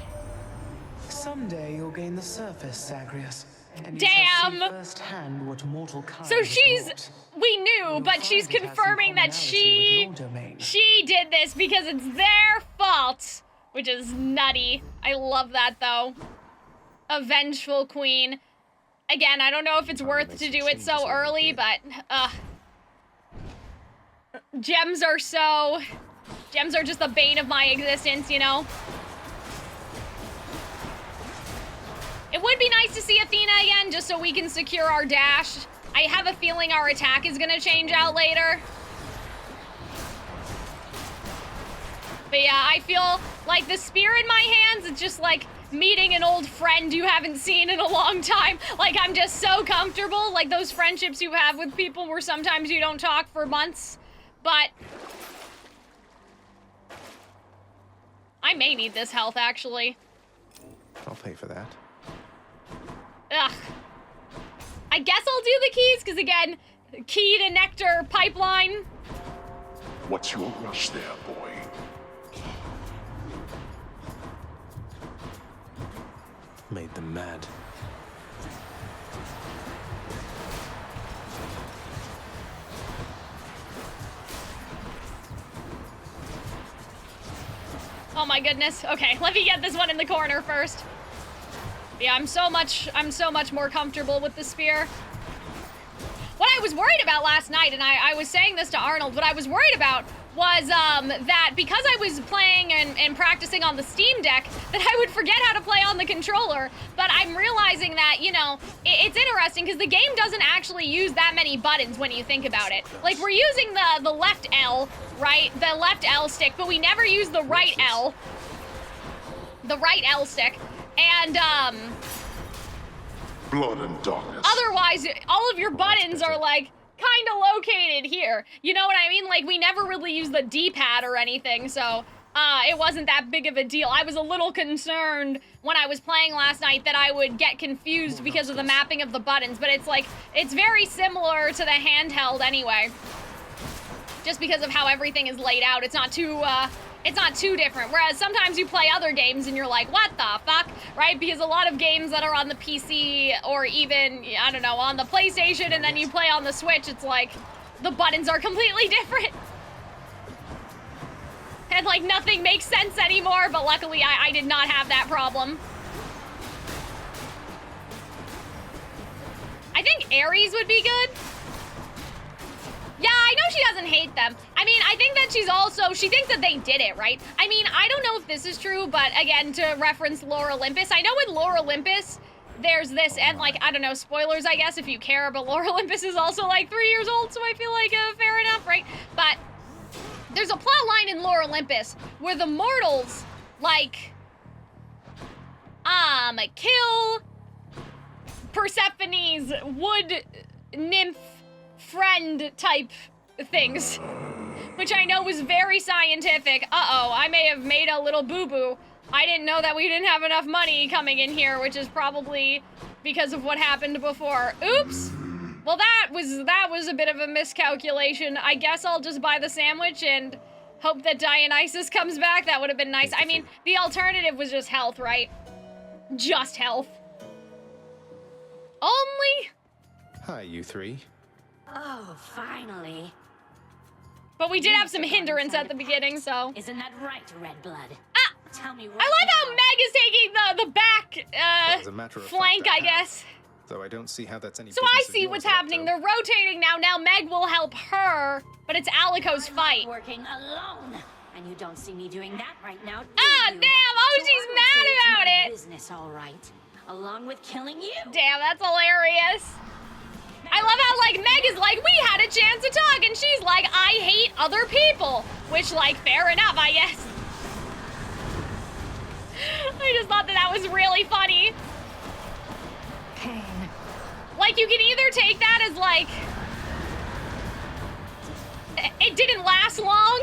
Someday you'll gain the surface, Zagreus. And damn! you shall see firsthand what mortal kind So she's, wrought. we knew, but she's confirming that she did this because it's their fault, which is nutty. I love that though. A vengeful queen. Again, I don't know if it's worth to do it so early, but gems are just the bane of my existence, you know? It would be nice to see Athena again, just so we can secure our dash. I have a feeling our attack is gonna change out later. But yeah, I feel like the spear in my hands is just like meeting an old friend you haven't seen in a long time. Like, I'm just so comfortable, like those friendships you have with people where sometimes you don't talk for months. But I may need this health, actually. I'll pay for that. Ugh. I guess I'll do the keys, because again, key to nectar pipeline. What's your rush there, boy? Made them mad. Oh my goodness. Okay, let me get this one in the corner first. Yeah, I'm so much more comfortable with the spear. What I was worried about last night, and I was saying this to Arnold, what I was worried about was that because I was playing and practicing on the Steam Deck, that I would forget how to play on the controller. But I'm realizing that, you know, it's interesting because the game doesn't actually use that many buttons when you think about it. Like, we're using the left L, right? The left L stick, but we never use the right L. The right L stick. And, blood and darkness. Otherwise, all of your buttons are, like, kind of located here. You know what I mean? Like, we never really use the D-pad or anything, so, it wasn't that big of a deal. I was a little concerned when I was playing last night that I would get confused because of the mapping of the buttons, but it's, like, it's very similar to the handheld anyway. Just because of how everything is laid out, it's not too different. Whereas sometimes you play other games and you're like, what the fuck, right? Because a lot of games that are on the PC or even, I don't know, on the PlayStation and then you play on the Switch, it's like, the buttons are completely different. And like nothing makes sense anymore, but luckily I did not have that problem. I think Ares would be good. Yeah, I know she doesn't hate them. I mean, I think that she thinks that they did it, right? I mean, I don't know if this is true, but again, to reference Lore Olympus, I know in Lore Olympus, there's this, and like, I don't know, spoilers, I guess, if you care, but Lore Olympus is also like 3 years old, so I feel like fair enough, right? But there's a plot line in Lore Olympus where the mortals, like, kill Persephone's wood nymph friend type things, which I know was very scientific. Uh-oh, I may have made a little boo-boo. I didn't know that we didn't have enough money coming in here, which is probably because of what happened before. Oops. Well, that was a bit of a miscalculation. I guess I'll just buy the sandwich and hope that Dionysus comes back. That would have been nice. I mean, the alternative was just health, right? Just health. Only? Hi, you three. Oh, finally. But we did have some hindrance at the beginning, so. Isn't that right, Red Blood? Ah! Tell me. I love how Meg is taking the back as a matter of flank, fact, I guess. Though I don't see how that's any. So I see what's happening. They're rotating now. Now Meg will help her, but it's Alico's fight. Working alone, and you don't see me doing that right now. Ah, damn! Oh, so she's mad about it. Business, all right. Along with killing you. Damn, that's hilarious. I love how, like, Meg is like, we had a chance to talk, and she's like, I hate other people. Which, like, fair enough, I guess. I just thought that was really funny. Pain. Like, you can either take that as, like, it didn't last long.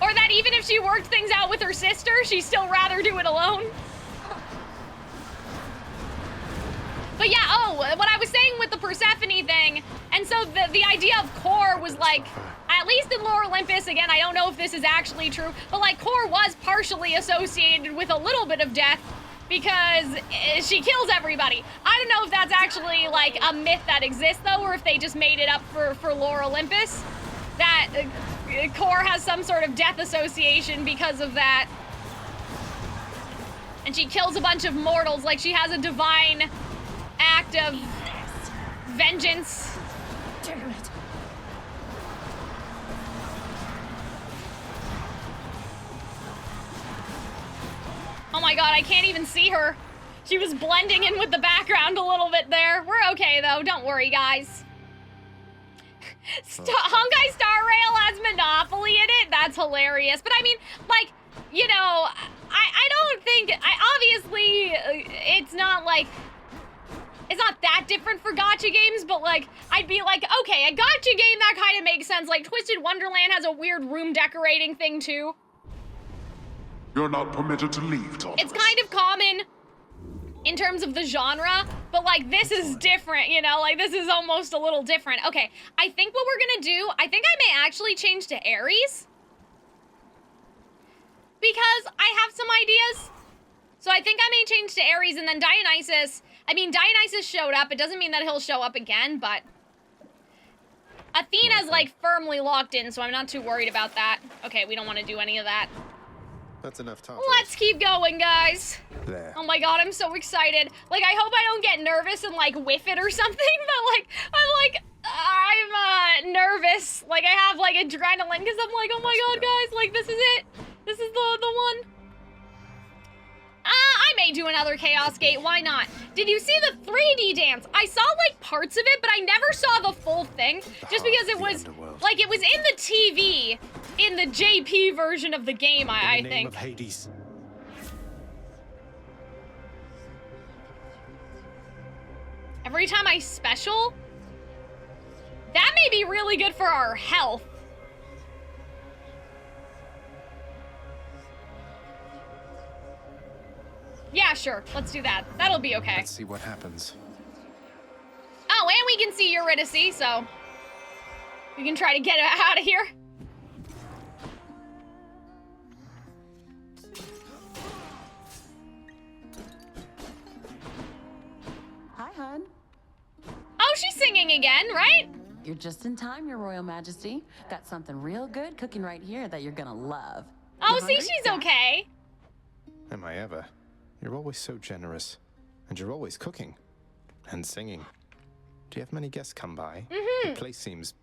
Or that even if she worked things out with her sister, she'd still rather do it alone. But yeah, oh, what I was saying with the Persephone thing, and so the idea of core was like, at least in Lore Olympus, again, I don't know if this is actually true, but like core was partially associated with a little bit of death because she kills everybody. I don't know if that's actually like a myth that exists though, or if they just made it up for Lore Olympus, that core has some sort of death association because of that. And she kills a bunch of mortals, like she has a divine act of vengeance. Damn it. Oh my god, I can't even see her. She was blending in with the background a little bit there. We're okay though, don't worry guys. Honkai Star Rail has Monopoly in it? That's hilarious. But I mean, like, you know, I don't think, obviously, it's not like, it's not that different for gacha games, but like, I'd be like, okay, a gacha game, that kind of makes sense. Like, Twisted Wonderland has a weird room decorating thing too. You're not permitted to leave, Thomas. It's kind of common in terms of the genre, but like this is different, you know, like this is almost a little different. Okay, I think what we're gonna do, I think I may actually change to Ares because I have some ideas. So I think I may change to Ares, and then Dionysus, I mean, Dionysus showed up. It doesn't mean that he'll show up again, but Athena's like firmly locked in, so I'm not too worried about that. Okay, we don't want to do any of that. That's enough time. Let's keep going, guys. There. Oh my god, I'm so excited. Like, I hope I don't get nervous and, like, whiff it or something, but, like, I'm nervous. Like, I have, like, adrenaline, because I'm like, oh my god, guys, like, this is it. This is the one. I may do another Chaos Gate, why not? Did you see the 3D dance? I saw, like, parts of it, but I never saw the full thing, just because it was, like, it was in the TV, in the JP version of the game, I think. In the name of Hades. Every time I special? That may be really good for our health. Yeah, sure. Let's do that. That'll be okay. Let's see what happens. Oh, and we can see Eurydice, so we can try to get out of here. Hi, hon. Oh, she's singing again, right? You're just in time, Your Royal Majesty. Got something real good cooking right here that you're gonna love. Oh, see, she's okay. Am I ever? You're always so generous. And you're always cooking. And singing. Do you have many guests come by? Mm-hmm. The place seems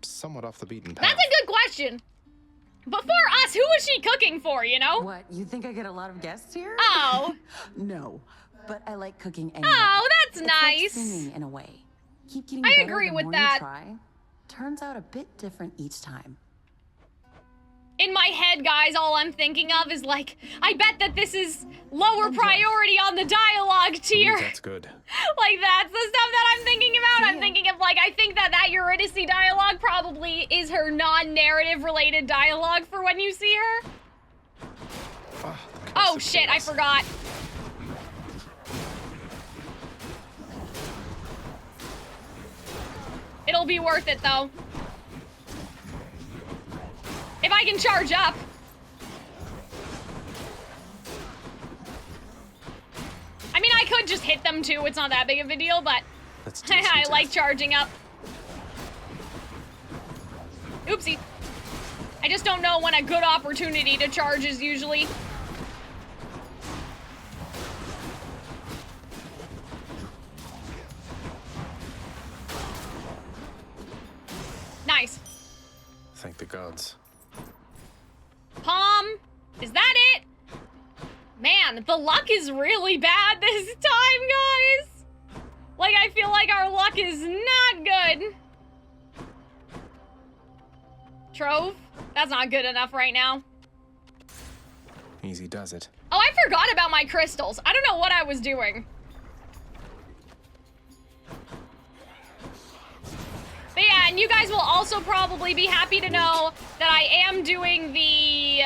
somewhat off the beaten path. That's a good question. But for us, who was she cooking for, you know? What, you think I get a lot of guests here? Oh. No, but I like cooking anyway. Oh, that's it's nice. Like singing in a way. Keep getting I better agree the with more that. You try. Turns out a bit different each time. In my head, guys, all I'm thinking of is like, I bet that this is lower priority on the dialogue tier. Ooh, that's good. Like, that's the stuff that I'm thinking about. I'm thinking of, like, I think that Eurydice dialogue probably is her non-narrative related dialogue for when you see her. Oh, shit, I forgot. It'll be worth it, though. If I can charge up. I mean, I could just hit them too. It's not that big of a deal, but I like charging up. Oopsie. I just don't know when a good opportunity to charge is usually. Nice. Thank the gods. Palm, is that it? Man, the luck is really bad this time, guys. Like, I feel like our luck is not good. Trove? That's not good enough right now. Easy does it. Oh, I forgot about my crystals. I don't know what I was doing. But yeah, and you guys will also probably be happy to know that I am doing the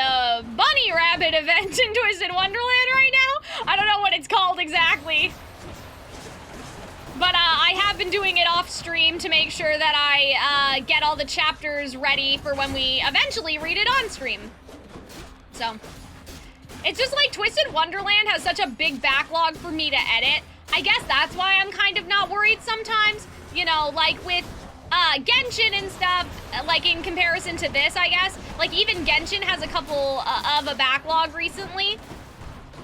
bunny rabbit event in Twisted Wonderland right now. I don't know what it's called exactly. But I have been doing it off stream to make sure that I get all the chapters ready for when we eventually read it on stream. So, it's just like Twisted Wonderland has such a big backlog for me to edit. I guess that's why I'm kind of not worried sometimes. You know, like with Genshin and stuff, like in comparison to this, I guess. Like even Genshin has a couple of a backlog recently.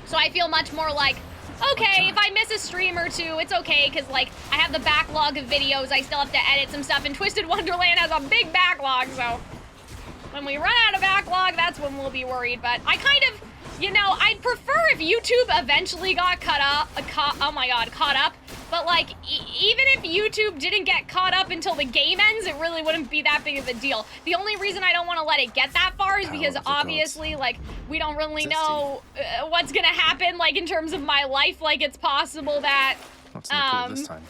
So I feel much more like, okay, if I miss a stream or two, it's okay, because, like, I have the backlog of videos, I still have to edit some stuff, and Twisted Wonderland has a big backlog, so when we run out of backlog, that's when we'll be worried, but I kind of, you know, I'd prefer if YouTube eventually got caught up, but, like, even if YouTube didn't get caught up until the game ends, it really wouldn't be that big of a deal. The only reason I don't want to let it get that far is because, obviously, like, we don't really know what's gonna happen, like, in terms of my life. Like, it's possible that, What's in the pool this time?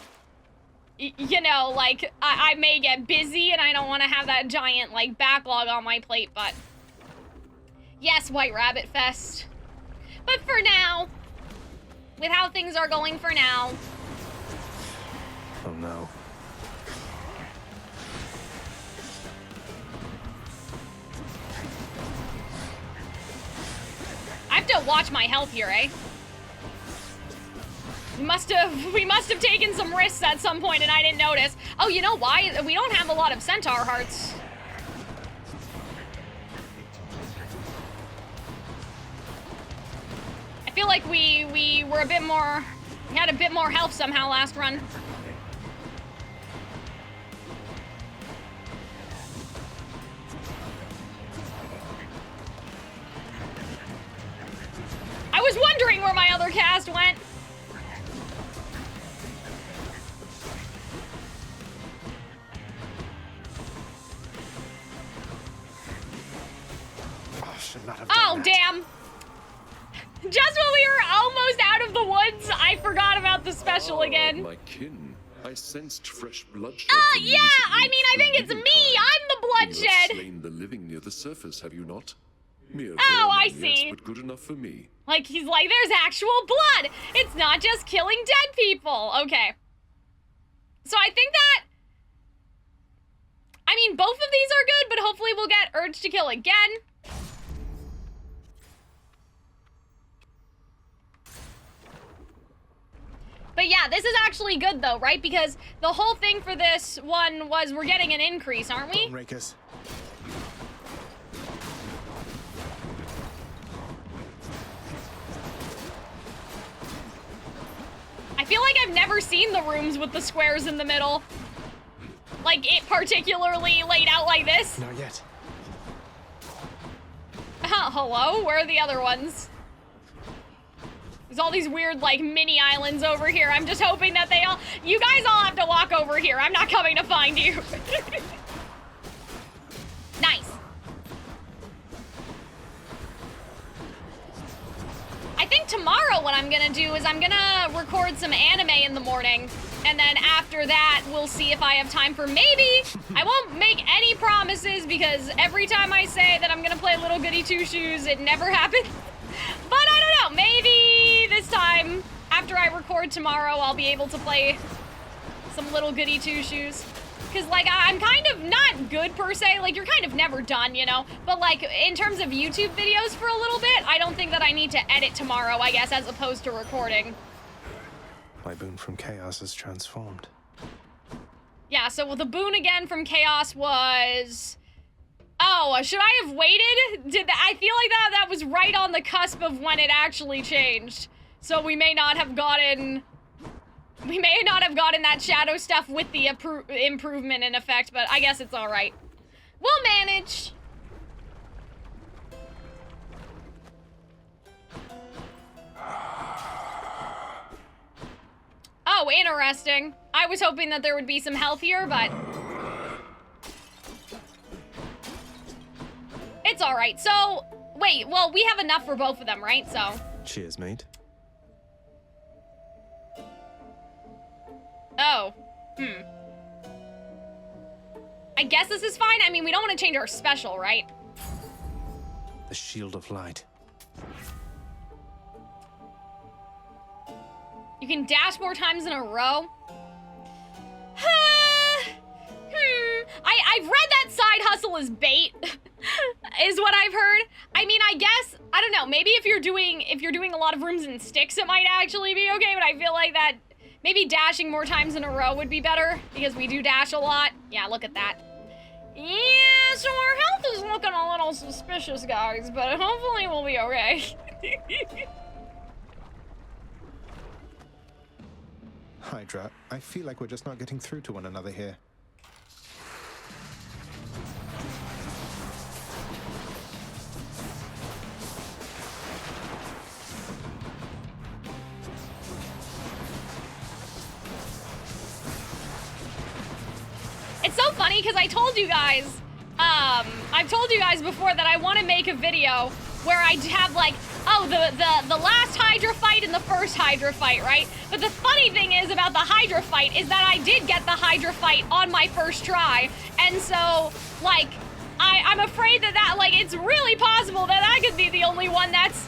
you know, like, I may get busy and I don't want to have that giant, like, backlog on my plate, but yes, White Rabbit Fest. But for now, with how things are going for now, oh no. I have to watch my health here, eh? We must have taken some risks at some point and I didn't notice. Oh, you know why? We don't have a lot of centaur hearts. I feel like we were a bit more, we had a bit more health somehow last run. I was wondering where my other cast went. Oh, should not have done Oh, that. damn. Just when we were almost out of the woods, I forgot about the special again. My kin. I sensed fresh bloodshed. Yeah, I mean, I think it's me. I'm the You have bloodshed. slain the living near the surface, have you not? Mere Oh, I vermin, see. Yes, but good enough for me. Like, he's like, there's actual blood. It's not just killing dead people. Okay. So I think that, I mean, both of these are good, but hopefully we'll get Urge to Kill again. But yeah, this is actually good though, right? Because the whole thing for this one was we're getting an increase, aren't we? Bone rakers. I feel like I've never seen the rooms with the squares in the middle. Like, it particularly laid out like this. Not yet. Hello? Where are the other ones? There's all these weird, like, mini islands over here. I'm just hoping that they all... You guys all have to walk over here. I'm not coming to find you. Nice. I think tomorrow what I'm gonna do is I'm gonna record some anime in the morning. And then after that, we'll see if I have time for maybe... I won't make any promises because every time I say that I'm gonna play Little Goody Two Shoes, it never happens. But I don't know, maybe this time, after I record tomorrow, I'll be able to play some Little Goody Two Shoes. Because, like, I'm kind of not good per se, like, you're kind of never done, you know? But, like, in terms of YouTube videos for a little bit, I don't think that I need to edit tomorrow, I guess, as opposed to recording. My boon from chaos is transformed. Yeah, so the boon again from Chaos was... Oh, should I have waited? I feel like that was right on the cusp of when it actually changed. So we may not have gotten... We may not have gotten that shadow stuff with the improvement in effect, but I guess it's alright. We'll manage. Oh, interesting. I was hoping that there would be some health here, but... It's all right. So, wait, well, we have enough for both of them, right? So. Cheers, mate. Oh. I guess this is fine. I mean, we don't want to change our special, right? The Shield of Light. You can dash more times in a row. I've read that side hustle is bait, is what I've heard. I mean, I guess, I don't know, maybe if you're doing a lot of rooms and sticks, it might actually be okay, but I feel like that maybe dashing more times in a row would be better, because we do dash a lot. Yeah, look at that. Yeah, so our health is looking a little suspicious, guys, but hopefully we'll be okay. Hydra, I feel like we're just not getting through to one another here. It's so funny because I told you guys, I've told you guys before that I want to make a video where I have like, oh, the last Hydra fight and the first Hydra fight, right? But the funny thing is about the Hydra fight is that I did get the Hydra fight on my first try, and so like I'm afraid that like it's really possible that I could be the only one that's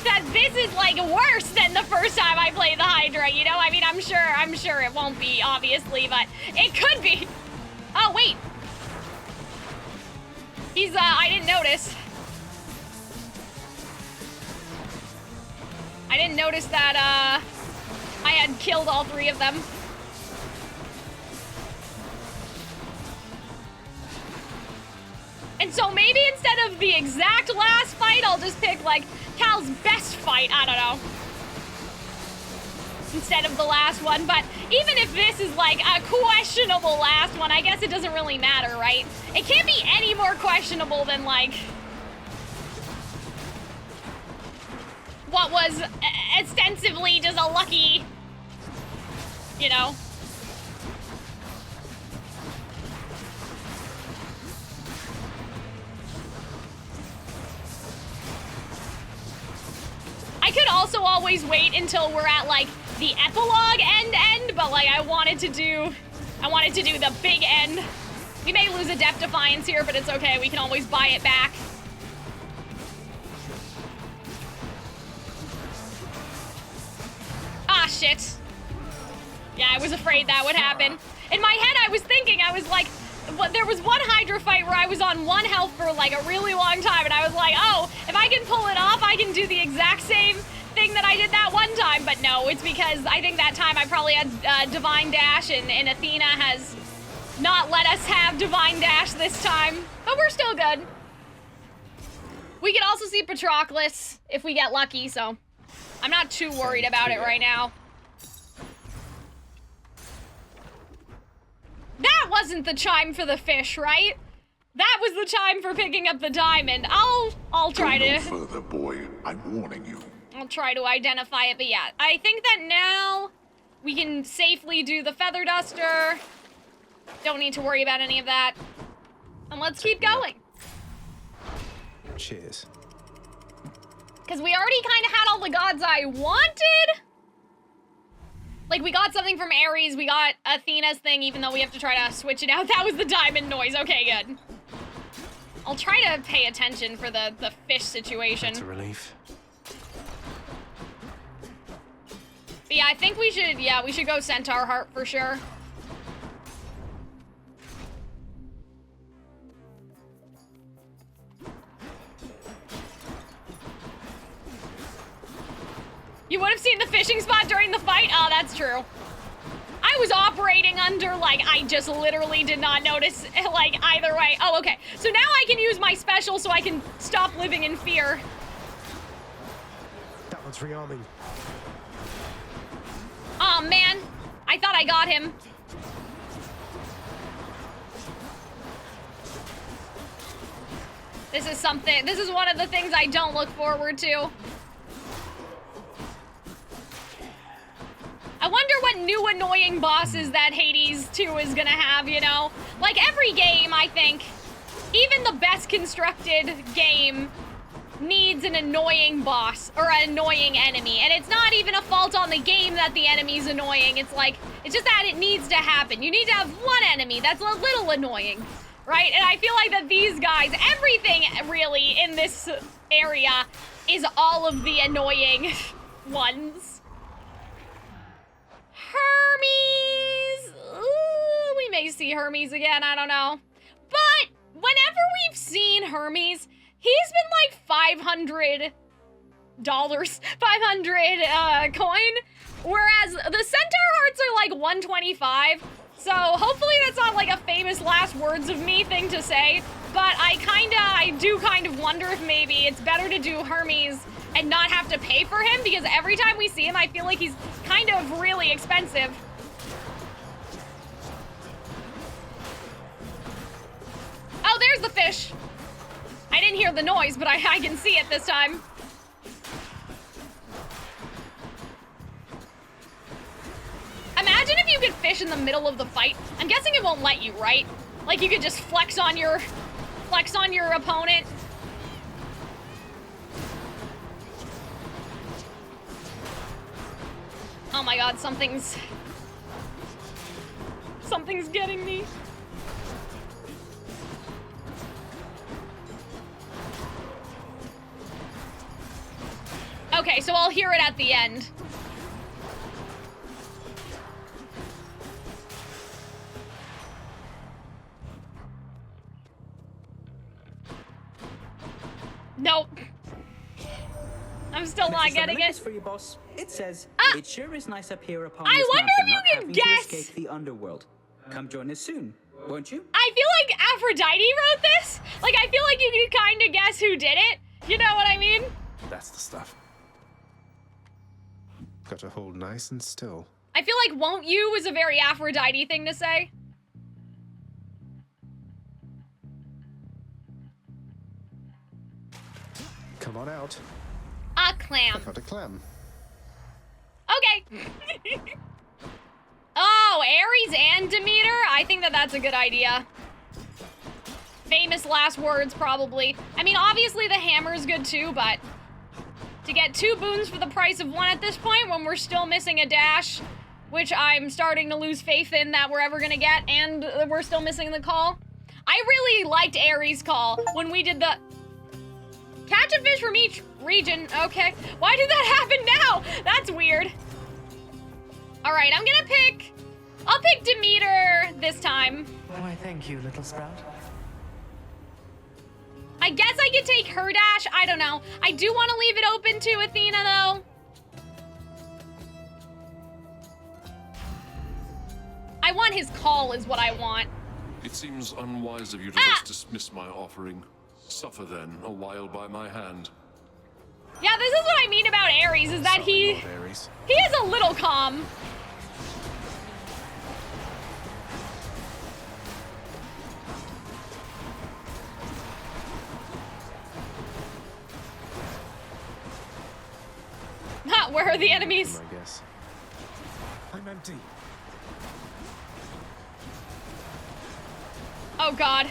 that this is like worse than the first time I played the Hydra, you know? I mean, I'm sure it won't be, obviously, but it could be. Oh, wait. He's, I didn't notice. I didn't notice that, I had killed all three of them. And so maybe instead of the exact last fight, I'll just pick, like, Cal's best fight, I don't know. Instead of the last one, but even if this is like a questionable last one, I guess it doesn't really matter, right? It can't be any more questionable than like what was ostensibly just a lucky, you know? I could also always wait until we're at like the epilogue end, but like I wanted to do the big end. We may lose a Depth Defiance here, but it's okay. We can always buy it back. Ah, shit. Yeah, I was afraid that would happen. In my head, I was thinking, I was like, there was one Hydra fight where I was on 1 health for like a really long time, and I was like, oh, if I can pull it off, I can do the exact same thing that I did that one time. But no, it's because I think that time I probably had Divine Dash, and Athena has not let us have Divine Dash this time. But we're still good. We could also see Patroclus if we get lucky, so I'm not too worried about it right now. That wasn't the chime for the fish, right? That was the chime for picking up the diamond. I'll try to... Go no further, boy. I'm warning you. I'll try to identify it, but yeah. I think that now we can safely do the Feather Duster. Don't need to worry about any of that. And let's keep going. Cheers. Because we already kind of had all the gods I wanted. Like, we got something from Ares, we got Athena's thing, even though we have to try to switch it out. That was the diamond noise. Okay, good. I'll try to pay attention for the fish situation. That's a relief. But yeah, I think we should go Centaur Heart for sure. You would have seen the fishing spot during the fight? Oh, that's true. I was operating under, like, I just literally did not notice, like, either way. Oh, okay. So now I can use my special so I can stop living in fear. That one's rearming. Oh, man. I thought I got him. This is one of the things I don't look forward to. I wonder what new annoying bosses that Hades 2 is gonna have, you know? Like, every game, I think, even the best constructed game needs an annoying boss or an annoying enemy. And it's not even a fault on the game that the enemy's annoying. It's like, it's just that it needs to happen. You need to have one enemy that's a little annoying, right? And I feel like that these guys, everything really in this area is all of the annoying ones. Hermes! Ooh, we may see Hermes again, I don't know. But whenever we've seen Hermes, he's been like $500, 500 coin, whereas the centaur hearts are like 125. So hopefully that's not like a famous last words of me thing to say, but I do kind of wonder if maybe it's better to do Hermes and not have to pay for him, because every time we see him, I feel like he's kind of really expensive. Oh, there's the fish. I didn't hear the noise, but I can see it this time. Imagine if you could fish in the middle of the fight. I'm guessing it won't let you, right? Like you could just flex on your opponent. Oh my god, something's getting me. Okay, so I'll hear it at the end. Nope. I'm still not getting it. For you, boss. It says, it sure is nice up here upon I this wonder mountain, if you not can having guess. to escape the underworld. Come join us soon, won't you? I feel like Aphrodite wrote this. Like, I feel like you can kind of guess who did it. You know what I mean? That's the stuff. Got to hold nice and still. I feel like "won't you" was a very Aphrodite thing to say. Come on out. A clam. I got a clam. Okay. Oh, Ares and Demeter? I think that that's a good idea. Famous last words, probably. I mean, obviously the hammer's good too, but to get 2 boons for the price of 1 at this point when we're still missing a dash, which I'm starting to lose faith in that we're ever gonna get, and we're still missing the call. I really liked Ares' call when we did the catch a fish from each region. Okay, why did that happen now? That's weird. All right, I'll pick Demeter this time. Why, thank you, little sprout. I guess I could take her dash. I don't know. I do want to leave it open to Athena, though. I want his call is what I want. It seems unwise of you to just dismiss my offering. Suffer then, a while by my hand. Yeah, this is what I mean about Ares, is that he is a little calm. Where are the enemies? I guess. I'm empty. Oh god.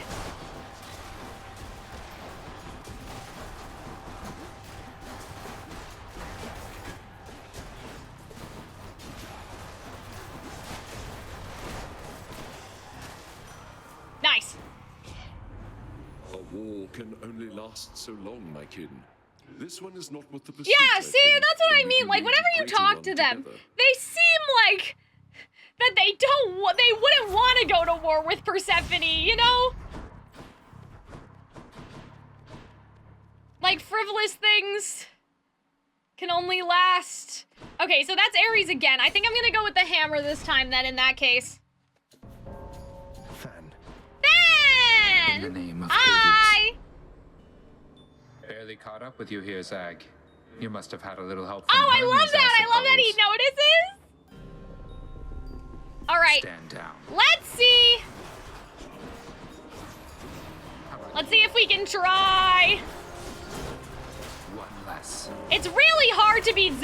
Nice. A war can only last so long, my kin. This one is not what the pursuit. Yeah, see, that's what I mean. Like, whenever you talk to them, they seem like that they wouldn't want to go to war with Persephone, you know? Like, frivolous things can only last. Okay, so that's Ares again. I think I'm gonna go with the hammer this time then, in that case. Fan. Fan! In the name of Hi! Barely caught up with you here, Zag. You must have had a little help Oh, from I love Hermes, that! I love that he suppose. notices! Alright. Stand down. Let's see. Let's see if we can try. One less. It's really hard to beat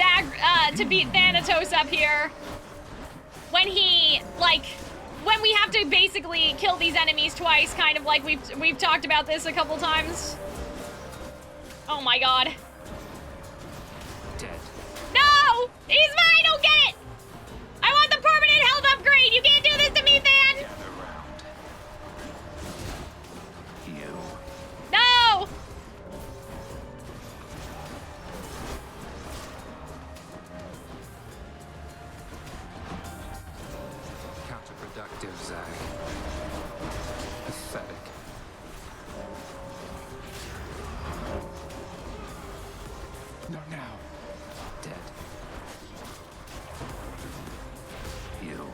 Thanatos up here. When he, like, when we have to basically kill these enemies twice, kind of like we've talked about this a couple times. Oh my god. Dead. No! He's mine! Don't get it! I want the permanent health upgrade! You can't do this to me, Than! Gather round. You. No! Counterproductive, Zag. Pathetic. Not now. Dead. You.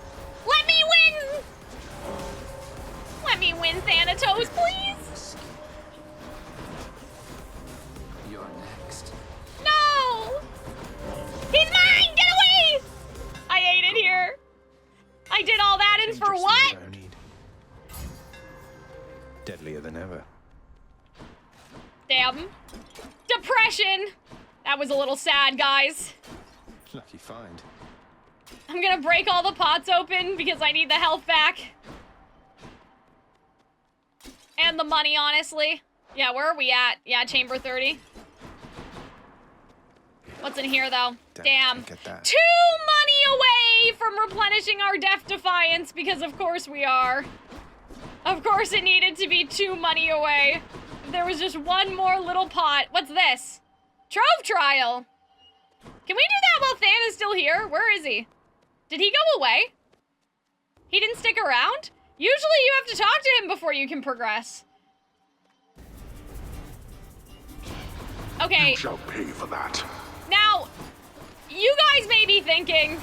Let me win! Let me win, Thanatos, please! You're next. No! He's mine! Get away! I ate it here. I did all that and for what? No need. Deadlier than ever. Damn. Depression! That was a little sad, guys. Lucky find. I'm gonna break all the pots open because I need the health back. And the money, honestly. Yeah, where are we at? Yeah, chamber 30. What's in here, though? Damn. 2 money away from replenishing our Death Defiance, because of course we are. Of course it needed to be 2 money away. If there was just one more little pot. What's this? Trove Trial. Can we do that while Than is still here? Where is he? Did he go away? He didn't stick around? Usually you have to talk to him before you can progress. Okay. You shall pay for that. Now, you guys may be thinking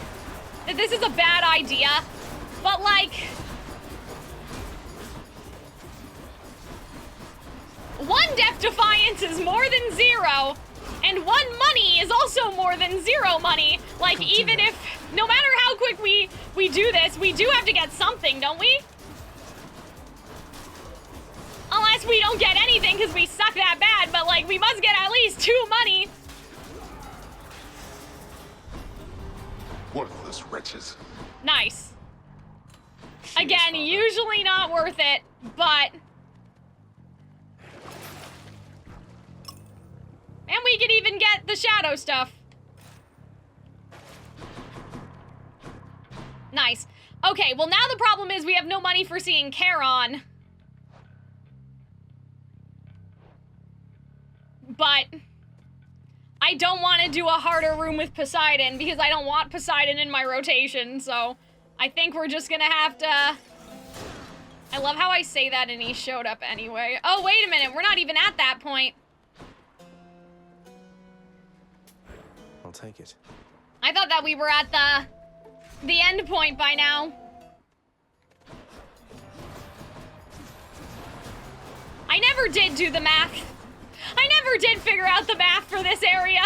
that this is a bad idea, but like, 1 Death Defiance is more than 0, and 1 money is also more than 0 money. Like, even if, no matter how quick we do this, we do have to get something, don't we? Unless we don't get anything because we suck that bad, but like, we must get at least 2 money. Worthless wretches. Nice. Again, usually not worth it, but... And we could even get the shadow stuff. Nice. Okay, well now the problem is we have no money for seeing Charon. But I don't want to do a harder room with Poseidon because I don't want Poseidon in my rotation, so I think we're just gonna have to... I love how I say that and he showed up anyway. Oh, wait a minute, we're not even at that point. I'll take it. I thought that we were at the end point by now. I never did do the math. I never did figure out the math for this area.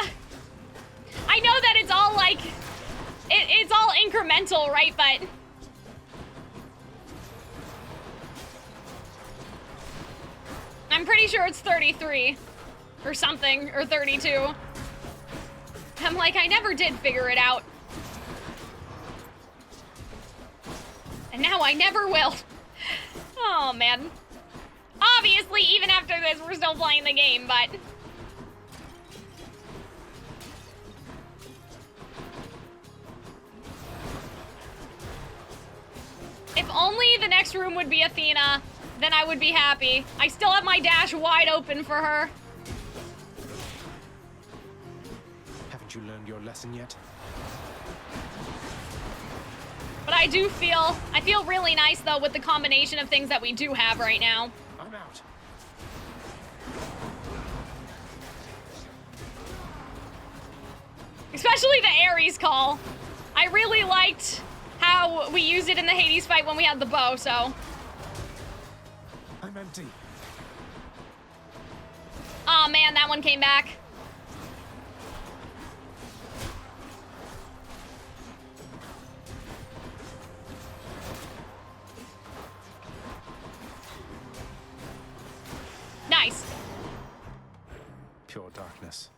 I know that it's all like, it's all incremental, right? But I'm pretty sure it's 33 or something, or 32. I'm like, I never did figure it out. And now I never will. Oh, man. Obviously, even after this, we're still playing the game, but... If only the next room would be Athena, then I would be happy. I still have my dash wide open for her. Haven't you learned your lesson yet? But I feel really nice, though, with the combination of things that we do have right now. I'm out. Especially the Ares call. I really liked how we used it in the Hades fight when we had the bow, so. I'm empty. Aw, man, that one came back. Nice. Pure darkness.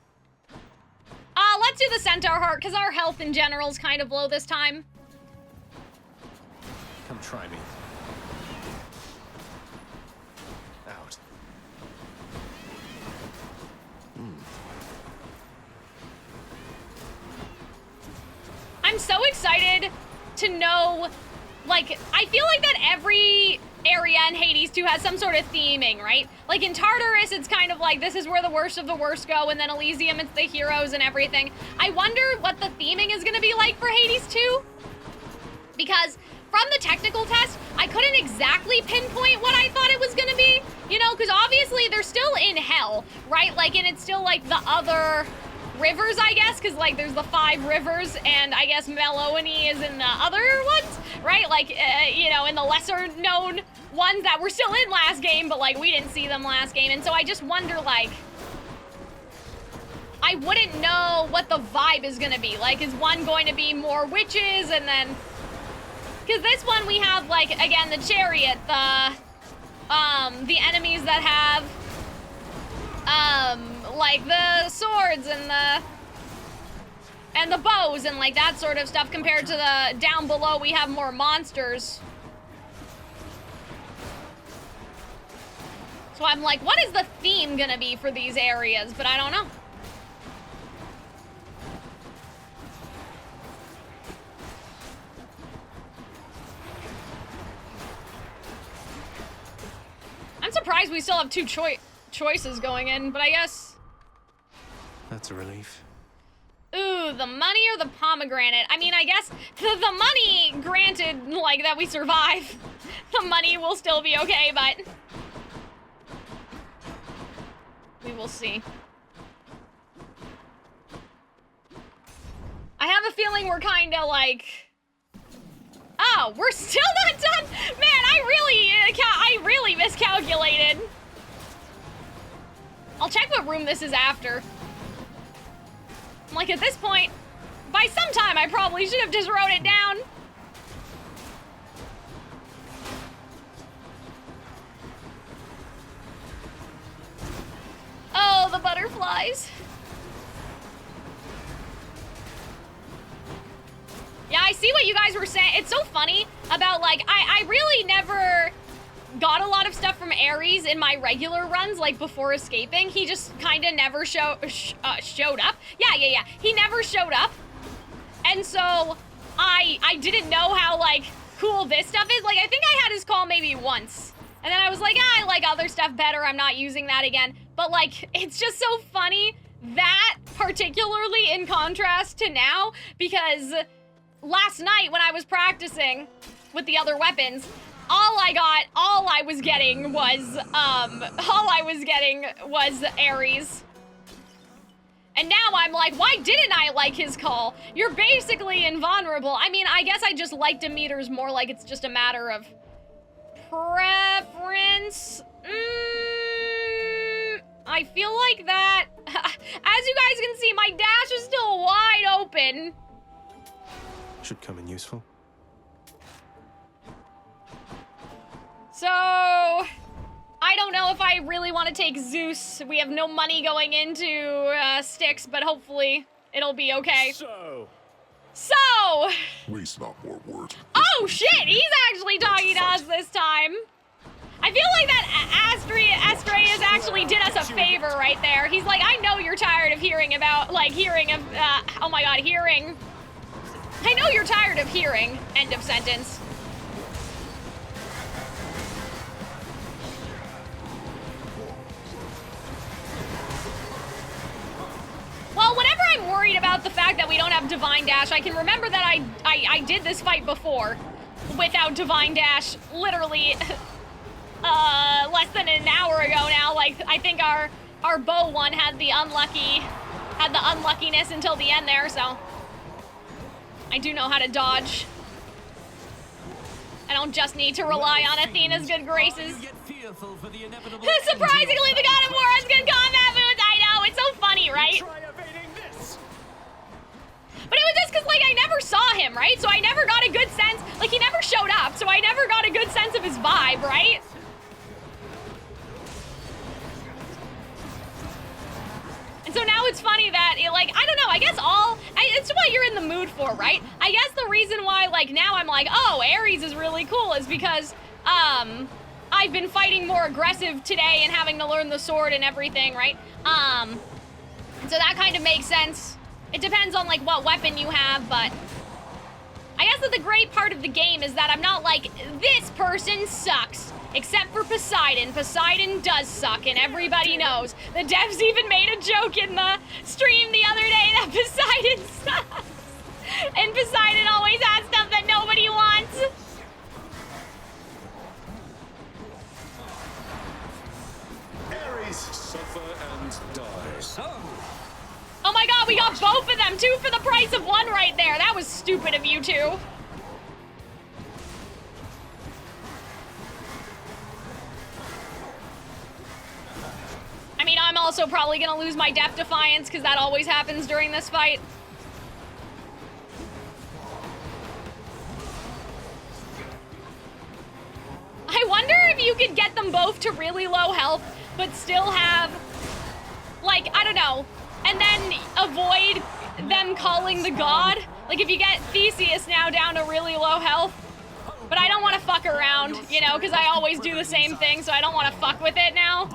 Let's do the Centaur Heart, because our health in general is kind of low this time. Come try me. I'm so excited to know, like, I feel like that every area in Hades 2 has some sort of theming, right? Like in Tartarus, it's kind of like, this is where the worst of the worst go, and then Elysium, it's the heroes and everything. I wonder what the theming is gonna be like for Hades 2, because from the technical test, I couldn't exactly pinpoint what I thought it was gonna be, you know, because obviously they're still in hell, right? Like, and it's still like the other rivers, I guess, because like there's the 5 rivers, and I guess Melony is in the other ones, right? Like, you know, in the lesser known ones that were still in last game, but like we didn't see them last game. And so I just wonder, like, I wouldn't know what the vibe is gonna be. Like, is one going to be more witches, and then, because this one we have, like, again, the chariot, the enemies that have like the swords and the bows and like that sort of stuff, compared to the down below we have more monsters. So I'm like, what is the theme gonna be for these areas? But I don't know. I'm surprised we still have 2 choices going in, but I guess. That's a relief. Ooh, the money or the pomegranate? I mean, I guess the money, granted, like, that we survive, the money will still be okay, but we will see. I have a feeling we're kind of like, oh, we're still not done. Man, I really miscalculated. I'll check what room this is after. Like, at this point, by some time, I probably should have just wrote it down. Oh, the butterflies. Yeah, I see what you guys were saying. It's so funny about, like, I really never got a lot of stuff from Ares in my regular runs, like, before escaping. He just kind of never showed up. Yeah. He never showed up. And so I didn't know how, like, cool this stuff is. Like, I think I had his call maybe once. And then I was like, I like other stuff better. I'm not using that again. But, like, it's just so funny, that particularly in contrast to now, because last night when I was practicing with the other weapons, all I was getting was Ares. And now I'm like, why didn't I like his call? You're basically invulnerable. I mean, I guess I just like Demeter's more, like it's just a matter of preference. I feel like that, as you guys can see, my dash is still wide open. Should come in useful. So, I don't know if I really want to take Zeus. We have no money going into Styx, but hopefully it'll be okay. So! Waste not more words. Oh shit, he's actually talking to us this time. I feel like that Astraeus actually did us a favor right there. He's like, I know you're tired of hearing about, like, oh my god, hearing. I know you're tired of hearing, end of sentence. Well, whenever I'm worried about the fact that we don't have Divine Dash, I can remember that I did this fight before without Divine Dash, literally less than an hour ago now. Like, I think our bow one had the unluckiness until the end there, so I do know how to dodge. I don't just need to rely on Athena's good graces. Surprisingly, the God of War has good combat moves. I know, it's so funny, right? But it was just because, like, I never saw him, right? So I never got a good sense. Like, he never showed up, so I never got a good sense of his vibe, right? And so now it's funny that, like, I don't know, I guess it's what you're in the mood for, right? I guess the reason why, like, now I'm like, oh, Ares is really cool is because, I've been fighting more aggressive today and having to learn the sword and everything, right? So that kind of makes sense. It depends on, like, what weapon you have, but I guess that the great part of the game is that I'm not like, this person sucks. Except for Poseidon. Poseidon does suck, and everybody knows. The devs even made a joke in the stream the other day that Poseidon sucks. And Poseidon always has stuff that nobody wants. Ares, suffer and die. So. Oh my god, we got both of them, 2 for the price of 1 right there. That was stupid of you two. I mean, I'm also probably gonna lose my Depth Defiance, because that always happens during this fight. I wonder if you could get them both to really low health, but still have, like, I don't know, and then avoid them calling the god. Like, if you get Theseus now down to really low health, but I don't want to fuck around, you know, because I always do the same thing, so I don't want to fuck with it now.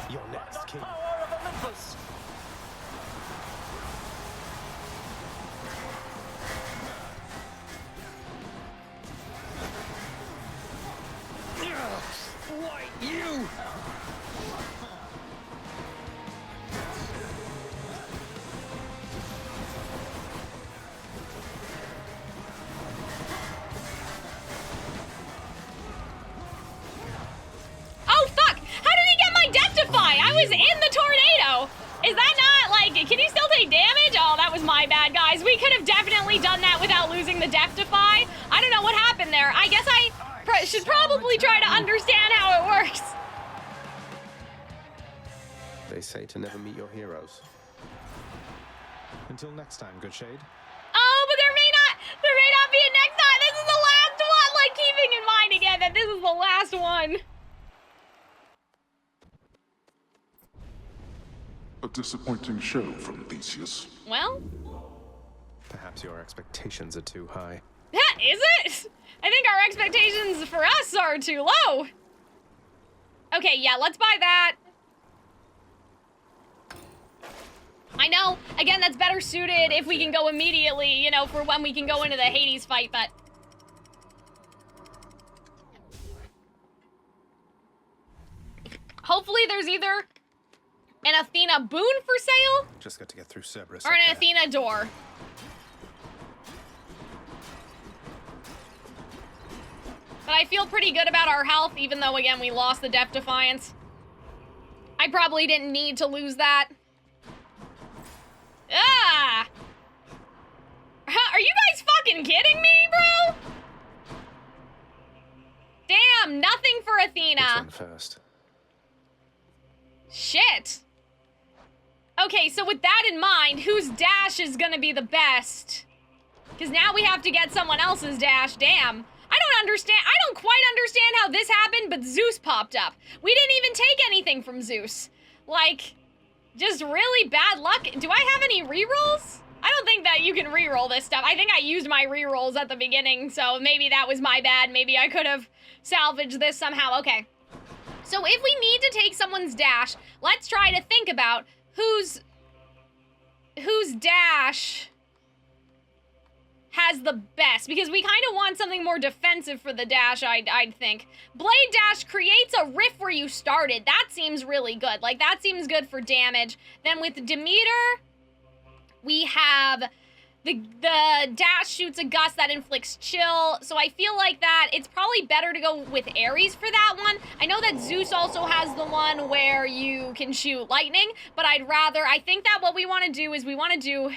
You're next, King. Why you? Oh, fuck! How did he get my Death Defy? I was in the tornado! Is that not, like, can he still take damage? Oh, that was my bad, guys. We could have definitely done that without losing the Death Defy. I don't know what happened there. I guess I should probably try to understand how it works. They say to never meet your heroes. Until next time, good shade. Oh, but there may not be a next time. This is the last one. Like, keeping in mind again that this is the last one. A disappointing show from Theseus. Well, perhaps your expectations are too high. Is it? I think our expectations for us are too low. Okay, yeah, let's buy that. I know, again, that's better suited if we can go immediately, you know, for when we can go into the Hades fight, but... Hopefully there's either an Athena boon for sale, Just got to get through Cerberus. or an Athena door. But I feel pretty good about our health, even though, again, we lost the Depth Defiance. I probably didn't need to lose that. Ah! Are you guys fucking kidding me, bro? Damn, nothing for Athena. Which one first? Shit. Okay, so with that in mind, whose dash is gonna be the best? Because now we have to get someone else's dash. Damn. I don't quite understand how this happened, but Zeus popped up. We didn't even take anything from Zeus. Like, just really bad luck. Do I have any rerolls? I don't think that you can reroll this stuff. I think I used my rerolls at the beginning, so maybe that was my bad. Maybe I could have salvaged this somehow. Okay. So if we need to take someone's dash, let's try to think about whose dash has the best, because we kind of want something more defensive for the dash, I'd think. Blade dash creates a rift where you started. That seems really good. Like, that seems good for damage. Then with Demeter, we have the dash shoots a gust that inflicts chill. So I feel like that it's probably better to go with Ares for that one. I know that Zeus also has the one where you can shoot lightning, but I think that what we want to do is we want to do...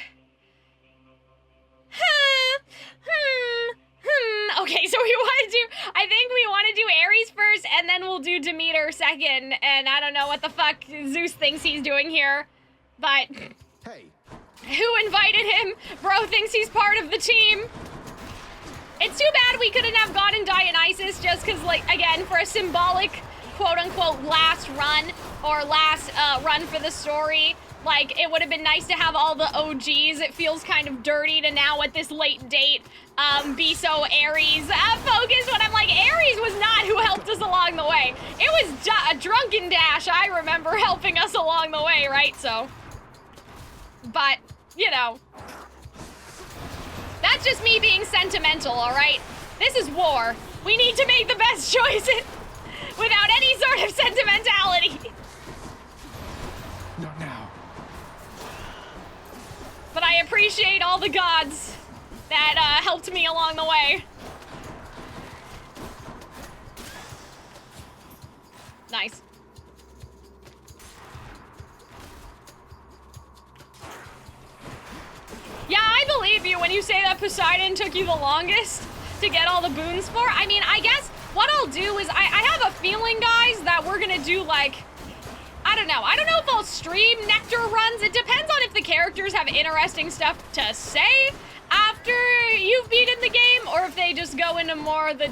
Okay, so I think we want to do Ares first, and then we'll do Demeter second, and I don't know what the fuck Zeus thinks he's doing here, but... Hey. Who invited him? Bro thinks he's part of the team. It's too bad we couldn't have gotten Dionysus, just because, like, again, for a symbolic, quote-unquote, last run, or last run for the story, like, it would have been nice to have all the OGs. It feels kind of dirty to now, at this late date, be so Ares focused, when I'm like, Ares was not who helped us along the way. It was a drunken dash, I remember, helping us along the way, right? So, but, you know. that's just me being sentimental, all right? This is war. We need to make the best choices without any sort of sentimentality. Not now. But I appreciate all the gods that helped me along the way. Nice. Yeah, I believe you when you say that Poseidon took you the longest to get all the boons for. I mean, I guess what I'll do is I have a feeling, guys, that we're gonna do like, I don't know if I'll stream Nectar runs. It depends on if the characters have interesting stuff to say after you've beaten the game, or if they just go into more the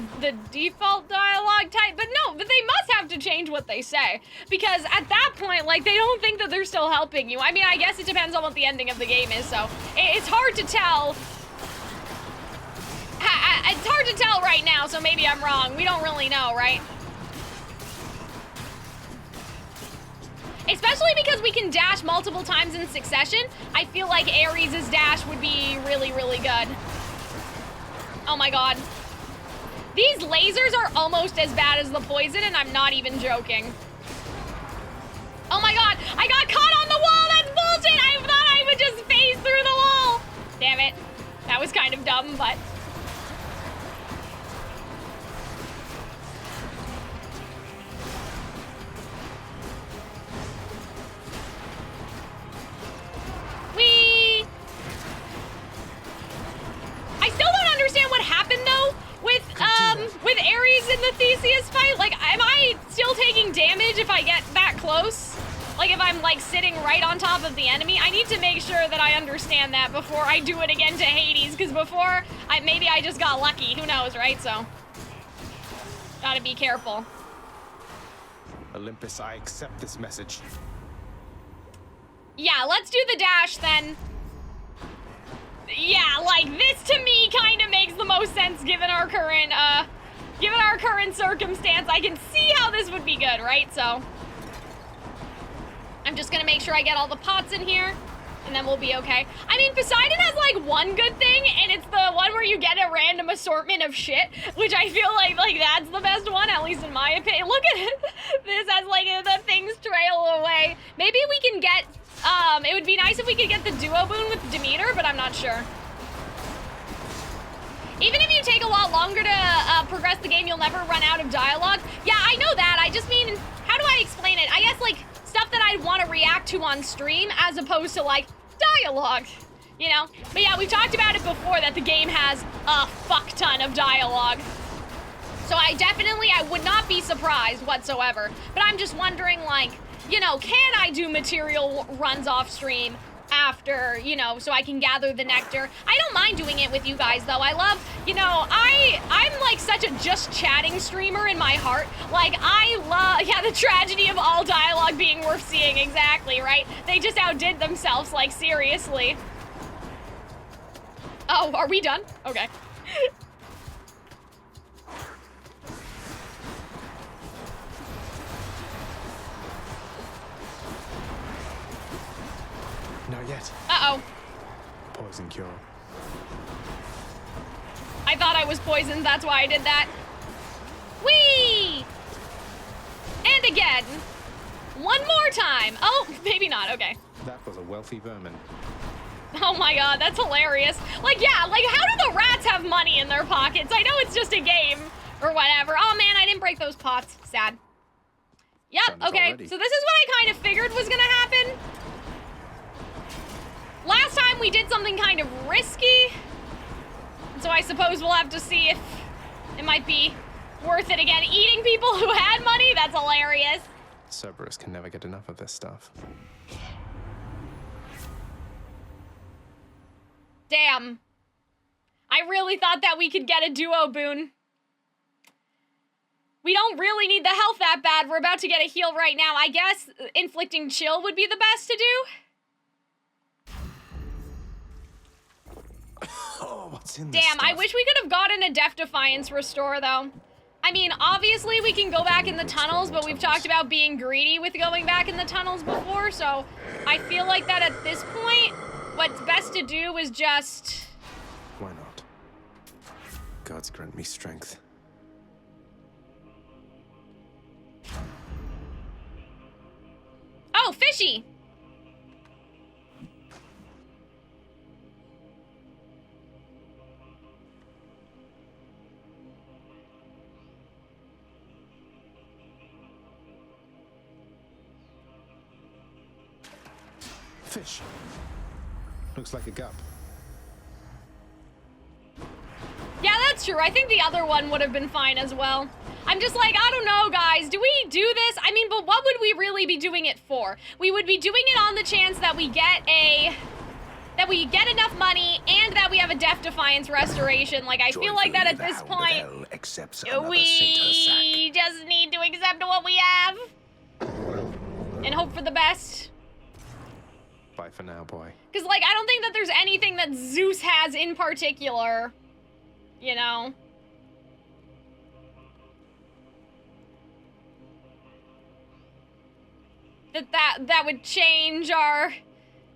default dialogue type. But no, but they must have to change what they say, because at that point, like, they don't think that they're still helping you. I mean, I guess it depends on what the ending of the game is, so it's hard to tell. It's hard to tell right now, so maybe I'm wrong. We don't really know, right? Especially because we can dash multiple times in succession, I feel like Ares' dash would be really, really good. Oh my god. These lasers are almost as bad as the poison, and I'm not even joking. Oh my god, I got caught on the wall! That's bullshit! I thought I would just phase through the wall! Damn it. That was kind of dumb, but... Whee! I still don't understand what happened though with Ares in the Theseus fight. Like, am I still taking damage if I get that close? Like, if I'm like sitting right on top of the enemy? I need to make sure that I understand that before I do it again to Hades, because before maybe I just got lucky. Who knows, right? So gotta be careful. Olympus, I accept this message. Yeah, let's do the dash then. Yeah, like, this to me kind of makes the most sense given our current circumstance. I can see how this would be good, right? So I'm just gonna make sure I get all the pots in here, and then we'll be okay. I mean, Poseidon has like one good thing, and it's the one where you get a random assortment of shit, which I feel like that's the best one, at least in my opinion. Look at it. This has like the things trail away. Maybe we can get, it would be nice if we could get the duo boon with Demeter, but I'm not sure. Even if you take a lot longer to progress the game, you'll never run out of dialogue. Yeah, I know that. I just mean, how do I explain it? I guess like stuff that I'd want to react to on stream as opposed to like dialogue, you know? But yeah, we've talked about it before that the game has a fuck ton of dialogue. So I would not be surprised whatsoever. But I'm just wondering, like, you know, can I do material runs off stream after, you know, so I can gather the nectar? I don't mind doing it with you guys, though. I love, you know, I'm like such a just chatting streamer in my heart. Like, I love, yeah, the tragedy of all dialogue being worth seeing, exactly, right? They just outdid themselves, like, seriously. Oh, are we done? Okay. Not yet. Uh-oh. Poison cure. I thought I was poisoned, that's why I did that. Whee! And again. One more time. Oh, maybe not, okay. That was a wealthy vermin. Oh my god, that's hilarious. Like, yeah, like, how do the rats have money in their pockets? I know it's just a game or whatever. Oh man, I didn't break those pots. Sad. Yep, okay, so this is what I kind of figured was gonna happen. Last time we did something kind of risky, so I suppose we'll have to see if it might be worth it again. Eating people who had money? That's hilarious. Cerberus can never get enough of this stuff. Damn. I really thought that we could get a duo boon. We don't really need the health that bad. We're about to get a heal right now. I guess inflicting chill would be the best to do. Oh, what's in this Damn, stuff? I wish we could have gotten a Death Defiance restore, though. I mean, obviously we can go back in the tunnels, but we've talked about being greedy with going back in the tunnels before, so I feel like that at this point, what's best to do is just... Why not? gods grant me strength. Oh, fishy! Fish. Looks like a gup. Yeah, that's true. I think the other one would have been fine as well. I'm just like, I don't know, guys. Do we do this? I mean, but what would we really be doing it for? We would be doing it on the chance that we get enough money and that we have a Death Defiance restoration. Like, I feel like that at this point, we just need to accept what we have and hope for the best. Bye for now, boy. Because, like, I don't think that there's anything that Zeus has in particular, you know? That would change our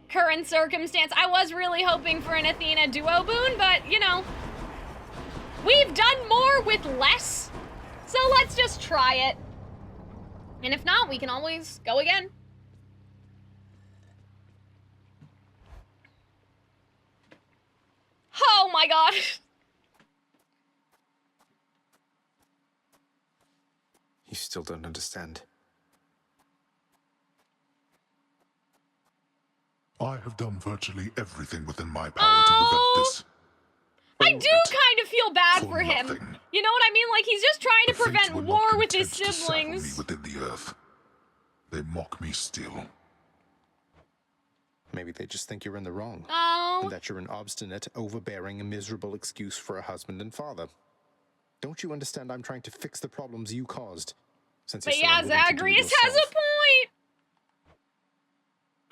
current circumstance. I was really hoping for an Athena duo boon, but, you know, we've done more with less, so let's just try it. And if not, we can always go again. Oh my god. You still don't understand. I have done virtually everything within my power to prevent this. I do kind of feel bad for him. You know what I mean? Like, he's just trying to prevent war with his siblings. Within the earth. They mock me still. Maybe they just think you're in the wrong. Oh. And that you're an obstinate, overbearing, and miserable excuse for a husband and father. Don't you understand I'm trying to fix the problems you caused? Since But yeah, Zagreus has a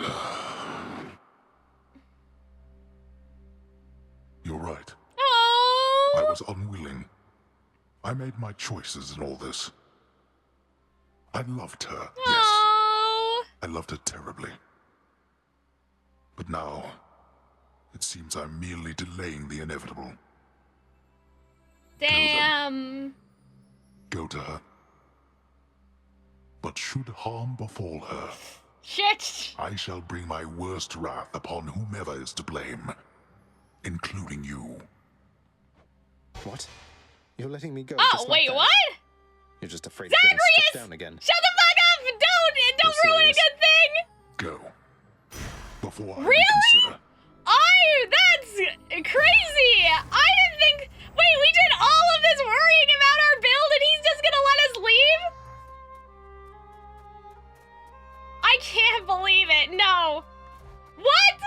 point! You're right. Oh. I was unwilling. I made my choices in all this. I loved her, yes. I loved her terribly. But now, it seems I'm merely delaying the inevitable. Damn. Go to her. But should harm befall her, shit, I shall bring my worst wrath upon whomever is to blame, including you. What? You're letting me go? Oh, wait, what? You're just afraid of getting struck down again. Shut the fuck up! Don't ruin a good thing! Go. Before I really? That's crazy! I didn't think... Wait, we did all of this worrying about our build and he's just gonna let us leave? I can't believe it, no. What?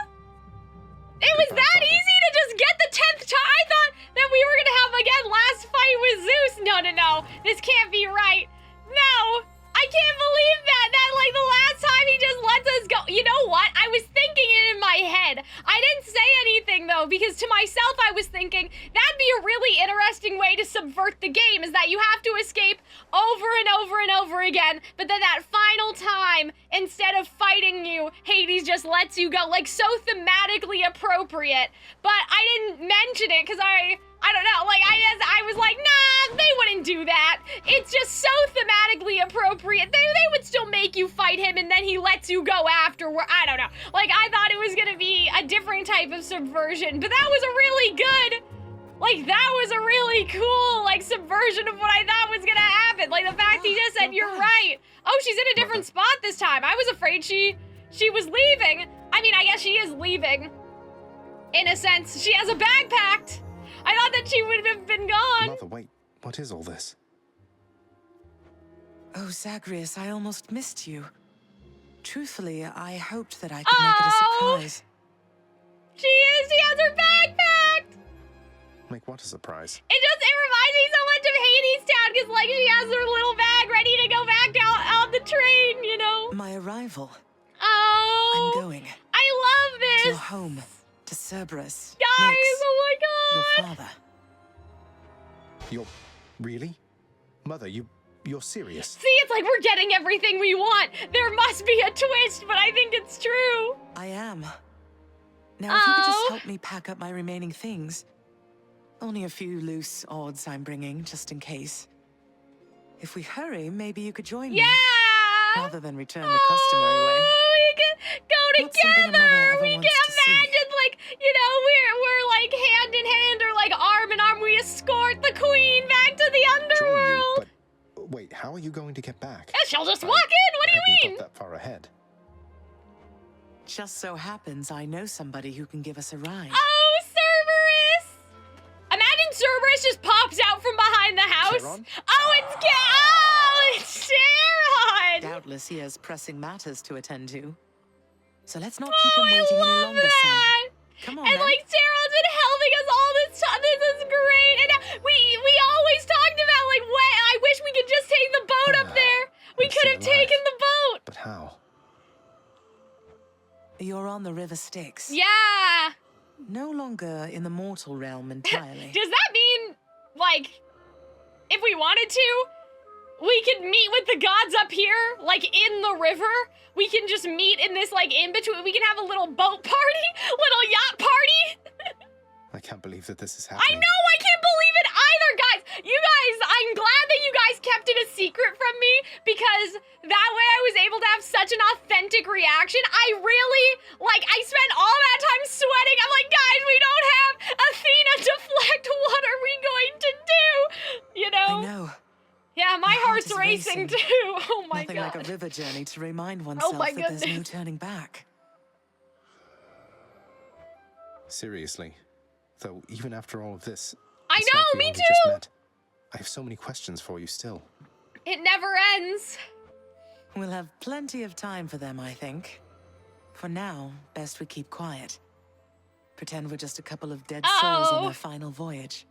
It was that easy to just get the 10th time? I thought that we were gonna have, again, last fight with Zeus. No. This can't be right. No. I can't believe that, like, the last time he just lets us go. You know what? I was thinking it in my head. I didn't say anything, though, because to myself, I was thinking that'd be a really interesting way to subvert the game, is that you have to escape over and over and over again, but then that final time, instead of fighting you, Hades just lets you go, like, so thematically appropriate. But I didn't mention it, because I don't know, like, I was like, nah, they wouldn't do that. It's just so thematically appropriate. They would still make you fight him and then he lets you go afterward. I don't know. Like, I thought it was gonna be a different type of subversion, but that was a really good, like, that was a really cool, like, subversion of what I thought was gonna happen. Like, the fact he just said, you're right. Oh, she's in a different spot this time. I was afraid she was leaving. I mean, I guess she is leaving. In a sense, she has a bag packed. I thought that she would have been gone. Mother, wait. What is all this? Oh, Zagreus, I almost missed you. Truthfully, I hoped that I could make it a surprise. She has her bag packed! Make what a surprise? It reminds me so much of Hades Town, because, like, she has her little bag ready to go back down on the train, you know? My arrival. Oh! I'm going. I love this! To your home. To Cerberus. Guys, Nyx, oh my god! Your father. You're... really? Mother, you're serious? See, it's like we're getting everything we want. There must be a twist, but I think it's true. I am. Now, if you could just help me pack up my remaining things. Only a few loose odds I'm bringing, just in case. If we hurry, maybe you could join me. Rather than return the customary way. We can go together! We can imagine, like, you know, we're like hand in hand or like arm in arm. We escort the queen back to the underworld! But wait, how are you going to get back? She'll just walk in! What do you mean? That far ahead. Just so happens I know somebody who can give us a ride. Oh, Cerberus! Imagine Cerberus just pops out from behind the house. Charon? It's Charon! Doubtless he has pressing matters to attend to. So let's not keep him waiting any longer, son. Come on, and then. like Charon's been helping us all this time. This is great. And we always talked about like, I wish we could just take the boat up there. We could have taken the boat. But how? You're on the River Styx. Yeah. No longer in the mortal realm entirely. Does that mean, like, if we wanted to, we could meet with the gods up here, like in the river? We can just meet in this, like, in-between. We can have a little boat party, little yacht party. I can't believe that this is I happening. know, I can't believe it either, guys. You guys, I'm glad that you guys kept it a secret from me, because that way I was able to have such an authentic reaction. I really, like, I spent all that time sweating. I'm like, guys, we don't have Athena deflect. What are we going to do? You know? I know. Yeah, my heart's is racing too. Oh my Nothing god. like a river journey to remind oneself that there's no turning back. Seriously. Though, even after all of this, I it's know, like we me only too. just met. I have so many questions for you still. It never ends. We'll have plenty of time for them, I think. For now, best we keep quiet. Pretend we're just a couple of dead souls on their final voyage.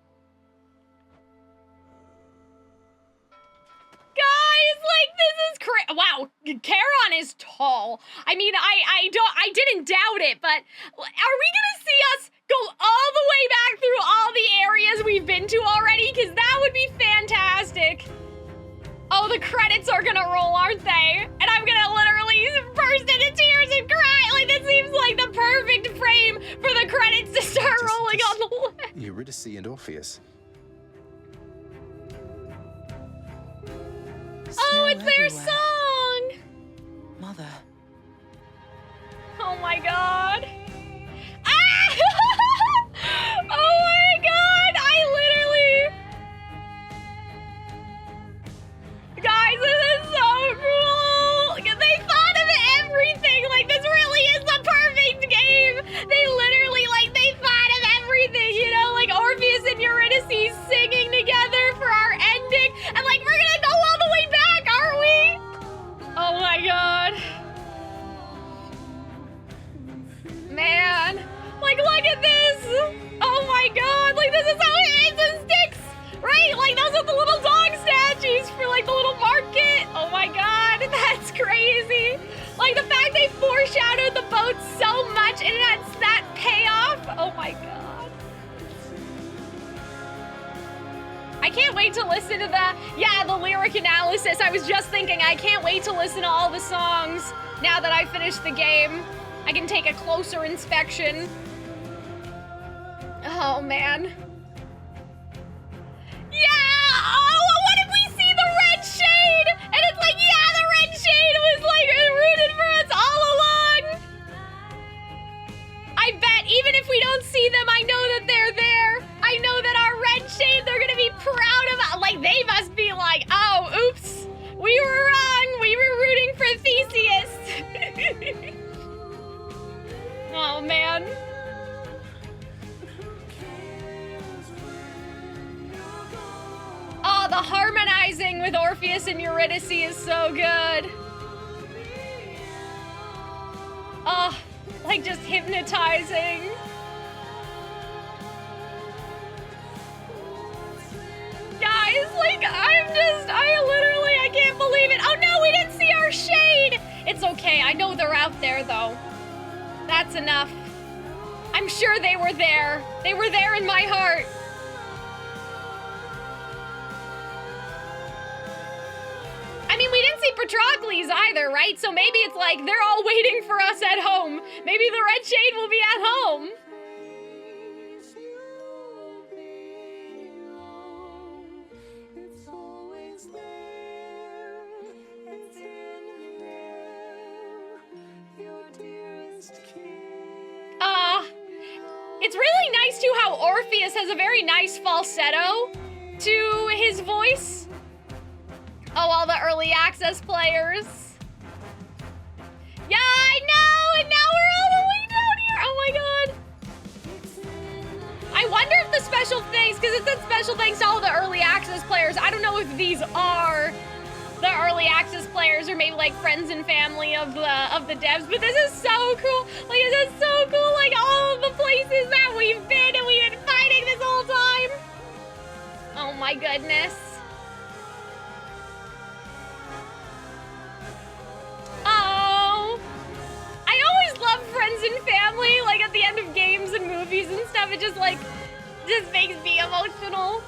Guys, like, this is crazy. Wow, Charon is tall. I mean, I didn't doubt it, but are we gonna see us go all the way back through all the areas we've been to already? Because that would be fantastic. Oh, the credits are gonna roll, aren't they? And I'm gonna literally burst into tears and cry. Like, this seems like the perfect frame for the credits to start rolling on the left. Eurydice and Orpheus. Oh, it's their song! Mother. Oh my god. Ah! Oh my god, I literally... Guys, this is so cool! They thought of everything! Like, this really is the perfect game! They literally, like, they thought of everything, you know? Like, Orpheus and Eurydice singing together for our ending, and, like, we're gonna go all the way back, are we? Oh my god. Man. Like, look at this! Oh my god, like, this is how it is in Styx! Right? Like, those are the little dog statues for, like, the little market. Oh my god, that's crazy. Like, the fact they foreshadowed the boat so much and it had that payoff. Oh my god. I can't wait to listen to the lyric analysis. I was just thinking, I can't wait to listen to all the songs now that I finished the game. I can take a closer inspection. Oh, man. Yeah! Oh, what if we see the red shade? And it's like, yeah, the red shade was like rooted for us all along. I bet even if we don't see them, I know that they're there. I know that our red shade, they're gonna be proud of us. Like, they must be like, oh, oops, we were wrong. We were rooting for Theseus. Oh, man. Oh, the harmonizing with Orpheus and Eurydice is so good. Oh, like just hypnotizing. Guys, like, I can't believe it. Oh no, we didn't see our shade. It's okay, I know they're out there though. That's enough. I'm sure they were there. They were there in my heart. I mean, we didn't see Patroclus either, right? So maybe it's like they're all waiting for us at home. Maybe the red shade will be at home. nice too how Orpheus has a very nice falsetto to his voice. Oh, all the early access players. Yeah, I know, and now we're all the way down here. Oh my god. I wonder if the special thanks, because it said special thanks to all the early access players. I don't know if these are the early access players or maybe like friends and family of the devs, but this is so cool. Like, this is so cool. Like, all of the places that we've been and we've been fighting this whole time. Oh my goodness. Oh, I always love friends and family, like at the end of games and movies and stuff. It just makes me emotional.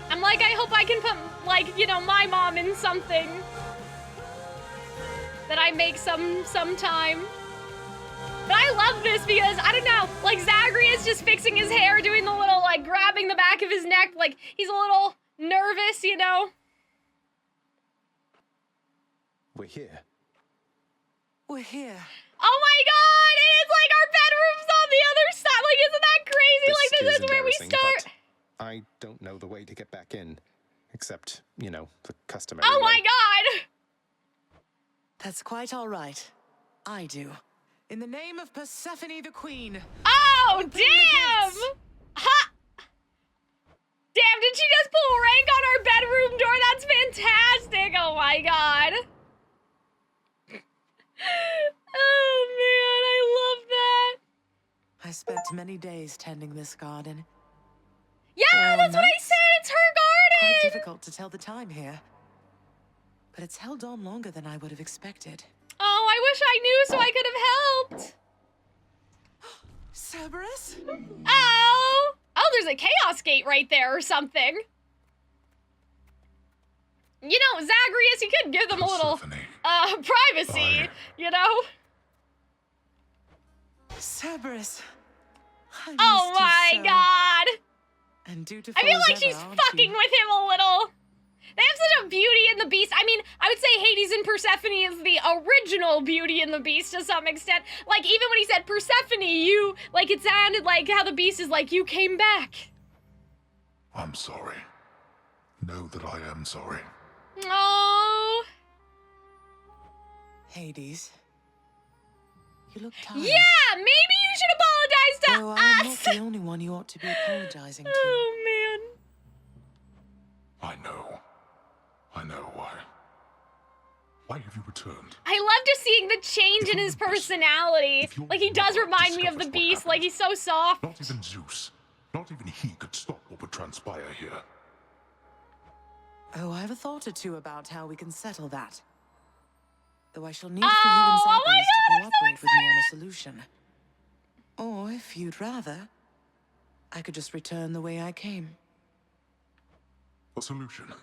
I'm like, I hope I can put, like, you know, my mom in something that I make sometime. But I love this because, I don't know, like, Zagreus just fixing his hair, doing the little, like, grabbing the back of his neck, like, he's a little nervous, you know? We're here. We're here. Oh my god! And it's like our bedroom's on the other side! Like, isn't that crazy? Like, this is where we start. I don't know the way to get back in. Except, you know, the customary Oh way. my god! That's quite all right. I do. In the name of Persephone the Queen. Oh, damn! Ha! Damn, did she just pull rank on our bedroom door? That's fantastic! Oh my god. Oh man, I love that. I spent many days tending this garden. Yeah, that's what I said! It's her garden! Quite difficult to tell the time here. But it's held on longer than I would have expected. Oh, I wish I knew so I could have helped. Cerberus? Oh! Oh, there's a chaos gate right there or something. You know, Zagreus, you could give them a little, privacy, you know? Cerberus. Oh my god! And dutiful I feel like as ever, she's aren't fucking you? with him a little. They have such a Beauty and the Beast. I mean, I would say Hades and Persephone is the original Beauty and the Beast to some extent. Like, even when he said Persephone, you, like, it sounded like how the Beast is like, you came back. I'm sorry. Know that I am sorry. Oh. Hades. You look tired. Yeah, maybe you should apologize to Though us. I'm not the only one you ought to be apologizing to. Oh, man. I know. I know why. Why have you returned? I love just seeing the change in his personality. Like, he does remind me of the Beast. Like, he's so soft. Not even Zeus, not even he could stop what would transpire here. Oh, I have a thought or two about how we can settle that. Though I shall need for you and Zagreus to cooperate with me on a solution. Or, if you'd rather, I could just return the way I came. A solution?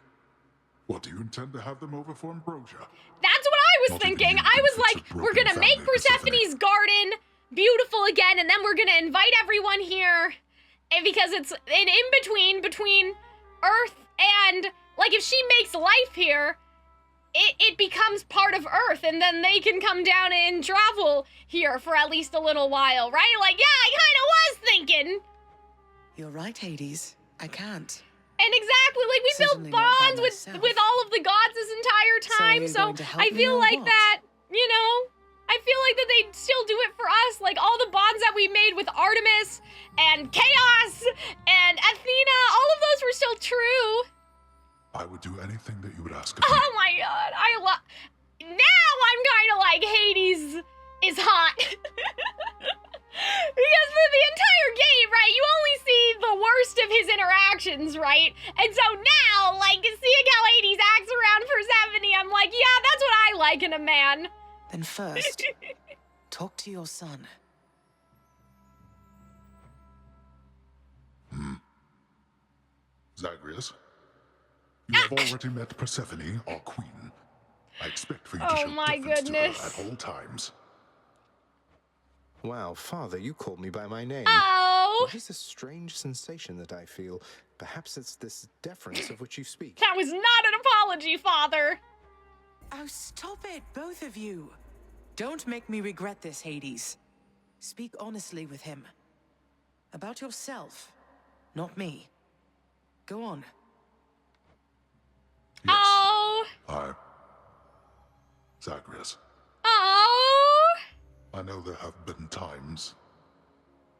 What, do you intend to have them over for ambrosia? That's what I was thinking. I was like, we're gonna make Persephone's garden beautiful again, and then we're gonna invite everyone here. And because it's an in-between Earth and, like, if she makes life here, it becomes part of Earth, and then they can come down and travel here for at least a little while, right? Like, yeah, I kinda was thinking. You're right, Hades. I can't. And exactly, like, we Certainly built not by bonds myself. with all of the gods this entire time, you're so going to help I me feel or like what? that, you know, I feel like that they'd still do it for us, like all the bonds that we made with Artemis and Chaos and Athena, all of those were still true. I would do anything that you would ask of me. Oh my god, now I'm kind of like Hades is hot. Because for the entire game, right, you only see the worst of his interactions, right? And so now, like, seeing how Hades acts around Persephone, I'm like, yeah, that's what I like in a man. Then first, talk to your son. Zagreus, you have already met Persephone, our queen. I expect for you to show deference to her at all times. Wow, Father, you called me by my name. Oh! What is this strange sensation that I feel? Perhaps it's this deference of which you speak. That was not an apology, Father. Oh, stop it, both of you. Don't make me regret this, Hades. Speak honestly with him. About yourself, not me. Go on. Yes. Oh! Zagreus. Oh! I know there have been times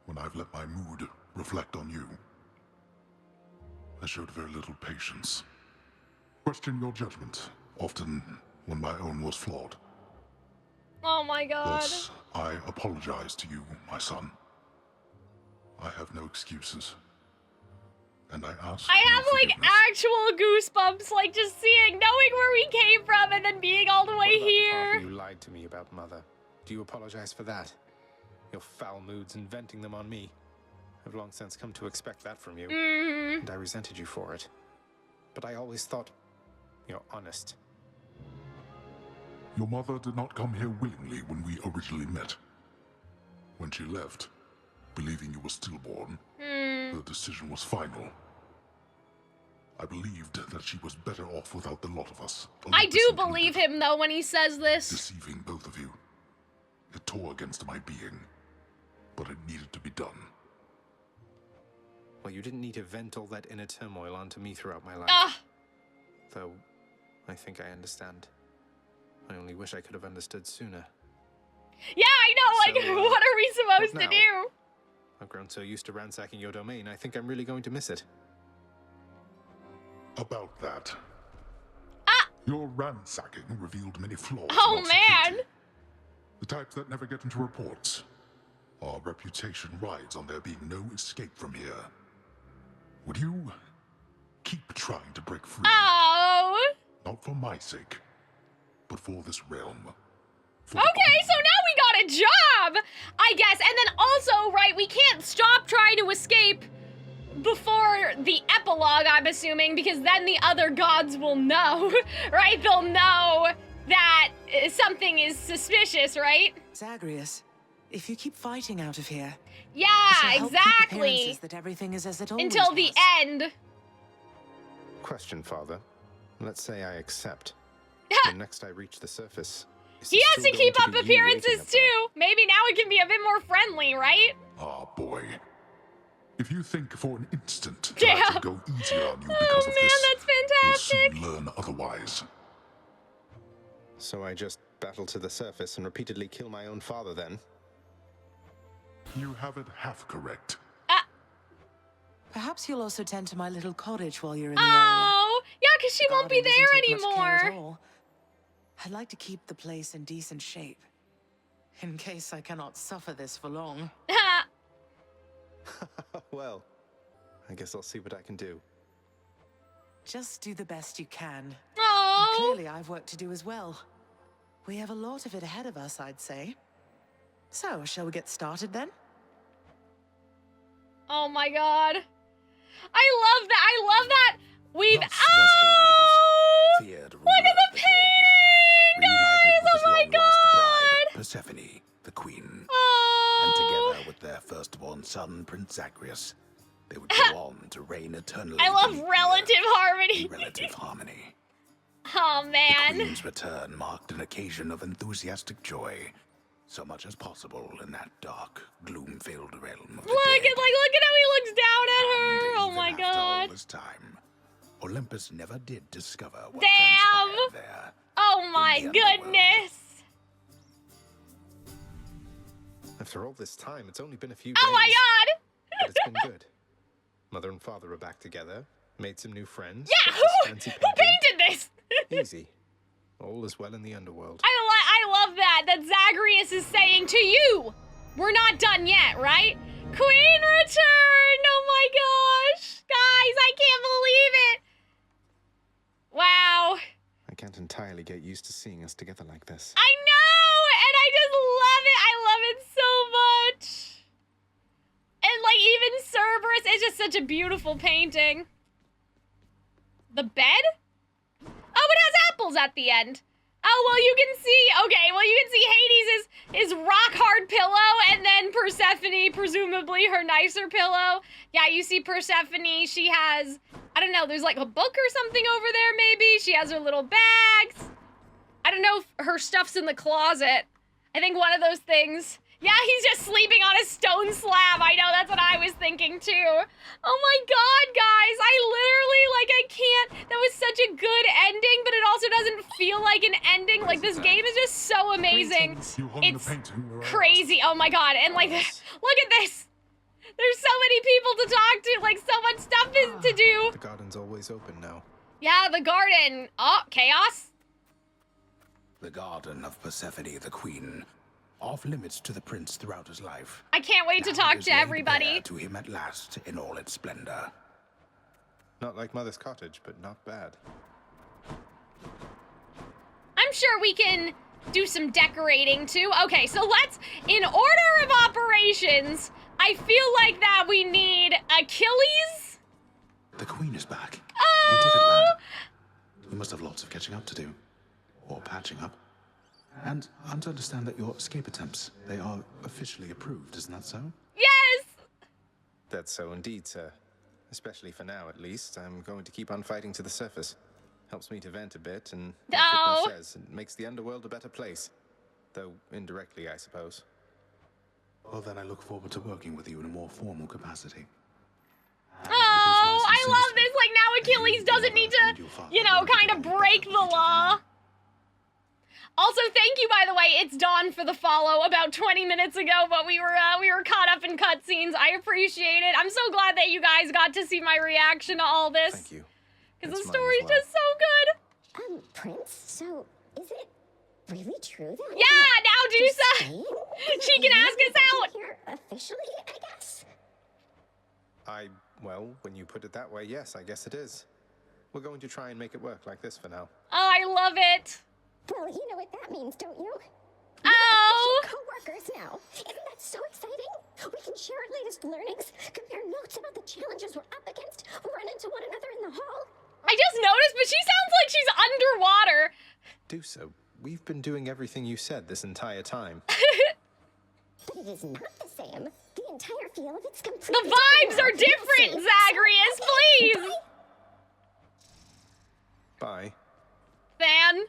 when I've let my mood reflect on you. I showed very little patience. Questioned your judgment, often when my own was flawed. Oh my god. Thus, I apologize to you, my son. I have no excuses. And I ask I have no like actual goosebumps, like just seeing, knowing where we came from and then being all the way What about the here. part where you lied to me about Mother? Do you apologize for that? Your foul moods and venting them on me. I've long since come to expect that from you. And I resented you for it. But I always thought you're honest. Your mother did not come here willingly when we originally met. When she left, believing you were stillborn, her decision was final. I believed that she was better off without the lot of us. I do believe him though when he says this. Deceiving both of you. It tore against my being, but it needed to be done. Well, you didn't need to vent all that inner turmoil onto me throughout my life. Though, I think I understand. I only wish I could have understood sooner. Yeah, I know, like, So, what are we supposed to now? do? I've grown so used to ransacking your domain, I think I'm really going to miss it. About that. Your ransacking revealed many flaws. Oh, in our man! security. The types that never get into reports. Our reputation rides on there being no escape from here. Would you keep trying to break free? Oh! Not for my sake, but for this realm. Okay, so now we got a job, I guess. And then also, right, we can't stop trying to escape before the epilogue, I'm assuming, because then the other gods will know, right? They'll know that something is suspicious, right? Zagreus, if you keep fighting out of here, yeah, it shall help keep exactly. appearances that everything is as it always Until the was. end. Question, Father. Let's say I accept. When next I reach the surface, is He it has still to keep going up to be you waiting appearances up there? too. Maybe now it can be a bit more friendly, right? Ah, boy. If you think for an instant that Yeah. I should go easier on you because of Man, this, that's fantastic. you'll soon learn otherwise. So I just battle to the surface and repeatedly kill my own father then? You have it half correct. Perhaps you'll also tend to my little cottage while you're in the area. Oh, yeah, because she won't be Garden doesn't there take much care at anymore. all. I'd like to keep the place in decent shape, in case I cannot suffer this for long. Well, I guess I'll see what I can do. Just do the best you can. Oh. Clearly, I've work to do as well. We have a lot of it ahead of us, I'd say. So, shall we get started then? Oh my god. I love that. I love that. We've. Thus Oh! was Hades, feared Look ruler at the of the painting, reunited guys! with Oh his my long-lost bride, god! Persephone, the queen. Oh! And together with their firstborn son, Prince Zagreus, they would go on to reign eternally. I love in relative harmony. relative harmony. Oh The man. queen's return marked an occasion of enthusiastic joy, so much as possible in that dark, gloom-filled realm of the Look dead. at how he looks down at her. Oh Even my after all god. this time, Olympus never did discover what Damn. transpired there. Oh my in the underworld. goodness. After all this time, it's only been a few days. Oh my god. But it's been good. Mother and father are back together, made some new friends. Yeah, got this fancy who painted this? Easy. All is well in the underworld. I love that Zagreus is saying to you, we're not done yet, right? Queen returned! Oh my gosh! Guys, I can't believe it! Wow. I can't entirely get used to seeing us together like this. I know! And I just love it! I love it so much! And like even Cerberus, it's just such a beautiful painting. The bed? Oh, it has apples at the end. Oh, well, you can see, okay, well, you can see Hades' rock-hard pillow, and then Persephone, presumably her nicer pillow. Yeah, you see Persephone, she has, I don't know, there's like a book or something over there, maybe. She has her little bags. I don't know if her stuff's in the closet. I think one of those things. Yeah, he's just sleeping on a stone slab. I know, that's what I was thinking too. Oh my god, guys. I literally, like, I can't. That was such a good ending, but it also doesn't feel like an ending. Like, this game is just so amazing. It's crazy. Oh my god. And, like, look at this. There's so many people to talk to. Like, so much stuff is to do. The garden's always open now. Yeah, the garden. Oh, chaos? The garden of Persephone, the queen. Off limits to the prince throughout his life. I can't wait to talk to everybody. To him at last in all its splendor. Not like Mother's cottage, but not bad. I'm sure we can do some decorating too. Okay, so let's, in order of operations, I feel like that we need Achilles. The queen is back. Oh! You did it, lad. You must have lots of catching up to do. Or patching up. And I'm to understand that your escape attempts, they are officially approved, isn't that so? Yes! That's so indeed, sir. Especially for now, at least. I'm going to keep on fighting to the surface. Helps me to vent a bit, and like Footnote says, it makes the underworld a better place. Though indirectly, I suppose. Well, then I look forward to working with you in a more formal capacity. Oh, I love this. Like, now Achilles doesn't need to, you know, kind of break the law. Also, thank you, by the way. It's Dawn for the follow about 20 minutes ago, but we were caught up in cutscenes. I appreciate it. I'm so glad that you guys got to see my reaction to all this. Thank you. Because the story's just so good. Prince, so is it really true that? Yeah, now Dusa, she can ask us out. Here officially, I guess. Well, when you put it that way, yes, I guess it is. We're going to try and make it work like this for now. Oh, I love it. Well, you know what that means, don't you? Oh! We're co-workers now. Isn't that so exciting? We can share our latest learnings, compare notes about the challenges we're up against, run into one another in the hall. I just noticed, but she sounds like she's underwater. Do so. We've been doing everything you said this entire time. But it is not the same. The entire feel of it's completely The vibes are different, Zagreus, please! Bye. Fan.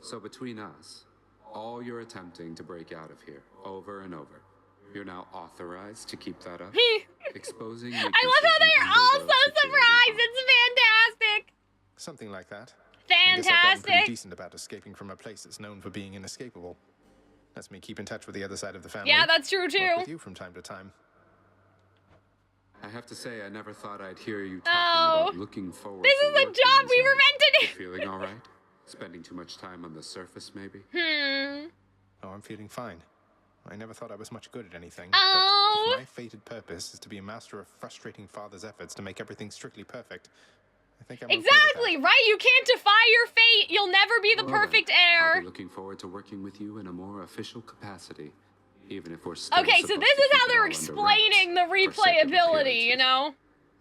So between us, all you're attempting to break out of here, over and over, you're now authorized to keep that up? Exposing I love how they're all so surprised. It's fantastic. Something like that. Fantastic. I guess I've gotten pretty decent about escaping from a place that's known for being inescapable. Lets me keep in touch with the other side of the family. Yeah, that's true too. Work with you from time to time. I have to say, I never thought I'd hear you talking about looking forward. This is the job we were meant to do. Feeling all right? Spending too much time on the surface, maybe? Oh, I'm feeling fine. I never thought I was much good at anything. Oh. But if my fated purpose is to be a master of frustrating father's efforts to make everything strictly perfect, I think I'm exactly, right? You can't defy your fate. You'll never be the perfect heir. I'll be looking forward to working with you in a more official capacity, even if we're still Okay, so this is how they're explaining the replayability, you know?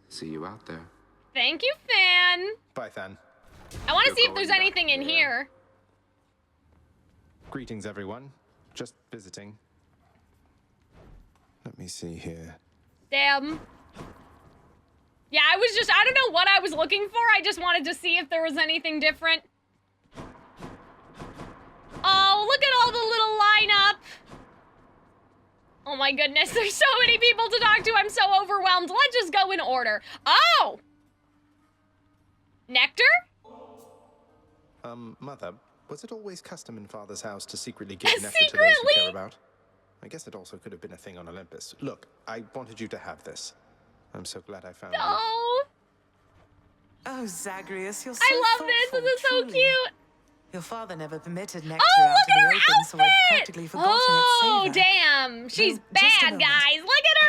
See you out there. Thank you, Fan. Bye, Fan. I want to see if there's anything in here. Greetings, everyone. Just visiting. Let me see here. Damn. Yeah, I don't know what I was looking for. I just wanted to see if there was anything different. Oh, look at all the little lineup. Oh my goodness, there's so many people to talk to. I'm so overwhelmed. Let's just go in order. Oh! Nectar? Mother, was it always custom in Father's house to secretly give nectar to those you care about? I guess it also could have been a thing on Olympus. Look, I wanted you to have this. I'm so glad I found it. Oh! Oh, Zagreus, you're so I love this. This is so cute. Your father never permitted nectar out to the open, so I'd practically forgotten its savor. Damn. She's bad, guys. Look at her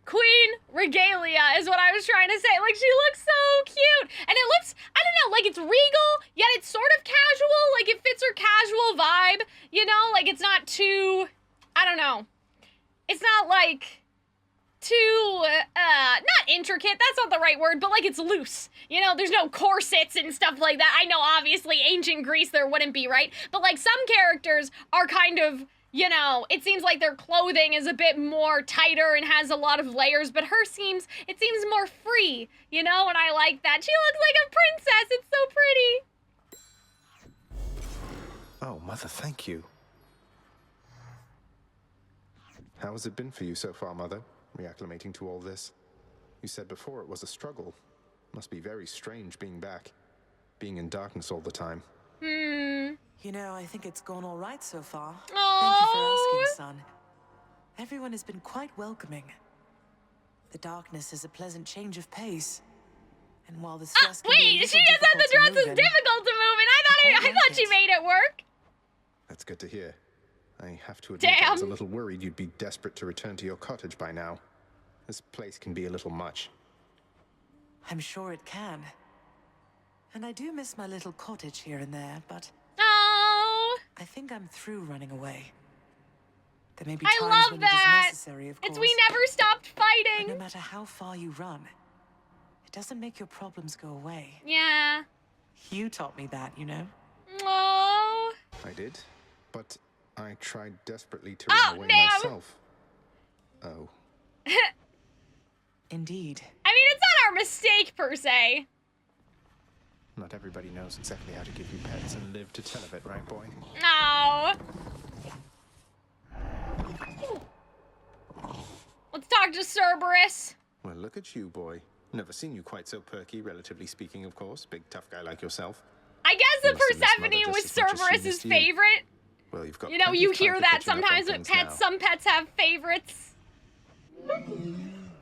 queen regalia is what I was trying to say. Like, she looks so cute. And it looks, I don't know, like it's regal, yet it's sort of casual. Like, it fits her casual vibe, you know? Like, it's not too, I don't know. It's not, like, too, not intricate, that's not the right word, but, like, it's loose. You know, there's no corsets and stuff like that. I know, obviously, ancient Greece there wouldn't be, right? But, like, some characters are kind of, you know, it seems like their clothing is a bit more tighter and has a lot of layers, but her seems more free, you know, and I like that. She looks like a princess, it's so pretty. Oh, Mother, thank you. How has it been for you so far, Mother? Reacclimating to all this? You said before it was a struggle. Must be very strange being back. Being in darkness all the time. You know, I think it's gone all right so far. Aww. Thank you for asking, son. Everyone has been quite welcoming. The darkness is a pleasant change of pace. And while the stress can be a wait, little she just said the dress difficult is to move in, difficult to move in. I thought she made it work. That's good to hear. I have to admit I was a Damn. little worried you'd be desperate to return to your cottage by now. This place can be a little much. I'm sure it can. And I do miss my little cottage here and there, but Oh, I think I'm through running away. There may be I times love when that. it is necessary, of course. It's we never stopped fighting. But no matter how far you run, it doesn't make your problems go away. Yeah. You taught me that, you know? Oh. I did, but I tried desperately to run away myself. Oh. Indeed. I mean, it's not our mistake, per se. Not everybody knows exactly how to give you pets and live to tell of it, right, boy? No. Let's talk to Cerberus. Well, look at you, boy. Never seen you quite so perky, relatively speaking, of course. Big, tough guy like yourself. I guess that You must have missed Mother Persephone was just as much as she Cerberus's missed you. favorite. Well, you've got You know, plenty you of time hear for that catching up on sometimes with things pets. now. Some pets have favorites.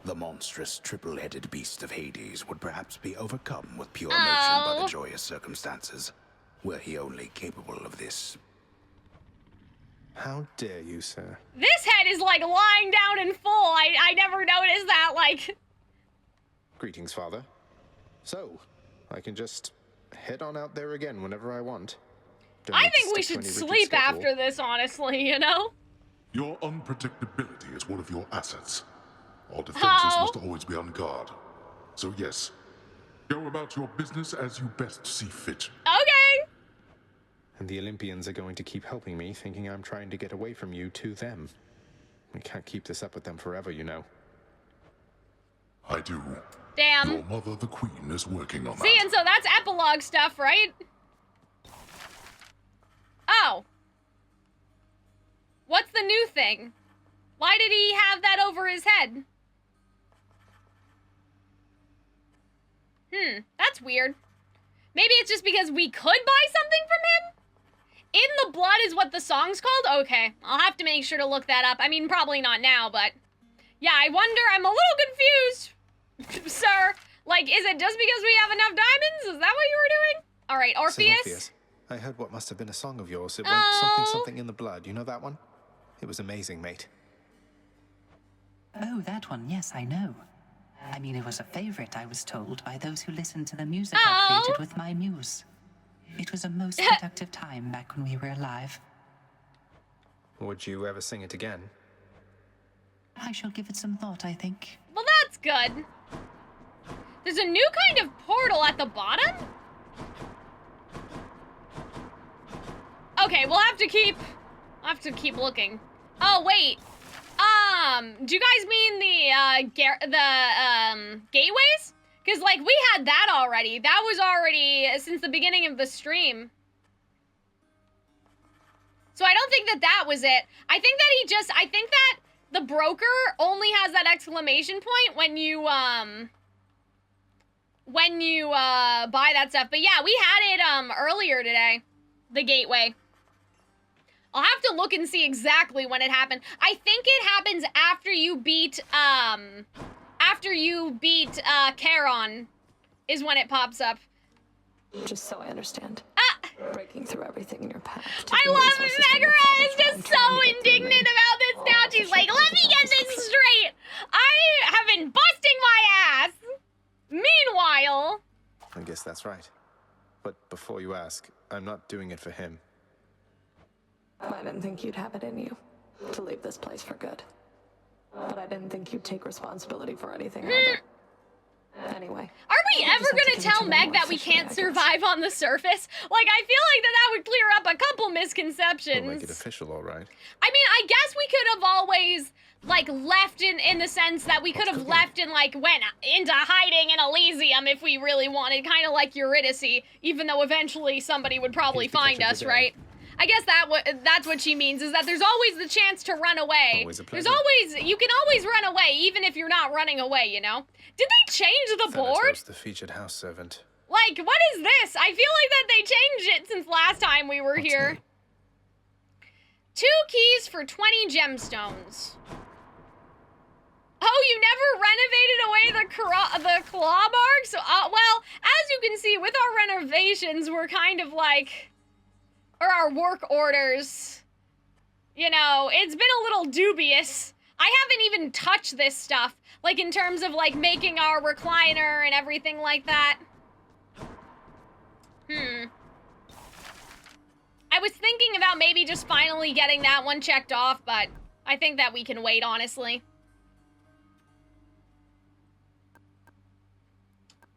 The monstrous triple-headed beast of Hades would perhaps be overcome with pure emotion by the joyous circumstances, were he only capable of this. How dare you, sir? This head is like lying down in full. I never noticed that. Like. Greetings, Father. So, I can just head on out there again whenever I want. Don't I need to think we stick to should any rigid sleep schedule. after this, honestly, you know? Your unpredictability is one of your assets. Our defenses must always be on guard. So yes, go about your business as you best see fit. Okay. And the Olympians are going to keep helping me, thinking I'm trying to get away from you to them. We can't keep this up with them forever, you know. I do. Damn. Your mother, the queen, is working on See, that. and so that's epilogue stuff, right? Oh. What's the new thing? Why did he have that over his head? That's weird. Maybe it's just because we could buy something from him? In the Blood is what the song's called? Okay, I'll have to make sure to look that up. I mean, probably not now, but... Yeah, I wonder, I'm a little confused. Sir, like, is it just because we have enough diamonds? Is that what you were doing? All right, Orpheus? Orpheus, I heard what must have been a song of yours. It went something in the blood. You know that one? It was amazing, mate. Oh, that one. Yes, I know. I mean, it was a favorite, I was told, by those who listened to the music I created with my muse. It was a most productive time back when we were alive. Would you ever sing it again? I shall give it some thought, I think. Well, that's good. There's a new kind of portal at the bottom? Okay, we'll have to keep looking. Oh, wait. Do you guys mean the gateways? Because, like, we had that already. That was already since the beginning of the stream. So I don't think that was it. I think that the broker only has that exclamation point when you buy that stuff. But yeah, we had it, earlier today. The gateway. I'll have to look and see exactly when it happened. I think it happens after you beat Charon is when it pops up. Just so I understand. Breaking through everything in your path. I love it. Megara is just so indignant about this now. She's like, let me get this straight. I have been busting my ass. Meanwhile. I guess that's right. But before you ask, I'm not doing it for him. I didn't think you'd have it in you to leave this place for good. But I didn't think you'd take responsibility for anything either. Anyway. Are we ever gonna tell Meg that we can't survive on the surface? Like, I feel like that would clear up a couple misconceptions. We'll make it official, all right. I mean, I guess we could have always, like, left in the sense that we could have left and, like, went into hiding in Elysium if we really wanted, kind of like Eurydice, even though eventually somebody would probably find us, right? I guess that's what she means, is that there's always the chance to run away. Always a pleasure. You can always run away, even if you're not running away, you know? Did they change the board? Thanatos, the featured house servant. Like, what is this? I feel like that they changed it since last time we were here. 2 keys for 20 gemstones. Oh, you never renovated away the claw marks? Well, as you can see, with our renovations, we're kind of like... Or our work orders. You know, it's been a little dubious. I haven't even touched this stuff. Like, in terms of, like, making our recliner and everything like that. I was thinking about maybe just finally getting that one checked off, but I think that we can wait, honestly.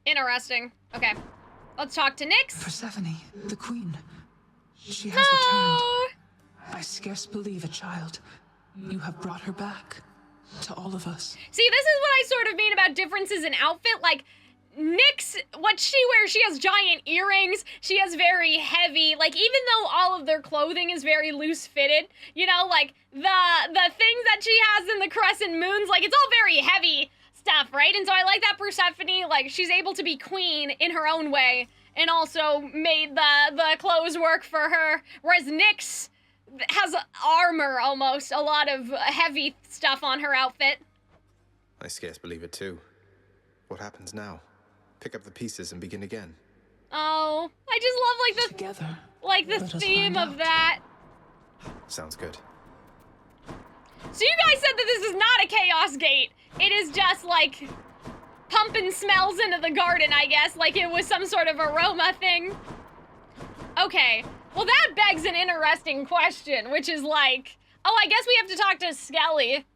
Interesting. Okay. Let's talk to Nyx. Persephone, the queen. She has returned. I scarce believe a child. You have brought her back to all of us. See, this is what I sort of mean about differences in outfit. Like, Nyx, what she wears, she has giant earrings, she has very heavy, like, even though all of their clothing is very loose-fitted, you know, like, the things that she has in the Crescent Moons, like, it's all very heavy stuff, right? And so I like that Persephone, like, she's able to be queen in her own way, and also made the clothes work for her, whereas Nyx has armor, almost, a lot of heavy stuff on her outfit. I scarce believe it, too. What happens now? Pick up the pieces and begin again. Oh, I just love, like, the... Together. Like, the theme of that. Sounds good. So you guys said that this is not a chaos gate. It is just, like, pumping smells into the garden, I guess. Like, it was some sort of aroma thing. Okay. Well, that begs an interesting question, which is like... Oh, I guess we have to talk to Skelly.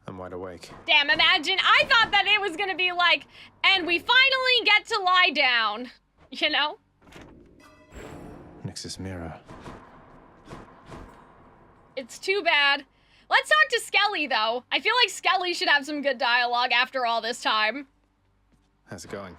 I'm wide awake. Damn, imagine. I thought that it was gonna be like, and we finally get to lie down. You know? Nyx's mirror. It's too bad. Let's talk to Skelly, though. I feel like Skelly should have some good dialogue after all this time. How's it going?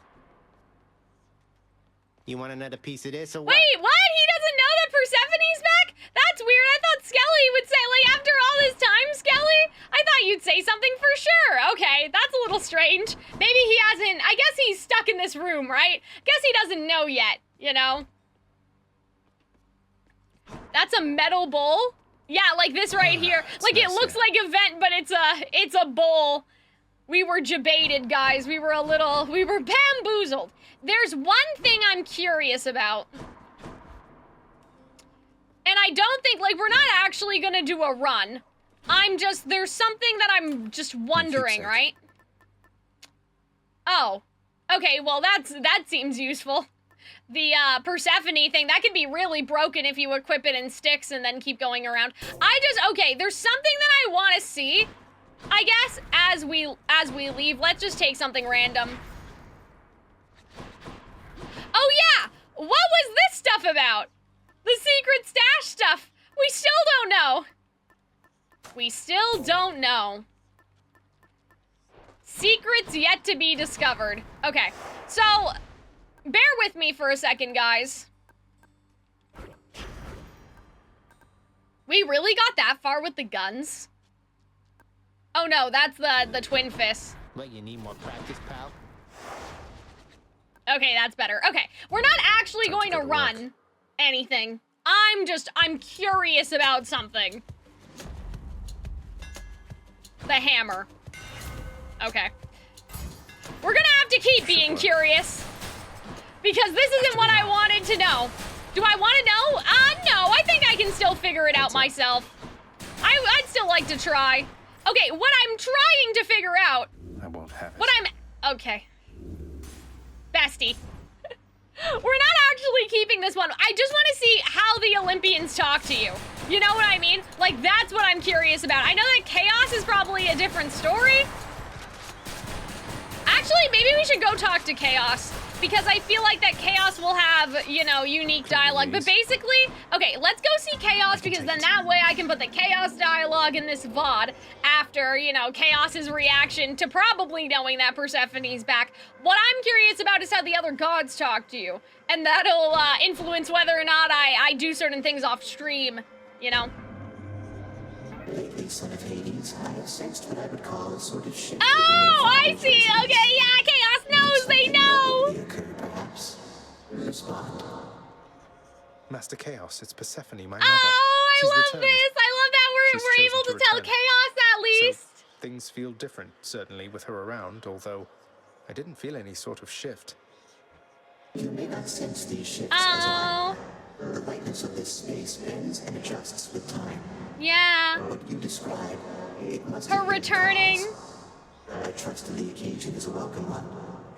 You want another piece of this or what? Wait, what? He doesn't know that Persephone's back? That's weird. I thought Skelly would say, like, after all this time, Skelly? I thought you'd say something for sure. Okay, that's a little strange. Maybe he hasn't... I guess he's stuck in this room, right? Guess he doesn't know yet, you know? That's a metal bowl? Yeah, like this right here. Like, it looks like a vent, but it's a bowl. We were jebaited, guys. We were bamboozled. There's one thing I'm curious about. And I don't think, like, we're not actually gonna do a run. There's something that I'm just wondering, right? Oh. Okay, well, that seems useful. The, Persephone thing, that could be really broken if you equip it in sticks and then keep going around. Okay, there's something that I want to see, I guess, as we leave. Let's just take something random. Oh, yeah! What was this stuff about? The secret stash stuff. We still don't know. We still don't know. Secrets yet to be discovered. Okay, so... Bear with me for a second, guys. We really got that far with the guns? Oh no, that's the twin fists. What, you need more practice, pal? Okay, that's better. Okay, we're not actually going to run anything. I'm curious about something. The hammer. Okay. We're gonna have to keep being curious. Because this isn't what I wanted to know. Do I want to know? No, I think I can still figure it out myself. I'd still like to try. Okay, what I'm trying to figure out... I won't have it. Okay. Bestie. We're not actually keeping this one. I just want to see how the Olympians talk to you. You know what I mean? Like, that's what I'm curious about. I know that Chaos is probably a different story. Actually, maybe we should go talk to Chaos. because I feel like that Chaos will have, you know, unique dialogue. But basically, okay, let's go see Chaos, because then that way I can put the Chaos dialogue in this VOD after, you know, Chaos's reaction to probably knowing that Persephone's back. What I'm curious about is how the other gods talk to you, and that'll influence whether or not I do certain things off stream, you know? Lately, son of Hades, I have sensed what I would call a sort of shift. Oh, I see. Okay, yeah, Chaos knows. They know. Perhaps. Respond. Master Chaos, it's Persephone, my mother. Oh, She's I love returned. this. I love that She's we're able chosen to tell return. Chaos at least. So, things feel different, certainly, with her around, although I didn't feel any sort of shift. You may not sense these shifts as I. The lightness of this space bends and adjusts with time. Yeah. What you describe, it must Her returning. I trust the occasion is a welcome one,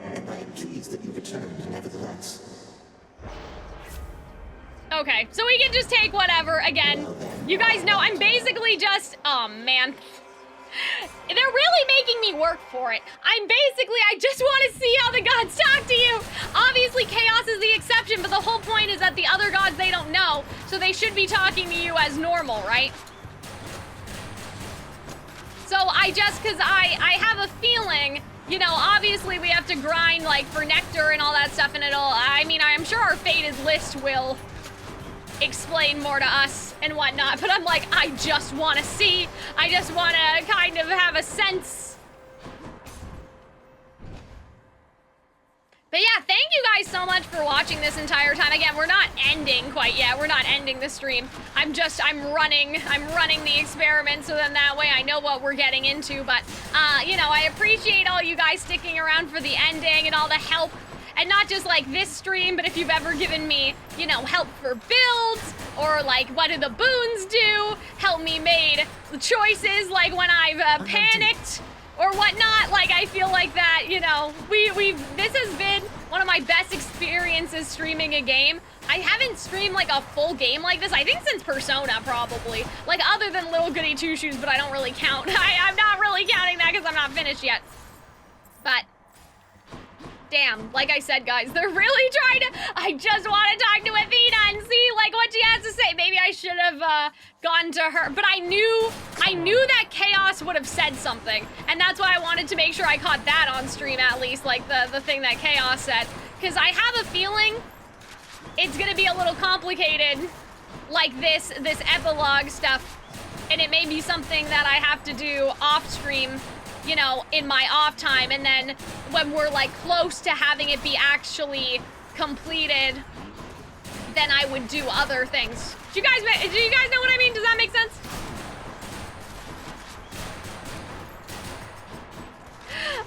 and I am pleased that you returned nevertheless. Okay, so we can just take whatever. Again, you guys know I'm basically just, oh man. They're really making me work for it. I just want to see how the gods talk to you. Obviously, Chaos is the exception, but the whole point is that the other gods, they don't know, so they should be talking to you as normal, right? So because I have a feeling, you know, obviously we have to grind, like, for nectar and all that stuff, and I'm sure our fated list will explain more to us and whatnot, but I'm like, I just want to see. I just want to kind of have a sense. But yeah, thank you guys so much for watching this entire time. Again, we're not ending quite yet. We're not ending the stream. I'm running the experiment, so then that way I know what we're getting into. But, you know, I appreciate all you guys sticking around for the ending and all the help. And not just like this stream, but if you've ever given me, you know, help for builds, or like what do the boons do, help me made choices like when I've panicked or whatnot. Like, I feel like that, you know, this has been one of my best experiences streaming a game. I haven't streamed like a full game like this, I think since Persona probably. Like, other than Little Goody Two Shoes, but I don't really count. I'm not really counting that because I'm not finished yet. But damn, like I said, guys, they're really trying to, I just want to talk to Athena and see, like, what she has to say. Maybe I should have gone to her, but I knew that Chaos would have said something, and that's why I wanted to make sure I caught that on stream at least, like the thing that Chaos said, because I have a feeling it's gonna be a little complicated, like this epilogue stuff, and it may be something that I have to do off stream, you know, in my off time, and then when we're like close to having it be actually completed, then I would do other things. Do you guys know what I mean? Does that make sense?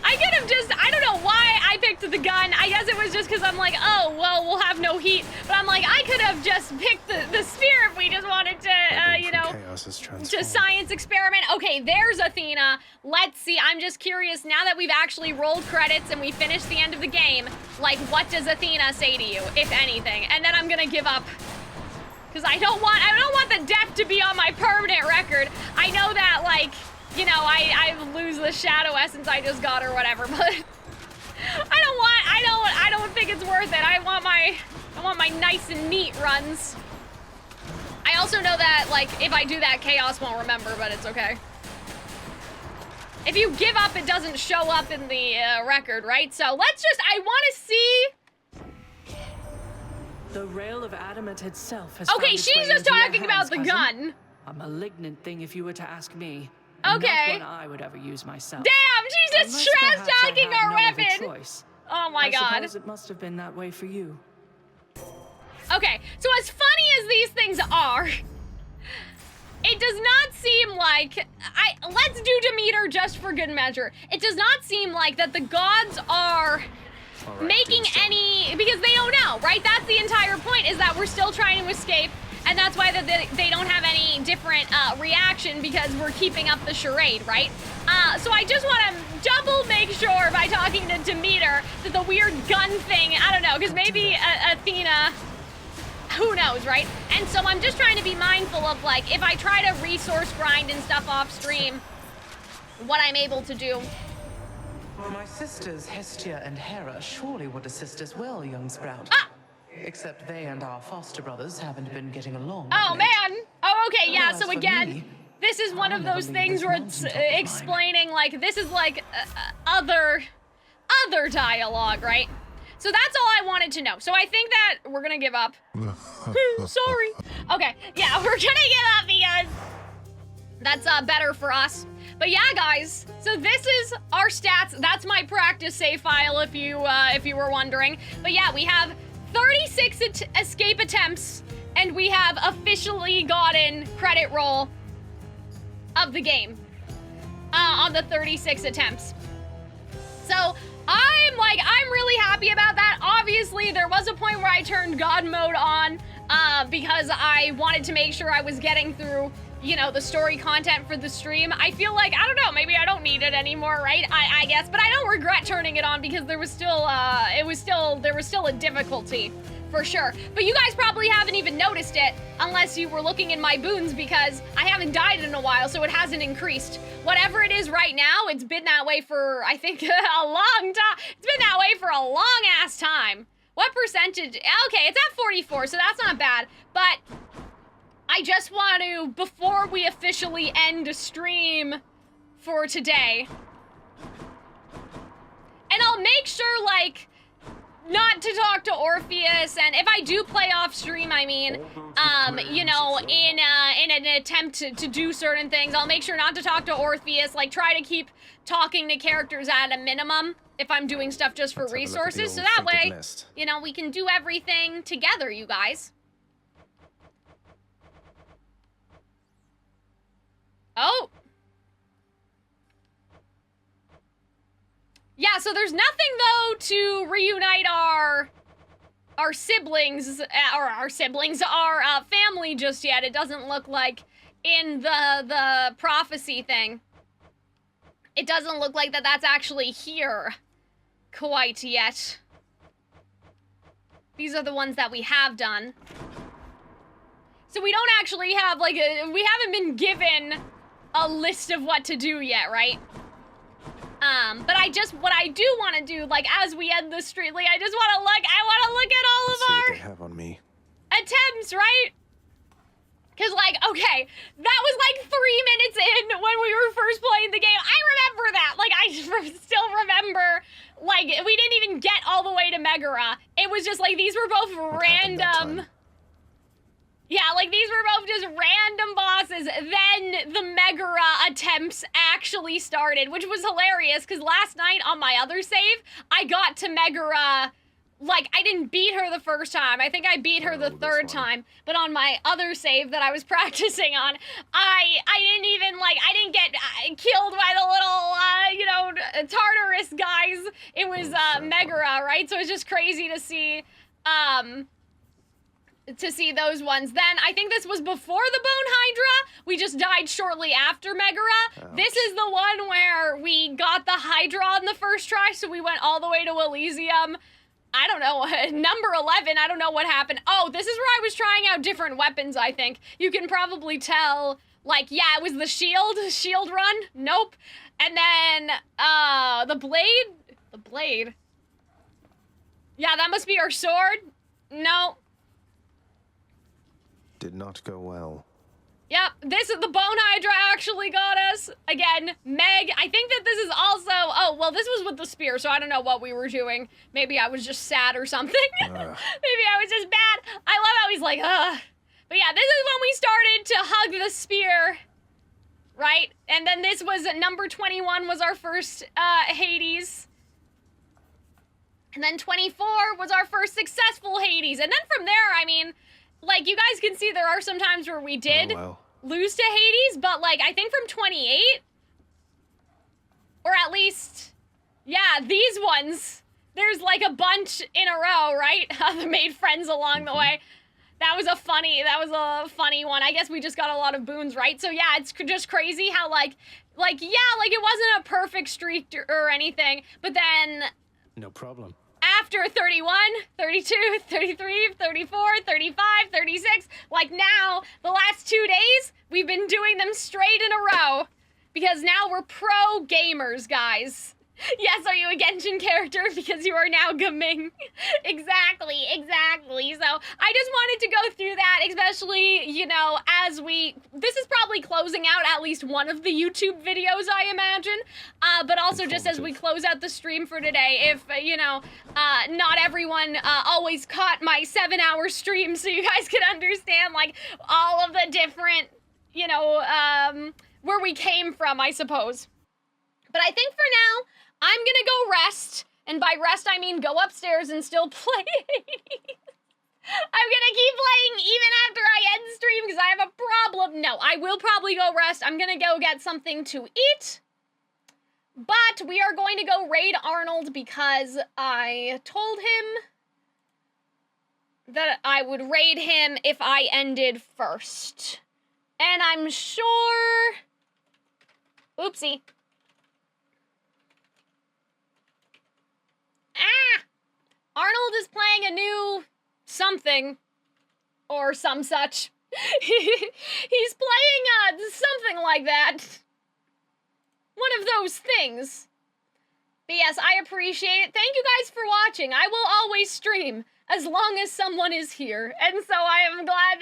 I could have just, I don't know why I picked the gun. I guess it was just because I'm like, oh, well, we'll have no heat. But I'm like, I could have just picked the spear if we just wanted to, you know, just science experiment. Okay, there's Athena. Let's see. I'm just curious, now that we've actually rolled credits and we finished the end of the game, like, what does Athena say to you, if anything? And then I'm gonna give up. Because I don't want the death to be on my permanent record. I know that, like, you know, I lose the shadow essence I just got or whatever, but I don't think it's worth it. I want my nice and neat runs. I also know that, like, if I do that, Chaos won't remember, but it's okay. If you give up, it doesn't show up in the record, right? So let's just, I want to see. The rail of adamant itself has okay, she's just talking about the gun. A malignant thing, if you were to ask me. Okay. Not one I would ever use myself. Damn, she's just trash talking our weapon. Oh my god. I suppose it must have been that way for you. Okay, so as funny as these things are, it does not seem like, let's do Demeter just for good measure. It does not seem like that the gods are making any, because they don't know, right? That's the entire point, is that we're still trying to escape. And that's why they don't have any different reaction, because we're keeping up the charade, right? So I just want to double make sure by talking to Demeter that the weird gun thing, I don't know, because maybe Athena, who knows, right? And so I'm just trying to be mindful of, like, if I try to resource grind and stuff off stream, what I'm able to do. My sisters Hestia and Hera surely would assist as well, young sprout. Except they and our foster brothers haven't been getting along. Oh, man. Oh, okay, yeah, As so for again, me, this is one of those things where it's explaining, like, this is like other dialogue, right? So that's all I wanted to know. So I think that we're gonna give up. Sorry. Okay, yeah, we're gonna give up because that's better for us. But yeah, guys, so this is our stats. That's my practice save file if you were wondering. But yeah, we have 36 escape attempts, and we have officially gotten credit roll of the game on the 36 attempts. So I'm really happy about that. Obviously, there was a point where I turned God mode on because I wanted to make sure I was getting through, you know, the story content for the stream. I feel like, I don't know, maybe I don't need it anymore, right? I guess, but I don't regret turning it on because there was still, there was still a difficulty, for sure. But you guys probably haven't even noticed it unless you were looking in my boons because I haven't died in a while, so it hasn't increased. Whatever it is right now, it's been that way for, I think, a long time. It's been that way for a long-ass time. What percentage? Okay, it's at 44, so that's not bad, but I just want to, before we officially end a stream for today, and I'll make sure, like, not to talk to Orpheus, and if I do play off stream, I mean, you know, in an attempt to do certain things, I'll make sure not to talk to Orpheus, like, try to keep talking to characters at a minimum if I'm doing stuff just for resources, so that way, you know, we can do everything together, you guys. Oh. Yeah, so there's nothing, though, to reunite our siblings, our family just yet. It doesn't look like in the prophecy thing. It doesn't look like that's actually here quite yet. These are the ones that we have done. So we don't actually have, like, we haven't been given a list of what to do yet, right? But what I do want to do, like, as we end the stream, like, I want to look at all of our they have on me. attempts, right? Because, like, okay, that was, like, 3 minutes in when we were first playing the game. I remember that. Like, I still remember, like, we didn't even get all the way to Megara. It was just, like, these were both random. Yeah, like, these were both just random bosses. Then the Megara attempts actually started, which was hilarious, because last night on my other save, I got to Megara, like, I didn't beat her the first time. I think I beat her the third time. But on my other save that I was practicing on, I didn't even, like, I didn't get killed by the little, you know, Tartarus guys. It was Megara, right? So it's just crazy to see, those ones. Then, I think this was before the Bone Hydra. We just died shortly after Megara. Ouch. This is the one where we got the Hydra on the first try, so we went all the way to Elysium. I don't know, number 11, I don't know what happened. Oh, this is where I was trying out different weapons, I think. You can probably tell, like, yeah, it was the shield run, nope. And then, the blade. Yeah, that must be our sword, no. Did not go well. Yep, the Bone Hydra actually got us. Again, Meg, I think that this is also, oh, well, this was with the spear, so I don't know what we were doing. Maybe I was just sad or something. Maybe I was just bad. I love how he's like, ugh. But yeah, this is when we started to hug the spear, right? And then this was, number 21 was our first Hades. And then 24 was our first successful Hades. And then from there, I mean, like, you guys can see there are some times where we did lose to Hades, but, like, I think from 28, or at least, yeah, these ones, there's, like, a bunch in a row, right? That made friends along the way. That was a funny one. I guess we just got a lot of boons, right? So, yeah, it's just crazy how, yeah, like, it wasn't a perfect streak or anything, but then... No problem. After 31, 32, 33, 34, 35, 36, like now, the last 2 days, we've been doing them straight in a row. Because now we're pro gamers, guys. Yes, are you a Genshin character? Because you are now Gaming. Exactly. So I just wanted to go through that, especially, you know, this is probably closing out at least one of the YouTube videos, I imagine. But also just as we close out the stream for today, if, you know, not everyone always caught my 7-hour stream, so you guys could understand, like, all of the different, you know, where we came from, I suppose. But I think for now, I'm gonna go rest, and by rest I mean go upstairs and still play. I'm gonna keep playing even after I end stream because I have a problem. No, I will probably go rest. I'm gonna go get something to eat. But we are going to go raid Arnold because I told him that I would raid him if I ended first. And I'm sure... Oopsie. Arnold is playing a new something or some such. He's playing something like that. One of those things. But yes, I appreciate it. Thank you guys for watching. I will always stream as long as someone is here. And so I am glad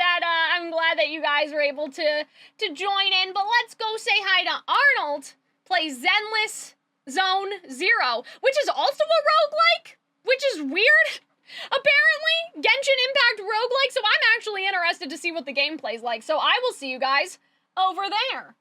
that you guys were able to join in. But let's go say hi to Arnold. Plays Zenless Zone 0, which is also a roguelike, which is weird. Apparently, Genshin Impact roguelike, so I'm actually interested to see what the gameplay's like. So I will see you guys over there.